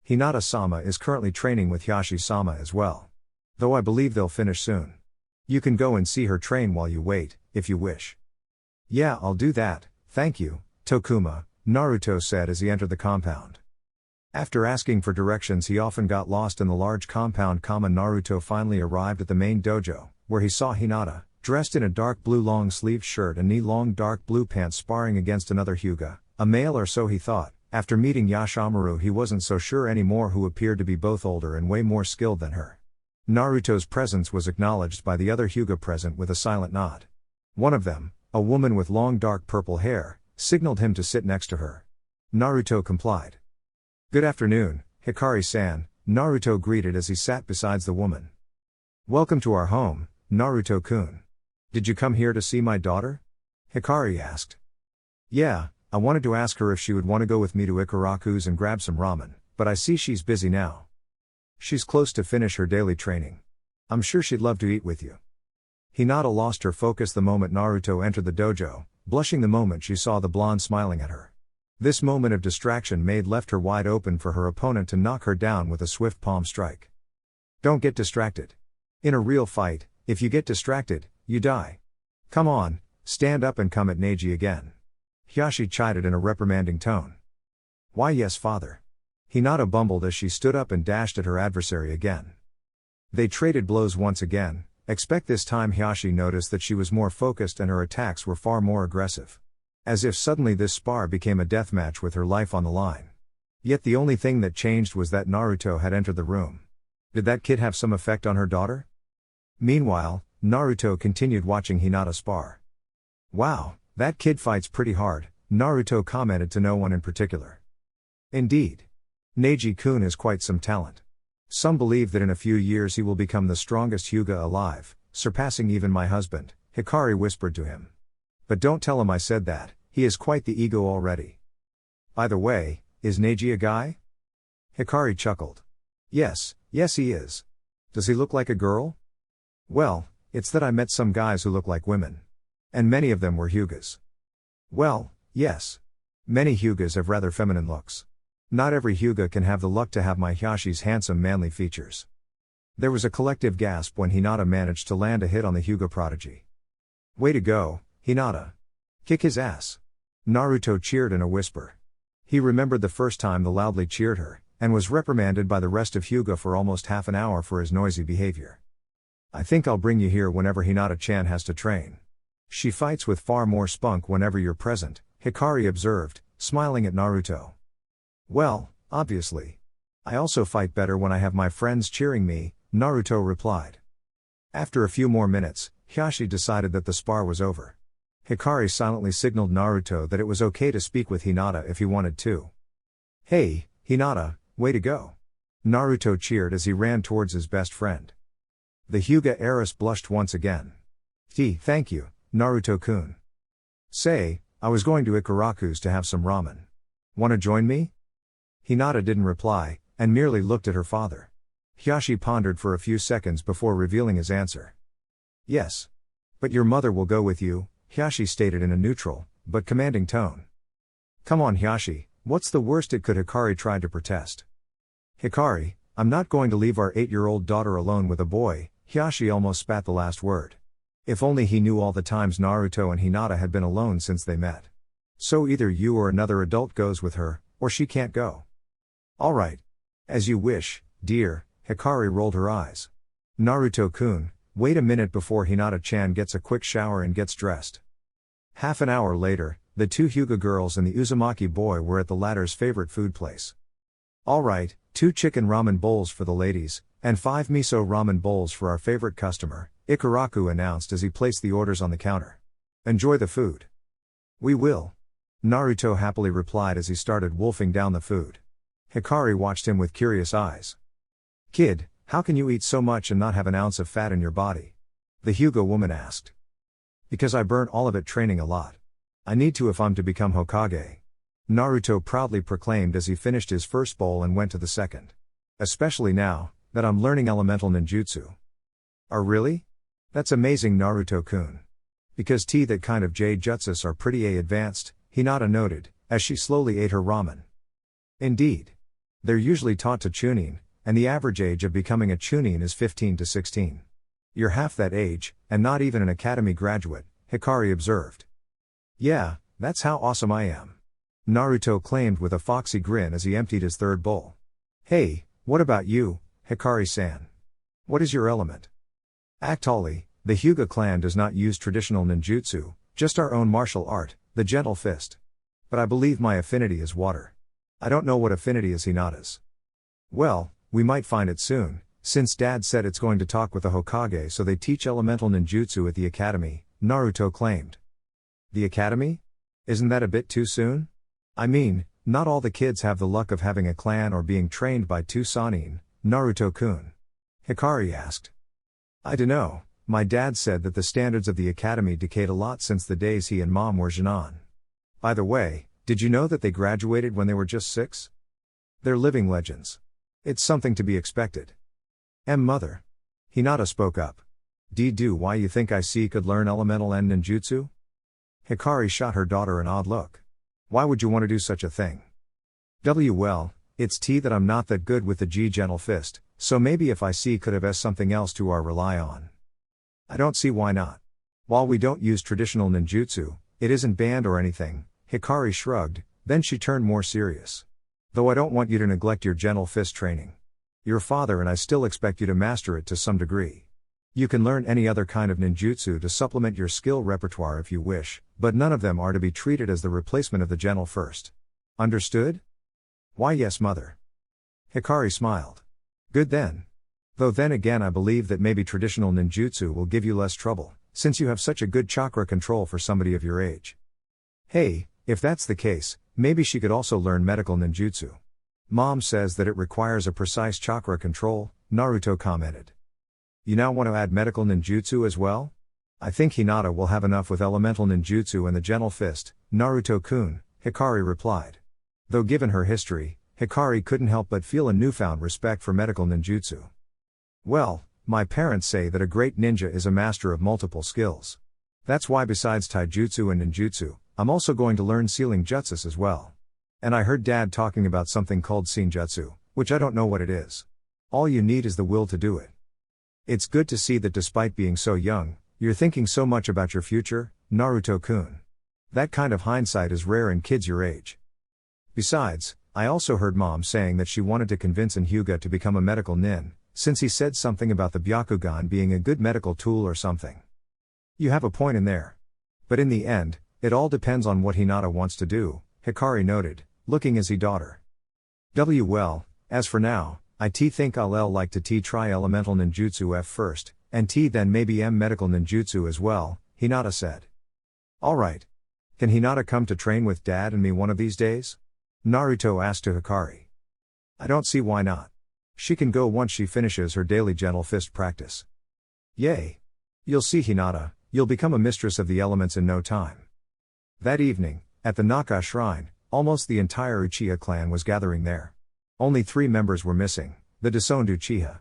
Hinata-sama is currently training with Hiashi-sama as well. Though I believe they'll finish soon. You can go and see her train while you wait, if you wish. Yeah, I'll do that, thank you, Tokuma, Naruto said as he entered the compound. After asking for directions he often got lost in the large compound. Naruto finally arrived at the main dojo, where he saw Hinata, dressed in a dark blue long-sleeved shirt and knee-long dark blue pants sparring against another Hyuga, a male or so he thought. After meeting Yashamaru he wasn't so sure anymore, who appeared to be both older and way more skilled than her. Naruto's presence was acknowledged by the other Hyuga present with a silent nod. One of them, a woman with long dark purple hair, signaled him to sit next to her. Naruto complied. Good afternoon, Hikari-san, Naruto greeted as he sat beside the woman. Welcome to our home, Naruto-kun. Did you come here to see my daughter? Hikari asked. Yeah, I wanted to ask her if she would want to go with me to Ikaraku's and grab some ramen, but I see she's busy now. She's close to finish her daily training. I'm sure she'd love to eat with you. Hinata lost her focus the moment Naruto entered the dojo, blushing the moment she saw the blonde smiling at her. This moment of distraction left her wide open for her opponent to knock her down with a swift palm strike. Don't get distracted. In a real fight, if you get distracted, you die. Come on, stand up and come at Neji again. Hiashi chided in a reprimanding tone. Why yes father. Hinata bumbled as she stood up and dashed at her adversary again. They traded blows once again. Except this time Hiashi noticed that she was more focused and her attacks were far more aggressive. As if suddenly this spar became a deathmatch with her life on the line. Yet the only thing that changed was that Naruto had entered the room. Did that kid have some effect on her daughter? Meanwhile, Naruto continued watching Hinata spar. Wow, that kid fights pretty hard, Naruto commented to no one in particular. Indeed. Neji-kun is quite some talent. Some believe that in a few years he will become the strongest Hyuga alive, surpassing even my husband, Hikari whispered to him. But don't tell him I said that, he is quite the ego already. By the way, is Neji a guy? Hikari chuckled. Yes he is. Does he look like a girl? Well, it's that I met some guys who look like women. And many of them were Hyugas. Well, yes. Many Hyugas have rather feminine looks. Not every Hyuga can have the luck to have my Hyashi's handsome manly features. There was a collective gasp when Hinata managed to land a hit on the Hyuga prodigy. Way to go, Hinata. Kick his ass. Naruto cheered in a whisper. He remembered the first time the loudly cheered her, and was reprimanded by the rest of Hyuga for almost half an hour for his noisy behavior. I think I'll bring you here whenever Hinata-chan has to train. She fights with far more spunk whenever you're present, Hikari observed, smiling at Naruto. Well, obviously. I also fight better when I have my friends cheering me, Naruto replied. After a few more minutes, Hyashi decided that the spar was over. Hikari silently signaled Naruto that it was okay to speak with Hinata if he wanted to. Hey, Hinata, way to go. Naruto cheered as he ran towards his best friend. The Hyuga heiress blushed once again. Thank you, Naruto-kun. Say, I was going to Ikaraku's to have some ramen. Wanna join me? Hinata didn't reply, and merely looked at her father. Hyashi pondered for a few seconds before revealing his answer. Yes. But your mother will go with you, Hyashi stated in a neutral, but commanding tone. Come on Hyashi, what's the worst it could? Hikari tried to protest. Hikari, I'm not going to leave our 8-year-old daughter alone with a boy, Hyashi almost spat the last word. If only he knew all the times Naruto and Hinata had been alone since they met. So either you or another adult goes with her, or she can't go. Alright. As you wish, dear, Hikari rolled her eyes. Naruto-kun, wait a minute before Hinata-chan gets a quick shower and gets dressed. Half an hour later, the two Hyuga girls and the Uzumaki boy were at the latter's favorite food place. Alright, 2 chicken ramen bowls for the ladies, and 5 miso ramen bowls for our favorite customer, Ikaraku announced as he placed the orders on the counter. Enjoy the food. We will. Naruto happily replied as he started wolfing down the food. Hikari watched him with curious eyes. Kid, how can you eat so much and not have an ounce of fat in your body? The Hyuga woman asked. Because I burnt all of it training a lot. I need to if I'm to become Hokage. Naruto proudly proclaimed as he finished his first bowl and went to the second. Especially now, that I'm learning elemental ninjutsu. Oh really? That's amazing Naruto-kun. Because that kind of jutsus are pretty advanced, Hinata noted, as she slowly ate her ramen. Indeed. They're usually taught to chunin, and the average age of becoming a chunin is 15 to 16. You're half that age, and not even an academy graduate, Hikari observed. Yeah, that's how awesome I am. Naruto claimed with a foxy grin as he emptied his third bowl. Hey, what about you, Hikari-san? What is your element? Actually, the Hyuga clan does not use traditional ninjutsu, just our own martial art, the gentle fist. But I believe my affinity is water. I don't know what affinity is Hinata's. Well, we might find it soon, since Dad said it's going to talk with the Hokage so they teach elemental ninjutsu at the academy, Naruto claimed. The academy? Isn't that a bit too soon? I mean, not all the kids have the luck of having a clan or being trained by 2 Sannin, Naruto-kun. Hikari asked. I dunno, my dad said that the standards of the academy decayed a lot since the days he and mom were Jinan. By the way, did you know that they graduated when they were just 6? They're living legends. It's something to be expected. Mother. Hinata spoke up. Do why you think I could learn elemental and ninjutsu? Hikari shot her daughter an odd look. Why would you want to do such a thing? Well, it's that I'm not that good with the gentle fist, so maybe if I could have as something else to rely on. I don't see why not. While we don't use traditional ninjutsu, it isn't banned or anything, Hikari shrugged, then she turned more serious. Though I don't want you to neglect your gentle fist training. Your father and I still expect you to master it to some degree. You can learn any other kind of ninjutsu to supplement your skill repertoire if you wish, but none of them are to be treated as the replacement of the gentle first. Understood? Why yes, mother. Hikari smiled. Good then. Though then again I believe that maybe traditional ninjutsu will give you less trouble, since you have such a good chakra control for somebody of your age. Hey, if that's the case, maybe she could also learn medical ninjutsu. Mom says that it requires a precise chakra control, Naruto commented. You now want to add medical ninjutsu as well? I think Hinata will have enough with elemental ninjutsu and the gentle fist, Naruto-kun, Hikari replied. Though given her history, Hikari couldn't help but feel a newfound respect for medical ninjutsu. Well, my parents say that a great ninja is a master of multiple skills. That's why besides taijutsu and ninjutsu, I'm also going to learn sealing jutsus as well. And I heard Dad talking about something called senjutsu, which I don't know what it is. All you need is the will to do it. It's good to see that despite being so young, you're thinking so much about your future, Naruto-kun. That kind of hindsight is rare in kids your age. Besides, I also heard Mom saying that she wanted to convince Hyuga to become a medical nin, since he said something about the Byakugan being a good medical tool or something. You have a point in there. But in the end, it all depends on what Hinata wants to do, Hikari noted, looking as he daughter. Well, as for now, I think I'll like to try elemental ninjutsu F first, and then maybe medical ninjutsu as well, Hinata said. Alright. Can Hinata come to train with Dad and me one of these days? Naruto asked to Hikari. I don't see why not. She can go once she finishes her daily gentle fist practice. Yay! You'll see Hinata, you'll become a mistress of the elements in no time. That evening, at the Naka shrine, almost the entire Uchiha clan was gathering there. Only 3 members were missing, the disowned Uchiha.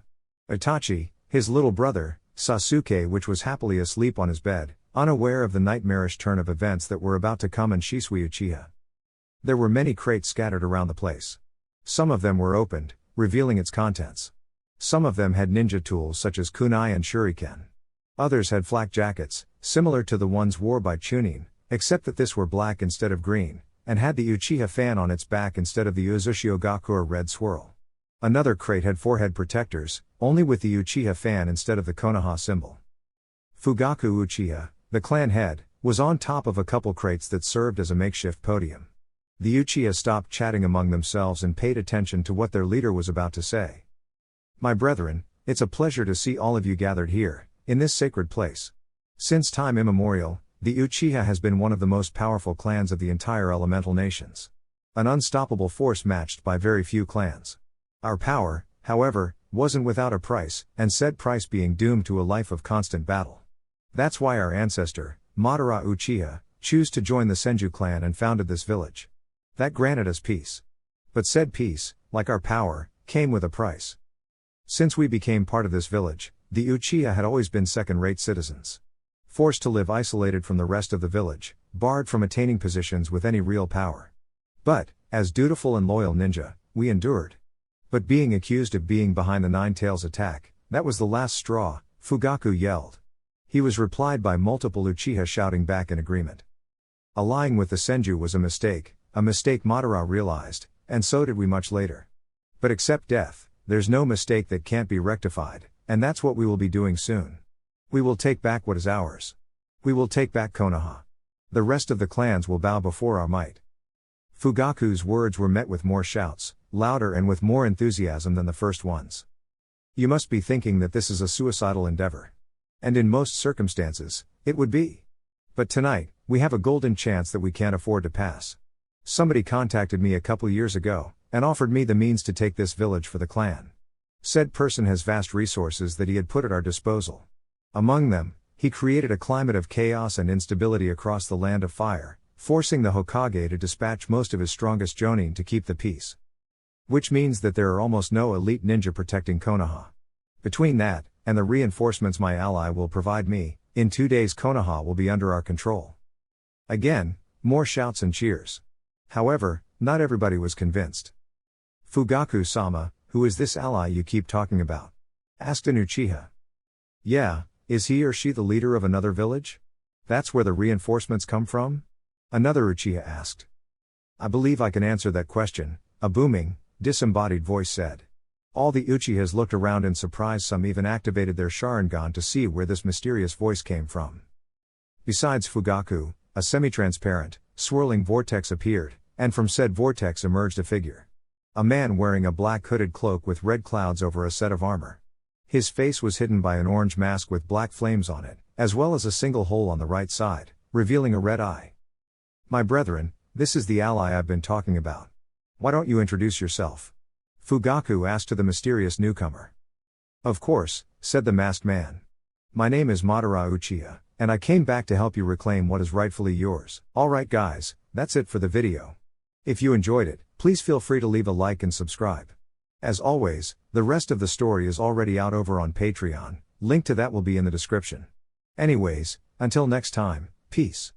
Itachi, his little brother, Sasuke which was happily asleep on his bed, unaware of the nightmarish turn of events that were about to come, and Shisui Uchiha. There were many crates scattered around the place. Some of them were opened, revealing its contents. Some of them had ninja tools such as kunai and shuriken. Others had flak jackets, similar to the ones worn by Chunin, except that this were black instead of green, and had the Uchiha fan on its back instead of the Uzushio red swirl. Another crate had 4 head protectors, only with the Uchiha fan instead of the Konoha symbol. Fugaku Uchiha, the clan head, was on top of a couple crates that served as a makeshift podium. The Uchiha stopped chatting among themselves and paid attention to what their leader was about to say. My brethren, it's a pleasure to see all of you gathered here, in this sacred place. Since time immemorial, the Uchiha has been one of the most powerful clans of the entire elemental nations. An unstoppable force matched by very few clans. Our power, however, wasn't without a price, and said price being doomed to a life of constant battle. That's why our ancestor, Madara Uchiha, chose to join the Senju clan and founded this village. That granted us peace. But said peace, like our power, came with a price. Since we became part of this village, the Uchiha had always been second-rate citizens. Forced to live isolated from the rest of the village, barred from attaining positions with any real power. But, as dutiful and loyal ninja, we endured. But being accused of being behind the Nine Tails attack, that was the last straw, Fugaku yelled. He was replied by multiple Uchiha shouting back in agreement. Allying with the Senju was a mistake Madara realized, and so did we much later. But except death, there's no mistake that can't be rectified, and that's what we will be doing soon. We will take back what is ours. We will take back Konoha. The rest of the clans will bow before our might. Fugaku's words were met with more shouts, louder and with more enthusiasm than the first ones. You must be thinking that this is a suicidal endeavor. And in most circumstances, it would be. But tonight, we have a golden chance that we can't afford to pass. Somebody contacted me a couple years ago, and offered me the means to take this village for the clan. Said person has vast resources that he had put at our disposal. Among them, he created a climate of chaos and instability across the land of fire, forcing the Hokage to dispatch most of his strongest jonin to keep the peace. Which means that there are almost no elite ninja protecting Konoha. Between that, and the reinforcements my ally will provide me, in 2 days Konoha will be under our control. Again, more shouts and cheers. However, not everybody was convinced. Fugaku-sama, who is this ally you keep talking about? Asked an Uchiha. Yeah, is he or she the leader of another village? That's where the reinforcements come from? Another Uchiha asked. I believe I can answer that question, a booming, disembodied voice said. All the Uchihas looked around in surprise, some even activated their Sharingan to see where this mysterious voice came from. Besides Fugaku, a semi-transparent, swirling vortex appeared, and from said vortex emerged a figure. A man wearing a black hooded cloak with red clouds over a set of armor. His face was hidden by an orange mask with black flames on it, as well as a single hole on the right side, revealing a red eye. "My brethren, this is the ally I've been talking about. Why don't you introduce yourself?" Fugaku asked to the mysterious newcomer. "Of course," said the masked man. "My name is Madara Uchiha, and I came back to help you reclaim what is rightfully yours." Alright guys, that's it for the video. If you enjoyed it, please feel free to leave a like and subscribe. As always, the rest of the story is already out over on Patreon, link to that will be in the description. Anyways, until next time, peace.